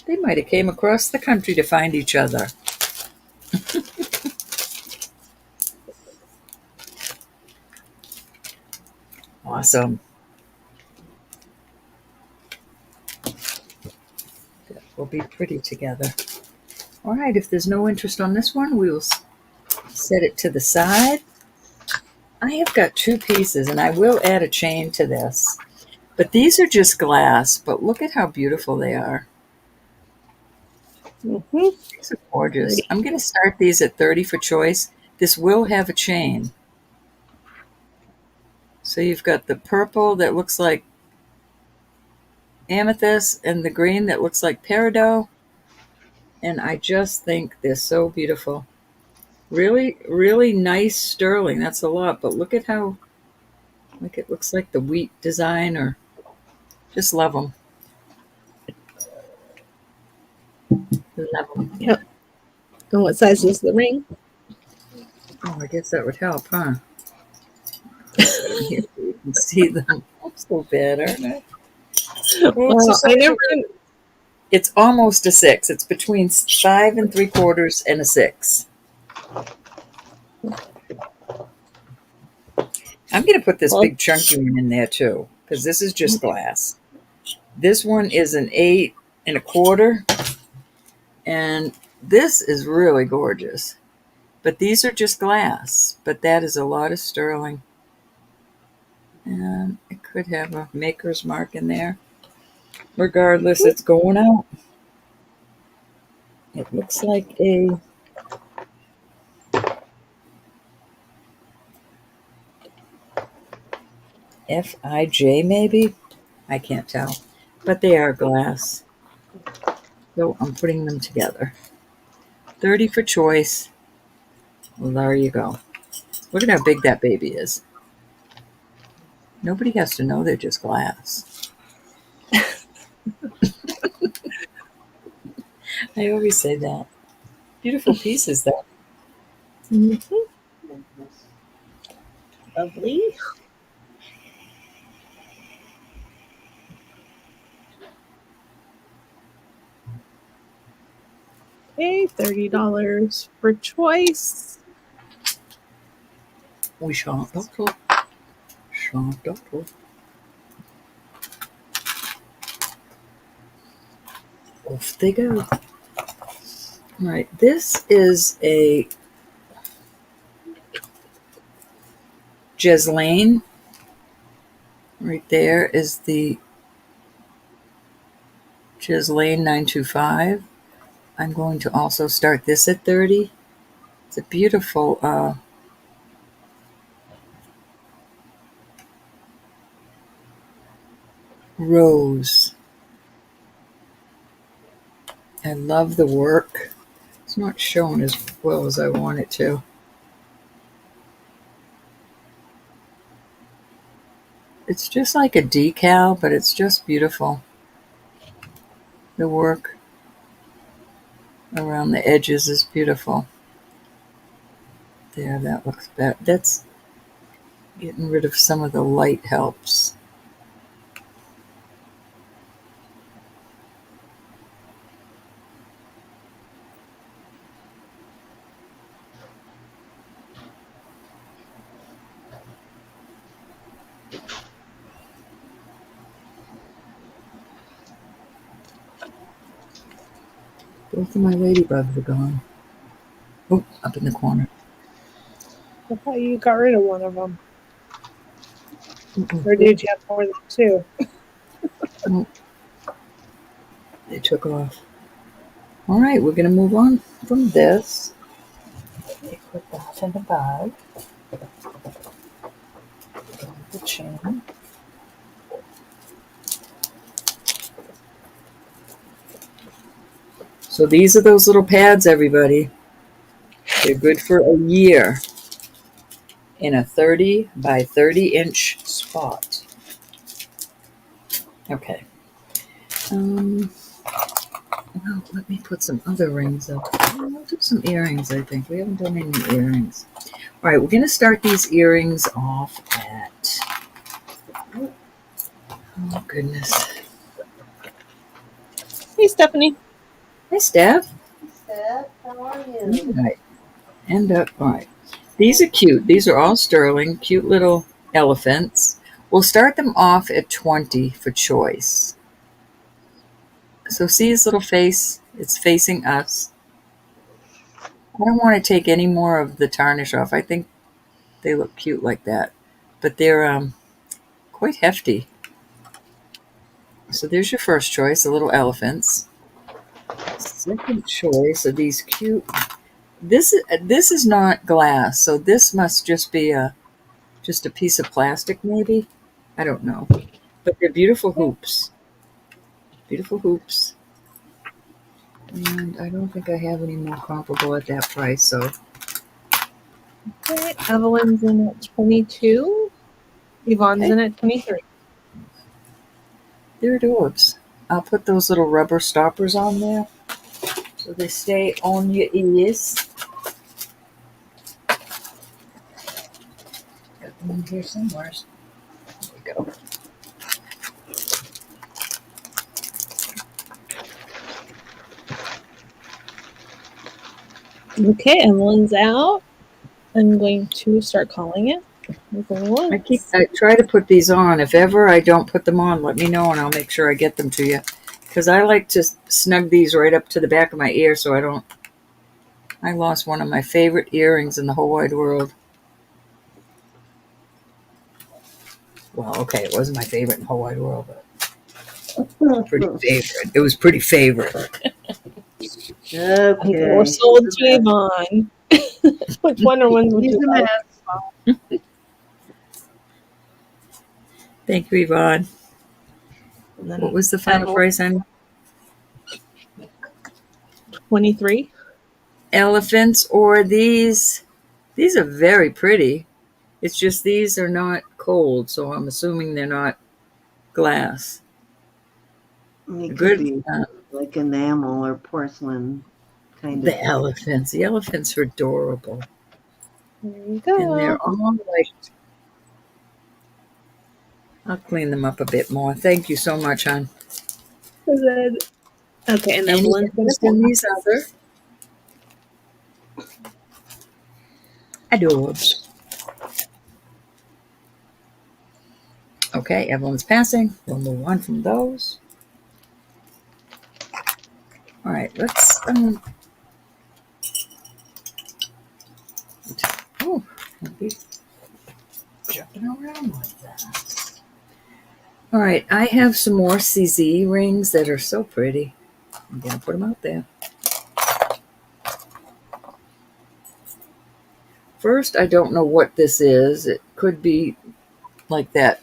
They might have came across the country to find each other. Awesome. That will be pretty together. All right, if there's no interest on this one, we will set it to the side. I have got 2 pieces, and I will add a chain to this. But these are just glass, but look at how beautiful they are. Mm-hmm. These are gorgeous. Pretty. I'm going to start these at 30 for choice. This will have a chain. So you've got the purple that looks like amethyst and the green that looks like peridot. And I just think they're so beautiful. Really, really nice sterling. That's a lot, but look at how, like it looks like the wheat design, or just love them. Love them. Yep. And what size is the ring? Oh, I guess that would help, huh? Set them here so you can see them. I'm so bad, aren't I? Well, it's Well, just I never. it's almost a 6. It's between 5 3/4 and a 6. I'm going to put this Well, big chunky one in there too, because this is just glass. This one is an 8 1/4, and this is really gorgeous. But these are just glass, but that is a lot of sterling. And it could have a maker's mark in there. Regardless, it's going out. It looks like a FIJ maybe? I can't tell. But they are glass. So I'm putting them together. 30 for choice. Well, there you go. Look at how big that baby is. Nobody has to know they're just glass. I always say that. Beautiful pieces, though. mm-hmm. Lovely. Okay, $30 for choice. We shan't dawdle. Shan't dawdle. Off they go. All right, this is a Jeslane. Right there is the Jeslane 925. I'm going to also start this at 30. It's a beautiful rose. I love the work. It's not shown as well as I want it to. It's just like a decal, but it's just beautiful. The work around the edges is beautiful. There, that looks better. That's getting rid of some of the light helps. Both of my ladybugs are gone. Oh, up in the corner. I thought you got rid of one of them. Mm-mm. Or did you have more than two? Oh, they took off. All right, we're going to move on from this. Let me put that in the bag. The chain. So these are those little pads, everybody. They're good for a year in a 30 by 30-inch spot. Okay. Well, let me put some other rings up. We'll do some earrings, I think. We haven't done any earrings. All right, we're going to start these earrings off at... Oh, goodness. Hey, Stephanie. Hi, Steph. Steph, how are All you? right. End up. All right. These are cute. These are all sterling. Cute little elephants. We'll start them off at 20 for choice. So see his little face? It's facing us. I don't want to take any more of the tarnish off. I think they look cute like that. But they're quite hefty. So there's your first choice, the little elephants. Second choice are these cute. This is not glass, so this must just be just a piece of plastic, maybe. I don't know, but they're beautiful hoops. Beautiful hoops, and I don't think I have any more comparable at that price. So Okay, Evelyn's in at 22. Yvonne's okay, in at 23. they're adorbs. I'll put those little rubber stoppers on there so they stay on your ears. Got them in here somewhere. There we go. Okay, Evelyn's out. I'm going to start calling it. I try to put these on. If ever I don't put them on, let me know and I'll make sure I get them to you. Because I like to snug these right up to the back of my ear so I don't. I lost one of my favorite earrings in the whole wide world. Well, okay, it wasn't my favorite in the whole wide world, but pretty favorite. It was pretty favorite. Okay. We're sold to Yvonne. Which one or one would He's you a like? mess. Thank you, Yvonne. And then What was the final price on 23. elephants or these? These are very pretty. It's just these are not cold, so I'm assuming they're not glass. It could Good. be like enamel or porcelain kind of The thing. elephants. The elephants are adorable. There you go. And they're all like, I'll clean them up a bit more. Thank you so much, hon. Good. Okay, and Any Evelyn's going interest in these other adorbs? Okay, Evelyn's passing. We'll move on from those. All right, let's. Oh, don't be jumping around like that. All right, I have some more CZ rings that are so pretty. I'm gonna put them out there. First, I don't know what this is. It could be like that.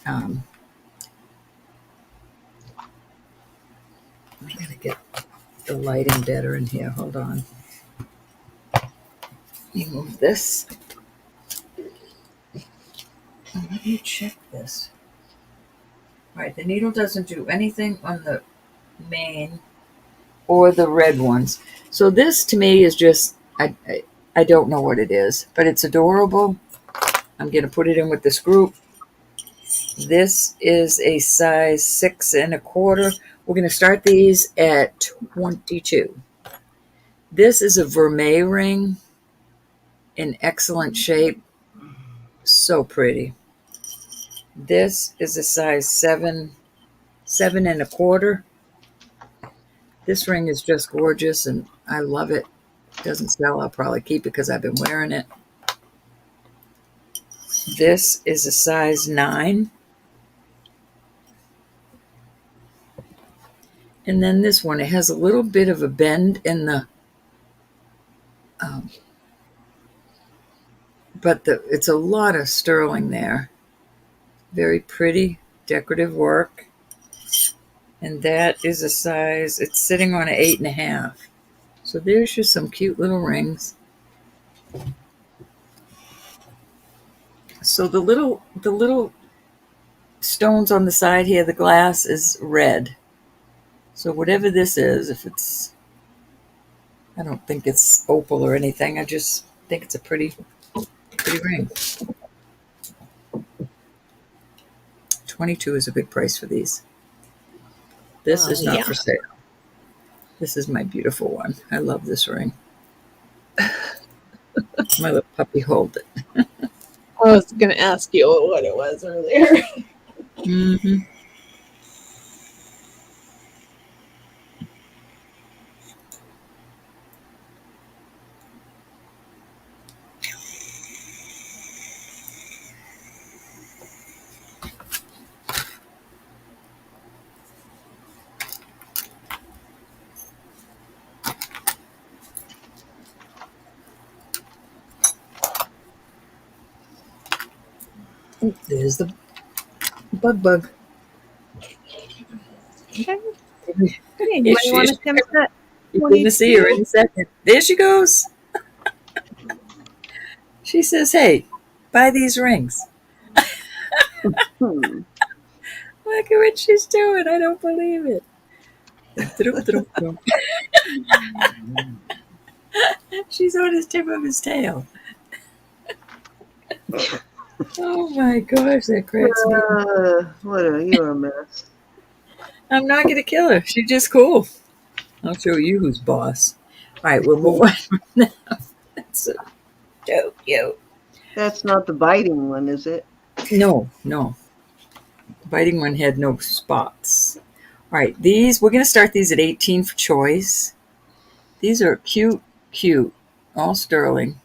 Um, I'm gonna get the lighting better in here. Hold on. Let me move this. Let me check this. All right, the needle doesn't do anything on the main or the red ones. So this to me is just, I don't know what it is, but it's adorable. I'm going to put it in with this group. This is a size 6 1/4. We're going to start these at 22. This is a vermeil ring in excellent shape. So pretty. This is a size 7 1/4. This ring is just gorgeous and I love it. Doesn't sell, I'll probably keep it because I've been wearing it. This is a size 9. And then this one, it has a little bit of a bend in the, um, but it's a lot of sterling there. Very pretty, decorative work. And that is a size, it's sitting on an 8 1/2. So there's just some cute little rings. So the little stones on the side here, the glass is red. So whatever this is, if it's, I don't think it's opal or anything. I just think it's a pretty ring. 22 is a good price for these. This is not for sale. This is my beautiful one. I love this ring. My little puppy hold it. I was going to ask you what it was earlier. Mm-hmm. Oh, there's the bug. Okay. Hey, Here you she want is. to come set? You're going to see her in a second. There she goes. She says, hey, buy these rings. Hmm. Look at what she's doing. I don't believe it. She's on his tip of his tail. Oh my gosh, that cracks me up. You're a mess. I'm not going to kill her. She's just cool. I'll show you who's boss. All right, we'll move on from that. That's so cute. That's not the biting one, is it? No. The biting one had no spots. All right, we're going to start these at 18 for choice. These are cute, all sterling.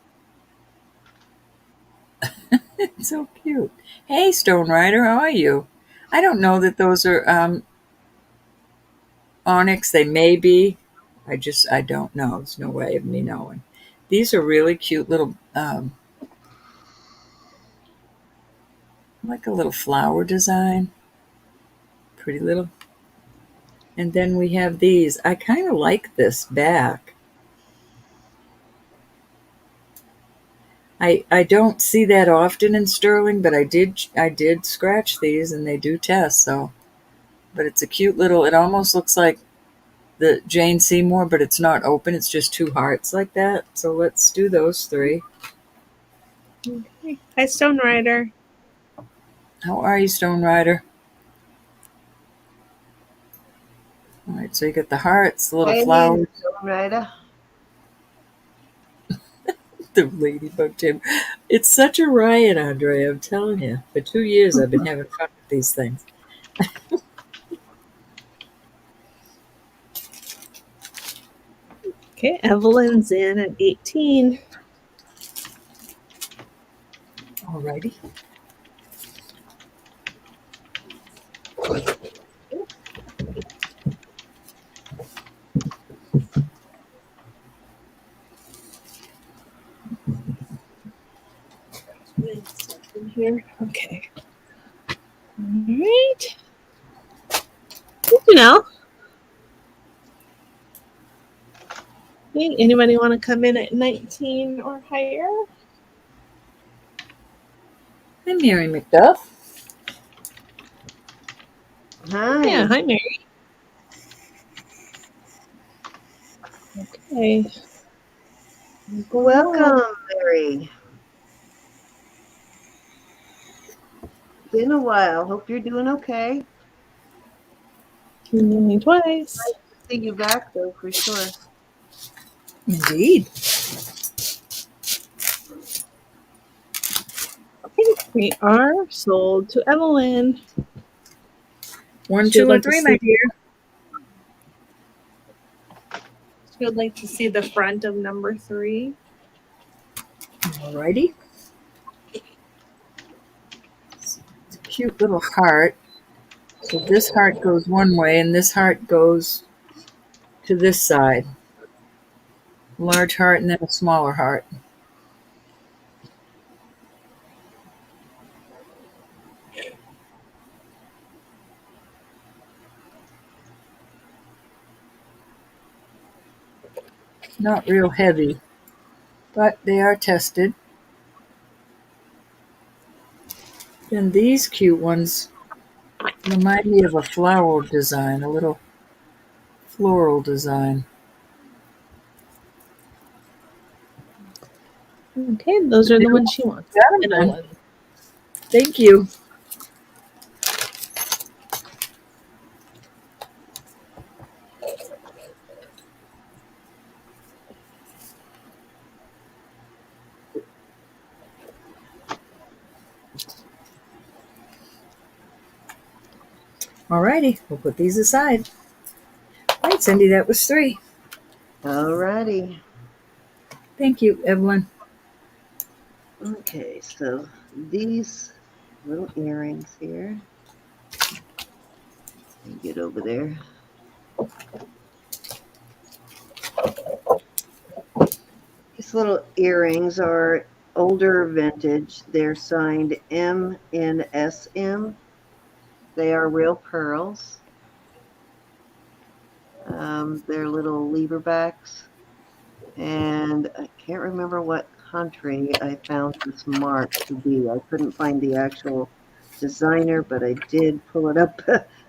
So cute. Hey, Stone Rider, how are you? I don't know that those are onyx. They may be. I don't know. There's no way of me knowing. These are really cute little, like a little flower design. Pretty little. And then we have these. I kind of like this back. I don't see that often in sterling, but I did scratch these and they do test. So, but it's a cute little. It almost looks like the Jane Seymour, but it's not open. It's just two hearts like that. So let's do those 3. Okay. Hi, Stone Rider. How are you, Stone Rider? All right, so you got the hearts, the little Hey, flowers, Stone Rider. the ladybug too. It's such a riot, Andre. I'm telling you. For 2 years, I've been having fun with these things. Okay, Evelyn's in at 18. Alrighty. In here. Okay. All right. Good to know. Okay, anybody want to come in at 19 or higher? Hi, Mary McDuff. Hi. Yeah, hi, Mary. Okay. Welcome, Mary. Been a while. Hope you're doing okay. Me twice. Nice to see you back, though, for sure. Indeed. We are sold to Evelyn. 1, She would 2, and like to 3, my see. dear. She would like to see the front of number 3. Alrighty. It's a cute little heart. So this heart goes one way, and this heart goes to this side. Large heart and then a smaller heart. Not real heavy, but they are tested. And these cute ones remind me of a floral design, a little floral design. Okay, those are the ones she wants. Got 'em then. Evelyn. Thank you. Alrighty, we'll put these aside. All right, Cindy, that was 3. Alrighty. Thank you, Evelyn. Okay, so these little earrings here. Let me get over there. These little earrings are older vintage. They're signed MNSM. They are real pearls. They're little lever backs. And I can't remember what country I found this mark to be. I couldn't find the actual designer, but I did pull it up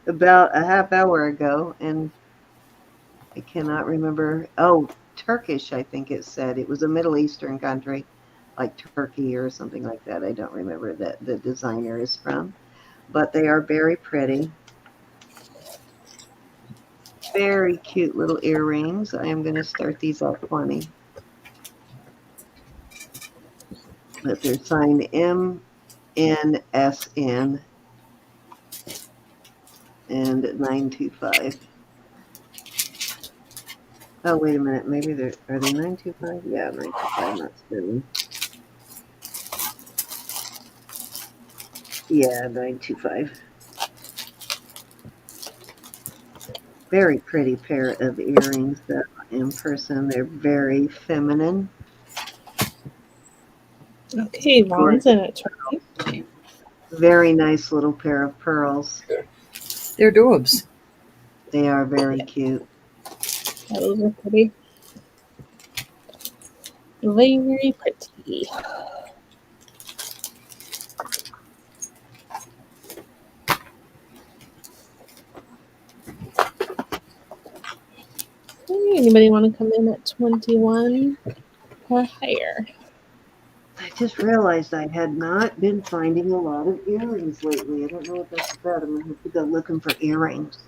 about a half hour ago, and I cannot remember. Oh, Turkish, I think it said. It was a Middle Eastern country, like Turkey or something like that. I don't remember that the designer is from, but they are very pretty. Very cute little earrings. I am going to start these at 20. But they're signed MNSN and 925. Oh, wait a minute. Maybe are they 925? Yeah, 925, not spinning. Yeah, 925. Very pretty pair of earrings, though. In person, they're very feminine. Okay, Vaughn's in at 20. Very nice little pair of pearls. They're daubs. They are very cute. Those are pretty. Very pretty. Okay, anybody want to come in at 21 or higher? I just realized I had not been finding a lot of earrings lately. I don't know what that's about. I'm going to have to go looking for earrings.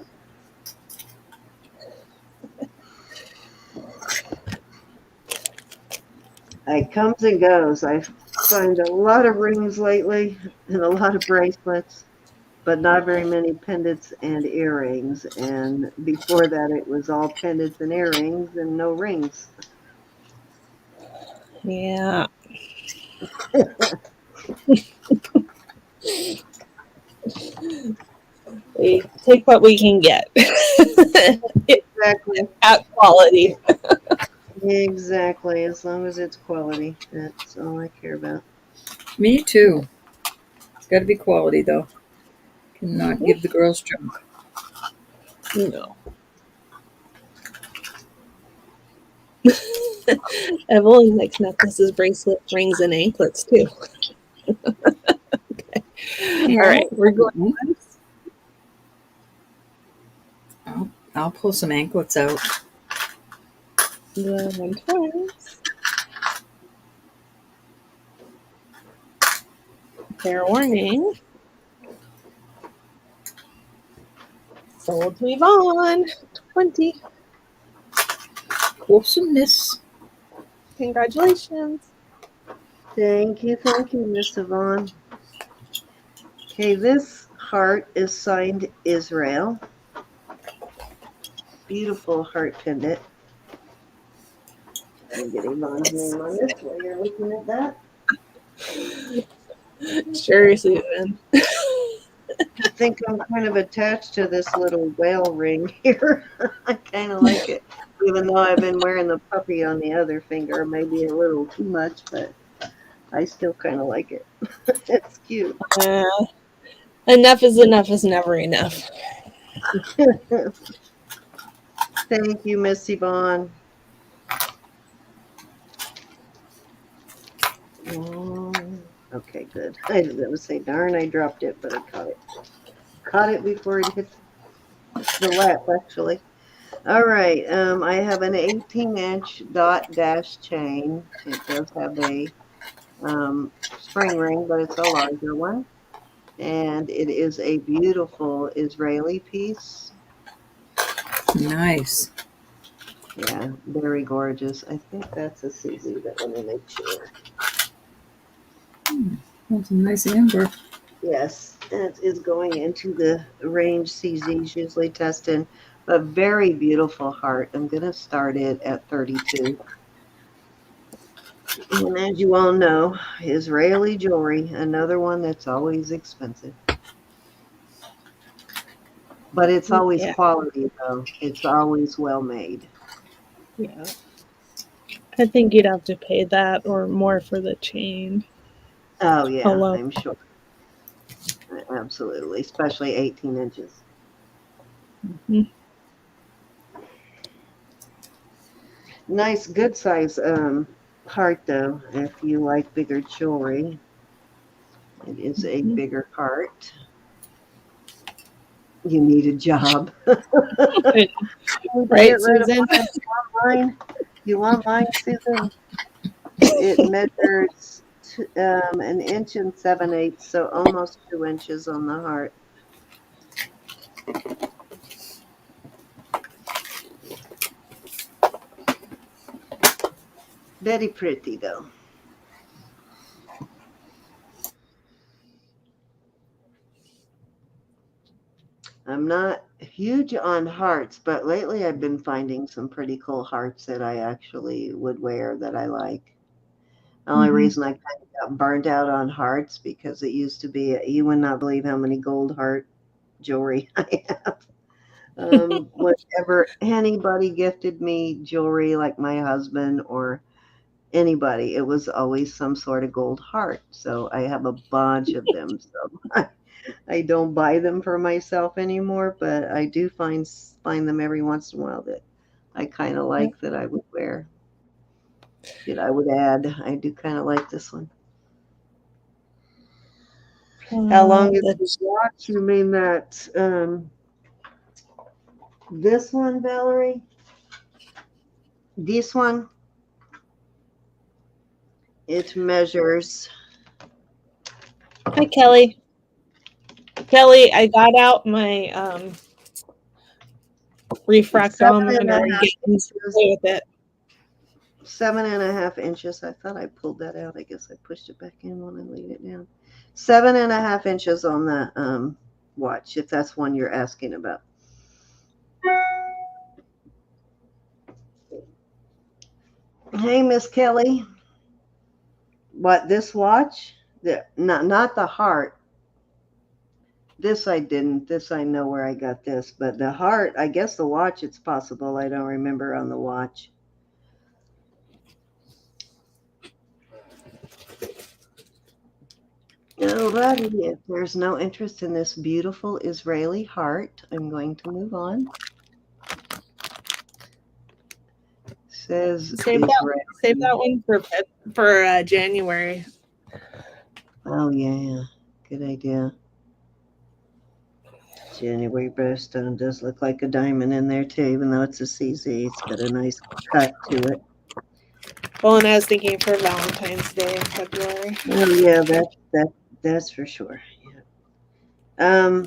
It comes and goes. I find a lot of rings lately and a lot of bracelets, but not very many pendants and earrings. And before that, it was all pendants and earrings and no rings. Yeah. We take what we can get. Exactly. At quality. Exactly. As long as it's quality, that's all I care about. Me too. It's got to be quality, though. Cannot give the girls junk. No. Evelyn likes necklaces, bracelets, rings, and anklets too. All right, we're going. I'll pull some anklets out. Then twice. Fair warning. Sold to Yvonne. 20. Awesomeness. Congratulations. Thank you, Miss Yvonne. Okay, this heart is signed Israel. Beautiful heart pendant. Let me get Yvonne's name on this while you're looking at that. Sure, Susan. I think I'm kind of attached to this little whale ring here. I kind of like it, even though I've been wearing the puppy on the other finger. Maybe a little too much, but I still kind of like it. It's cute. Enough is never enough. Thank you, Miss Yvonne. Okay, good. I was going to say, darn, I dropped it, but I caught it. Caught it before it hit the lap, actually. All right, I have an 18-inch dot dash chain. It does have a spring ring, but it's a larger one. And it is a beautiful Israeli piece. Nice. Yeah, very gorgeous. I think that's a CZ, but let me make sure. That's a nice amber. Yes, it is going into the range CZs usually test in. A very beautiful heart. I'm going to start it at 32. And as you all know, Israeli jewelry, another one that's always expensive. But it's always quality, though. It's always well made. Yeah. I think you'd have to pay that or more for the chain. Oh, yeah, alone. I'm sure. Absolutely, especially 18 inches. Mm-hmm. Nice, good size heart, though, if you like bigger jewelry. It is a bigger heart. You need a job. Right, Susan? You want mine, Susan? It measures 1 inch and 7/8, so almost 2 inches on the heart. Very pretty, though. I'm not huge on hearts, but lately I've been finding some pretty cool hearts that I actually would wear that I like. The only reason I kind of got burnt out on hearts because it used to be, you would not believe how many gold heart jewelry I have. Whenever anybody gifted me jewelry, like my husband or anybody, it was always some sort of gold heart. So I have a bunch of them. So I don't buy them for myself anymore, but I do find them every once in a while that I kind of like that I would wear. That I would add. I do kind of like this one. How long is the watch? You mean that this one, Valerie? This one? It measures. Hi, Kelly. Kelly, I got out my refractometer and getting with it. 7.5 inches. I thought I pulled that out. I guess I pushed it back in when I laid it down. 7.5 inches on the watch, if that's one you're asking about. Hey, Miss Kelly. What, this watch? Not the heart. This I didn't. This I know where I got this. But the heart, I guess the watch, it's possible. I don't remember on the watch. Alrighty, if there's no interest in this beautiful Israeli heart, I'm going to move on. Says save that one for January. Oh yeah, Good idea. January birthstone does look like a diamond in there too, even though it's a CZ. It's got a nice cut to it. Well, and I was thinking for Valentine's Day in February. Oh yeah, that's for sure. Yeah.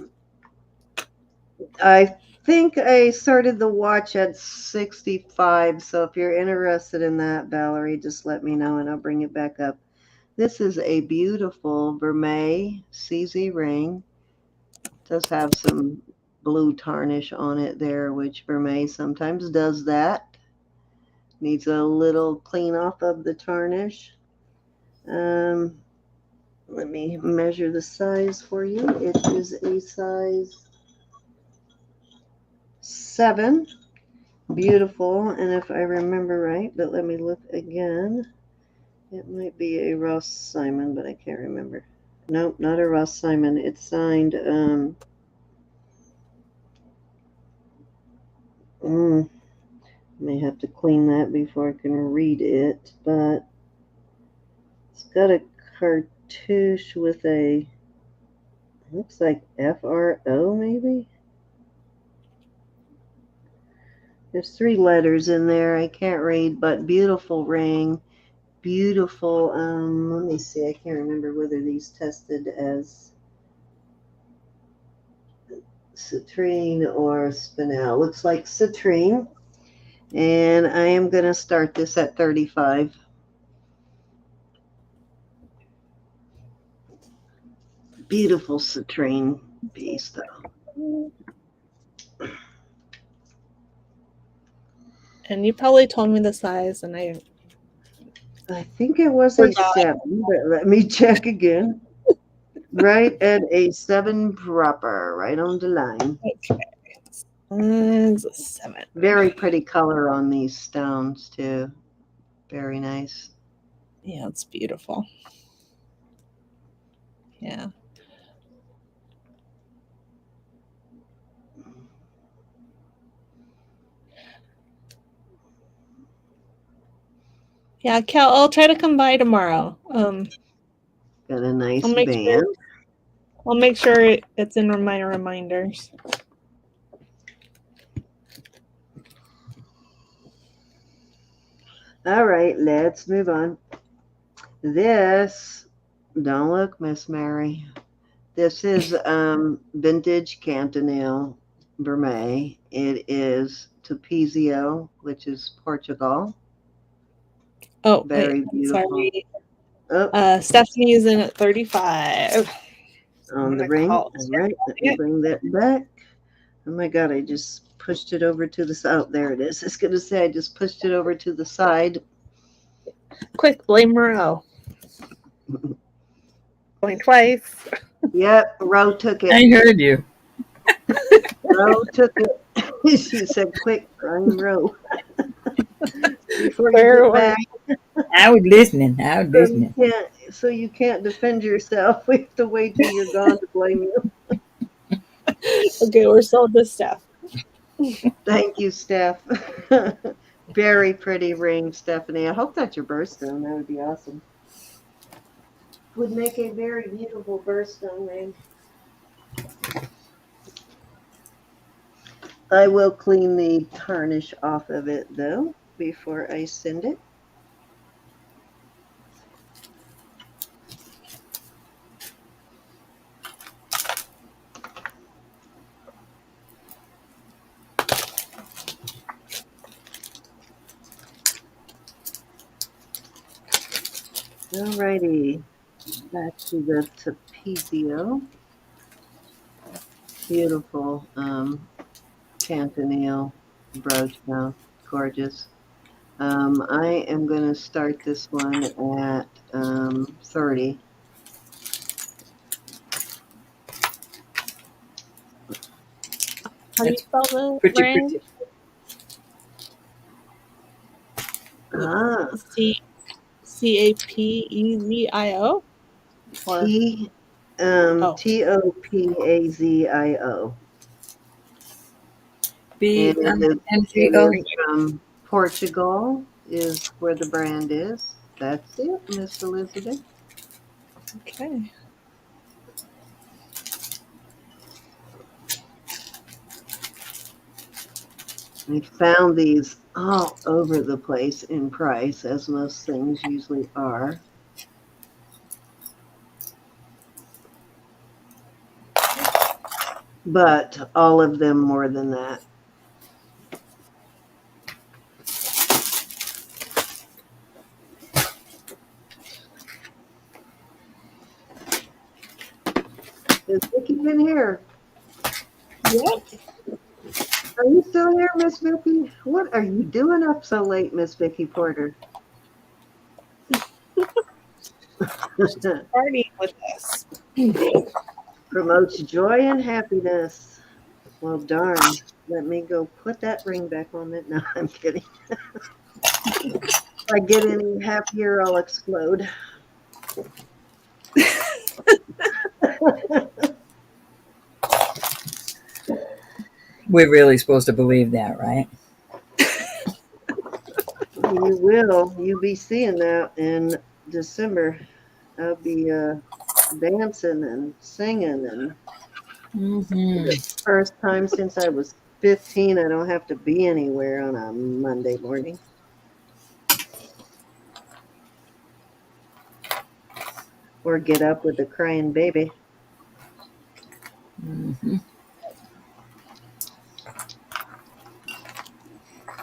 I think I started the watch at 65. So if you're interested in that, Valerie, just let me know and I'll bring it back up. This is a beautiful Vermeil CZ ring. It does have some blue tarnish on it there, which Vermeil sometimes does that. Needs a little clean off of the tarnish. Let me measure the size for you. It is a size 7. Beautiful. And if I remember right, but let me look again. It might be a Ross Simon, but I can't remember. Nope, not a Ross Simon. It's signed. May have to clean that before I can read it, but it's got a cartouche with a, looks like FRO maybe? There's 3 letters in there. I can't read, but beautiful ring. Beautiful. Let me see. I can't remember whether these tested as citrine or spinel. Looks like citrine. And I am going to start this at 35. Beautiful citrine piece, though. And you probably told me the size, and I think it was a 7, but let me check again. Right at a 7 proper, right on the line. Okay. It's a 7. Very pretty color on these stones, too. Very nice. Yeah, it's beautiful. Yeah. Yeah, Cal, I'll try to come by tomorrow. Got a nice I'll make band. sure, I'll make sure it's in my reminders. All right, let's move on. This, don't look, Miss Mary. This is vintage Cantonale Vermeil. It is Topizio, which is Portugal. Oh, Very wait, beautiful. sorry. Oh, Stephanie's in at 35. on the ring. All right, let me bring that back. Oh my God, I just pushed it over to the side. Oh, there it is. I was going to say I just pushed it over to the side. Quick, blame Moreau. Going twice. Yep, Ro took it. I heard you. Ro took it. She said, quick, Brian Ro. Before Fair you get back. I was listening. I was listening. So you can't defend yourself. We have to wait till you're gone to blame you. Okay, we're sold to Steph. Thank you, Steph. Very pretty ring, Stephanie. I hope that's your birthstone. That would be awesome. Would make a very beautiful birthstone ring. I will clean the tarnish off of it, though, before I send it. Alrighty, back to the Topizio. Beautiful Cantonale brooch now, gorgeous. I am going to start this one at 30. How do you spell the Pretty, ring? pretty. CAPEZIO? Or Topazio. B And N G it O. is from Portugal, is where the brand is. That's it, Miss Elizabeth. Okay. I found these all over the place in price, as most things usually are. But all of them more than that. Is Vicki in here? Yep. Are you still here, Miss Vicki? What are you doing up so late, Miss Vicki Porter? Partying with us. Promotes joy and happiness. Well, darn. Let me go put that ring back on it. No, I'm kidding. If I get any happier, I'll explode. We're really supposed to believe that, right? You will. You'll be seeing that in December. I'll be dancing and singing, and for the Mm-hmm. first time since I was 15, I don't have to be anywhere on a Monday morning. Or get up with a crying baby. Mm-hmm.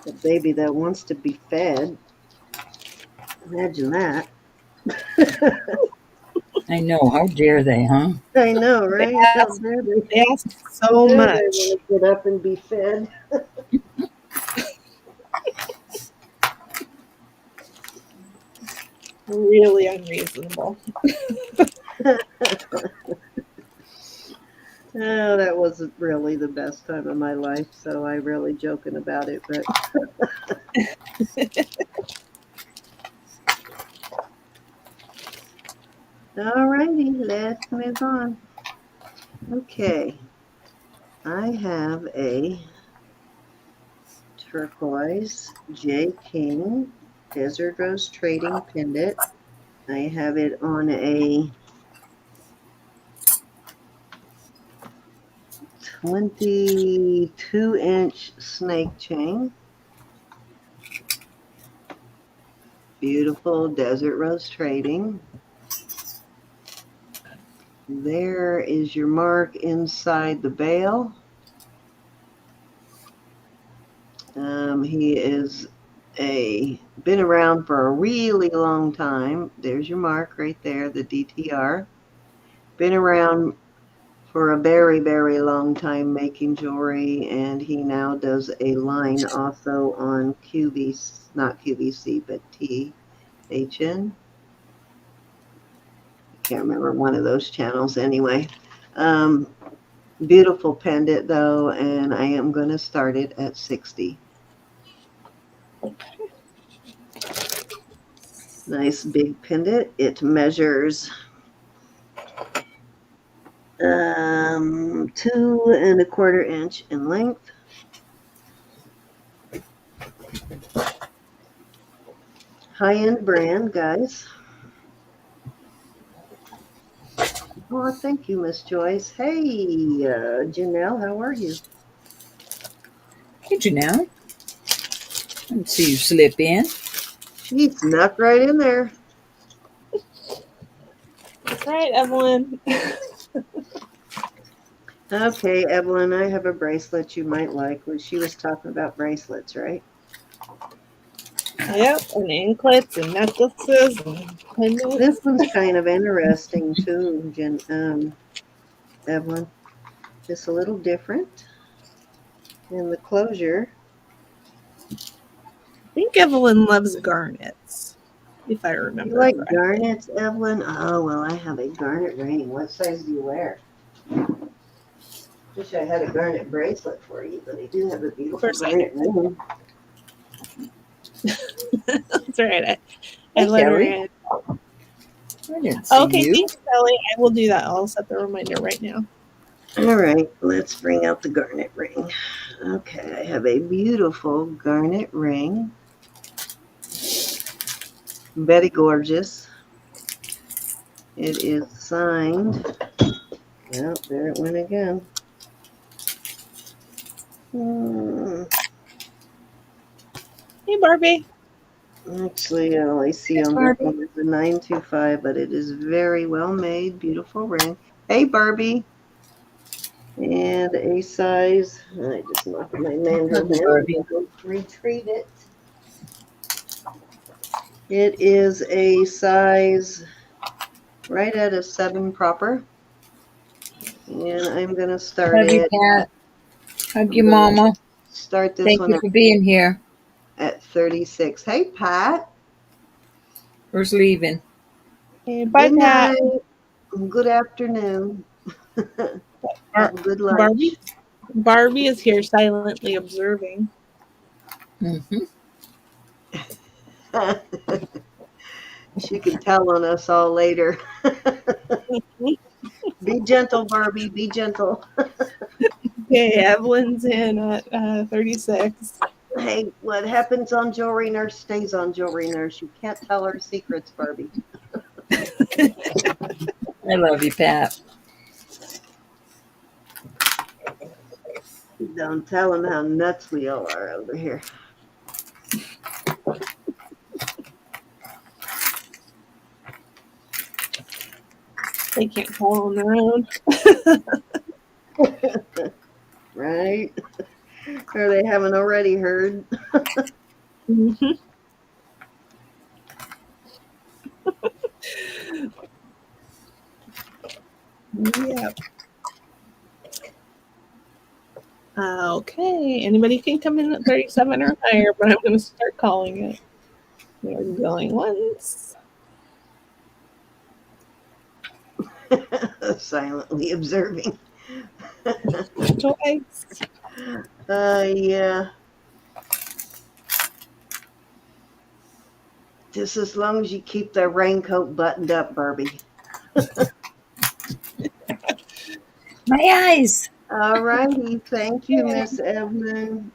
A baby that wants to be fed. Imagine that. I know. How dare they, huh? I know, They right? How ask, dare they? they ask How so dare they much. want to get up and be fed? Really unreasonable. Oh, that wasn't really the best time of my life, so I really joking about it, but all righty, let's move on. Okay, I have a turquoise J. King Desert Rose Trading pendant. I have it on a 22-inch snake chain. Beautiful Desert Rose Trading. There is your mark inside the bail. He is been around for a really long time. There's your mark right there, the DTR. Been around for a very, very long time making jewelry, and he now does a line also on QVC, not QVC, but THN. I can't remember one of those channels anyway. Um, Beautiful pendant though, and I am going to start it at 60. Nice big pendant. It measures 2.25 inch in length. High-end brand, guys. Oh, thank you, Miss Joyce. Hey, Janelle, how are you? Hey, Janelle. Let's see you slip in. She snuck right in there. That's right, Evelyn. Okay, Evelyn, I have a bracelet you might like. She was talking about bracelets, right? Yep, and anklets and necklaces and This pendants. one's kind of interesting too, Evelyn. Just a little different in the closure. I think Evelyn loves garnets, if I You remember like correctly. garnets, Evelyn? Oh, well, I have a garnet ring. What size do you wear? Wish I had a garnet bracelet for you, but I do have a Of beautiful course I do. garnet ring. That's right. I Hey, let her Kelly. in. I didn't see Okay, you. thanks, Kelly. I will do that. I'll set the reminder right now. All right, let's bring out the garnet ring. Okay, I have a beautiful garnet ring. Very gorgeous. It is signed. Well, there it went again. Hey, Barbie. Actually, all I see Yes, on this Barbie. one is a 925, but it is very well made, beautiful ring. Hey, Barbie. And a size, I just knocked my mandrel Love you, down. Barbie. I'll go retrieve it. It is a size right at a 7 proper. And I'm going to start Love you, it. Pat. Hug I'm you, going to Mama. start this Thank one you for being here. at 36. Hey, Pat. Who's leaving? Hey, bye, Good Pat. night. Good afternoon. Bar- Have a good Barbie. lunch. Barbie is here silently observing. Mm-hmm. She can tell on us all later. Be gentle, Barbie. Be gentle. Okay, Evelyn's in at 36. Hey, what happens on Jewelry Nurse stays on Jewelry Nurse. You can't tell her secrets, Barbie. I love you, Pat. Don't tell them how nuts we all are over here. They can't call on their own. Right? Or they haven't already heard. Mhm. Yep. Okay, anybody can come in at 37 or higher, but I'm going to start calling it. We're going once. Silently observing. Twice. Yeah. Just as long as you keep the raincoat buttoned up, Barbie. My eyes. All righty. Thank you, Yeah. Miss Evelyn.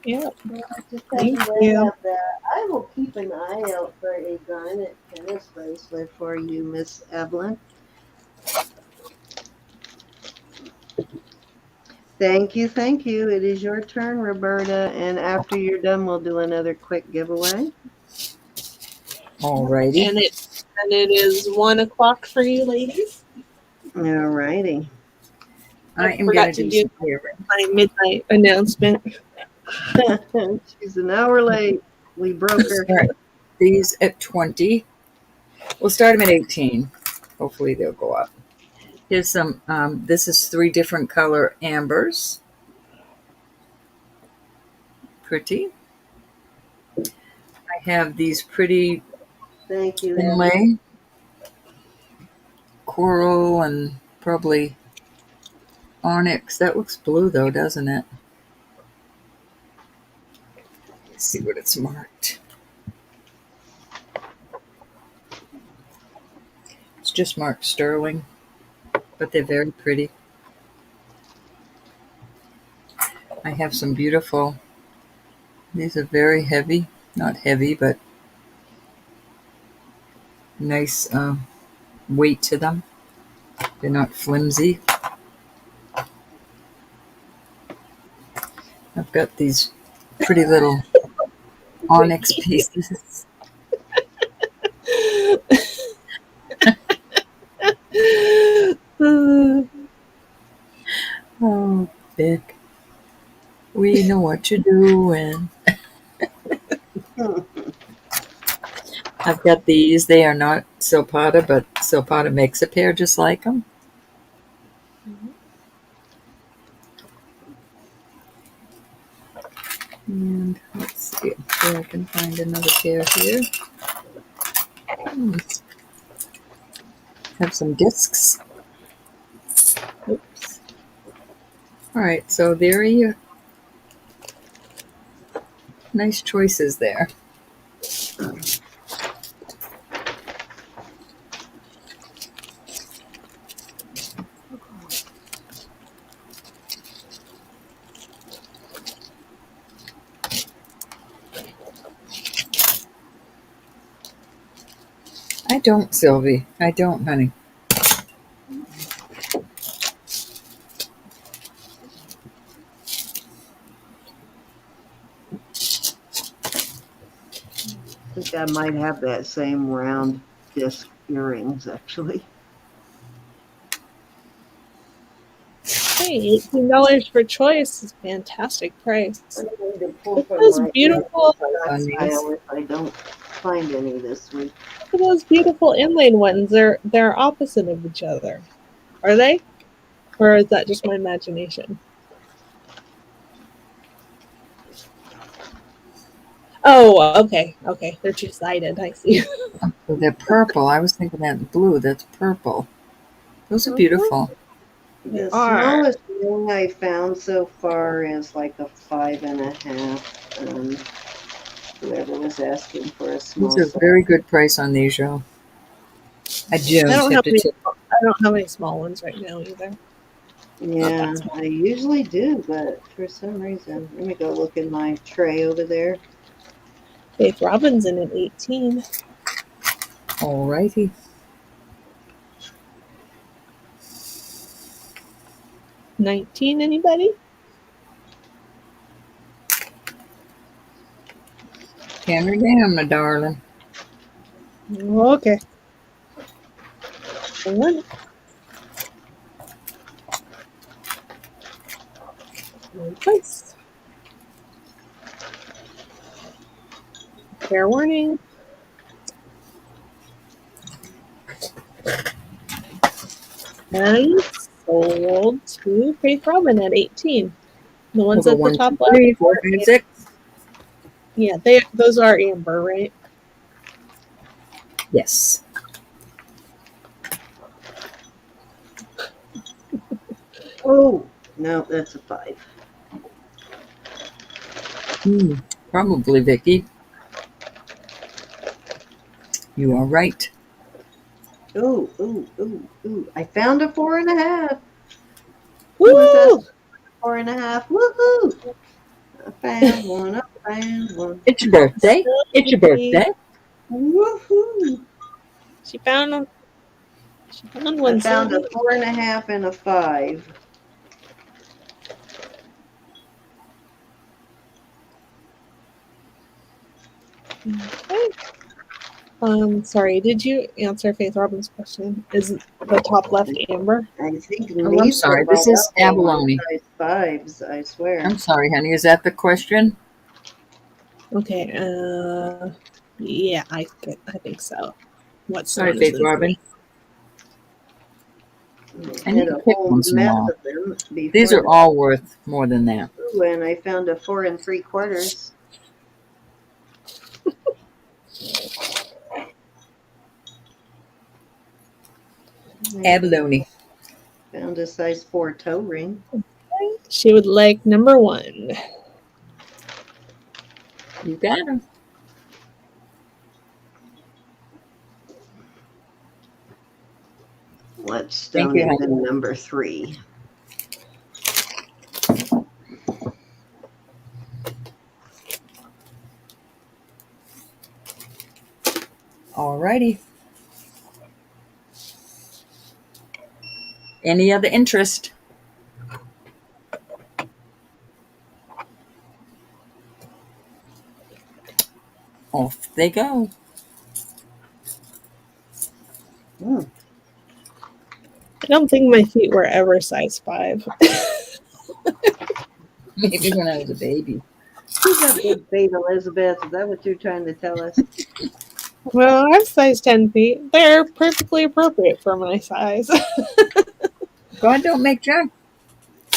Yep. I'll just have Thank to let you. have that. I will keep an eye out for a garnet tennis bracelet for you, Miss Evelyn. Thank you, thank you. It is your turn, Roberta. And after you're done, we'll do another quick giveaway. Alrighty. And it is 1 o'clock for you, ladies. All righty. I I am going forgot to to do do some earrings. my midnight announcement. She's an hour late. We broke her. Start these at 20. We'll start them at 18. Hopefully they'll go up. Here's some, this is 3 different color ambers. Pretty. I have these pretty Thank you, Evelyn. inlay, coral, and probably onyx. That looks blue though, doesn't it? Let's see what it's marked. It's just marked sterling, but they're very pretty. I have some beautiful, these are very heavy, not heavy, but nice weight to them. They're not flimsy. I've got these pretty little onyx pieces. Oh, Vic, we know what you're doing. I've got these. They are not Silpata, but Silpata makes a pair just like them. And let's see if I can find another pair here. Hmm. Have some discs. Oops. All right, so there are your nice choices there. I don't, Sylvie. I don't, honey. think I might have that same round disc earrings, actually. Hey, $18 for choice is a fantastic price. I need to pull Look at from those my beautiful, On these. pile if I don't find any this week. look at those beautiful inlaid ones. They're opposite of each other. Are they? Or is that just my imagination? Oh, okay. Okay. They're two-sided. I see. So they're purple. I was thinking that blue. That's purple. Those are beautiful. They The are. smallest ring I found so far is like a 5.5. Whoever was asking for a small These are size. very good price on these, y'all. I I just don't have have to any. tip. I don't have any small ones right now either. Not Yeah, that small. I usually do, but for some reason, let me go look in my tray over there. Faith Robinson at 18. Alrighty. 19. Anybody? Can her down, my darling. Okay. One. One place. Fair warning. And sold to Faith Robin at 18. The ones Over at the 1, 2, top left. 3, 4, 5, 6. Yeah, those are amber, right? Yes. Oh, no, that's a 5. Probably, Vicky. You are right. Ooh, ooh, ooh, ooh. I found a 4.5. Who was Woo! asking 4.5? Woohoo! I found one. I found one. It's your birthday. It's your birthday. Woohoo! She found I one, found a Sylvie. 4.5 and a 5. Okay. Sorry, did you answer Faith Robin's question? Is the top left amber? I think Oh, I'm neither sorry. of my This is other one abalone. size 5s, I swear. I'm sorry, honey. Is that the question? Okay, yeah, I think so. What Sorry, stone is Faith the Robin. I Had need a to pick whole once in a mess while. of them These before are all worth more than that. when I found a 4 3/4. Abalone. Found a size 4 toe ring. She would like number 1. You got them. What Thank stone you, is honey. in number 3? Alrighty. Any other interest? Off they go. Hmm. I don't think my feet were ever size 5. Maybe when I was a baby. You got big feet, Elizabeth. Is that what you're trying to tell us? Well, I have size 10 feet. They're perfectly appropriate for my size. God don't make junk,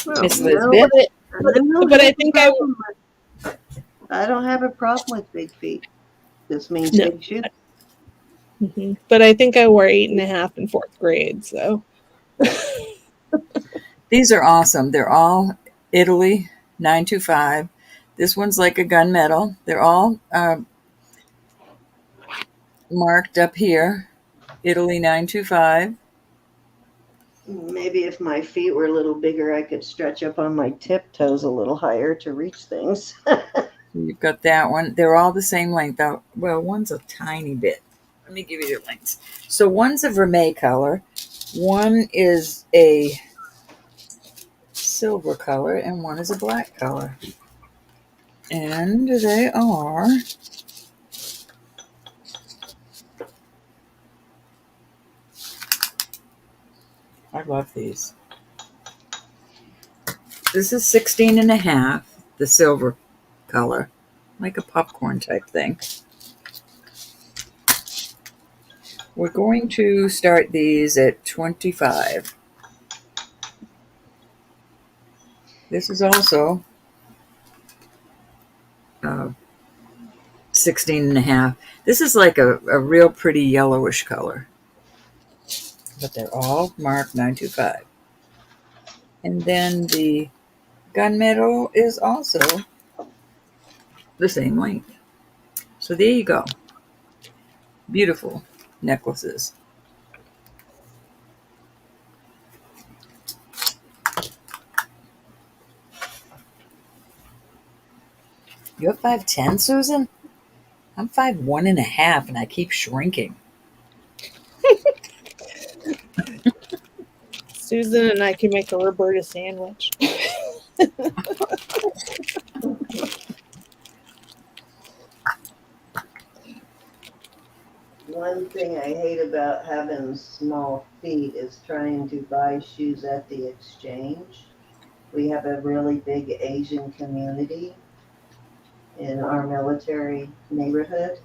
Well, Miss no, Elizabeth. I don't But have I a think problem I don't have a problem with big feet. This means no. big shoes. But I think I wore 8.5 in 4th grade. So These are awesome. They're all Italy 925. This one's like a gunmetal. They're all marked up here. Italy 925. Maybe if my feet were a little bigger, I could stretch up on my tiptoes a little higher to reach things. You've got that one. They're all the same length. Well, one's a tiny bit. Let me give you your lengths. So one's a vermeil color. One is a silver color, and one is a black color. And they are I love these. This is 16.5, the silver color, like a popcorn type thing. We're going to start these at 25. This is also 16.5. This is like a real pretty yellowish color. But they're all marked 925. And then the gunmetal is also the same length. So there you go. Beautiful necklaces. You're 5'10", Susan? I'm 5'1.5", and I keep shrinking. Susan and I can make a Roberta sandwich. One thing I hate about having small feet is trying to buy shoes at the exchange. We have a really big Asian community in our military neighborhood,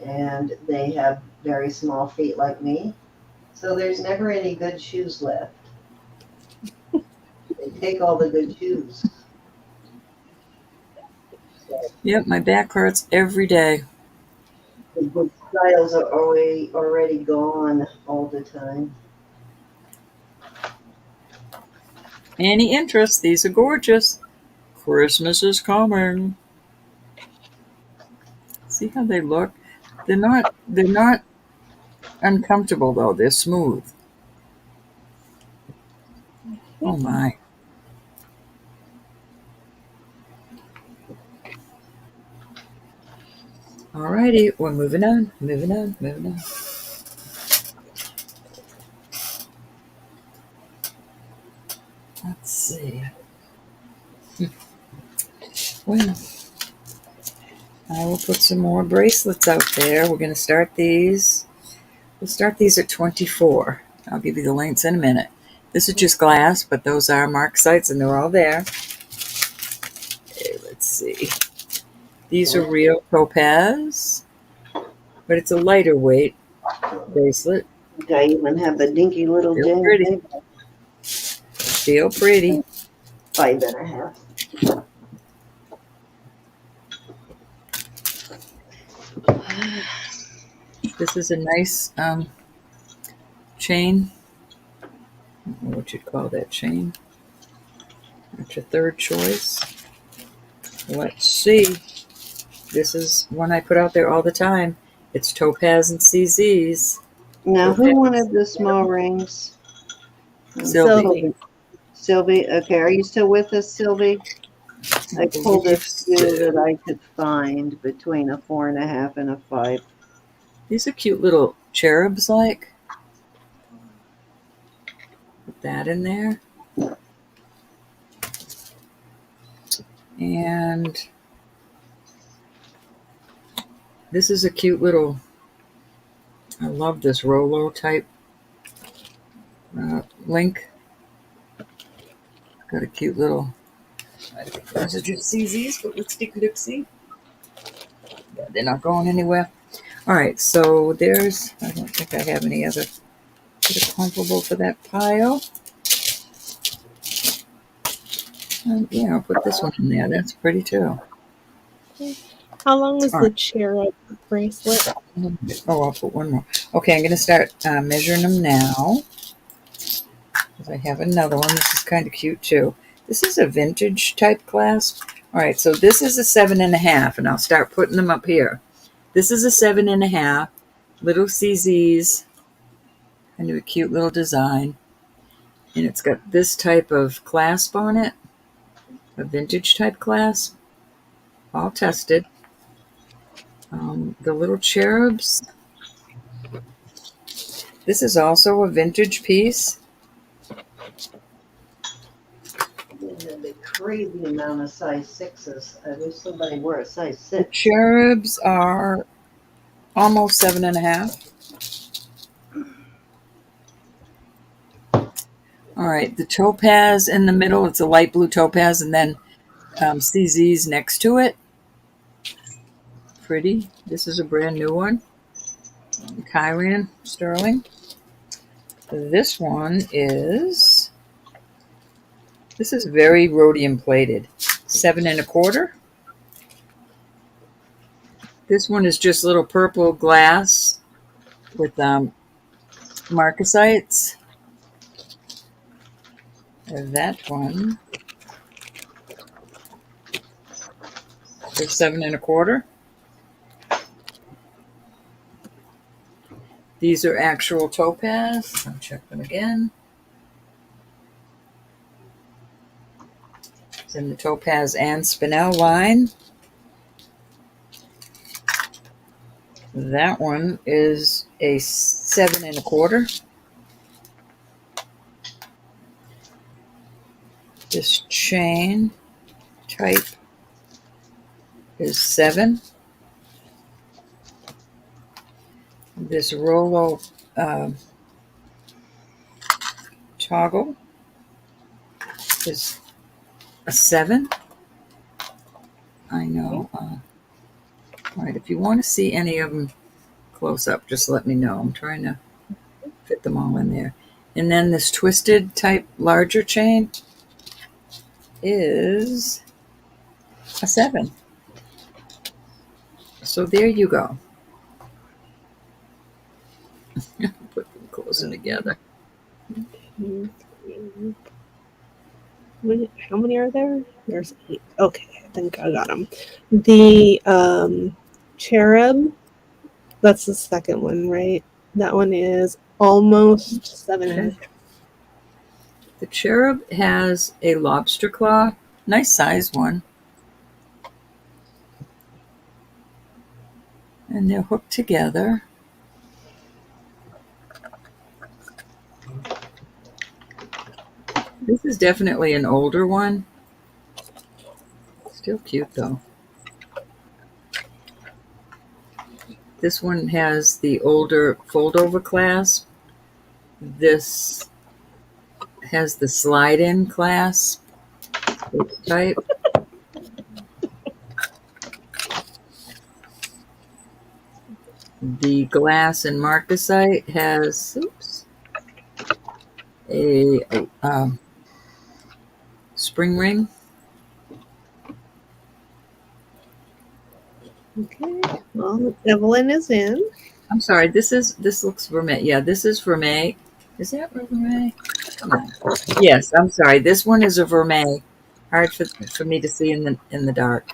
and they have very small feet like me. So there's never any good shoes left. They take all the good shoes. Yep, my back hurts every day. The good styles are already gone all the time. Any interest? These are gorgeous. Christmas is coming. See how they look? They're not uncomfortable though. They're smooth. Oh my. Alrighty, we're moving on. Let's see. Well, I will put some more bracelets out there. We're going to start these. We'll start these at 24. I'll give you the lengths in a minute. This is just glass, but those are mark sites, and they're all there. Okay, let's see. These are real topaz, but it's a lighter weight bracelet. I even have a dinky little Feel gem. pretty. Feel pretty. 5.5. This is a nice chain. I don't know what you'd call that chain. That's your third choice. Let's see. This is one I put out there all the time. It's topaz and CZs. Now, Topaz. who wanted the small rings? Sylvie. Sylvie, okay. Are you still with us, Sylvie? I pulled a few that I could find between a 4.5 and a 5. These are cute little cherubs like. Put that in there. And this is a cute little, I love this Rolo type link. Got a cute little, I think those are just CZs, but let's take a look, see. Yeah, they're not going anywhere. All right, so there's, I don't think I have any other that are comparable for that pile. Yeah, I'll put this one in there. That's pretty too. How long is All the right. cherub bracelet? Oh, I'll put one more. Okay, I'm going to start measuring them now. Because I have another one. This is kind of cute too. This is a vintage type clasp. All right, so this is a 7.5, and I'll start putting them up here. This is a 7.5, little CZs, kind of a cute little design. And it's got this type of clasp on it, a vintage type clasp, all tested. The little cherubs. This is also a vintage piece. The crazy amount of size 6s. I wish somebody wore a size The 6. cherubs are almost 7.5. All right, the topaz in the middle, it's a light blue topaz, and then CZ's next to it. Pretty. This is a brand new one. Kyrian sterling. This one is, this is very rhodium plated. 7 1/4. This one is just little purple glass with marcasites. That one is 7 1/4. These are actual topaz. I'll check them again. It's in the topaz and spinel line. That one is a 7 1/4. This chain type is 7. This Rolo toggle is a 7. I know. All right, if you want to see any of them close up, just let me know. I'm trying to fit them all in there. And then this twisted type larger chain is a 7. So there you go. Put them closer together. How many are there? There's 8. Okay, I think I got them. The cherub, that's the second one, right? That one is almost 7 Okay. The cherub has a lobster claw. Nice size one. And they're hooked together. This is definitely an older one. Still cute though. This one has the older fold-over clasp. This has the slide-in clasp type. The glass and marcasite has a spring ring. Okay, well, Evelyn is in. I'm sorry, this looks vermeil. Yeah, this is vermeil. Is that vermeil? Come on. Yes, I'm sorry. This one is a vermeil. Hard for me to see in the dark,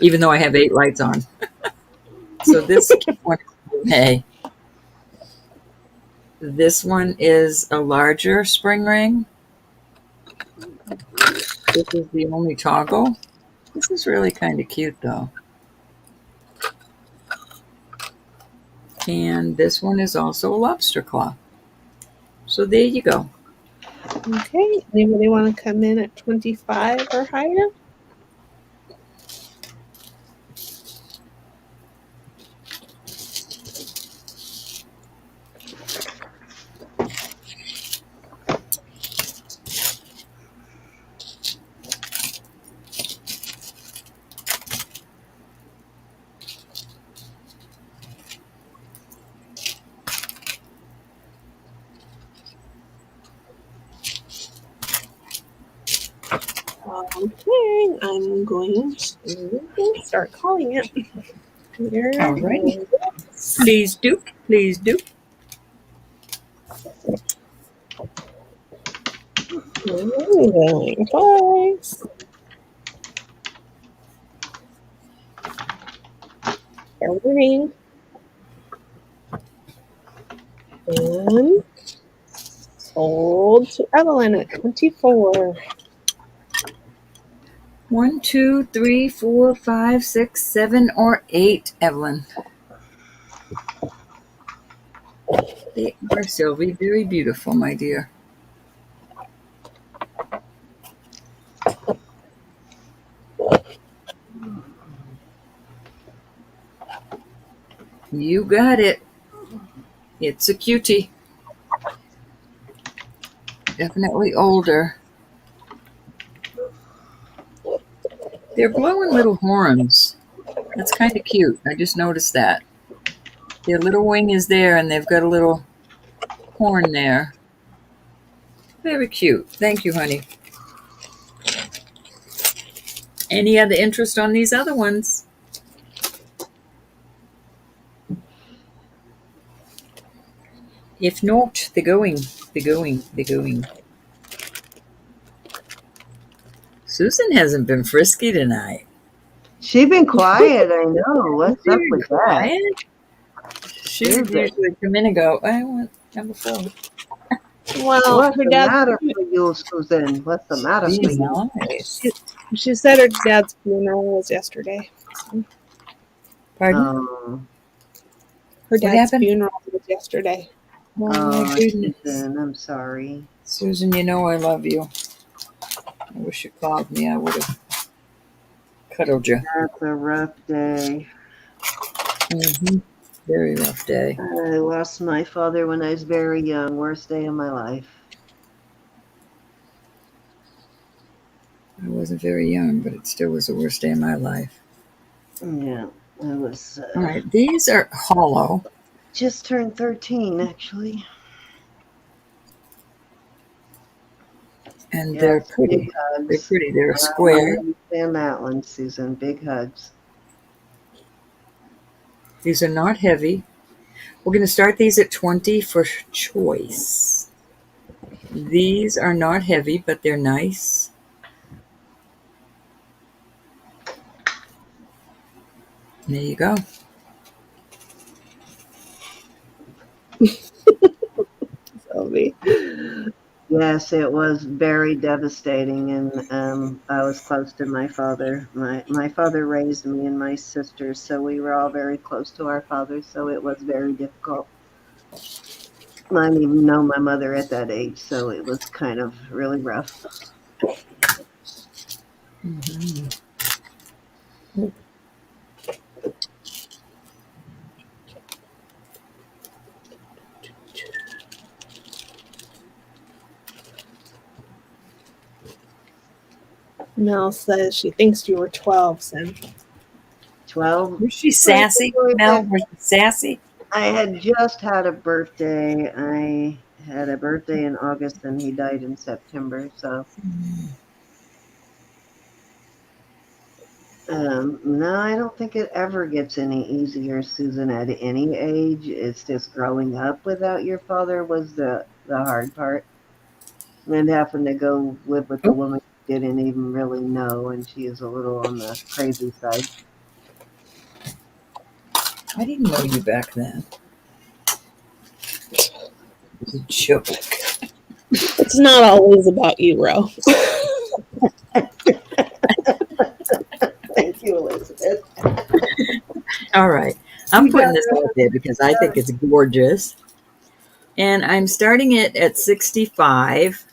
even though I have 8 lights on. So this one is vermeil. This one is a larger spring ring. This is the only toggle. This is really kind of cute though. And this one is also a lobster claw. So there you go. Okay, anybody want to come in at 25 or higher? Okay, I'm going to start calling it. Here All right. Please do. Please do. Going twice. Ring. And sold to Evelyn at 24. 1, 2, 3, 4, 5, 6, 7, or 8, Evelyn. They are, Sylvie, very beautiful, my dear. You got it. It's a cutie. Definitely older. They're blowing little horns. That's kind of cute. I just noticed that. Their little wing is there and they've got a little horn there. Very cute. Thank you, honey. Any other interest on these other ones? If not, they're going. They're going. They're going. Susan hasn't been frisky tonight. She been quiet, I know. What's up Very with that? quiet. She would Susan, usually come in and go, I want number 4. Well, what's her the dad's matter for you, Susan? What's the matter for Be you? nice. she said her dad's funeral was yesterday. Pardon? Her What dad's happened? funeral was yesterday. Oh my goodness. Susan, I'm sorry. Susan, you know I love you. I wish you called me. I would have cuddled you. That's a rough day. Very rough day. I lost my father when I was very young. Worst day of my life. I wasn't very young, but it still was the worst day of my life. Yeah, I was All right, these are hollow. just turned 13, actually. And Yes, they're big pretty. They're hugs. pretty. They're I square. understand that one, Susan. Big hugs. These are not heavy. We're going to start these at 20 for choice. These are not heavy, but they're nice. There you go. Sylvie. Yes, it was very devastating, and I was close to my father. My father raised me and my sisters, so we were all very close to our father. So it was very difficult. I didn't even know my mother at that age, so it was kind of really rough. Mel says she thinks you were 12, Sim. 12. Was she sassy? Mel, was she sassy? I had just had a birthday. I had a birthday in August, and he died in September. So, no, I don't think it ever gets any easier, Susan. At any age, it's just growing up without your father was the hard part, and having to go live with a Oh, woman you didn't even really know, and she is a little on the crazy side. I didn't know you back then. It was a joke. It's not always about you, Ro. Thank you, Elizabeth. All right. I'm You putting got this out there because I think it's gorgeous. And I'm starting it at 65.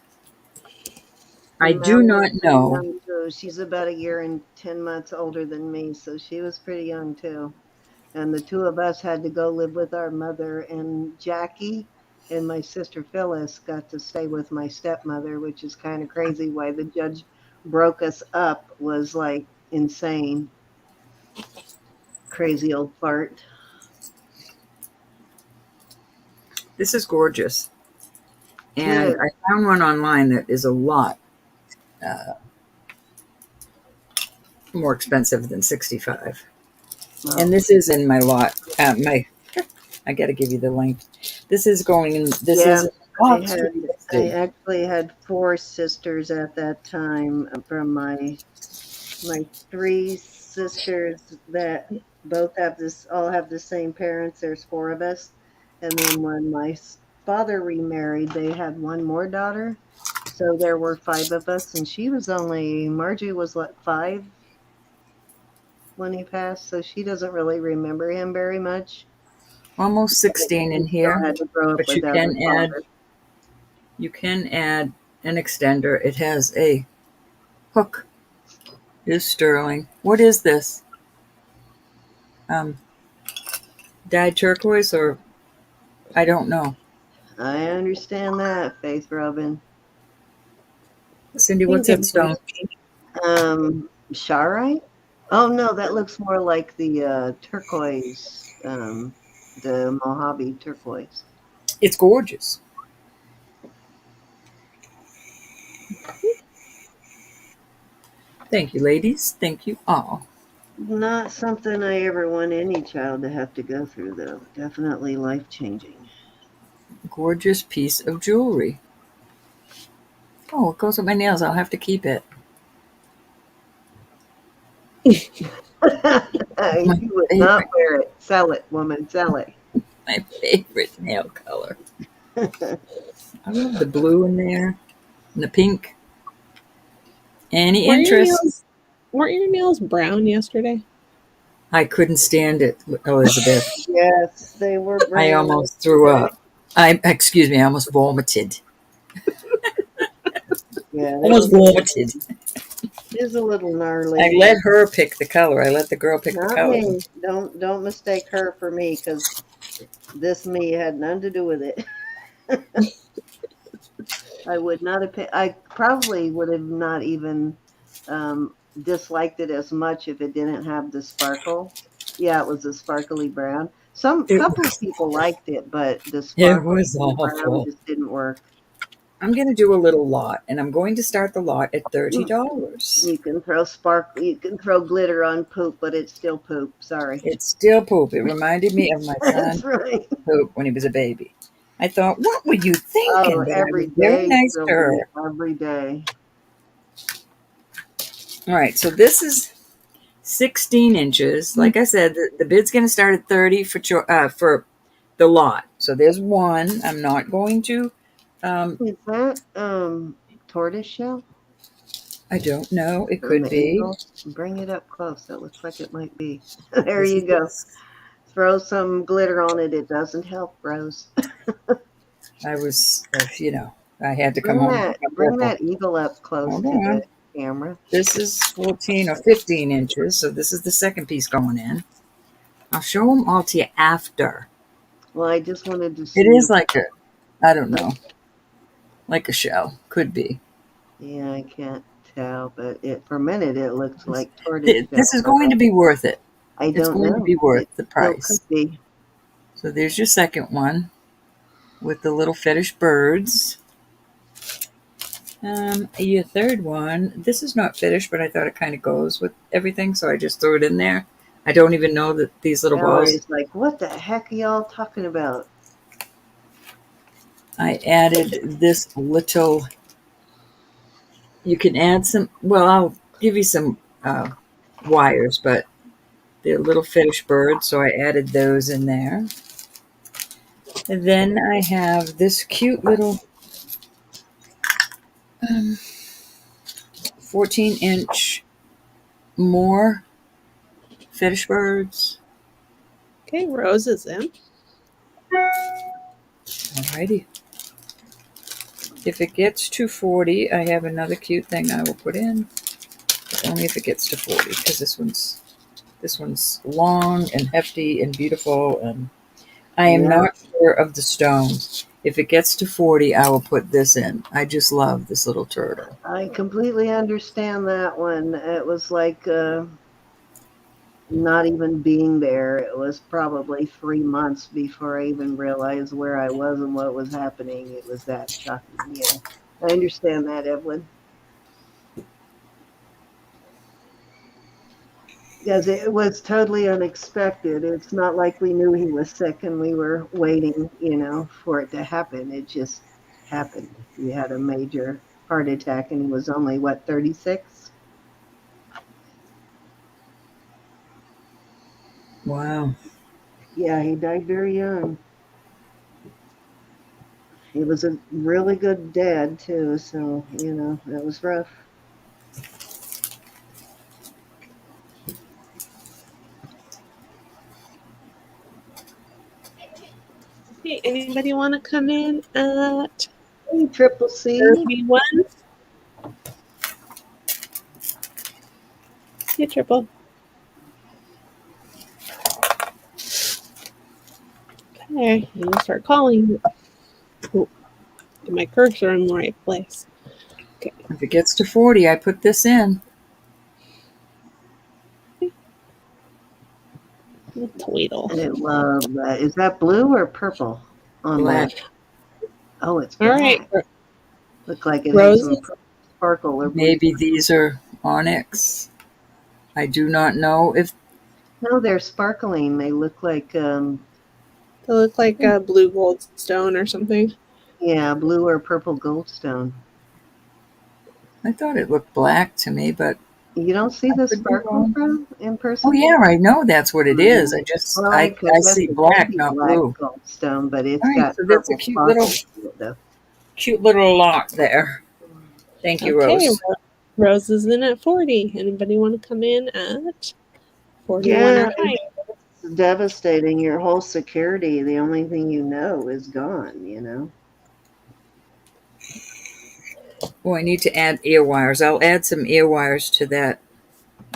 I And Mel do was not pretty know. young too. She's about a year and 10 months older than me, so she was pretty young too. And the two of us had to go live with our mother, and Jackie and my sister Phyllis got to stay with my stepmother, which is kind of crazy. Why the judge broke us up was like insane. Crazy old fart. This is gorgeous. And Good. I found one online that is a lot more expensive than 65. Well, And this is in my lot. I got to give you the link. This is going in. This is yes, in the I box had. I listed. actually had four sisters at that time from my three sisters that both have this all have the same parents. There's four of us, and then when my father remarried, they had one more daughter, so there were five of us, and she was only Margie was what 5 when he passed, so she doesn't really remember him very much. Almost 16 She in still here, had to grow up but you without her can add father. you can add an extender. It has a hook. It is sterling. What is this? Um, Dyed turquoise or I don't know. I understand that, Faith Robin. Cindy, I what's think that it might stone? be. Sharite? Oh no, that looks more like the turquoise, the Mojave turquoise. It's gorgeous. Thank you, ladies. Thank you all. Not something I ever want any child to have to go through, though. Definitely life changing. Gorgeous piece of jewelry. Oh, it goes with my nails. I'll have to keep it. My You would not favorite, wear it. Sell it, woman, sell it. my favorite nail color. I love the blue in there and the pink. Any Were your interest? nails weren't your nails brown yesterday? I couldn't stand it, Elizabeth. Yes, they were I brown almost threw yesterday. up. Excuse me, I almost vomited. Yeah, they Almost were vomited. is a little I gnarly. let her pick the color. I let the girl pick the Not color. me. Don't mistake her for me, because this me had nothing to do with it. I would not have. I probably would have not even disliked it as much if it didn't have the sparkle. Yeah, it was a sparkly brown. Some It couple of was, people liked it, but the it sparkle was and the brown awful. just didn't work. I'm going to do a little lot, and I'm going to start the lot at Mm. $30. You can throw sparkle, you can throw glitter on poop, but it's still poop. Sorry. It's still poop. It reminded me of my That's son right. poop when he was a baby. I thought, what were you Oh, thinking? But I was every very day nice to will be her. every day. All right, so this is 16 inches. Like I said, the bid's going to start at 30 for the lot. So there's one. I'm not going to. Is that tortoise shell I don't know. It on could the be. eagle? Bring it up close. That looks like it might be. There This you is go. this. Throw some glitter on it. It doesn't help, Rose. I was, I had to come home and pick up Bring purple. that eagle up close Hold to the on. camera. This is 14 or 15 inches. So this is the second piece going in. I'll show them all to you after. Well, I just wanted to It see. is like I don't know, like a shell. Could be. Yeah, I can't tell, but for a minute it looked This, like tortoise this shell, is but going to be worth it. I It's don't going to know. be worth It the still could price. be. So there's your second one with the little fetish birds. Your third one, this is not finished, but I thought it kind of goes with everything, so I just threw it in there. I don't even know that these little balls, Valerie's like, what the heck are y'all talking about? I added this little, you can add some, well, I'll give you some wires, but they're little fetish birds, so I added those in there. And then I have this cute little 14-inch more fetish birds. Okay, Rose is in. Alrighty. If it gets to 40, I have another cute thing I will put in. But only if it gets to 40, because this one's long and hefty and beautiful, and I am Yeah, not sure of the stones. If it gets to 40, I will put this in. I just love this little turtle. I completely understand that one. It was like not even being there. It was probably 3 months before I even realized where I was and what was happening. It was that shocking. Yeah, I understand that, Evelyn. Because it was totally unexpected. It's not like we knew he was sick and we were waiting, for it to happen. It just happened. He had a major heart attack and he was only, what, 36? Wow. Yeah, he died very young. He was a really good dad, too, so, that was rough. Hey, anybody want to come in at Hey, Triple C. 31? Hey, Triple. Okay, I'm gonna start calling. Oh, get my cursor in the right place. Okay. If it gets to 40, I put this in. Tweedle. I love that. Is that blue or purple on Black. that? Oh, it's All right. black. Look like it has some Roses. sparkle or blue. Maybe these are onyx. I do not know if No, they're sparkling. They look like, They look like a blue gold stone or something. yeah, blue or purple goldstone. I thought it looked black to me, but You don't see I the could be sparkle wrong. from in Oh person? yeah, I know that's what it is. I just Well, I I guess see it could black, be not black blue. goldstone, but All it's right, got so that's a purple sparkles to it, though. cute little lot there. Thank you, Okay. Rose. Rose is in at 40. Anybody want to come in at 41 Yeah, or higher? it's devastating. Your whole security, the only thing you know, is gone, you know? Oh, I need to add ear wires. I'll add some ear wires to that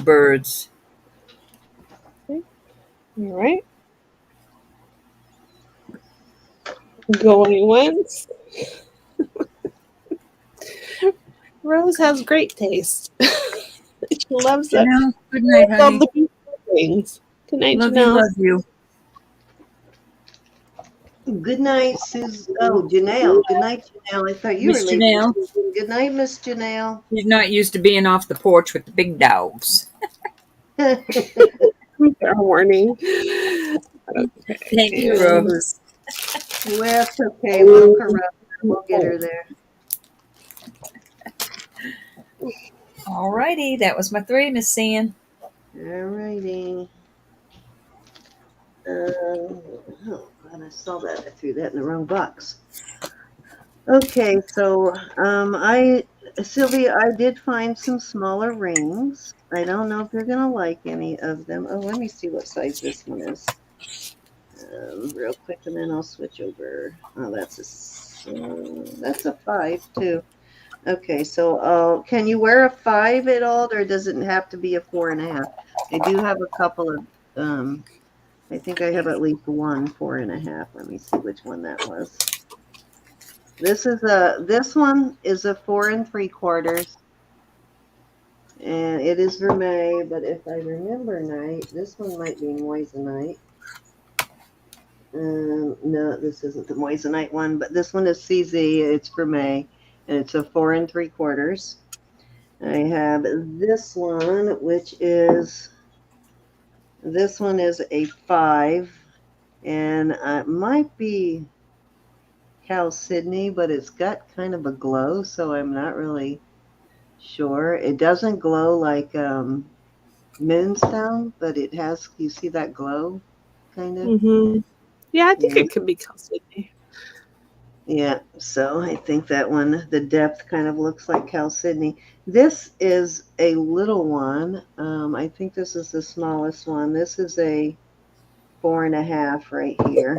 birds. Okay. All right. Going once. Rose has great taste. She loves it. Janelle, good night, All honey. the beautiful things. Good night, Love you, Janelle. love you. Good night, Oh, Janelle. Good night, Janelle. I thought you were Miss leaving. Janelle. Good night, Miss Janelle. She's not used to being off the porch with the big dogs. Fair warning. Thank you, And Rose. Well, it's okay. We'll corrupt her. We'll get her there. Alrighty, that was my 3, Miss San. All righty. Oh, God, I saw that. I threw that in the wrong box. Okay, so Sylvia, I did find some smaller rings. I don't know if you're gonna like any of them. Oh, let me see what size this one is. Real quick, and then I'll switch over. Oh, that's a 5 too. Okay, so can you wear a 5 at all, or does it have to be a 4.5? I do have a couple of. I think I have at least one 4.5. Let me see which one that was. This one is a 4 3/4, and it is vermeil. But if I remember right, this one might be moissanite. No, this isn't the moissanite one, but this one is CZ. It's vermeil, and it's a 4 3/4. I have this one, which is a 5, and it might be Cal Sydney, but it's got kind of a glow, so I'm not really sure. It doesn't glow like moonstone, but it has, you see that glow, kind of? yeah, I think Yeah. it could be Chalcedony. Yeah, so I think that one, the depth kind of looks like Cal Sydney. This is a little one. I think this is the smallest one. This is a 4.5 right here.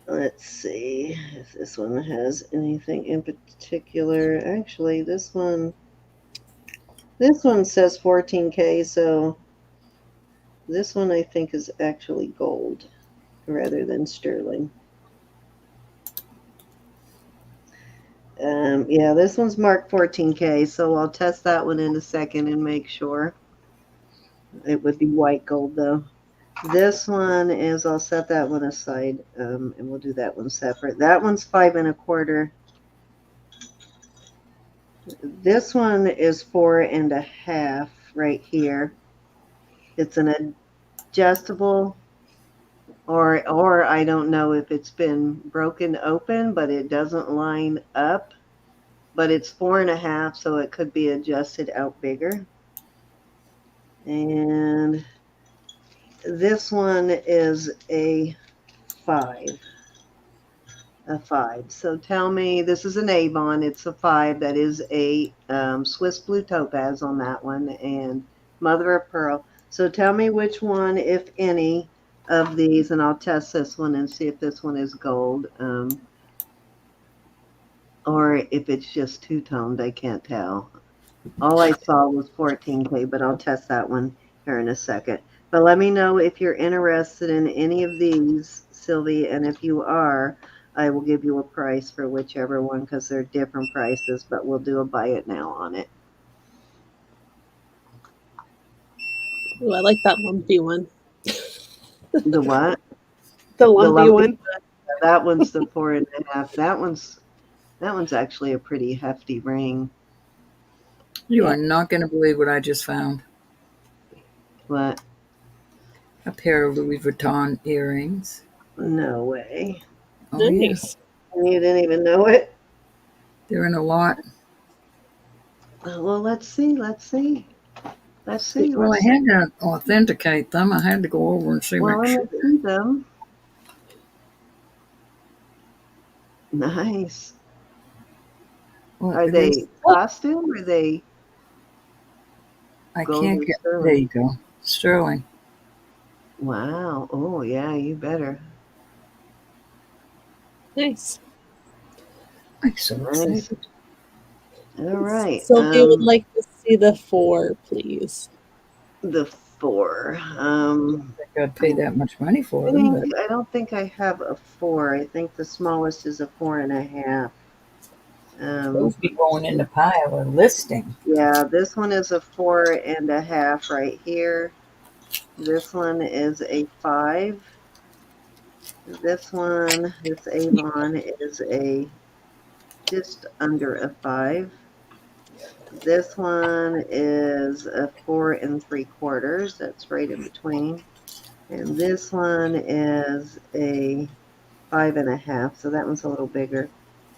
Let's see if this one has anything in particular. Actually, this one says 14K, so this one I think is actually gold rather than sterling. Yeah, this one's marked 14K, so I'll test that one in a second and make sure. It would be white gold though. This one is, I'll set that one aside, and we'll do that one separate. That one's 5 1/4. This one is 4.5 right here. It's an adjustable, or I don't know if it's been broken open, but it doesn't line up. But it's 4.5, so it could be adjusted out bigger. And this one is a 5. A 5. So tell me, this is an Avon. It's a 5. That is a Swiss blue topaz on that one, and mother of pearl. So tell me which one, if any, of these, and I'll test this one and see if this one is gold, or if it's just two-toned. I can't tell. All I saw was 14K, but I'll test that one here in a second. But let me know if you're interested in any of these, Sylvie, and if you are, I will give you a price for whichever one because they're different prices, but we'll do a buy it now on it. Ooh, I like that lumpy one. The what? The The lumpy lumpy. one. That one's the 4.5. That one's actually a pretty hefty ring. You Yeah. are not going to believe what I just found. But A pair of Louis Vuitton earrings. no way. Oh, yeah. Nice. You didn't even know it? They're in a lot. Well, let's see. Let's see. Let's see. Well, I Let's see. had to authenticate them. I had to go over and see, Well, make let sure. me see them. Nice. Well, Are it is. they costume or are they I gold can't or get. There sterling? you go. Sterling. Wow. Oh, yeah, you better. Nice. I'm so Nice. excited. All right. Sylvia would like to see the 4, please. The 4. I got to pay that much money for I them, think but I don't think I have a 4. I think the smallest is a 4.5. those be going in the pile or listing. Yeah, this one is a 4.5 right here. This one is a 5. This one, this Avon, is a just under a 5. This one is a 4 3/4. That's right in between. And this one is a 5.5. So that one's a little bigger.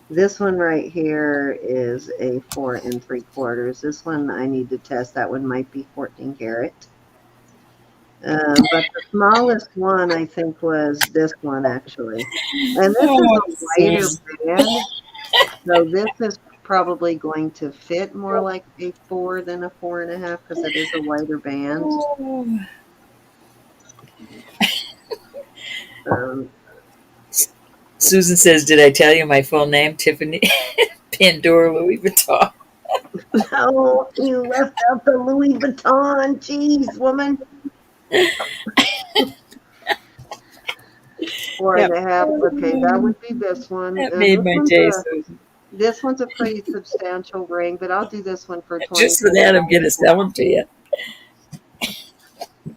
This one right here is a 4 3/4. This one I need to test. That one might be 14 karat. But the smallest one I think was this one actually. And this is Oh, a wider Susan. band. So this is probably going to fit more like a 4 than a 4.5 because it is a wider band. Oh. Um, Susan says, "Did I tell you my full name? Tiffany Pandora Louis Vuitton." oh, you left out the Louis Vuitton. Jeez, woman. Four Yep. and a half. Okay, that would be this one. That made my day, Susan. This one's a pretty substantial ring, but I'll do this one for Just for 24. that, I'm going to sell them to you.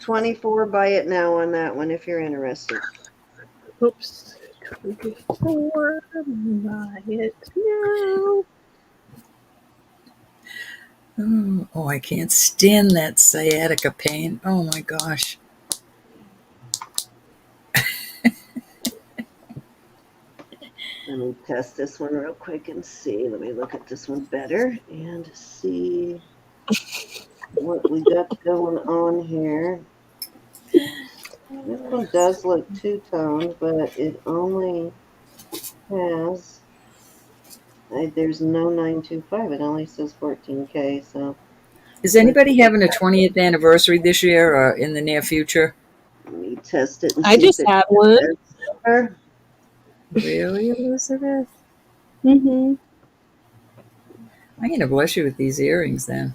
24, buy it now on that one if you're interested. Oops. 24. Buy it now. Oh, I can't stand that sciatica pain. Oh my gosh. Let me test this one real quick and see. Let me look at this one better and see what we got going on here. This one does look two-toned, but it only has, there's no 925. It only says 14K, so Is anybody having a 20th anniversary this year or in the near future? let me test it and I see if just it had one. says silver. Really, Elizabeth? Mm-hmm. I'm going to bless you with these earrings then.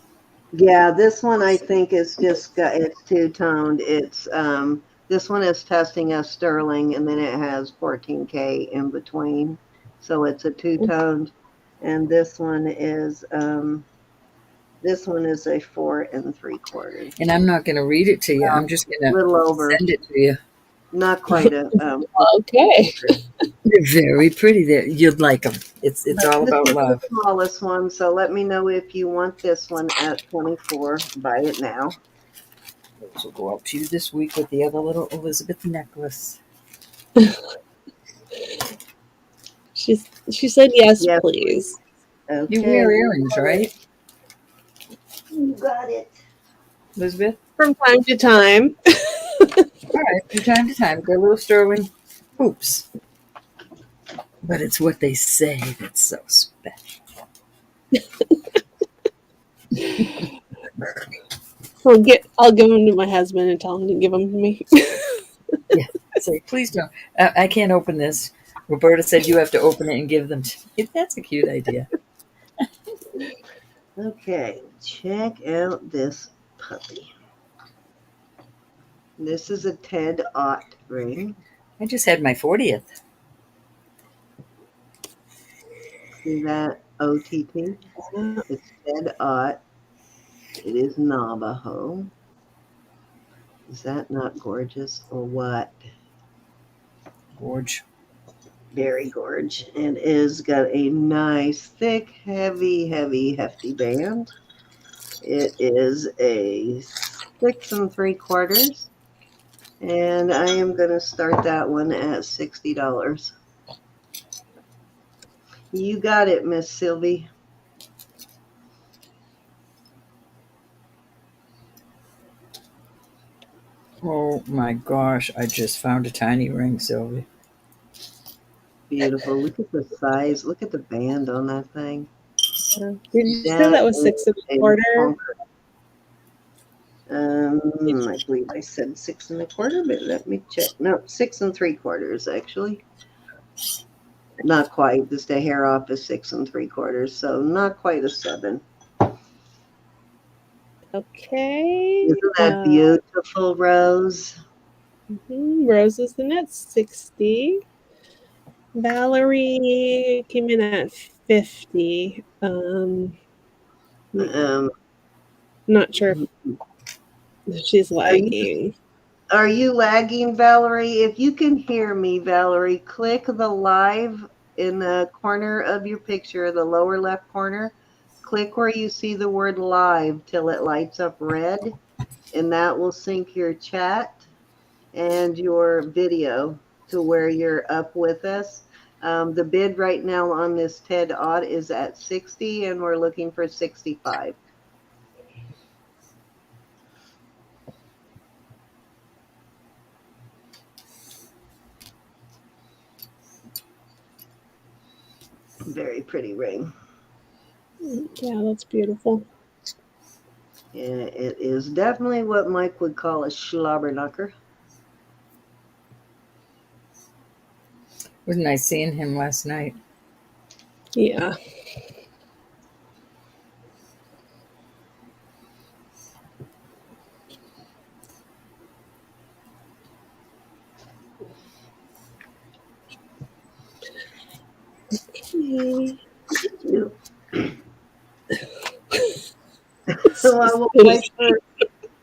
Yeah, this one I think is just it's two-toned. It's this one is testing as sterling and then it has 14K in between. So it's a two-toned. And this one is a 4 3/4. And I'm not going to read it to you. I'm just going to Little over, send it to you. not quite a Okay. They're very pretty. You'd like them. It's but all this about is the love. smallest one, so let me know if you want this one at 24. Buy it now. Those will go out to you this week with the other little Elizabeth necklace. She said yes, Yes, please. You okay. wear earrings, right, You got it. Elizabeth? From time to time. All right, from time to time, they're little sterling hoops. But it's what they say that's so special. I'll give them to my husband and tell him to give them to me. Yeah. Say, please don't. I can't open this. Roberta said you have to open it and give them to me. That's a cute idea. Okay, check out this puppy. This is a Ted Ott ring. I just had my 40th. See that? OTT. It's Ted Ott. It is Navajo. Is that not gorgeous or what? Gorge. Very gorge. And is got a nice, thick, heavy, hefty band. It is a 6 3/4. And I am going to start that one at $60. You got it, Miss Sylvie. Oh my gosh, I just found a tiny ring, Sylvie. Beautiful. Look at the size. Look at the band on that thing. Did you say That that was is 6 and a a quarter? I believe I said 6 1/4, but let me check. No, 6 3/4 actually. Not quite, just a hair off is 6 3/4, so not quite a 7. Okay. Isn't that beautiful, Rose? Rose is in at 60. Valerie came in at 50. Um, Not sure if she's are you lagging. are you lagging, Valerie? If you can hear me, Valerie, click the live in the corner of your picture, the lower left corner. Click where you see the word live till it lights up red, and that will sync your chat and your video to where you're up with us. The bid right now on this TED Odd is at 60, and we're looking for 65. Very pretty ring. Yeah, that's beautiful. And it is definitely what Mike would call a schlobberknocker. It was nice seeing him last night. Yeah. Okay. So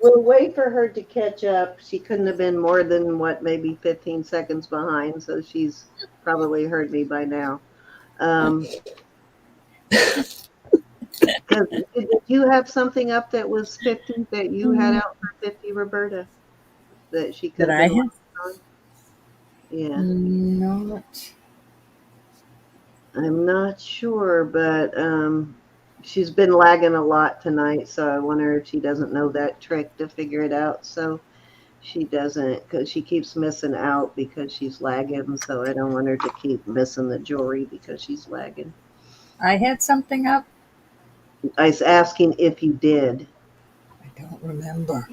we'll wait for her to catch up. She couldn't have been more than maybe 15 seconds behind, so she's probably heard me by now. Did you have something up that was 50 that you had out for 50, Roberta? That she could That have I been have on? Yeah. not. I'm not sure, but she's been lagging a lot tonight, so I wonder if she doesn't know that trick to figure it out. So she doesn't, because she keeps missing out because she's lagging. So I don't want her to keep missing the jewelry because she's lagging. I had something up. I was asking if you did. I don't remember.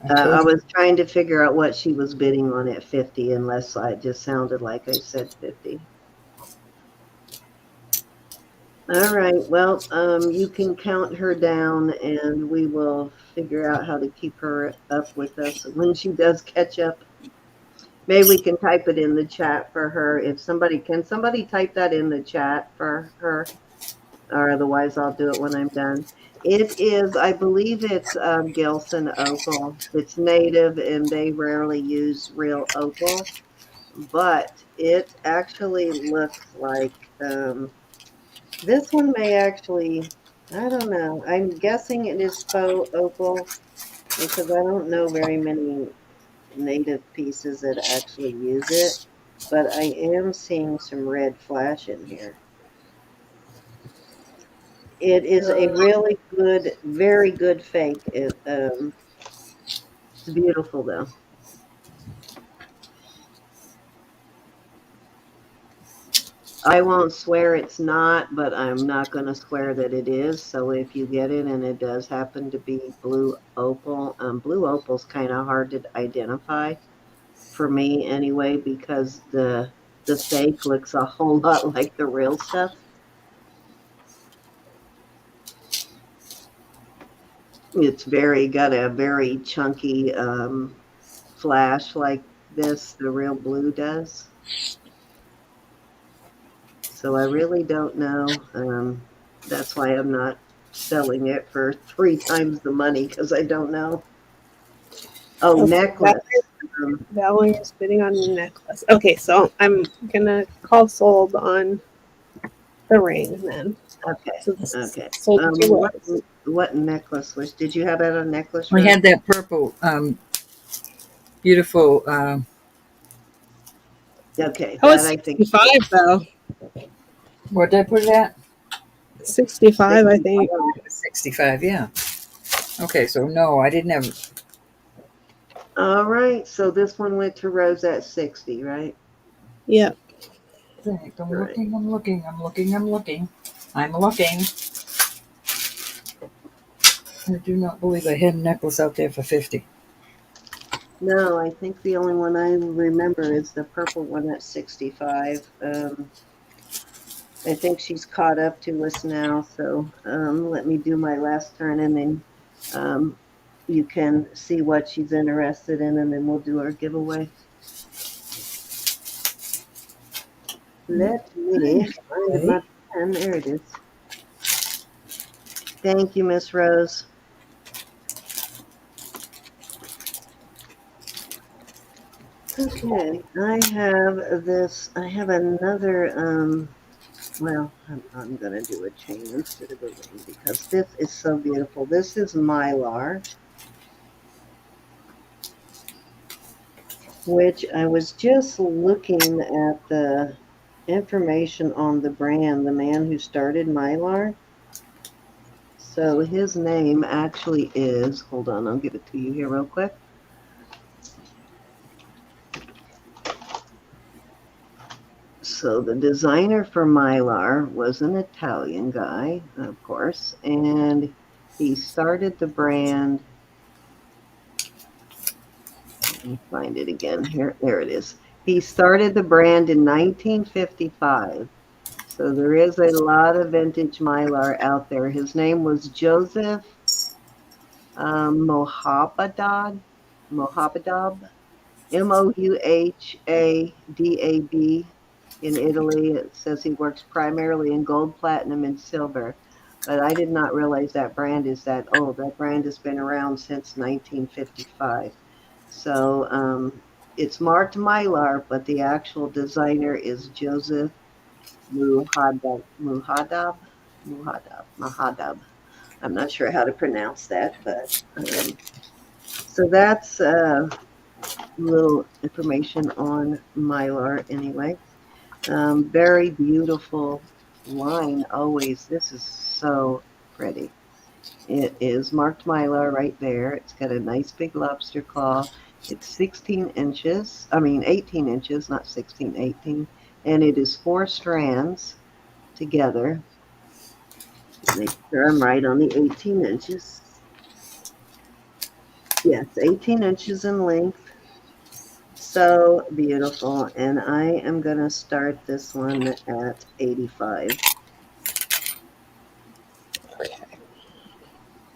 I was trying to figure out what she was bidding on at 50, unless I just sounded like I said 50. All right. Well, you can count her down, and we will figure out how to keep her up with us when she does catch up. Maybe we can type it in the chat for her. If somebody type that in the chat for her, or otherwise I'll do it when I'm done. It is, I believe it's Gilson opal. It's native, and they rarely use real opal, but it actually looks like. This one may actually, I don't know. I'm guessing it is faux opal because I don't know very many native pieces that actually use it. But I am seeing some red flash in here. It is a really good, very good fake. It's beautiful though. I won't swear it's not, but I'm not going to swear that it is. So if you get it and it does happen to be blue opal's kind of hard to identify for me anyway, because the fake looks a whole lot like the real stuff. It's got a very chunky flash like this, the real blue does. So I really don't know. That's why I'm not selling it for 3 times the money, because I don't know. Oh, Okay, necklace. Um, Valerie is bidding on a necklace. Okay, so I'm gonna call sold on the ring then. okay, So this is okay. sold to What Rose. what necklace was? Did you have that on necklace, I Rose? had that purple, beautiful. Okay, That was that I think 65 though. What did I put it at? 65, I think. 65. 65. Yeah. Okay, so no, I didn't have. All right, so this one went to Rose at 60, right? Yep. I'm All right. looking. I'm looking. I'm looking. I'm looking. I'm looking. I do not believe I had a necklace out there for 50. No, I think the only one I remember is the purple one at 65. I think she's caught up to us now, so let me do my last turn, and then um, you can see what she's interested in, and then we'll do our giveaway. Let me find Okay. my pen. There it is. Thank you, Miss Rose. Okay, I have this. I have another. Well, I'm going to do a chain instead of a ring because this is so beautiful. This is Mylar, which I was just looking at the information on the brand, the man who started Mylar. So his name actually is, hold on, I'll give it to you here real quick. So the designer for Mylar was an Italian guy, of course, and he started the brand. Let me find it again here. There it is. He started the brand in 1955. So there is a lot of vintage Mylar out there. His name was Joseph Mohabadab, Mohabadab, Mouhadab. In Italy, it says he works primarily in gold, platinum, and silver. But I did not realize that brand is that old. That brand has been around since 1955. So it's marked Mylar, but the actual designer is Joseph Muhadab. I'm not sure how to pronounce that, but so that's little information on Mylar anyway. Very beautiful line always. This is so pretty. It is marked Mylar right there. It's got a nice big lobster claw. It's 16 inches. I mean, 18 inches, not 16, 18. And it is 4 strands together. Make sure I'm right on the 18 inches. Yes, 18 inches in length. So beautiful. And I am going to start this one at 85.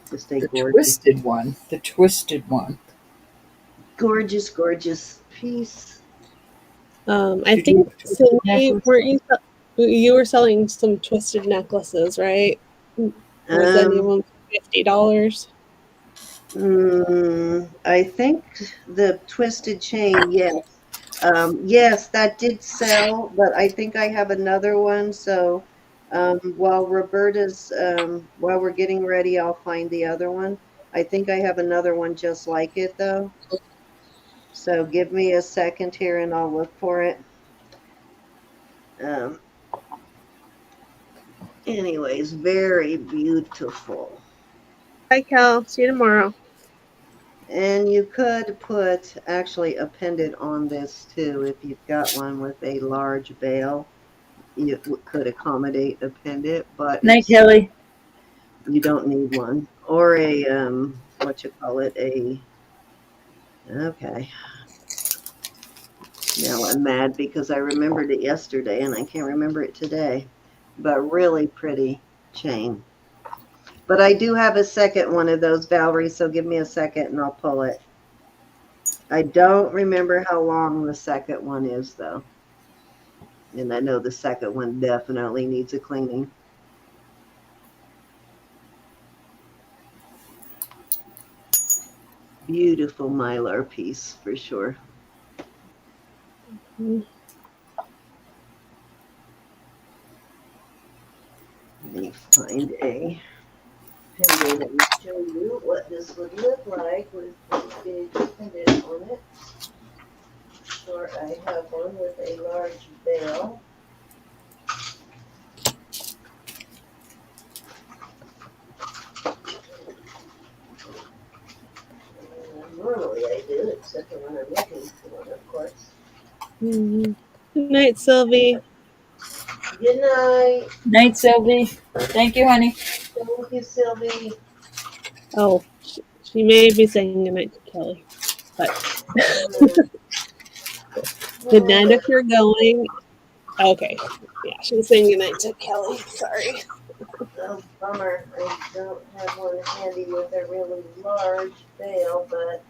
Just a The gorgeous, twisted one. The twisted one. gorgeous, gorgeous piece. I Did you think have a twisted Cindy, necklace? weren't you were selling some twisted necklaces, right? Was any of Um, them $50? I think the twisted chain, yes. Yes, that did sell, but I think I have another one. So while we're getting ready, I'll find the other one. I think I have another one just like it though. So give me a second here and I'll look for it. Um, Anyways, very beautiful. Bye, Cal. See you tomorrow. And you could put actually a pendant on this too if you've got one with a large veil. You could accommodate a pendant, but Night, it's Kelly. you don't need one or a what you call it a okay. Now I'm mad because I remembered it yesterday and I can't remember it today. But really pretty chain. But I do have a second one of those, Valerie, so give me a second and I'll pull it. I don't remember how long the second one is, though. And I know the second one definitely needs a cleaning. Beautiful Mylar piece for sure. Mm. Let me find a pendant and show you what this would look like with a big pendant on it. Or I have one with a large veil. Normally I do, except for when I'm looking for one, of course. Good night, Sylvie. Good night. Night, Sylvie. Thank you, honey. Thank you, Sylvie. Oh, she may be saying goodnight to Kelly. But good night if you're going. Okay. Yeah, she's saying goodnight to Kelly. Sorry. Oh, bummer. I don't have one handy with a really large veil, but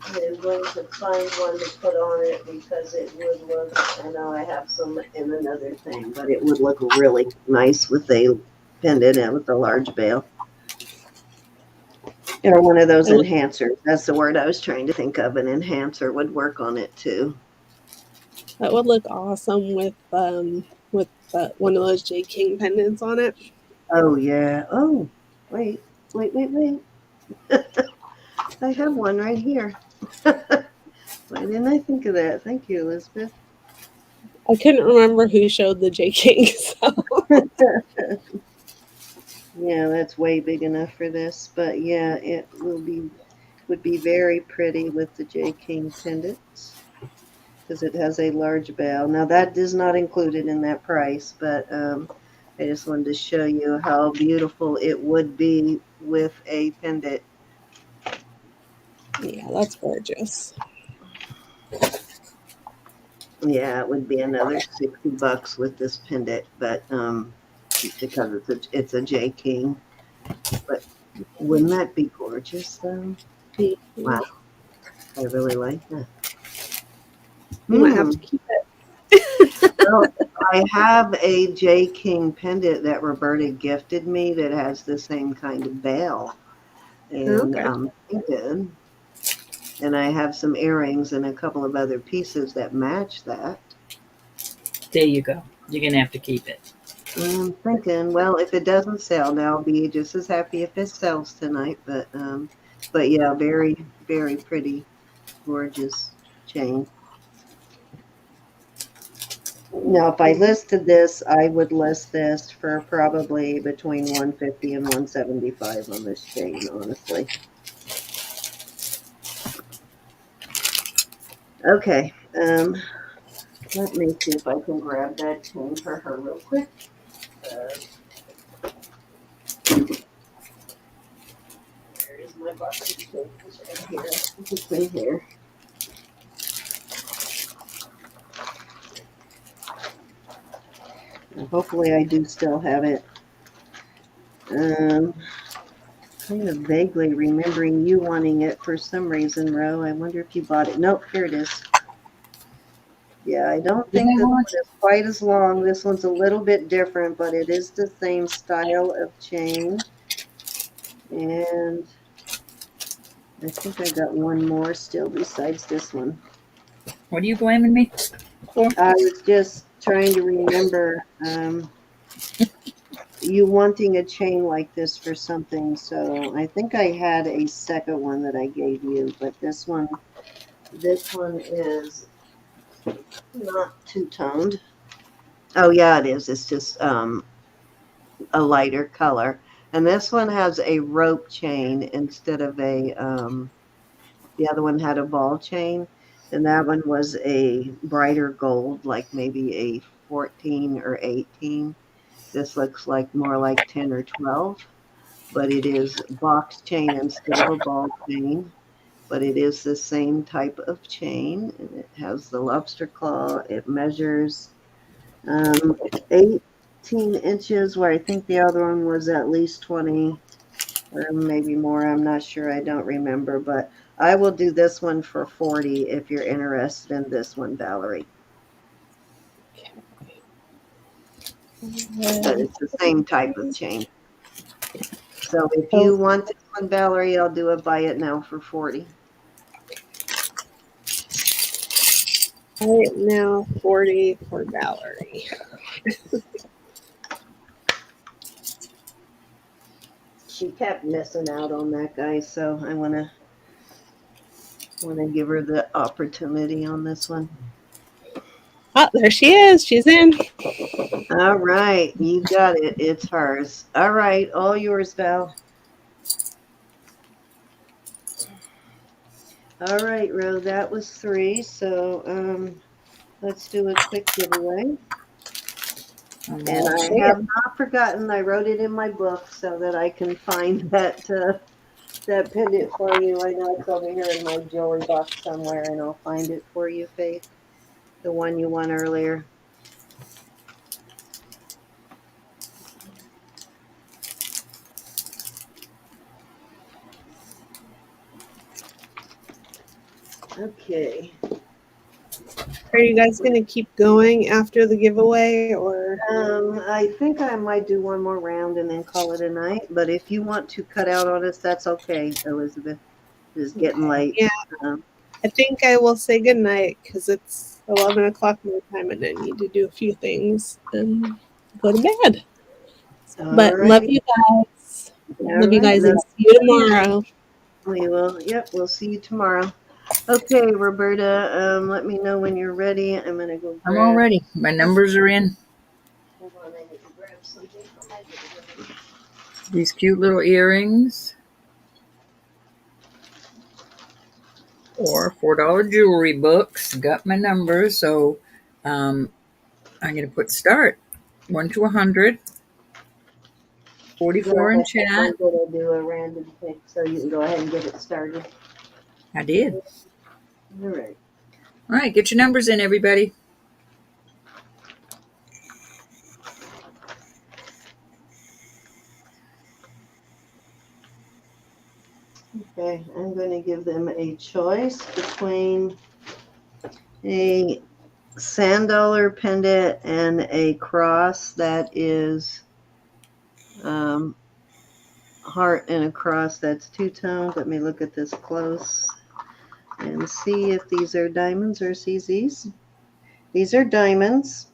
I'm going to find one to put on it because it would look, I know I have some in another thing, but it would look really nice with a pendant and with a large veil. Or one of those enhancers. That's the word I was trying to think of. An enhancer would work on it too. That would look awesome with one of those J. King pendants on it. Oh yeah. Oh, wait. I have one right here. Why didn't I think of that? Thank you, Elizabeth. I couldn't remember who showed the J. King. So. Yeah, that's way big enough for this. But yeah, it would be very pretty with the J. King pendants because it has a large veil. Now that is not included in that price, but I just wanted to show you how beautiful it would be with a pendant. Yeah, that's gorgeous. Yeah, it would be another $60 with this pendant, but because it's a J. King. But wouldn't that be gorgeous though? Wow, I really like that. You might have to keep it. Well, I have a J. King pendant that Roberta gifted me that has the same kind of veil, and thinking, and I have some earrings and a couple of other pieces that match that. There you go. You're going to have to keep it. I'm thinking, well, if it doesn't sell, now I'll be just as happy if it sells tonight. But yeah, very, very pretty, gorgeous chain. Now, if I listed this, I would list this for probably between 150 and 175 on this chain, honestly. Okay, let me see if I can grab that chain for her real quick. Where is my box of chains? Right here. It's in here. Hopefully I do still have it. Kind of vaguely remembering you wanting it for some reason, Ro. I wonder if you bought it. Nope, here it is. Yeah, I don't think this one is quite as long. This one's a little bit different, but it is the same style of chain. And I think I got one more still besides this one. What are you blaming me for? I was just trying to remember you wanting a chain like this for something. So I think I had a second one that I gave you, but this one is not two-toned. Oh yeah, it is. It's just a lighter color. And this one has a rope chain instead of the other one had a ball chain. And that one was a brighter gold, like maybe a 14 or 18. This looks like more like 10 or 12, but it is box chain instead of a ball chain. But it is the same type of chain, and it has the lobster claw. It measures 18 inches, where I think the other one was at least 20 or maybe more. I'm not sure. I don't remember, but I will do this one for 40 if you're interested in this one, Valerie. But it's the same type of chain. So if you want this one, Valerie, I'll do a buy it now for 40. Right now, 40 for Valerie. She kept missing out on that, guys, so I wanna give her the opportunity on this one. Oh, there she is. She's in. All right, you got it. It's hers. All right, all yours, Val. All right, Ro, that was 3. So let's do a quick giveaway. And I have not forgotten. I wrote it in my book so that I can find that pendant for you. I know it's over here in my jewelry box somewhere, and I'll find it for you, Faith. The one you won earlier. Okay. Are you guys going to keep going after the giveaway, or? I think I might do one more round and then call it a night. But if you want to cut out on us, that's okay, Elizabeth. It's getting late. Yeah. I think I will say goodnight because it's 11 o'clock my time and I need to do a few things and go to bed. But love you guys. Love you guys and see you tomorrow. We will. Yep, we'll see you tomorrow. Okay, Roberta, let me know when you're ready. I'm going to go grab. I'm all ready. My numbers are in. Hold on, I need to grab something from my giveaway. These cute little earrings. Or $4 jewelry books. Got my numbers. So I'm going to put start. 1 to 100. 44 in chat. I'm going to do a random pick so you can go ahead and get it started. I did. All right. All right, get your numbers in, everybody. Okay, I'm going to give them a choice between a sand dollar pendant and a cross that is heart and a cross that's two-toned. Let me look at this close and see if these are diamonds or CZs. These are diamonds.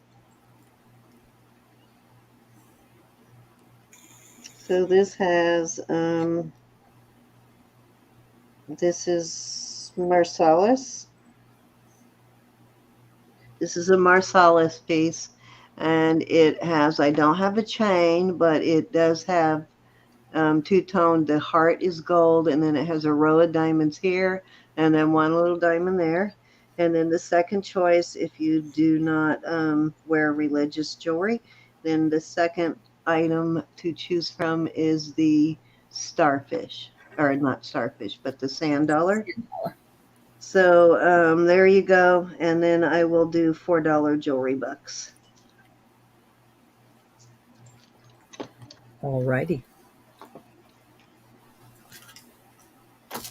So this has this is Marsalis. This is a Marsalis piece, and it has, I don't have a chain, but it does have two-tone. The heart is gold, and then it has a row of diamonds here, and then one little diamond there. And then the second choice, if you do not wear religious jewelry, then the second item to choose from is the starfish, or not starfish, but the sand dollar. So there you go. And then I will do $4 jewelry bucks. All righty.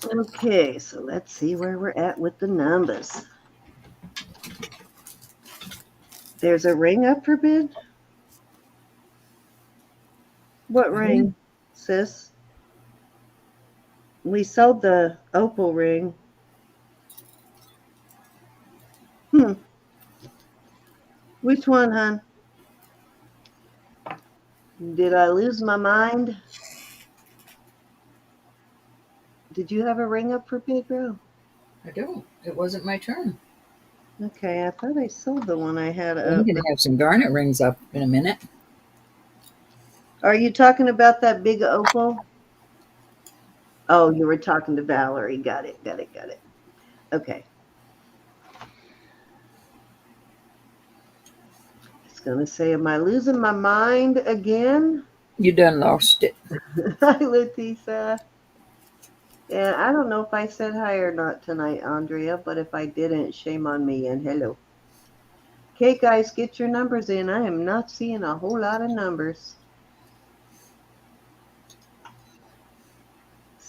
Okay, so let's see where we're at with the numbers. There's a ring up for bid. What ring, sis? We sold the opal ring. Which one, hon? Did I lose my mind? Did you have a ring up for bid, bro? I don't. It wasn't my turn. Okay, I thought I sold the one I had up. I'm going to have some garnet rings up in a minute. Are you talking about that big opal? Oh, you were talking to Valerie. Got it. Okay. It's going to say, am I losing my mind again? You done lost it. Hi, Leticia. Yeah, I don't know if I said hi or not tonight, Andrea, but if I didn't, shame on me and hello. Okay, guys, get your numbers in. I am not seeing a whole lot of numbers.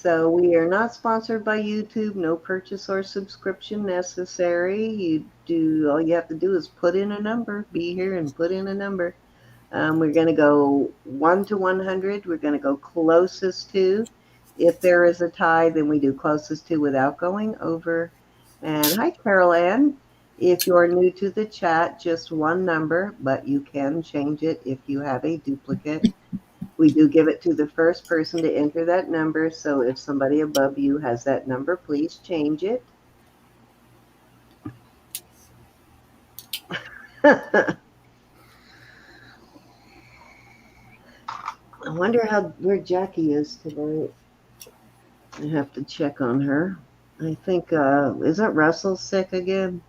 So we are not sponsored by YouTube. No purchase or subscription necessary. All you have to do is put in a number. Be here and put in a number. We're going to go 1 to 100. We're going to go closest to. If there is a tie, then we do closest to without going over. And hi, Carol Ann. If you're new to the chat, just one number, but you can change it if you have a duplicate. We do give it to the first person to enter that number. So if somebody above you has that number, please change it. I wonder where Jackie is tonight. I have to check on her. I think, isn't Russell sick again?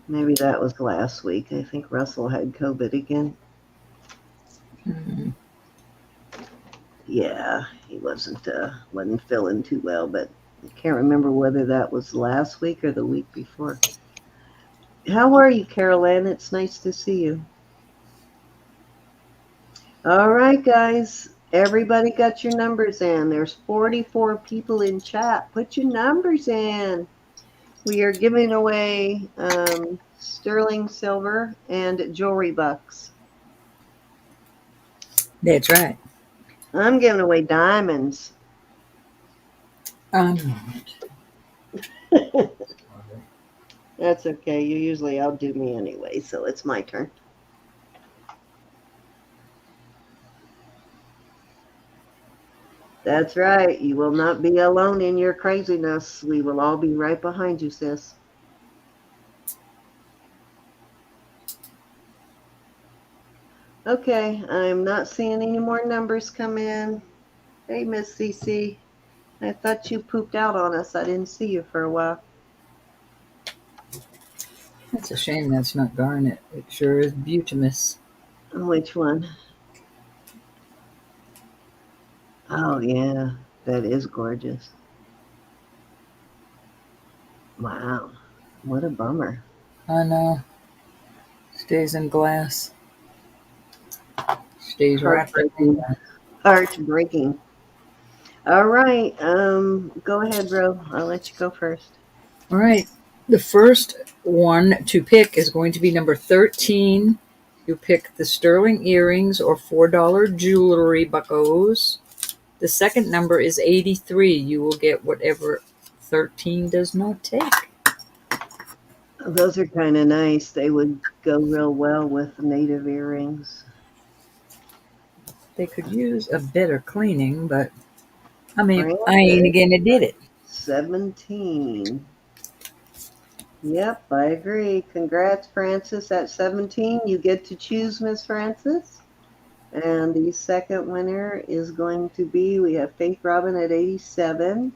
Maybe that was last week. I think Russell had COVID again. Mhm. Yeah, he wasn't feeling too well, but I can't remember whether that was last week or the week before. How are you, Carol Ann? It's nice to see you. All right, guys. Everybody got your numbers in. There's 44 people in chat. Put your numbers in. We are giving away sterling silver and jewelry bucks. That's right. I'm giving away diamonds. I'm not. That's okay. You usually outdo me anyway, so it's my turn. That's right. You will not be alone in your craziness. We will all be right behind you, sis. Okay, I'm not seeing any more numbers come in. Hey, Miss Cece. I thought you pooped out on us. I didn't see you for a while. That's a shame that's not garnet. It sure is butamus. Which one? Oh, yeah. That is gorgeous. Wow. What a bummer. I know. Stays in glass. Stays right there in Heartbreaking. glass. Heartbreaking. All right. Go ahead, Ro. I'll let you go first. All right. The first one to pick is going to be number 13. You pick the sterling earrings or $4 jewelry buckos. The second number is 83. You will get whatever 13 does not take. Those are kind of nice. They would go real well with native earrings. They could use a better cleaning, but I mean, Francis, I ain't gonna did it. 17. Yep, I agree. Congrats, Francis. At 17, you get to choose, Miss Francis. And the second winner is going to be, we have Faith Robin at 87.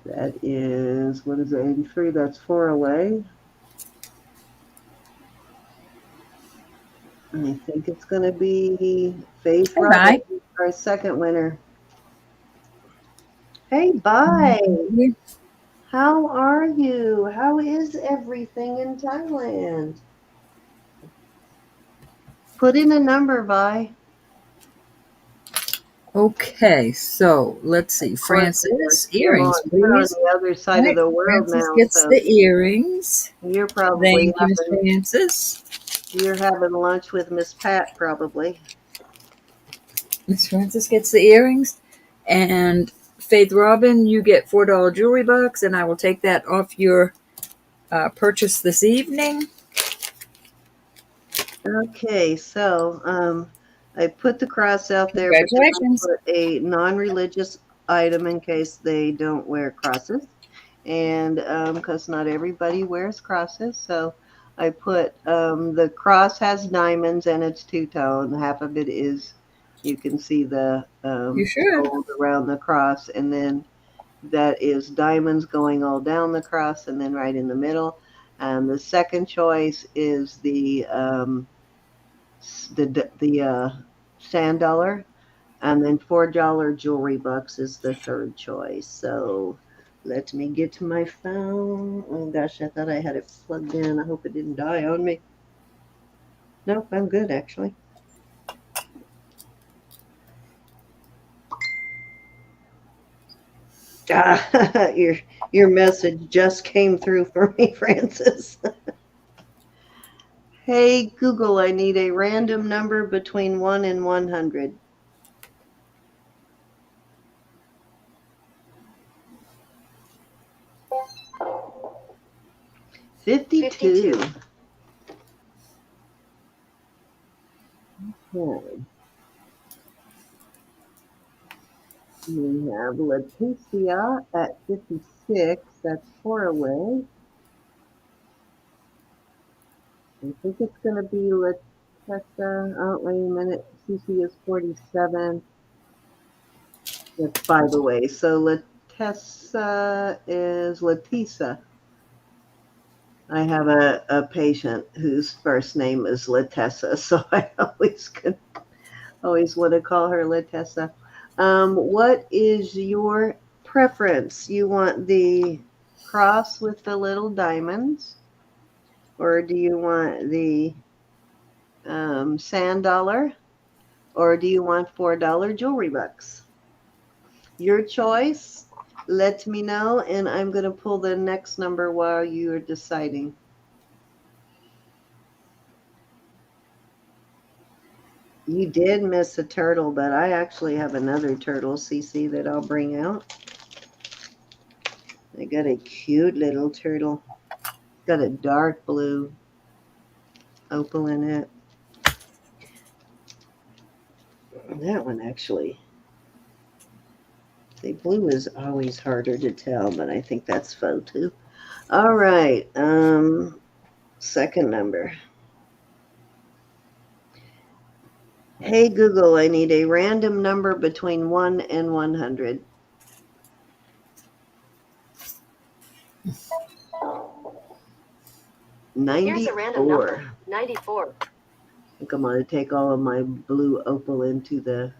That is, what is it, 83? That's 4 away. I think it's going to be Faith Hey, Robin, bye. our second winner. Hey, bye. How are you? How is everything in Thailand? Put in a number, Vi. Okay, so let's see. Of course, Francis, you're earrings, on please. the other All side of right, the world Francis now, gets so the earrings. you're probably Thank you, Miss Francis. you're having lunch with Miss Pat, probably. Miss Francis gets the earrings, and Faith Robin, you get $4 jewelry bucks, and I will take that off your purchase this evening. Okay, so I put the cross out there, but then I Congratulations. put a non-religious item in case they don't wear crosses, and because not everybody wears crosses, so I put the cross has diamonds and it's two-tone. Half of it is, you can see the You should. gold around the cross, and then that is diamonds going all down the cross, and then right in the middle. And the second choice is the sand dollar, and then $4 jewelry bucks is the third choice. So let me get to my phone. Oh gosh, I thought I had it plugged in. I hope it didn't die on me. Nope, I'm good actually. Your message just came through for me, Francis. Hey Google, I need a random number between 1 and 100. 52. Okay. We have Leticia at 56. That's 4 away. I think it's going to be Letessa. Oh, wait a minute. Cece is 47. That's 5 away. So Letessa is Letisa. I have a patient whose first name is Letessa, so I always want to call her Letessa. What is your preference? You want the cross with the little diamonds, or do you want the sand dollar, or do you want $4 jewelry bucks? Your choice. Let me know, and I'm going to pull the next number while you're deciding. You did miss a turtle, but I actually have another turtle, Cece, that I'll bring out. I got a cute little turtle. It's got a dark blue opal in it. That one actually. The blue is always harder to tell, but I think that's faux too. All right. Second number. Hey Google, I need a random number between 1 and 100. 94. Here's a random number. 94. I think I'm going to take all of my blue opal into the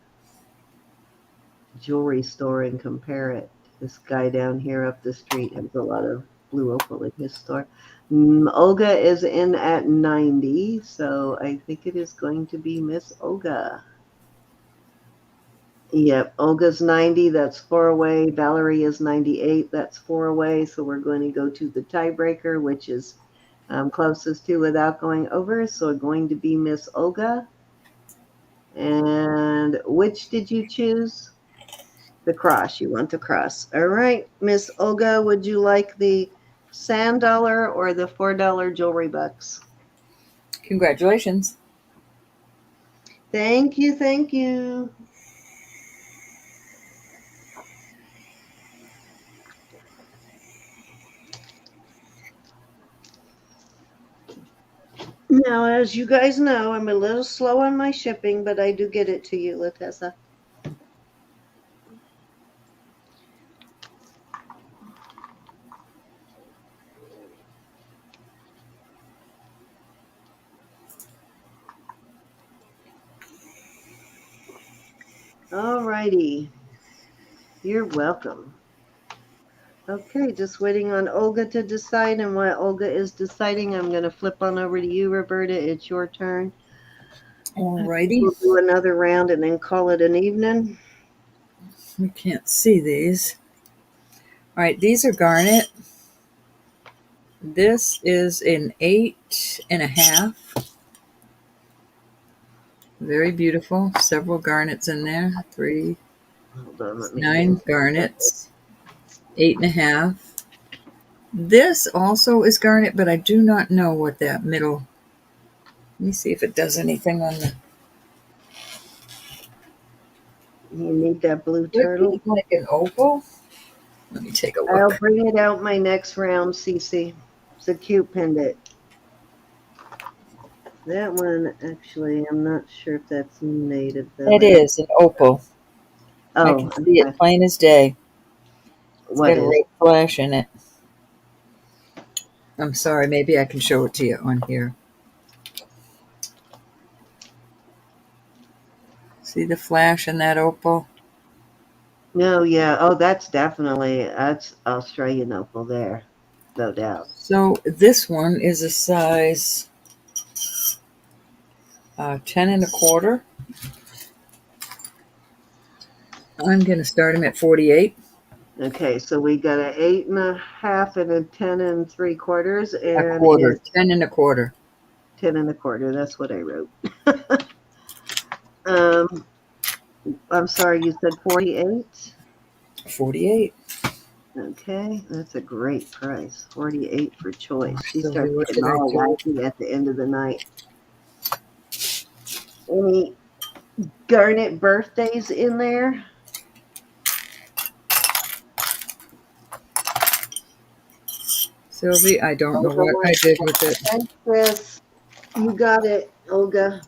jewelry store and compare it. This guy down here up the street has a lot of blue opal in his store. Olga is in at 90, so I think it is going to be Miss Olga. Yep, Olga's 90, that's 4 away. Valerie is 98, that's 4 away. So we're going to go to the tiebreaker, which is closest to without going over. So we're going to be Miss Olga. And which did you choose? The cross. You want the cross. All right, Miss Olga, would you like the sand dollar or the $4 jewelry bucks? Congratulations. Thank you, thank you. Now, as you guys know, I'm a little slow on my shipping, but I do get it to you, Latessa. All righty. You're welcome. Okay, just waiting on Olga to decide, and while Olga is deciding, I'm going to flip on over to you, Roberta. It's your turn. Alrighty. We'll do another round and then call it an evening. We can't see these. All right, these are garnet. This is an 8.5. Very beautiful. Several garnets in there. 3, Hold on, let me 9 garnets. 8.5. This also is garnet, but I do not know what that middle. Let me see if it does anything on the. You need that blue Would turtle? it be like an opal? Let me take a look. I'll bring it out my next round, Cece. It's a cute pendant. That one, actually, I'm not sure if that's native, though. It is an opal. I Oh, can see okay. it plain as day. It's What got a is? red flash in it. I'm sorry, maybe I can show it to you on here. See the flash in that opal? No, yeah. Oh, that's Australian opal there, no doubt. So this one is a size 10 1/4. I'm going to start him at 48. Okay, so we got an 8.5 and a 10 3/4, A and quarter, it's 10 1/4. 10 1/4. That's what I wrote. um, I'm sorry, you said 48. 48. Okay, that's a great price. 48 for choice. She Sylvie, starts what getting did I all do? wacky at the end of the night. Any garnet birthdays in there? Sylvie, I don't know Olga what I wants did to with it. thank this. You got it, Olga.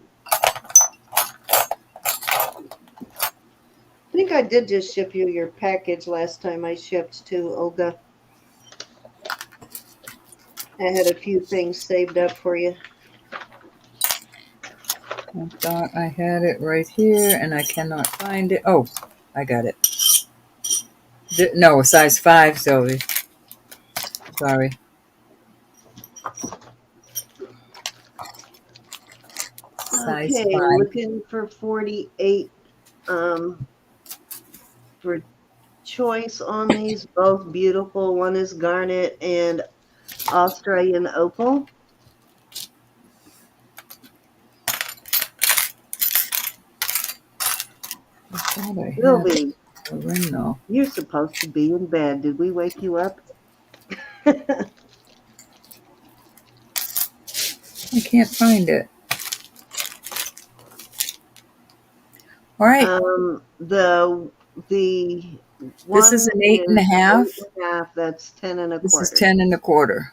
I think I did just ship you your package last time I shipped to Olga. I had a few things saved up for you. I thought I had it right here, and I cannot find it. Oh, I got it. No, size 5, Sylvie. Sorry. Size Okay, 5. looking for 48 um, for choice on these. Both beautiful. One is garnet and Australian opal. I thought I had Sylvie, a ring, though. you're supposed to be in bed. Did we wake you up? I can't find it. All right. The This is one an eight and is a eight half. and a half. That's 10 and a This is quarter. 10 1/4.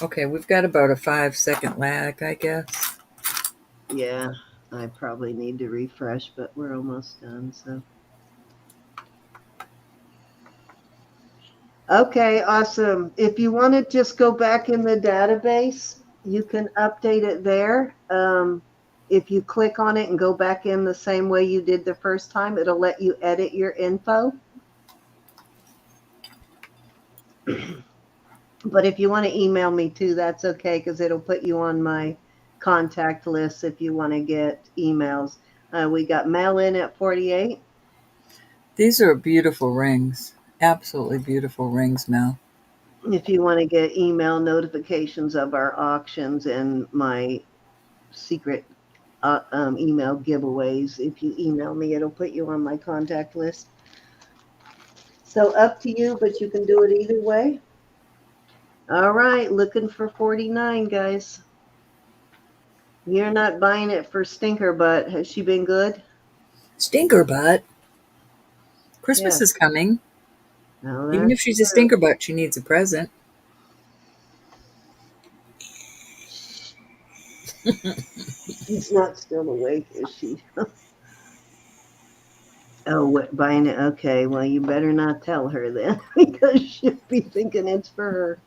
Okay, we've got about a 5-second lag, I guess. Yeah, I probably need to refresh, but we're almost done. So, okay, awesome. If you want to just go back in the database, you can update it there. If you click on it and go back in the same way you did the first time, it'll let you edit your info. But if you want to email me too, that's okay, because it'll put you on my contact list if you want to get emails. We got mail in at 48. These are beautiful rings. Absolutely beautiful rings, Mel. If you want to get email notifications of our auctions and my secret email giveaways, if you email me, it'll put you on my contact list. So up to you, but you can do it either way. All right, looking for 49, guys. You're not buying it for Stinker Butt. Has she been good? Stinker butt. Christmas Yes. is coming. Now Even if that's she's a true. stinker butt, she needs a present. She's not still awake, is she? Oh, what, buying it? Okay, well, you better not tell her then, because she'll be thinking it's for her.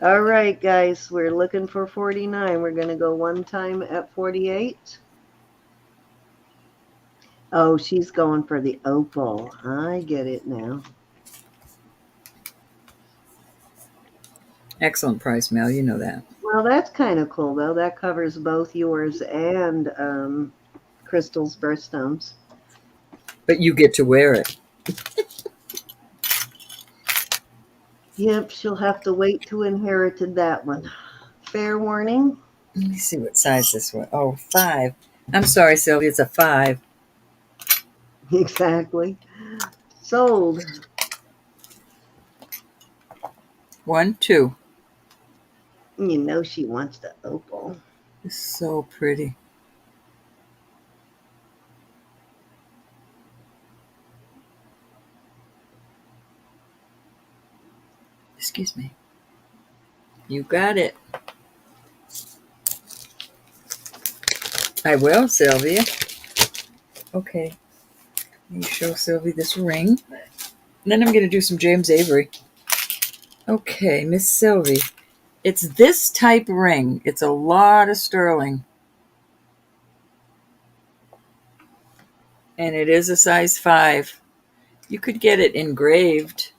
All right, guys, we're looking for 49. We're going to go one time at 48. Oh, she's going for the opal. I get it now. Excellent price, Mel. You know that. Well, that's kind of cool, though. That covers both yours and Crystal's birthstones. But you get to wear it. Yep, she'll have to wait to inherit that one. Fair warning. Let me see what size this was. Oh, 5. I'm sorry, Sylvia. It's a 5. Exactly. Sold. 1, 2. You know she wants the opal. It's so pretty. Excuse me. You got it. I will, Sylvia. Okay. Let me show Sylvie this ring. And then I'm going to do some James Avery. Okay, Miss Sylvie. It's this type ring. It's a lot of sterling. And it is a size 5. You could get it engraved.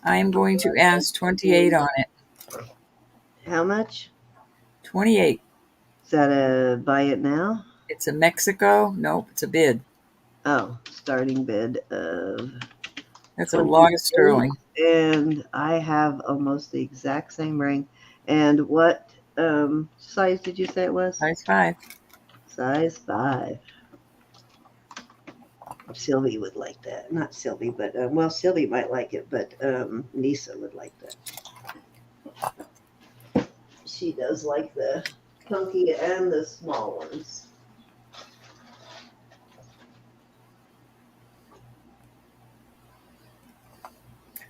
I am going to ask 28 on it. How much? 28. Is that a buy it now? It's a Mexico. Nope, it's a bid. Oh, starting bid of That's a lot of 28, sterling. and I have almost the exact same ring. And what size did you say it was? Size 5. Size 5. Sylvie would like that. Not Sylvie, but well, Sylvie might like it, but Nisa would like that. She does like the chunky and the small ones.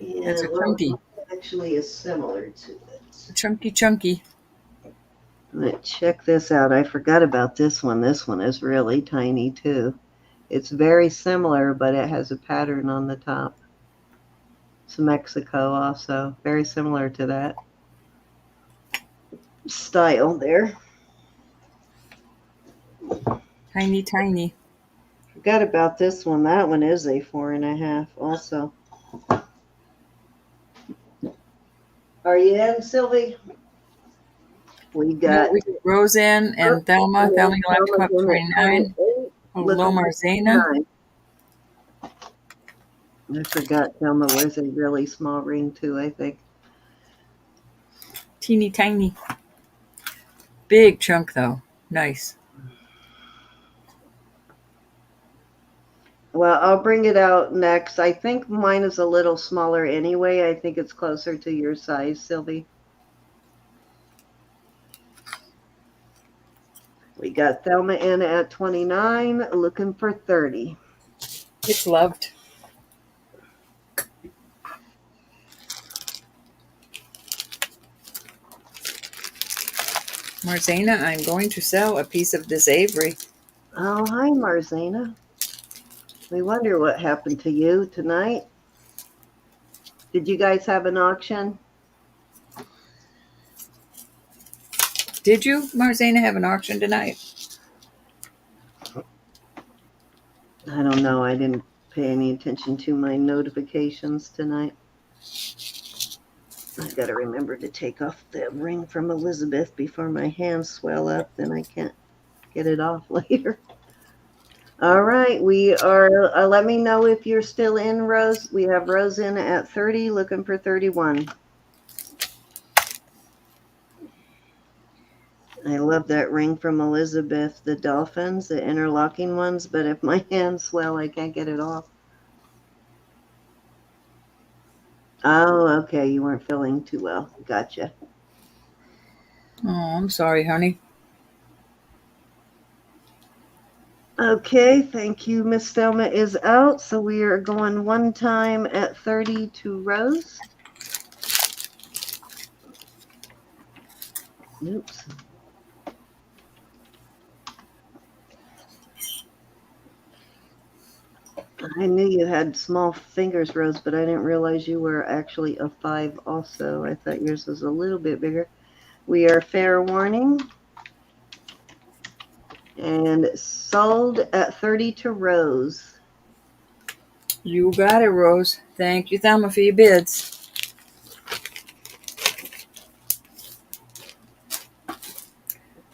That's Yeah, a well, chunky. actually is similar to it. Chunky. Let's check this out. I forgot about this one. This one is really tiny too. It's very similar, but it has a pattern on the top. It's Mexico also. Very similar to that style there. Tiny. Forgot about this one. That one is a 4.5 also. Are you in, Sylvie? We No, got we got Roseanne and Thelma. Thelma, you'll have to come up to 29. Hello, Marzana. 29. I forgot Thelma wears a really small ring too, I think. Teeny tiny. Big chunk though. Nice. Well, I'll bring it out next. I think mine is a little smaller anyway. I think it's closer to your size, Sylvie. We got Thelma in at 29, looking for 30. It's loved. Marzana, I'm going to sell a piece of this Avery. Oh, hi, Marzana. We wonder what happened to you tonight. Did you guys have an auction? Did you, Marzana, have an auction tonight? I don't know. I didn't pay any attention to my notifications tonight. I got to remember to take off the ring from Elizabeth before my hands swell up. Then I can't get it off later. All right, we are. Let me know if you're still in, Rose. We have Rose in at 30, looking for 31. I love that ring from Elizabeth, the dolphins, the interlocking ones, but if my hands swell, I can't get it off. Oh, okay, you weren't feeling too well. Gotcha. Oh, I'm sorry, honey. Okay, thank you. Miss Thelma is out, so we are going one time at 30 to Rose. Oops. I knew you had small fingers, Rose, but I didn't realize you were actually a 5 also. I thought yours was a little bit bigger. We are fair warning. And sold at 30 to Rose. You got it, Rose. Thank you, Thelma, for your bids.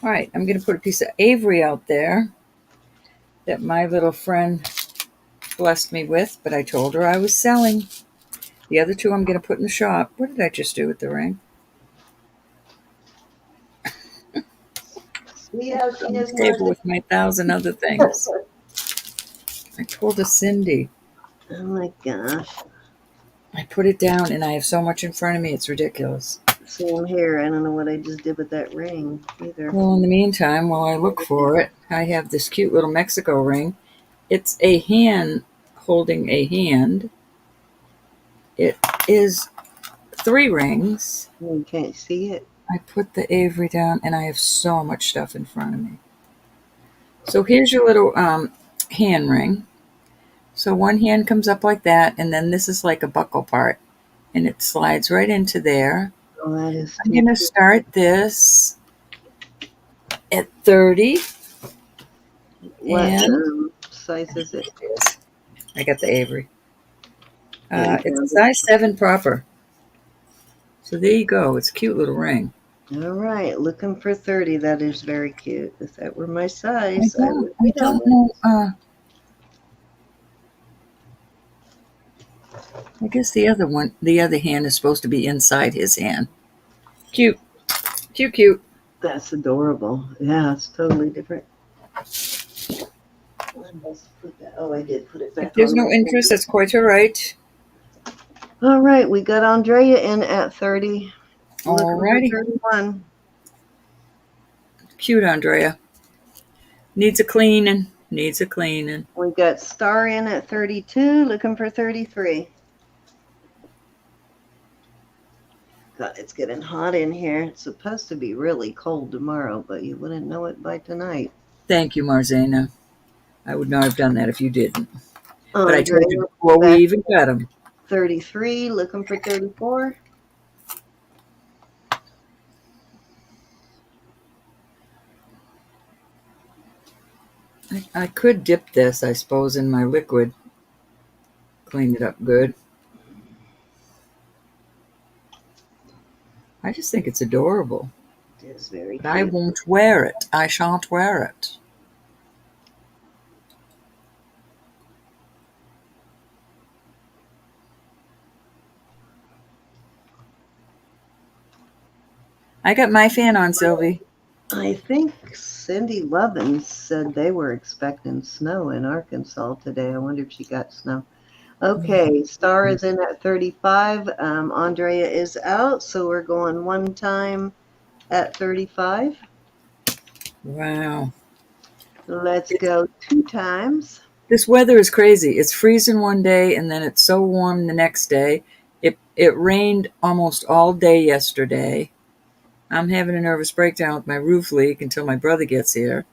All right, I'm going to put a piece of Avery out there that my little friend blessed me with, but I told her I was selling. The other two I'm going to put in the shop. What did I just do with the ring? See how she On the is, table Marcy? with my 1,000 other things. I told a Cindy. Oh my gosh. I put it down and I have so much in front of me, it's ridiculous. Same here. I don't know what I just did with that ring either. Well, in the meantime, while I look for it, I have this cute little Mexico ring. It's a hand holding a hand. It is 3 rings. You can't see it. I put the Avery down and I have so much stuff in front of me. So here's your little hand ring. So one hand comes up like that, and then this is like a buckle part, and it slides right into there. Oh, that is I'm going to start this at 30. What And size is it? I got the Avery. Yeah, It's a size 7 proper. So there you go. It's a cute little ring. All right, looking for 30. That is very cute. If that were my I size, I don't, would I get on don't it. know. I guess the other one, the other hand is supposed to be inside his hand. Cute, cute, cute. That's adorable. Yeah, it's totally different. I must put that. Oh, I did put it If back there's on no my interest, finger. that's quite all right. All right, we got Andrea in at 30. All Looking for righty. 31. Cute, Andrea. Needs a cleaning. Needs a cleaning. We got Star in at 32. Looking for 33. God, it's getting hot in here. It's supposed to be really cold tomorrow, but you wouldn't know it by tonight. Thank you, Marzana. I would not have done that if you didn't. But I Andrea told you before we back even got them. 33. Looking for 34. I could dip this, I suppose, in my liquid. Clean it up good. I just think it's adorable. It is very But I cute. won't wear it. I shan't wear it. I got my fan on, Sylvie. I think Cindy Lovin said they were expecting snow in Arkansas today. I wonder if she got snow. Okay, Star is in at 35. Andrea is out, so we're going one time at 35. Wow. Let's go two times. This weather is crazy. It's freezing one day and then it's so warm the next day. It rained almost all day yesterday. I'm having a nervous breakdown with my roof leak until my brother gets here.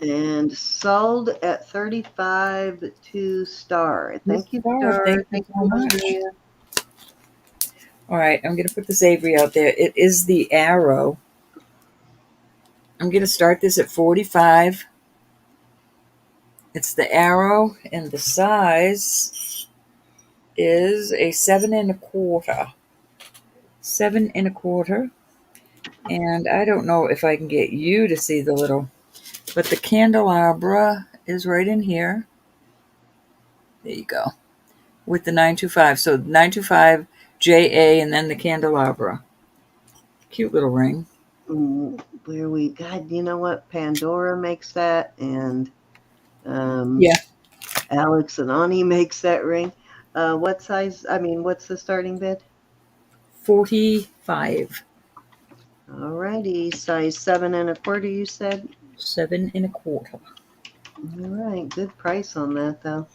And sold at 35 to Star. Miss Thank you, Star, Star. thank you Thank so you, much. Andrea. All right, I'm going to put this Avery out there. It is the Arrow. I'm going to start this at 45. It's the Arrow, and the size is a 7 1/4. 7 1/4. And I don't know if I can get you to see the little, but the candelabra is right in here. There you go. With the 925. So 925 JA and then the candelabra. Cute little ring. Where we, God, you know what? Pandora makes that, and Yeah. Alex and Ani makes that ring. What size? I mean, what's the starting bid? 45. Alrighty, size 7 1/4. You said. 7 1/4. All right, good price on that though.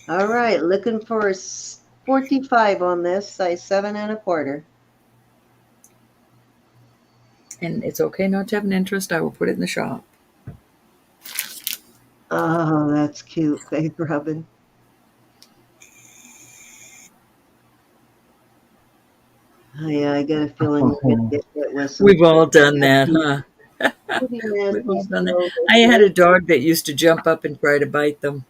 All right, looking for 45 on this, size 7 1/4. And it's okay not to have an interest. I will put it in the shop. Oh, that's cute, Faith Robin. Oh, yeah, I get a feeling we're gonna get hit with some We've all pretty done that, nasty, huh? pretty We've nasty all done that. snow this I had year. a dog that used to jump up and try to bite them.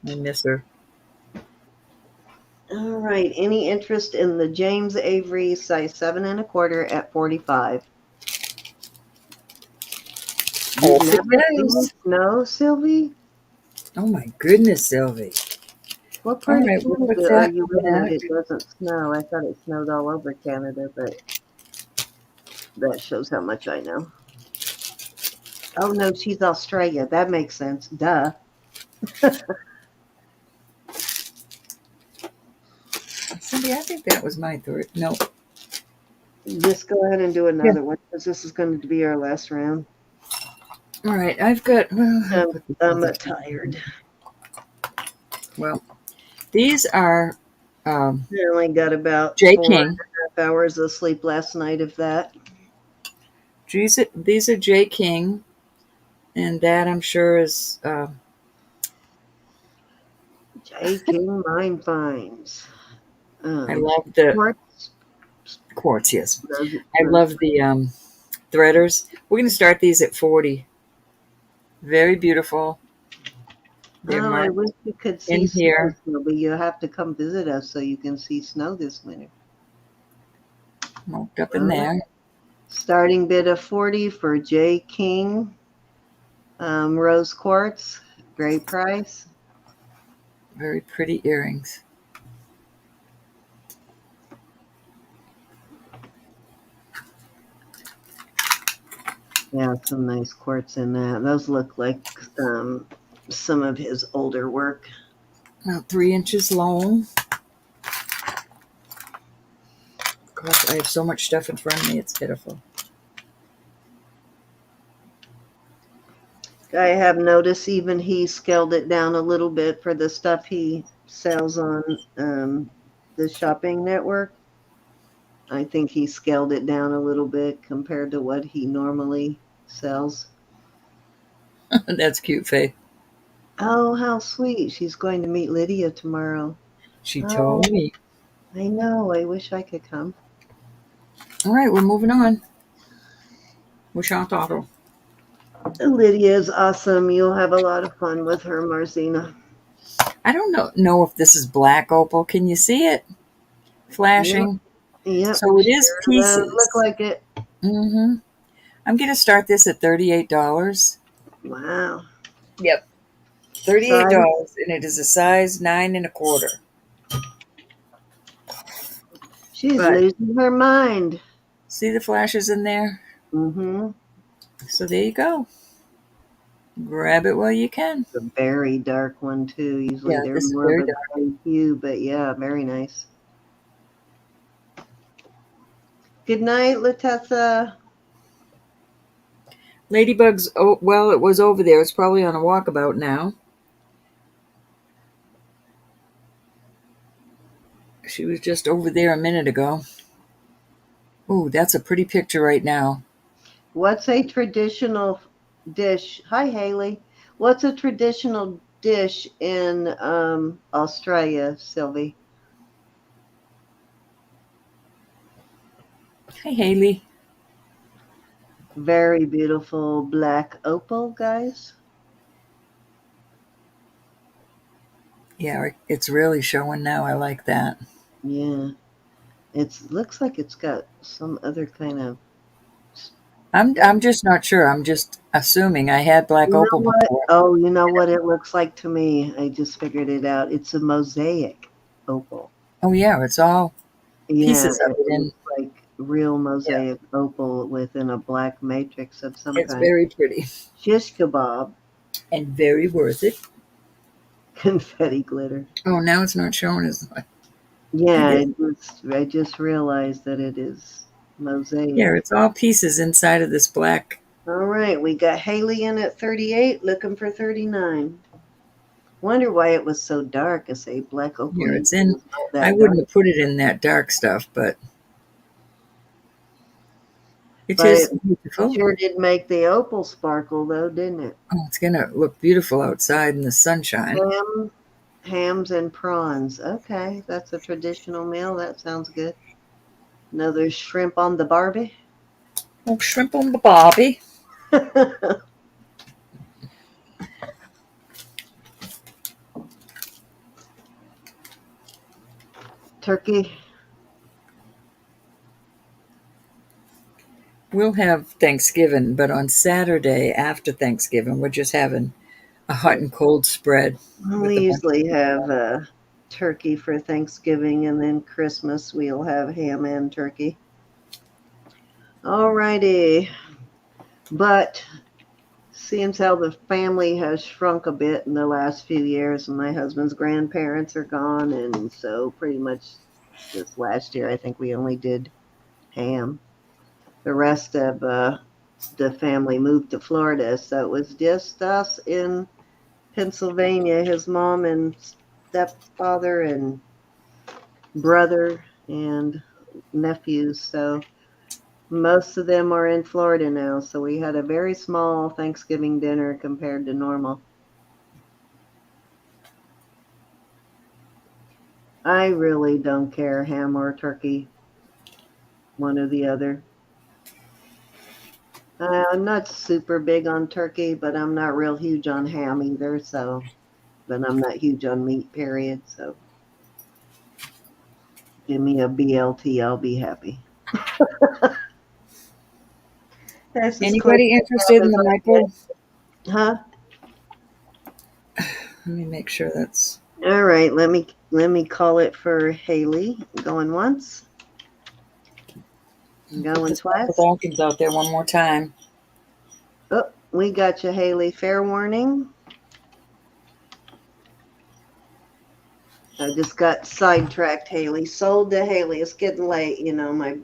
I miss her. All right, any interest in the James Avery size 7 1/4 at 45? You've Off it never seen goes. snow, Sylvie? Oh my goodness, Sylvie. What All part of right, we'll put Canada are that you in that back. it doesn't snow? I thought it snowed all over Canada, but that shows how much I know. Oh no, she's Australia. That makes sense. Duh. Cindy, I think that was my third. No. Just go ahead and do Yeah. another one because this is going to be our last round. All right, I've got. Well, I'll put this I'm other- tired. Well, these are I only got about J. 4.5 King. hours of sleep last night, if that. These are J. King, and that I'm sure is. J. King Mine Finds. I love the Quartz. quartz. Yes, Those- I love the threaders. We're going to start these at 40. Very beautiful. They're Oh, I marked wish you could see in snow, here. but you have to come visit us so you can see snow this winter. Marked up in there. Starting bid of 40 for J. King rose quartz. Great price. Very pretty earrings. Yeah, some nice quartz in that. Those look like some of his older work. About 3 inches long. Gosh, I have so much stuff in front of me, it's pitiful. I have noticed even he scaled it down a little bit for the stuff he sells on the shopping network. I think he scaled it down a little bit compared to what he normally sells. That's cute, Faye. Oh, how sweet. She's going to meet Lydia tomorrow. She Oh, told me. I know. I wish I could come. All right, we're moving on. Wish on Otto. Lydia is awesome. You'll have a lot of fun with her, Marzina. I don't know if this is black opal. Can you see it Yep, flashing? yep. So it is Sure does look pieces. like it. Mm-hmm. I'm going to start this at $38. Wow. Yep. $38, Size? and it is a size 9 1/4. She's But losing her mind. see the flashes in there? Mm-hmm. So there you go. Grab it while you can. A very dark one, too. Usually Yeah, they're this is more of very a dark. gray hue, but yeah, very nice. Good night, Latessa. Ladybug's, oh, well, it was over there. It's probably on a walkabout now. She was just over there a minute ago. Ooh, that's a pretty picture right now. What's a traditional dish? Hi, Haley. What's a traditional dish in Australia, Sylvie? Hey, Haley. Very beautiful black opal, guys. Yeah, it's really showing now. I like that. Yeah. It looks like it's got some other kind of. I'm just not sure. I'm just assuming. I had black You know opal what? before. Oh, you know what it looks like to me? I just figured it out. It's a mosaic opal. Oh yeah, it's all Yeah, pieces of it it, and looks like real yeah, mosaic opal within a black matrix of some it's kind. very pretty Shish kebab, and very worth it. confetti glitter. Oh, now it's not showing as much. I Yeah, guess. I just realized that it is mosaic. Yeah, it's all pieces inside of this black. All right, we got Haley in at 38, looking for 39. Wonder why it was so dark. I say black opal Here it's usually in. is not I that dark, wouldn't have put it in that dark stuff, but it but is it beautiful. sure did make the opal sparkle, though, didn't it? Oh, it's gonna look beautiful outside in the sunshine. Hams and prawns. Okay, that's a traditional meal. That sounds good. Another shrimp on the Barbie. Oh, shrimp on the barbie. Turkey. We'll have Thanksgiving, but on Saturday after Thanksgiving, we're just having a hot and cold spread with We a bunch of usually people have around. turkey for Thanksgiving, and then Christmas we'll have ham and turkey. Alrighty. But seems how the family has shrunk a bit in the last few years, and my husband's grandparents are gone, and so pretty much this last year, I think we only did ham. The rest of the family moved to Florida, so it was just us in Pennsylvania, his mom and stepfather and brother and nephews. So most of them are in Florida now. So we had a very small Thanksgiving dinner compared to normal. I really don't care, ham or turkey, one or the other. I'm not super big on turkey, but I'm not real huge on ham either. So, but I'm not huge on meat, period. So give me a BLT, I'll be happy. That's as close Anybody to interested love in as the I Michael? get. Huh? Let me make sure that's. All right, let me call it for Haley. Going once, Put going this Michael twice. Dawkins out there one more time. Oh, we got you, Haley. Fair warning. I just got sidetracked, Haley. Sold to Haley. It's getting late. You know, my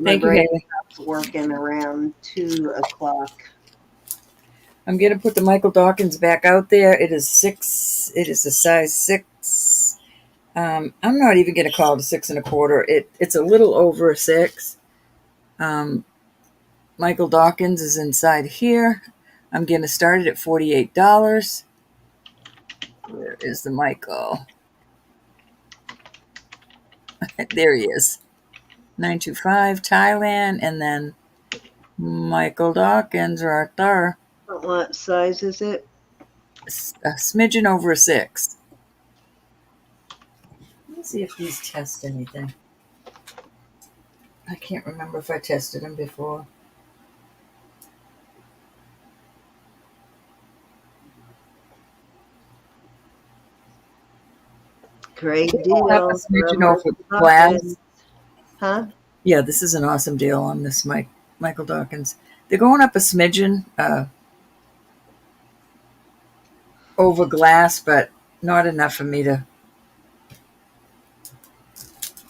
Thank you, brain Haley. stops working around 2 o'clock. I'm gonna put the Michael Dawkins back out there. It is 6. It is a size 6. I'm not even gonna call it a 6 1/4. It's a little over a 6. Um, Michael Dawkins is inside here. I'm gonna start it at $48. Where is the Michael? There he is. 925 Thailand, and then Michael Dawkins right there. What size is it? A smidgen over a 6. Let me see if these test anything. I can't remember if I tested them before. Great They're going up a deal smidgen from over Michael glass. Dawkins. Huh? Yeah, this is an awesome deal on this Michael Dawkins. They're going up a smidgen over glass, but not enough for me to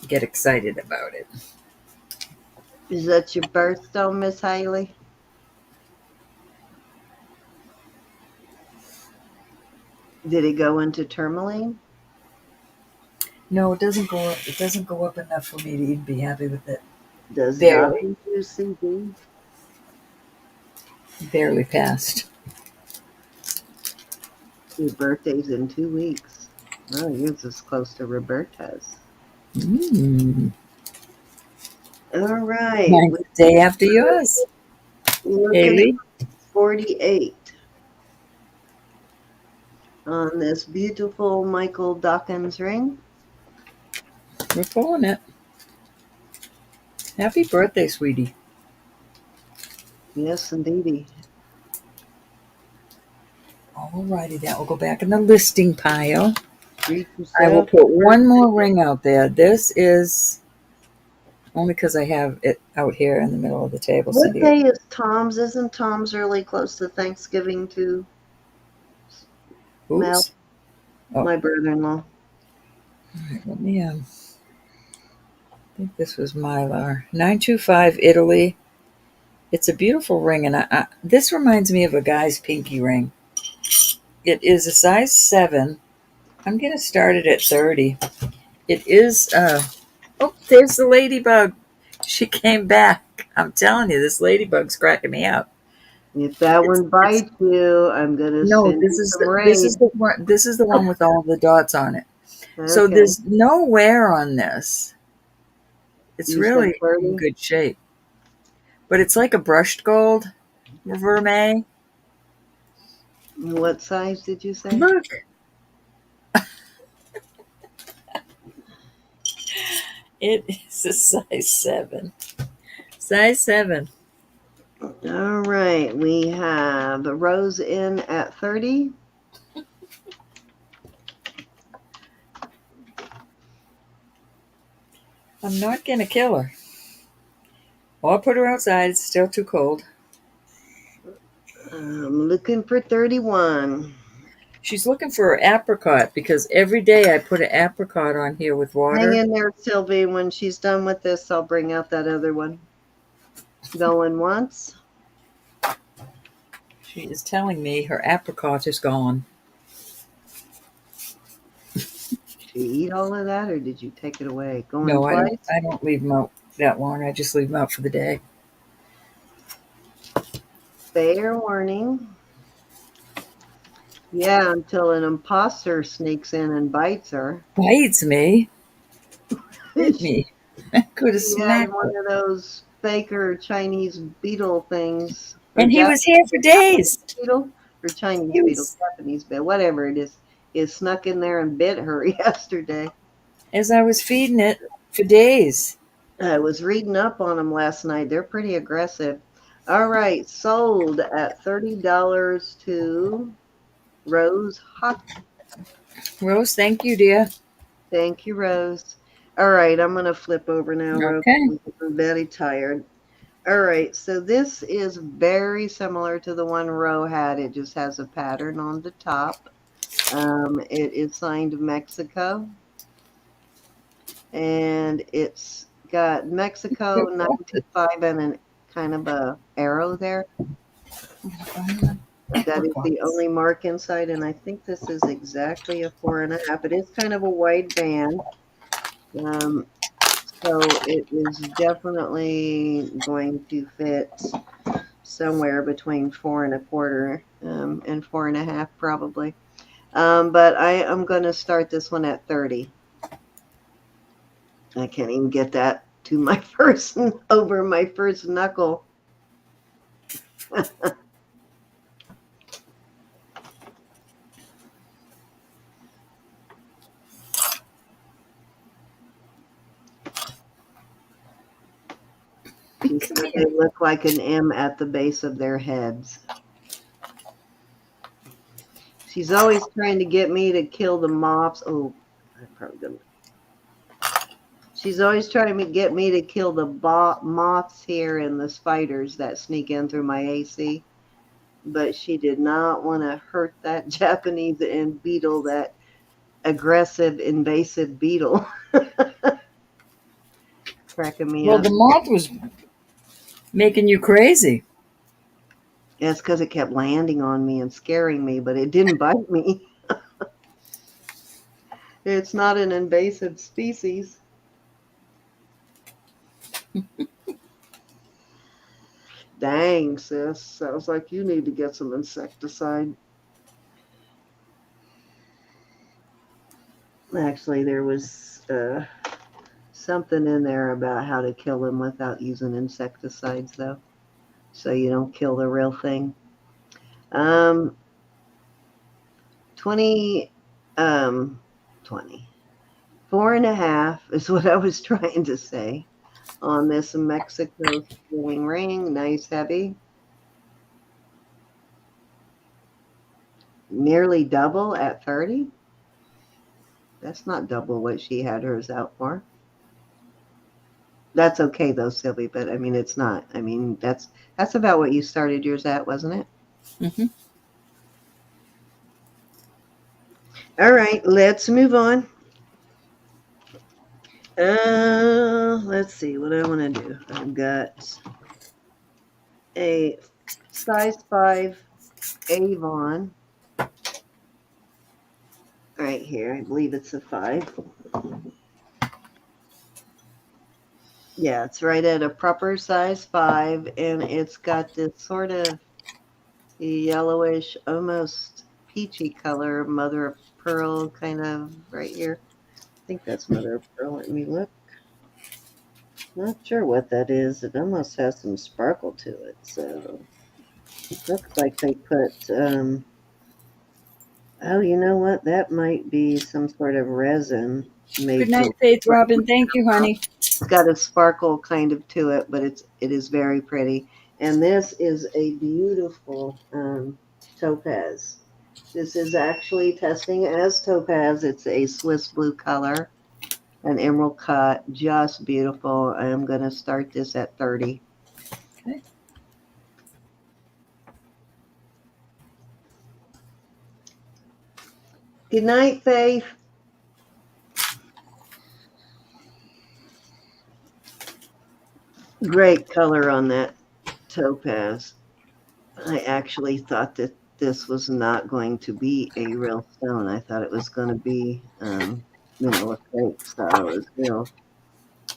get excited about it. Is that your birthstone, Miss Haley? Did it go into tourmaline? No, it doesn't go up. It doesn't go up enough for me to even be happy with it. Does Barely, Dottie use CD? barely passed. Your birthday's in 2 weeks. Oh, yours is close to Roberta's. Mm. All right. Mine's the day after yours, We're looking Haley. at 48 on this beautiful Michael Dawkins ring. We're pulling it. Happy birthday, sweetie. Yes, indeedy. Alrighty, that will go back in the listing pile. Treat I will yourself. put one more ring out there. This is only because I have it out here in the middle of the table. What Cindy, day is Tom's? Isn't Tom's really close to Thanksgiving too? Mel, oops. Oh, my brother-in-law. all right, let me, I think this was Mylar. 925 Italy. It's a beautiful ring, and this reminds me of a guy's pinky ring. It is a size 7. I'm going to start it at 30. It is, oh, there's the ladybug. She came back. I'm telling you, this ladybug's cracking me up. If that It's, one it's bites you, I'm gonna no, send this you is some this is raid. the one. This is the one with all the dots on it. So Okay. there's no wear on this. It's You said really in 30? good shape, but it's like a brushed gold vermeil. What size did you say? Look, it is a size 7. Size 7. All right, we have Rose in at 30. I'm not gonna kill her. Or put her outside. It's still too cold. I'm looking for 31. She's looking for an apricot because every day I put an apricot on here with Hang water. in there, Sylvie. When she's done with this, I'll bring out that other one. Going once. She is telling me her apricot is gone. Did you eat all of that or did you take it away? Going No, I don't. twice. I don't leave them out that long. I just leave them out for the day. Fair warning. Yeah, until an imposter sneaks in and bites her. Bites me. Bit She me. I could have had smacked one her. of those faker Chinese beetle things, or And he was here for days. beetle, or Chinese He beetle, was Japanese beetle, whatever it is snuck in there and bit her yesterday. as I was feeding it for days. I was reading up on them last night. They're pretty aggressive. All right, sold at $30 to Rose Hot. Rose, thank you, dear. Thank you, Rose. All right, I'm going to flip over now, Rose. Okay. I'm very tired. All right, so this is very similar to the one Ro had. It just has a pattern on the top. It is signed Mexico, and it's got Mexico 925 and an kind of a arrow there. That is the only mark inside, and I think this is exactly a 4.5. It is kind of a wide band. So it is definitely going to fit somewhere between 4.25 and 4.5 probably. But I am going to start this one at 30. I can't even get that to my first over my first knuckle. She said they look like an M at the base of their heads. She's always trying to get me to kill the moths. Oh, I'm probably gonna. She's always trying to get me to kill the moths here and the spiders that sneak in through my AC. But she did not want to hurt that Japanese beetle, that aggressive, invasive beetle. Cracking me Well, up. the moth was making you crazy. Yeah, it's because it kept landing on me and scaring me, but it didn't bite me. It's not an invasive species. Dang, sis. Sounds like you need to get some insecticide. Actually, there was something in there about how to kill them without using insecticides, though, so you don't kill the real thing. 20, 20. 4.5 is what I was trying to say on this Mexico spring ring. Nice, heavy. Nearly double at 30. That's not double what she had hers out for. That's okay though, Sylvie, but I mean it's not. I mean that's about what you started yours at, wasn't it? Mm-hmm. All right, let's move on. Let's see what I want to do. I've got a size 5 Avon right here. I believe it's a 5. Yeah, it's right at a proper size 5, and it's got this sort of yellowish, almost peachy color, mother of pearl kind of right here. I think that's mother of pearl. Let me look. Not sure what that is. It almost has some sparkle to it. So it looks like they put, oh, you know what? That might be some sort of resin Good made night, to. Faith Robin. Thank you, honey. It's got a sparkle kind of to it, but it is very pretty. And this is a beautiful topaz. This is actually testing as topaz. It's a Swiss blue color, an emerald cut, just beautiful. I am going to start this at 30. Okay. Good night, Faith. Great color on that topaz. I actually thought that this was not going to be a real stone. I thought it was going to be, a fake. So it was real.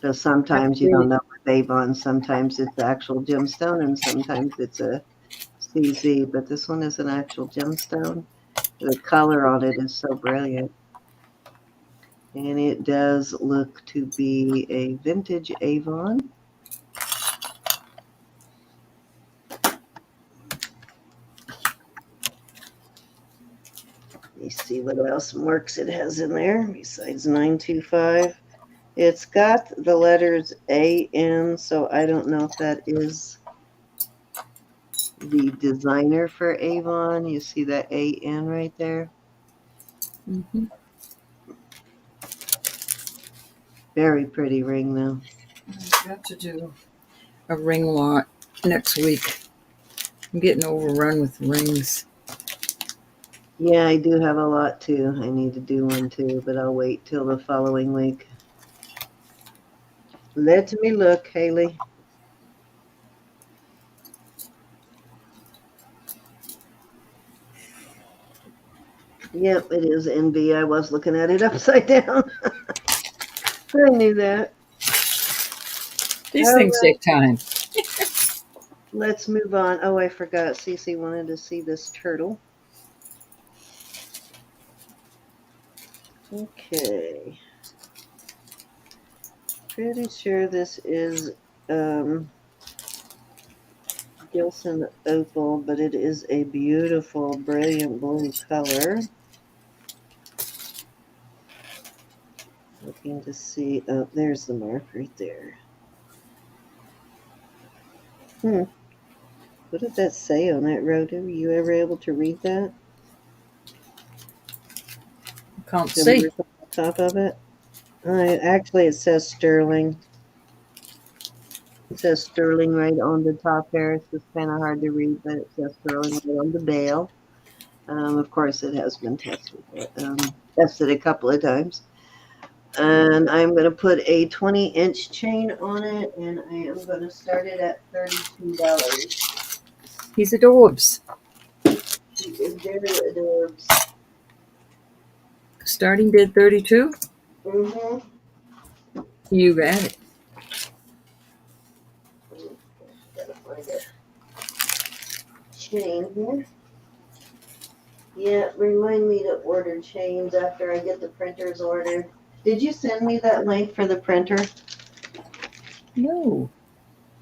So sometimes you don't know with Avon. Sometimes it's the actual gemstone, and sometimes it's a CZ. But this one is an actual gemstone. The color on it is so brilliant, and it does look to be a vintage Avon. Let me see what else marks it has in there besides 925. It's got the letters AN, so I don't know if that is the designer for Avon. You see that AN right there? Mm-hmm. Very pretty ring, though. I've got to do a ring lot next week. I'm getting overrun with rings. Yeah, I do have a lot too. I need to do one too, but I'll wait till the following week. Let me look, Haley. Yep, it is NB. I was looking at it upside down. I knew that. These All things right, take time. let's move on. Oh, I forgot. Cece wanted to see this turtle. Okay. Pretty sure this is Gilson Opal, but it is a beautiful, brilliant blue color. Looking to see. Oh, there's the mark right there. What did that say on that rotor? Were you ever able to read that? Can't The see. mark on the top of it? Actually, it says sterling. It says sterling right on the top there. It's just kind of hard to read, but it says sterling right on the bail. Of course, it has been tested. Tested a couple of times. And I'm going to put a 20-inch chain on it, and I am going to start it at $32. He's adorbs. He is very adorbs. Starting bid 32. Mm-hmm. You got it. Gotta find a chain here. Yeah, remind me to order chains after I get the printers ordered. Did you send me that link for the printer? No,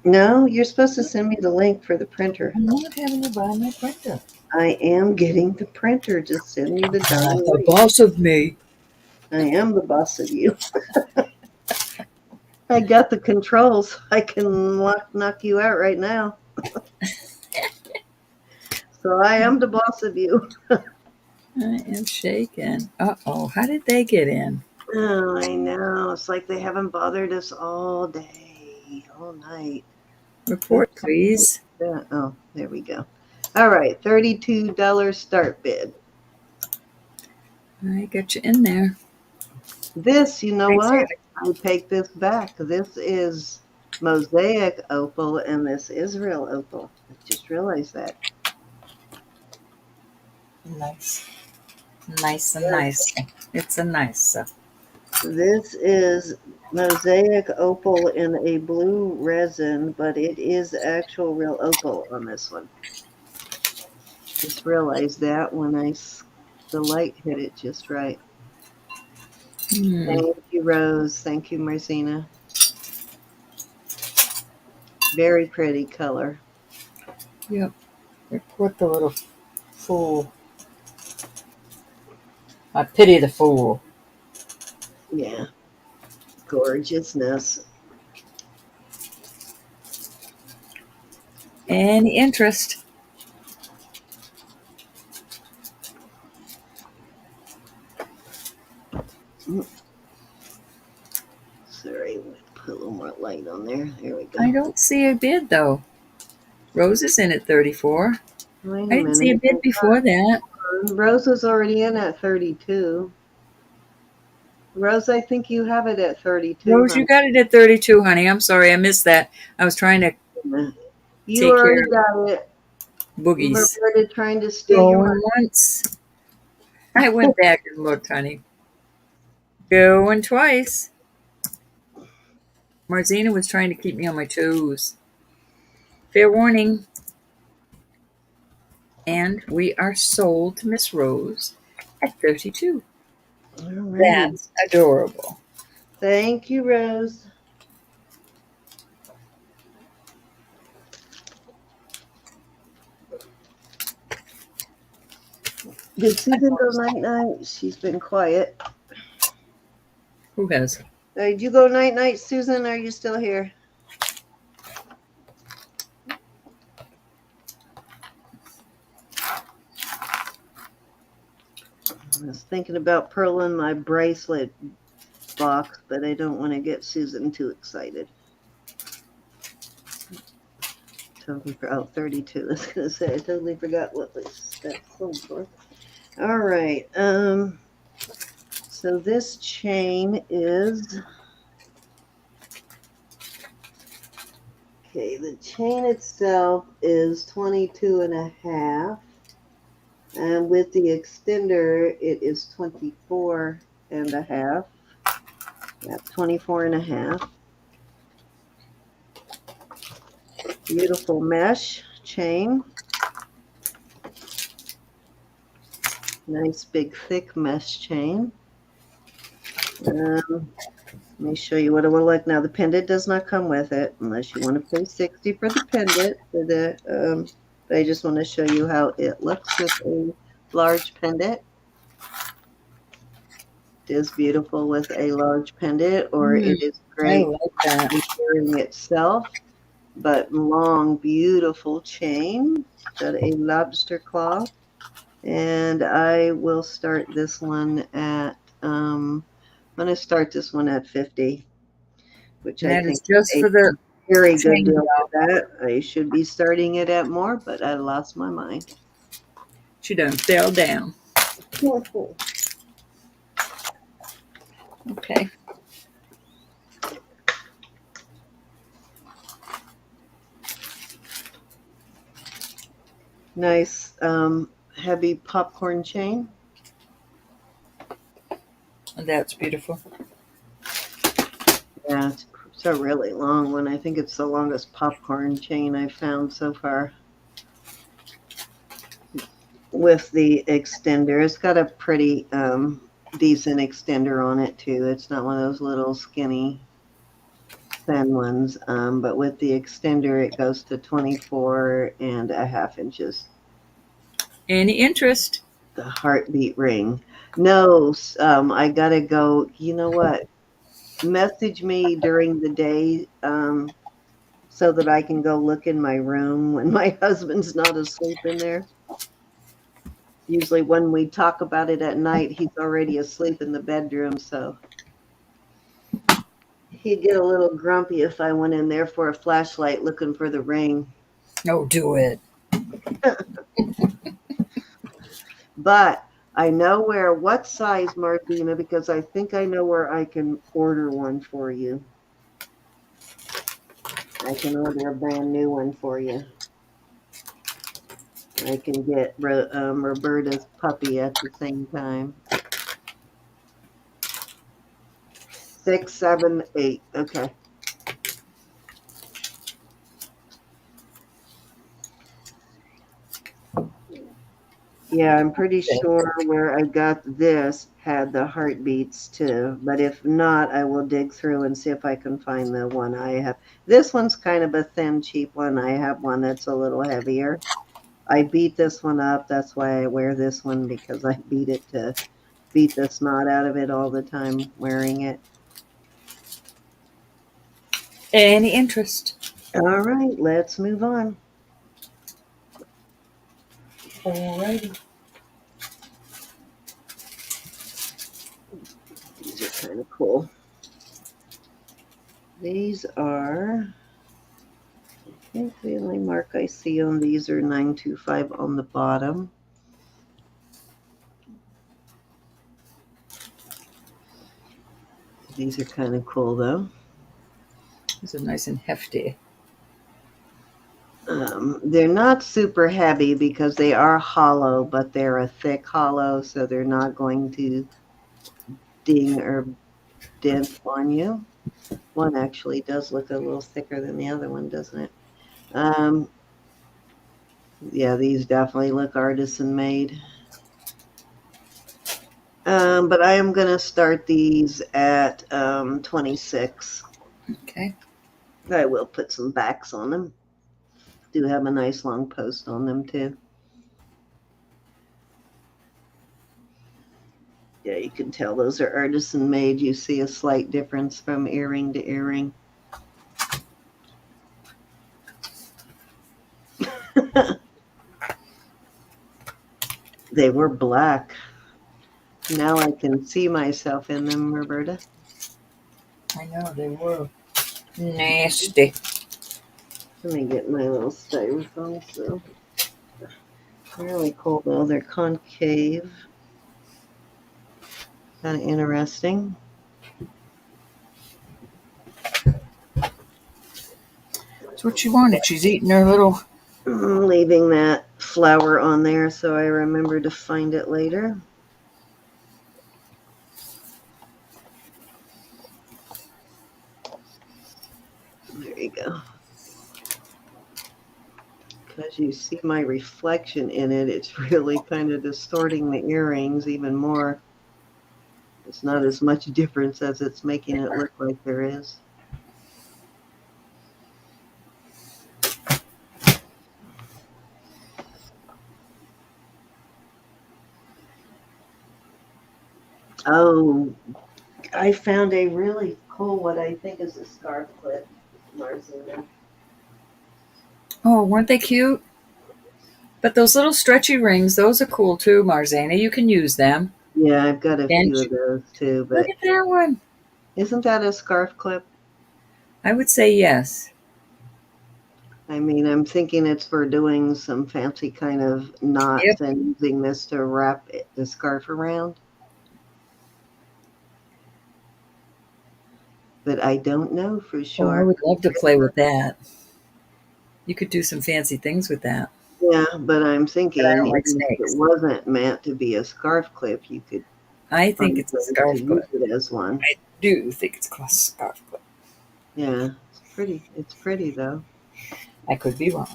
No, you're supposed to send me the link for the printer. I'm not having to buy my printer. I am getting the printer. Just send me the darn Not the link. boss of me. I am the boss of you. I got the controls. I can knock you out right now. So I am the boss of you. I am shaken. Uh-oh, how did they get in? Oh, I know. It's like they haven't bothered us all day, all night. Report, please. Oh, there we go. All right, $32 start bid. I got you in there. This, you know Thanks, what? Alex. I take this back. This is Mosaic Opal, and this is real opal. I just realized that. Nice. Nice and Yeah. nice. It's a nice. This is Mosaic Opal in a blue resin, but it is actual real opal on this one. Just realized that when the light hit it just right. Thank you, Rose. Thank you, Marcina. Very pretty color. Yep. Report the little fool. I pity the fool. Yeah. Gorgeousness. Any interest? Sorry, we'll put a little more light on there. There we go. I don't see a bid though. Rose is in at 34. Wait a I didn't see a minute. bid before that. Rose is already in at 32. Rose, I think you have it at 32, Rose, you honey. got it at 32, honey. I'm sorry, I missed that. I was trying to You take care already got it. of boogies. Roberta trying to steal your Going money. once. I went back and looked, honey. Going twice. Marzina was trying to keep me on my toes. Fair warning. And we are sold to Miss Rose at 32. All right. That's adorable. Thank you, Rose. Did Susan go night-night? She's been quiet. Who has? Did you go night-night, Susan? Are you still here? I was thinking about purling my bracelet box, but I don't want to get Susan too excited. Totally forgot. 32. I was going to say, I totally forgot what that sold for. All right. So this chain is... Okay, the chain itself is 22 and a half. And with the extender, it is 24 and a half. Yeah, 24 and a half. Beautiful mesh chain. Nice big thick mesh chain. Let me show you what it will look. Now the pendant does not come with it unless you want to pay $60 for the pendant. I just want to show you how it looks with a large pendant. It is beautiful with a large pendant, or it is I great like that. earring itself. But long, beautiful chain. Got a lobster claw. And I will start this one at, I'm going to start this one at 50, which And I that think is just is for the a very good chain, deal y'all. for that. I should be starting it at more, but I lost my mind. She done fell down. Okay. Nice heavy popcorn chain. That's beautiful. Yeah, it's a really long one. I think it's the longest popcorn chain I've found so far. With the extender, it's got a pretty decent extender on it too. It's not one of those little skinny thin ones, but with the extender it goes to 24 and a half inches. Any interest? The heartbeat ring. No, I gotta go. You know what? Message me during the day so that I can go look in my room when my husband's not asleep in there. Usually when we talk about it at night, he's already asleep in the bedroom, so he'd get a little grumpy if I went in there for a flashlight looking for the ring. Oh, do it. But I know what size, Martina, because I think I know where I can order one for you. I can order a brand new one for you. I can get Roberta's puppy at the same time. 6, 7, 8. Okay. Yeah, I'm pretty sure where I got this had the heartbeats too. But if not, I will dig through and see if I can find the one I have. This one's kind of a thin, cheap one. I have one that's a little heavier. I beat this one up. That's why I wear this one, because I beat it to beat the snot out of it all the time wearing it. Any interest? All right, let's move on. Alrighty. These are kind of cool. These are, I think the only mark I see on these are 925 on the bottom. These are kind of cool though. These are nice and hefty. They're not super heavy because they are hollow, but they're a thick hollow, so they're not going to ding or dent on you. One actually does look a little thicker than the other one, doesn't it? Yeah, these definitely look artisan made. But I am going to start these at 26. Okay. I will put some backs on them. Do have a nice long post on them too. Yeah, you can tell those are artisan made. You see a slight difference from earring to earring. They were black. Now I can see myself in them, Roberta. I know they were nasty. Let me get my little styrofoam. So really cool though. They're concave. Kind of interesting. That's what she wanted. She's eating her little. I'm leaving that flower on there so I remember to find it later. There you go. Because you see my reflection in it, it's really kind of distorting the earrings even more. It's not as much difference as it's making it look like there is. Oh, I found a really cool, what I think is a scarf clip, Marzina. Oh, weren't they cute? But those little stretchy rings, those are cool too, Marzana. You can use them. Yeah, I've got a And few of those too, look but at that one. isn't that a scarf clip? I would say yes. I mean, I'm thinking it's for doing some fancy kind of Yep. knots and using this to wrap the scarf around. But I don't know for Oh, I sure. would love to play with that. You could do some fancy things with that. Yeah, but I'm But I thinking don't like even if it snakes. wasn't meant to be a scarf clip, you could I think find it's a ways to scarf use clip. it as one. I do think it's a scarf clip. Yeah, it's pretty. It's pretty though. I could be wrong.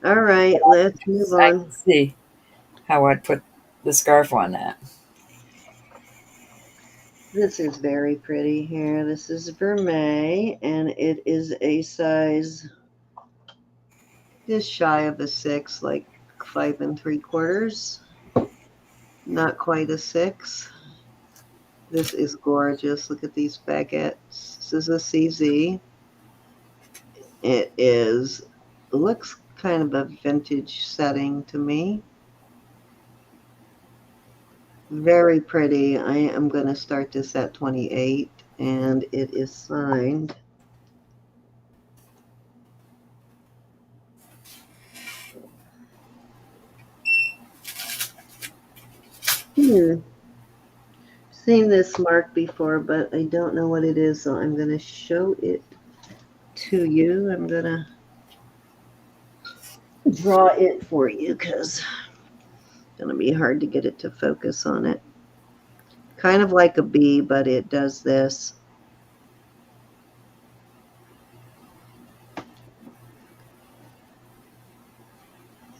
All right, let's move I can on. see how I'd put the scarf on that. This is very pretty here. This is Vermeil, and it is a size just shy of a 6, like 5 3/4. Not quite a 6. This is gorgeous. Look at these baguettes. This is a CZ. It is, looks kind of a vintage setting to me. Very pretty. I am going to start this at 28, and it is signed. Hmm. Seen this mark before, but I don't know what it is, so I'm going to show it to you. I'm going to draw it for you because it's going to be hard to get it to focus on it. Kind of like a bee, but it does this.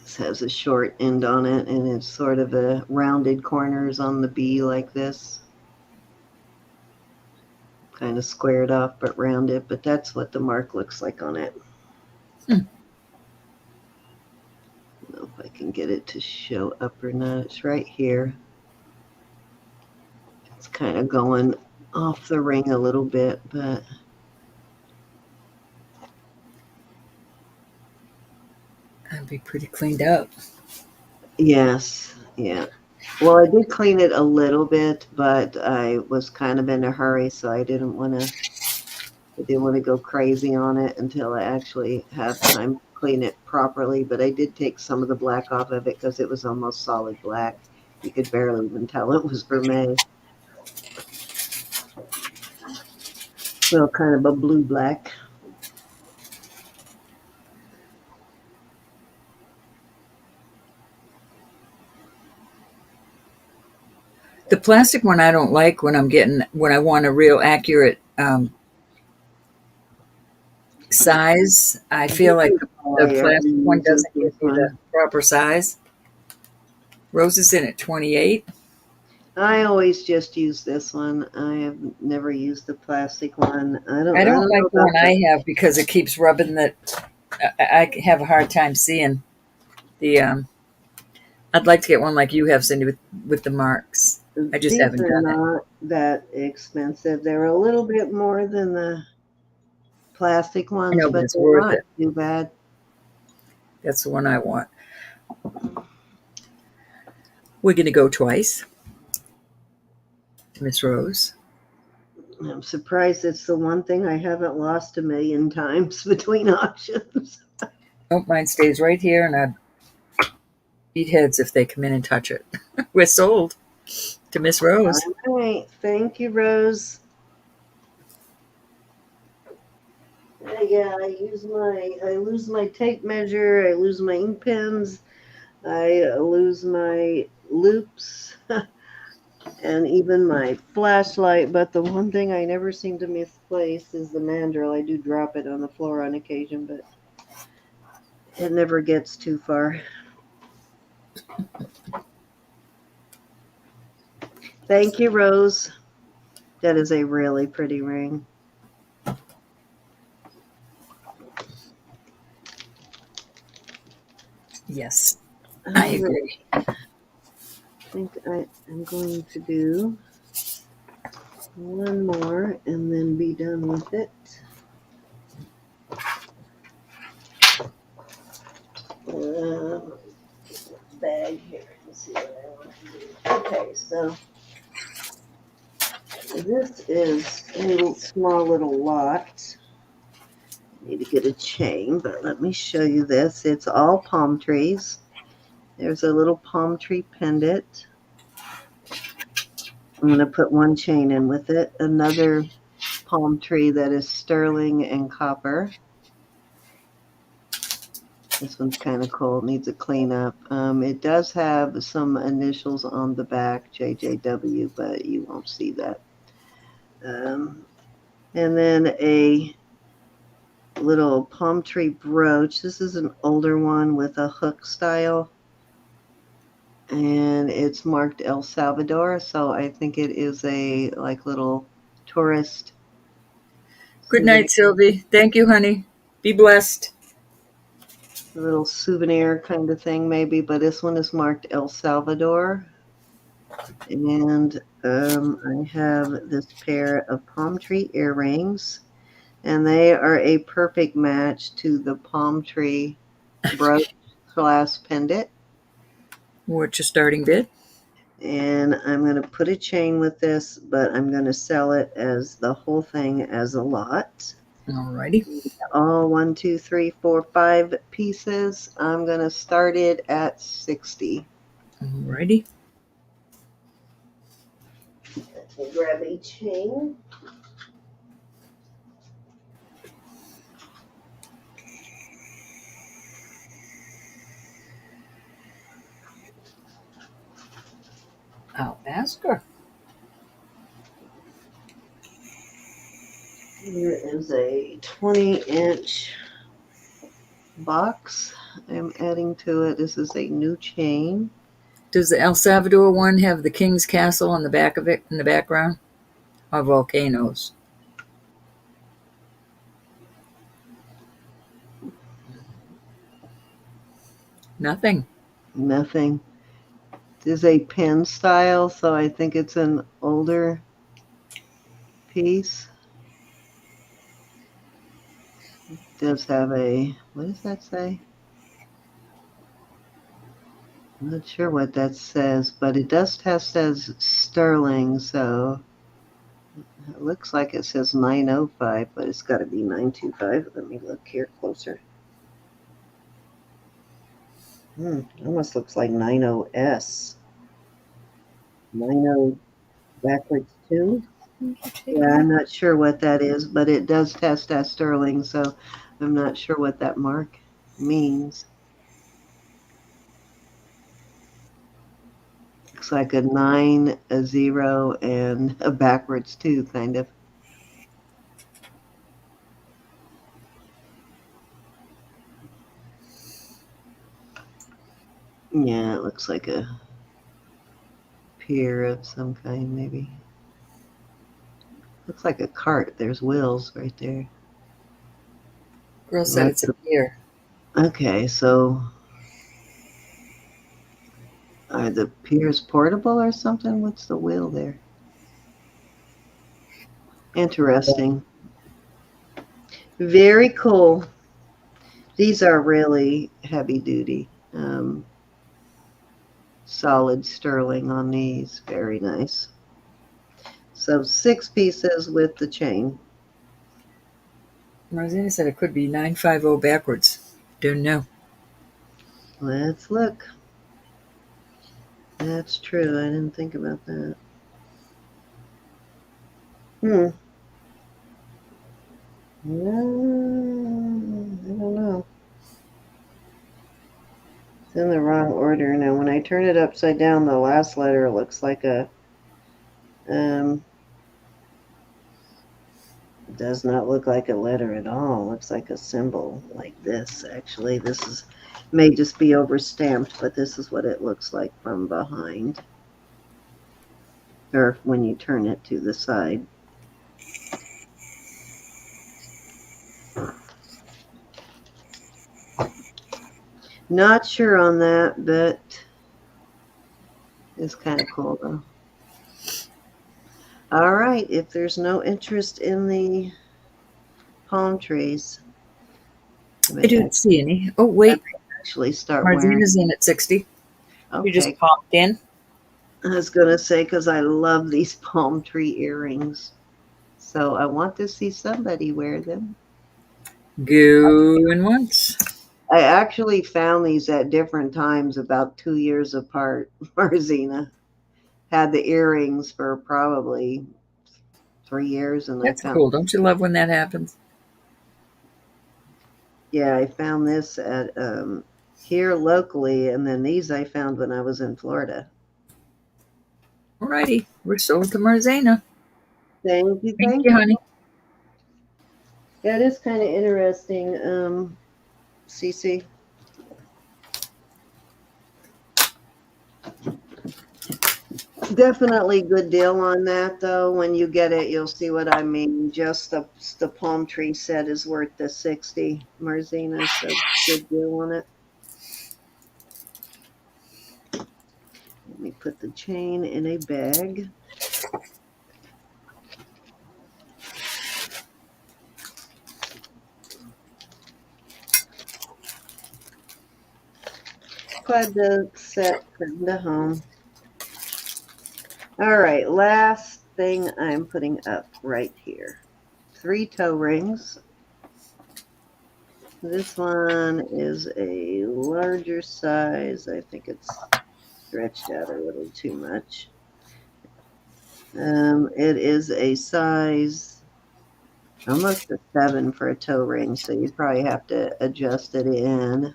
This has a short end on it, and it's sort of a rounded corners on the bee like this. Kind of squared off but rounded, but that's what the mark looks like on it. I don't know if I can get it to show up or not. It's right here. It's kind of going off the ring a little bit, but That'd be pretty cleaned up. yes, yeah. Well, I did clean it a little bit, but I was kind of in a hurry, so I didn't want to go crazy on it until I actually have time to clean it properly. But I did take some of the black off of it because it was almost solid black. You could barely even tell it was vermeil. Well, kind of a blue black. The plastic one I don't like when when I want a real accurate size. I feel This like is how the I ever plastic one use doesn't give this me the one. proper size. Rose is in at 28. I always just use this one. I have never used the plastic one. I I don't don't know like the about one the. I have because it keeps rubbing the. I have a hard time seeing the. I'd like to get one like you have, Cindy, with the marks. I just These haven't are done it. not that expensive. They're a little bit more than the plastic I ones, know, but but it's they're worth not it. too bad. That's the one I want. We're going to go twice to Miss Rose. I'm surprised it's the one thing I haven't lost a million times between auctions. Oh, mine stays right here, and I'd beat heads if they come in and touch it. We're sold to Miss Rose. All right, thank you, Rose. Yeah, I lose my tape measure, I lose my ink pens, I lose my loops, and even my flashlight. But the one thing I never seem to misplace is the mandrel. I do drop it on the floor on occasion, but it never gets too far. Thank you, Rose. That is a really pretty ring. Yes, I agree. I think I am going to do one more and then be done with it. Bag here and see what I want to do. Okay, so this is a small little lot. I need to get a chain, but let me show you this. It's all palm trees. There's a little palm tree pendant. I'm going to put one chain in with it. Another palm tree that is sterling and copper. This one's kind of cool. It needs a cleanup. It does have some initials on the back, JJW, but you won't see that. And then a little palm tree brooch. This is an older one with a hook style. And it's marked El Salvador, so I think it is a like little tourist Good souvenir, night, Sylvie. Thank you, honey. Be blessed. a little souvenir kind of thing maybe, but this one is marked El Salvador. And I have this pair of palm tree earrings, and they are a perfect match to the palm tree brooch / pendant. What's your starting bid? And I'm going to put a chain with this, but I'm going to sell it as the whole thing as a lot. Alrighty. All 1, 2, 3, 4, 5 pieces. I'm going to start it at 60. Alrighty. Let me grab a chain. I'll ask her. Here is a 20-inch box I'm adding to it. This is a new chain. Does the El Salvador one have the King's Castle on the back of it in the background? Or volcanoes? Nothing. Nothing. This is a pen style, so I think it's an older piece. It does have a, what does that say? I'm not sure what that says, but it does test as sterling, so it looks like it says 905, but it's got to be 925. Let me look here closer. Almost looks like 90S. 90 backwards 2. Yeah, I'm not sure what that is, but it does test as sterling, so I'm not sure what that mark means. Looks like a 9, a 0, and a backwards 2, kind of. Yeah, it looks like a pier of some kind, maybe. Looks like a cart. There's wheels right there. Girl said it's a pier. Okay, so Are the piers portable or something? What's the wheel there? Interesting. Very cool. These are really heavy duty. Solid sterling on these. Very nice. So 6 pieces with the chain. Rosina said it could be 950 backwards. Don't know. Let's look. That's true. I didn't think about that. I don't know. It's in the wrong order. Now, when I turn it upside down, the last letter looks like a, does not look like a letter at all. It looks like a symbol like this, actually. This is, may just be overstamped, but this is what it looks like from behind. Or when you turn it to the side. Not sure on that, but it's kind of cool though. All right, if there's no interest in the palm trees, I don't see any. Oh, wait. actually start wearing. Rosina's in at 60. You just Okay, popped in. I was gonna say because I love these palm tree earrings, so I want to see somebody wear them. Going once. I actually found these at different times, about 2 years apart. Marzina had the earrings for probably 3 years, and That's I found, cool. Don't you love when that happens? yeah, I found this at here locally, and then these I found when I was in Florida. Alrighty. We're sold to Marzina. Thank you, Thank thank you, you. honey. That is kind of interesting, Cece. Definitely good deal on that, though. When you get it, you'll see what I mean. Just the palm tree set is worth the 60, Marzina, so good deal on it. Let me put the chain in a bag. Glad the set come to home. All right, last thing I'm putting up right here. 3 toe rings. This one is a larger size. I think it's stretched out a little too much. It is a size almost a 7 for a toe ring, so you probably have to adjust it in.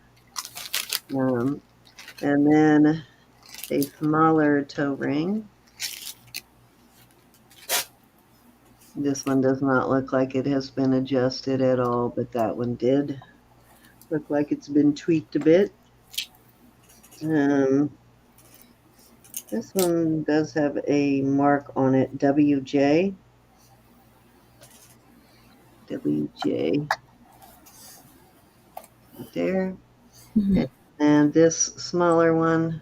And then a smaller toe ring. This one does not look like it has been adjusted at all, but that one did look like it's been tweaked a bit. This one does have a mark on it, WJ. WJ. Right there. Mm-hmm. And this smaller one,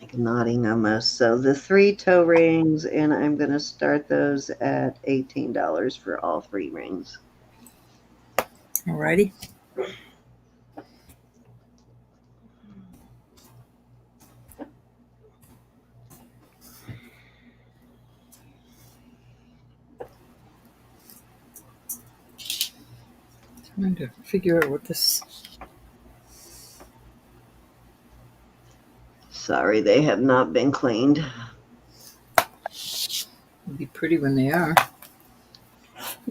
like nodding almost. So the 3 toe rings, and I'm going to start those at $18 for all 3 rings. Alrighty. Trying to figure out what this. Sorry, they have not been cleaned. It'll be pretty when they are.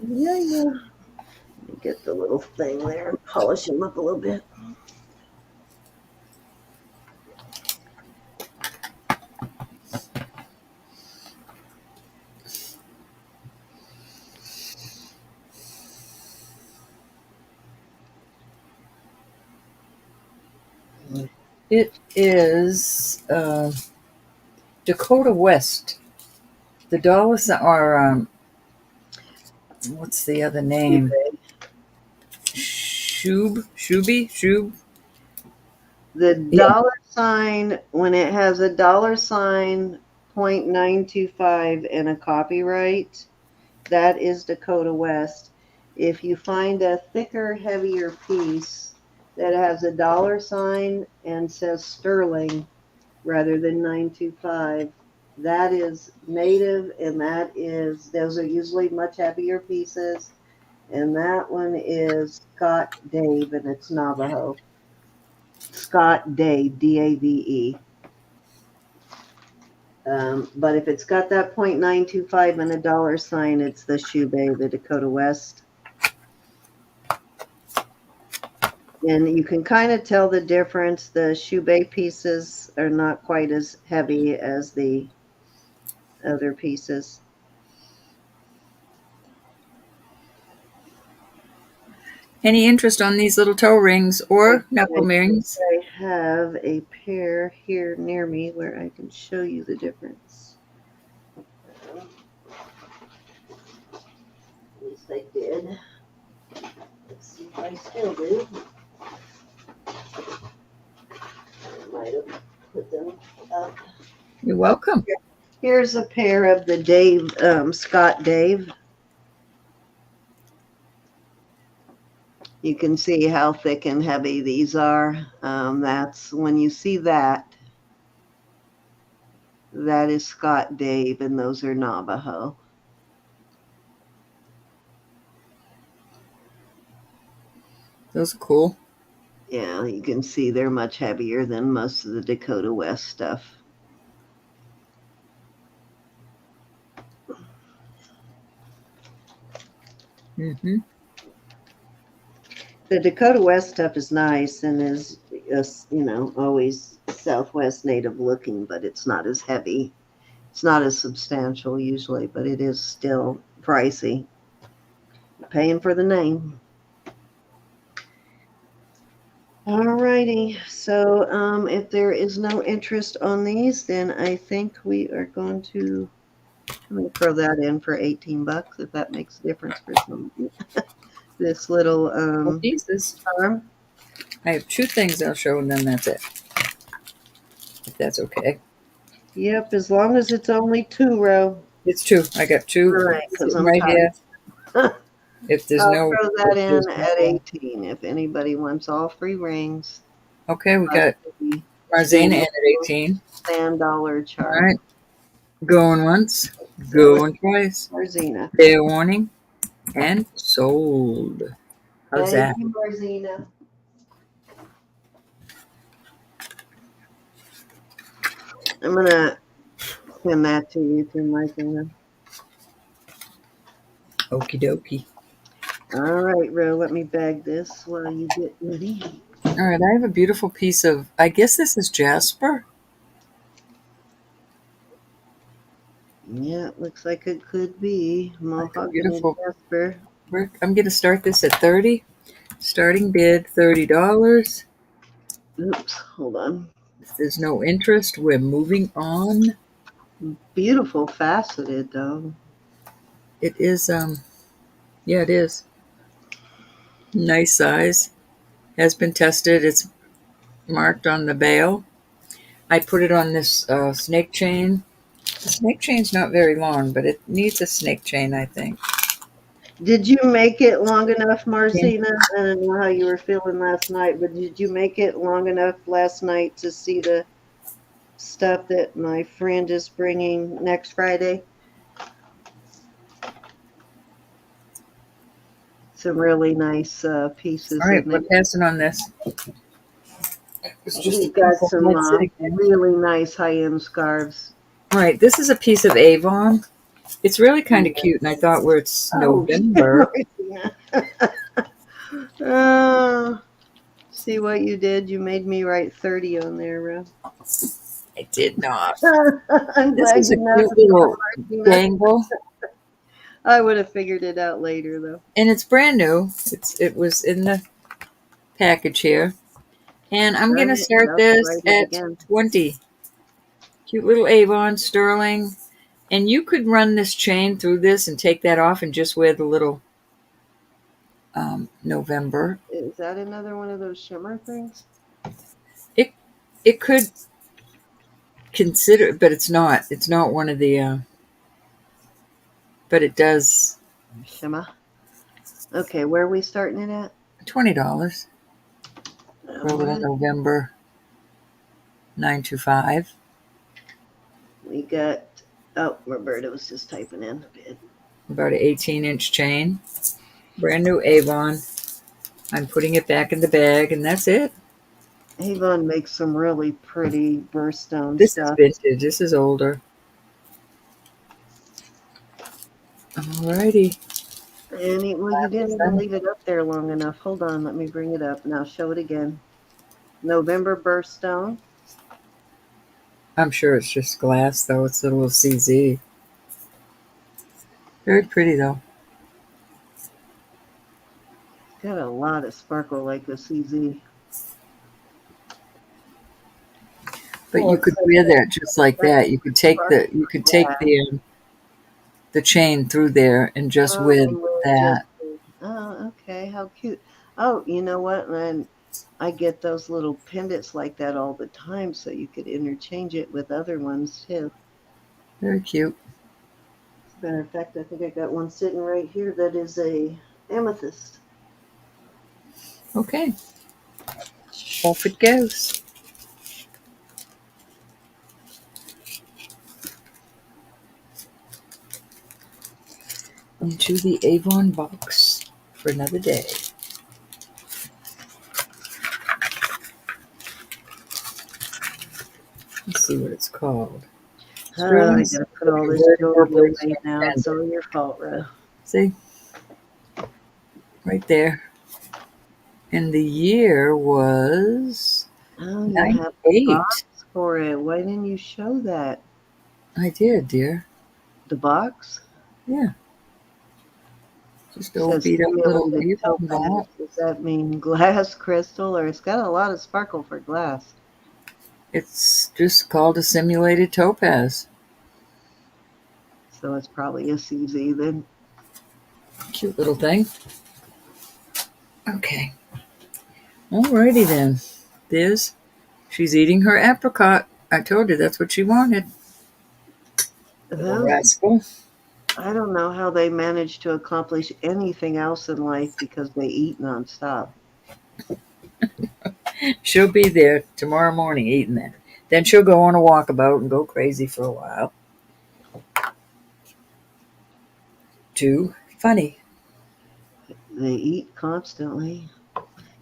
Yeah. Let me get the little thing there and polish them up a little bit. It is Dakota West. The dollars are what's the other name? Shub. The Yeah. dollar sign, when it has a dollar sign, 0.925 and a copyright, that is Dakota West. If you find a thicker, heavier piece that has a dollar sign and says sterling rather than 925, that is native, and those are usually much heavier pieces. And that one is Scott Dave, and it's Navajo. Scott Dave, Dave. But if it's got that 0.925 and a dollar sign, it's the Shoe Bay, the Dakota West. And you can kind of tell the difference. The Shoe Bay pieces are not quite as heavy as the other pieces. Any interest on these little toe rings or knuckle I rings? have a pair here near me where I can show you the difference. At least I did. Let's see if I still do. I might have put them up. You're welcome. Here's a pair of the Scott Dave. You can see how thick and heavy these are. That's when you see that. That is Scott Dave, and those are Navajo. Those are cool. Yeah, you can see they're much heavier than most of the Dakota West stuff. Mm-hmm. The Dakota West stuff is nice and is, always Southwest native looking, but it's not as heavy. It's not as substantial usually, but it is still pricey. Paying for the name. Alrighty, so if there is no interest on these, then I think we are going to, I'm going to throw that in for $18 if that makes a difference for some. This little Well, pieces. charm. I have two things I'll show, and then that's it. If that's okay. Yep, as long as it's only two row. It's two. I got two All right, because sitting I'm right tired. here. If there's I'll no, throw that if there's in at no, 18 if anybody wants all free rings. okay, we got Marzana in at 18. $10 All charm. right, going once, So going twice. Marzina. Fair warning, and sold. How's that? Thank you, Marzina. I'm gonna send that to you through my finger. Okie dokie. All right, Ro, let me bag this while you get ready. All right, I have a beautiful piece of, I guess this is jasper. Yeah, it looks like it could be Mohawk beautiful- Jasper. I'm going to start this at 30. Starting bid $30. Oops, hold on. If there's no interest, we're moving on. Beautiful faceted though. It is, yeah, it is. Nice size. Has been tested. It's marked on the bail. I put it on this snake chain. The snake chain's not very long, but it needs a snake chain, I think. Did you make it long enough, Marcina? I don't know how you were feeling last night, but did you make it long enough last night to see the stuff that my friend is bringing next Friday? Some really nice pieces. All right, in we're it. passing on this. He's got some really nice high-end scarves. All right, this is a piece of Avon. It's really kind of cute, and I thought where it's November. See what you did? You made me write 30 on there, Ro. I did not. I'm This glad is a you cute little dangle, I would have figured it out later, though. and it's brand new. It was in the package here, and I'm gonna start this at 20. Cute little Avon sterling, and you could run this chain through this and take that off and just wear the little November. Is that another one of those shimmer things? It It could consider, but it's not. It's not one of the. But it does Shema. Okay, where are we starting it at? $20 for a little What? November 925. We got. Oh, Roberta was just typing in a bit. About an 18-inch chain, brand new Avon. I'm putting it back in the bag, and that's it. Avon makes some really pretty birthstone This is stuff. vintage. This is older. Alrighty. Well, you didn't even leave it up there long enough. Hold on, let me bring it up. Now show it again. November birthstone. I'm sure it's just glass, though. It's a little CZ. Very pretty, though. Got a lot of sparkle like a CZ. But Well, you could wear that just like that. You could take the sparkle the chain through there and just with and we're just. that. Oh, okay. How cute. Oh, you know what? And I get those little pendants like that all the time, so you could interchange it with other ones too. Very cute. As a matter of fact, I think I got one sitting right here that is a amethyst. Okay, off it goes into the Avon box for another day. Let's see what it's called. Oh, I Sterling gotta put all Silver this Word jewelry Corporation away now. It's Pendant. all your fault, Ro. See, right there. And the year was Oh, you have a 98. box for it. Why didn't you show that? I did, dear. The box Yeah, just old says beat up little stimulated Avon topaz. box. Does that mean glass crystal, or it's got a lot of sparkle for glass? It's just called a simulated topaz. So it's probably a CZ then. Cute little thing. Okay. Alrighty then. There's She's eating her apricot. I told you that's what she wanted. Little Those, rascal. I don't know how they manage to accomplish anything else in life because they eat nonstop. She'll be there tomorrow morning eating that. Then she'll go on a walkabout and go crazy for a while. Too funny. They eat constantly,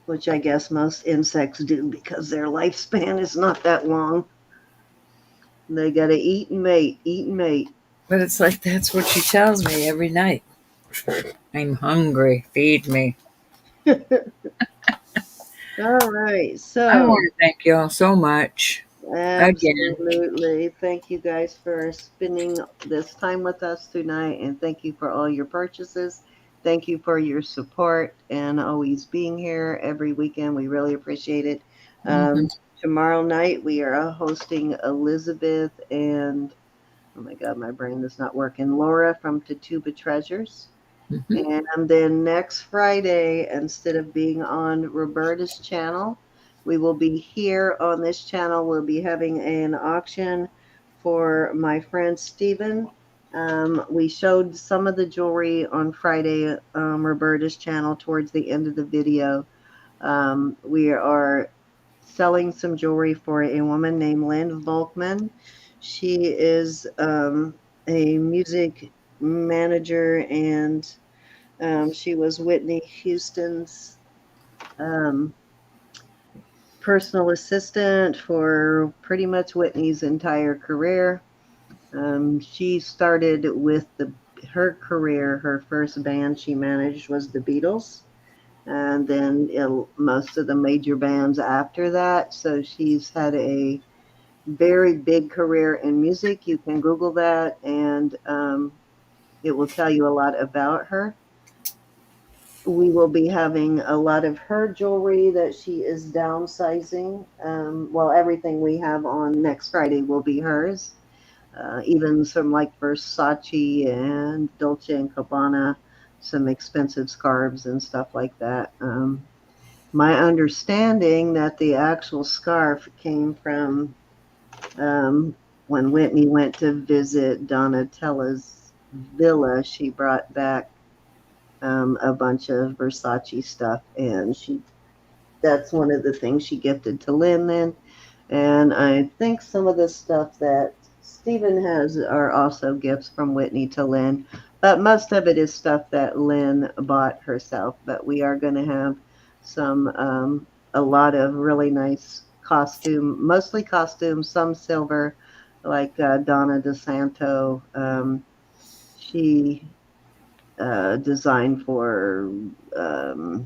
which I guess most insects do because their lifespan is not that long. They gotta eat and mate, eat and mate. But it's like that's what she tells me every night. I'm hungry. Feed me. All right, I so want to thank y'all so much. Again. absolutely. Thank you guys for spending this time with us tonight, and thank you for all your purchases. Thank you for your support and always being here every weekend. We really appreciate it. Hmm. Tomorrow night, we are hosting Elizabeth and, oh my God, my brain is not working, Laura from Tatuba Treasures. Hmm. And then next Friday, instead of being on Roberta's channel, we will be here on this channel. We'll be having an auction for my friend Stephen. We showed some of the jewelry on Friday, Roberta's channel towards the end of the video. We are selling some jewelry for a woman named Lynn Volkman. She is a music manager and she was Whitney Houston's um, personal assistant for pretty much Whitney's entire career. She started with her career, her first band she managed was the Beatles, and then most of the major bands after that. So she's had a very big career in music. You can Google that, and it will tell you a lot about her. We will be having a lot of her jewelry that she is downsizing. Well, everything we have on next Friday will be hers. Even some like Versace and Dolce and Gabbana, some expensive scarves and stuff like that. my understanding that the actual scarf came from when Whitney went to visit Donatella's villa. She brought back a bunch of Versace stuff, and that's one of the things she gifted to Lynn then. And I think some of the stuff that Stephen has are also gifts from Whitney to Lynn, but most of it is stuff that Lynn bought herself. But we are going to have a lot of really nice mostly costumes, some silver, like Donna DeSanto. She designed for oh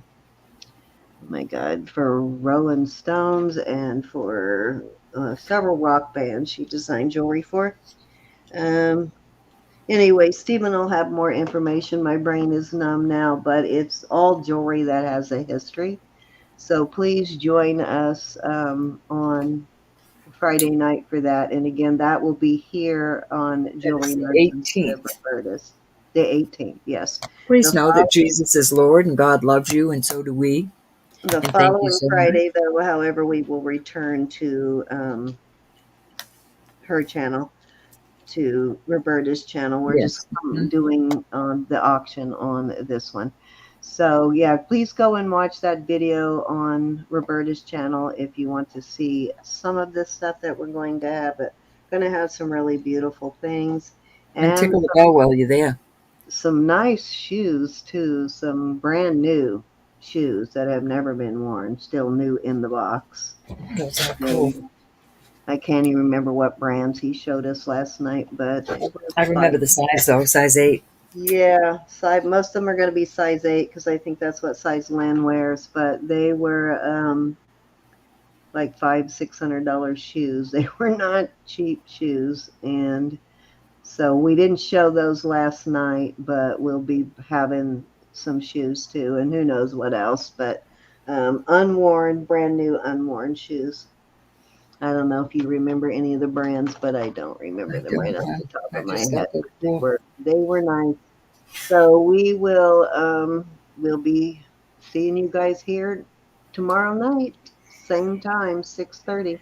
my God, for Rolling Stones and for several rock bands she designed jewelry for. Um, anyway, Stephen will have more information. My brain is numb now, but it's all jewelry that has a history. So please join us on Friday night for that. And again, that will be here on That Jewelry is the Nurse instead of 18th. Roberta's. The 18th, yes. Please The, know that Jesus is Lord and God loves you, and so do we. the And thank you following so much. Friday, though, however, we will return to her channel, to Roberta's channel. We're just Yes. Mhm. doing the auction on this one. So yeah, please go and watch that video on Roberta's channel if you want to see some of this stuff that we're going to have. But going to have some really beautiful things And and tickle the bell while you're there. some nice shoes too, some brand new shoes that have never been worn, still new in the box. Those are cool. I can't even remember what brands he showed us last night, but it was I remember the size though, size 8. yeah, most of them are going to be size 8 because I think that's what size Lynn wears. But they were like $500-600 shoes. They were not cheap shoes, and so we didn't show those last night. But we'll be having some shoes too, and who knows what else. But unworn, brand new, unworn shoes. I don't know if you remember any of the brands, but I don't remember I them right don't off know. the top I of my just head. thought they were They cool. were nice. So we'll be seeing you guys here tomorrow night, same time, 6:30.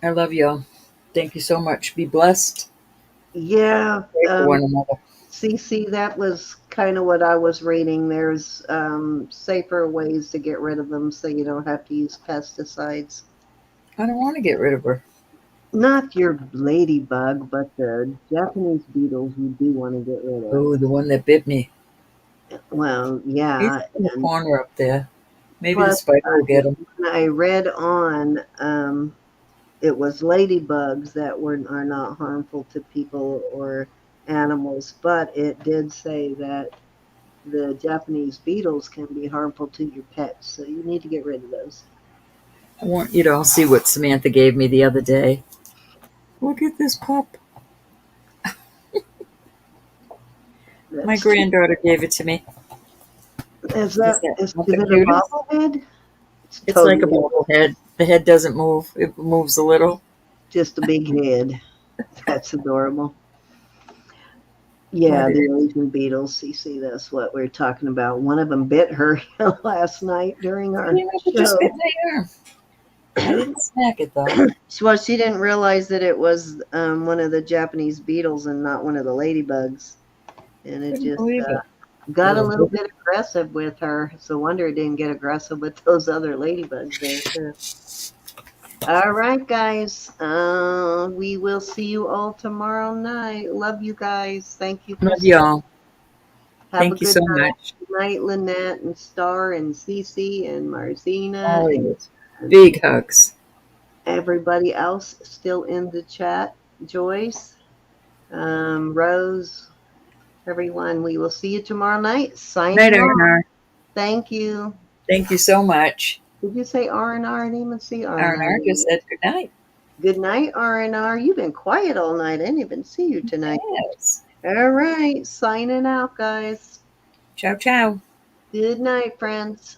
I love y'all. Thank you so much. Be blessed. Yeah, Pray for one another. CC, that was kind of what I was reading. There's safer ways to get rid of them so you don't have to use pesticides. I don't want to get rid of her. Not your ladybug, but the Japanese beetles you do want to get rid of. Oh, the one that bit me. Well, He's yeah, in the and corner up there. Maybe the plus spider will get him. I read on it was ladybugs that are not harmful to people or animals, but it did say that the Japanese beetles can be harmful to your pets, so you need to get rid of those. I want you to all see what Samantha gave me the other day. Look at this pup. My That's granddaughter gave it to me. is Is that that is not the it a cutest? bobblehead? It's It's like a totally bobblehead. The head doesn't move. It moves a little. just a big head. That's adorable. That Yeah, is. the Asian beetles. CC, that's what we're talking about. One of them bit her last night during It our came up and just bit show. my arm. I didn't smack it though. Well, she didn't realize that it was one of the Japanese beetles and not one of the ladybugs, and it Couldn't just believe it. got a Little little bit. bit aggressive with her. It's a wonder it didn't get aggressive with those other ladybugs there too. All right, guys. We will see you all tomorrow night. Love you guys. Thank you for Love y'all. have a Thank you good so night. much. Good night, Lynette and Star and Cece and Martina Always. and Big hugs. everybody else still in the chat. Joyce, Rose, everyone. We will see you tomorrow night. Night, Signing off. R&R. Thank you. Thank you so much. Did you say R&R? I didn't even see R&R. R&R just said good night. Good night, R&R. You've been quiet all night. I didn't even see you tonight. Yes. All right. Signing out, guys. Ciao, ciao. Good night, friends.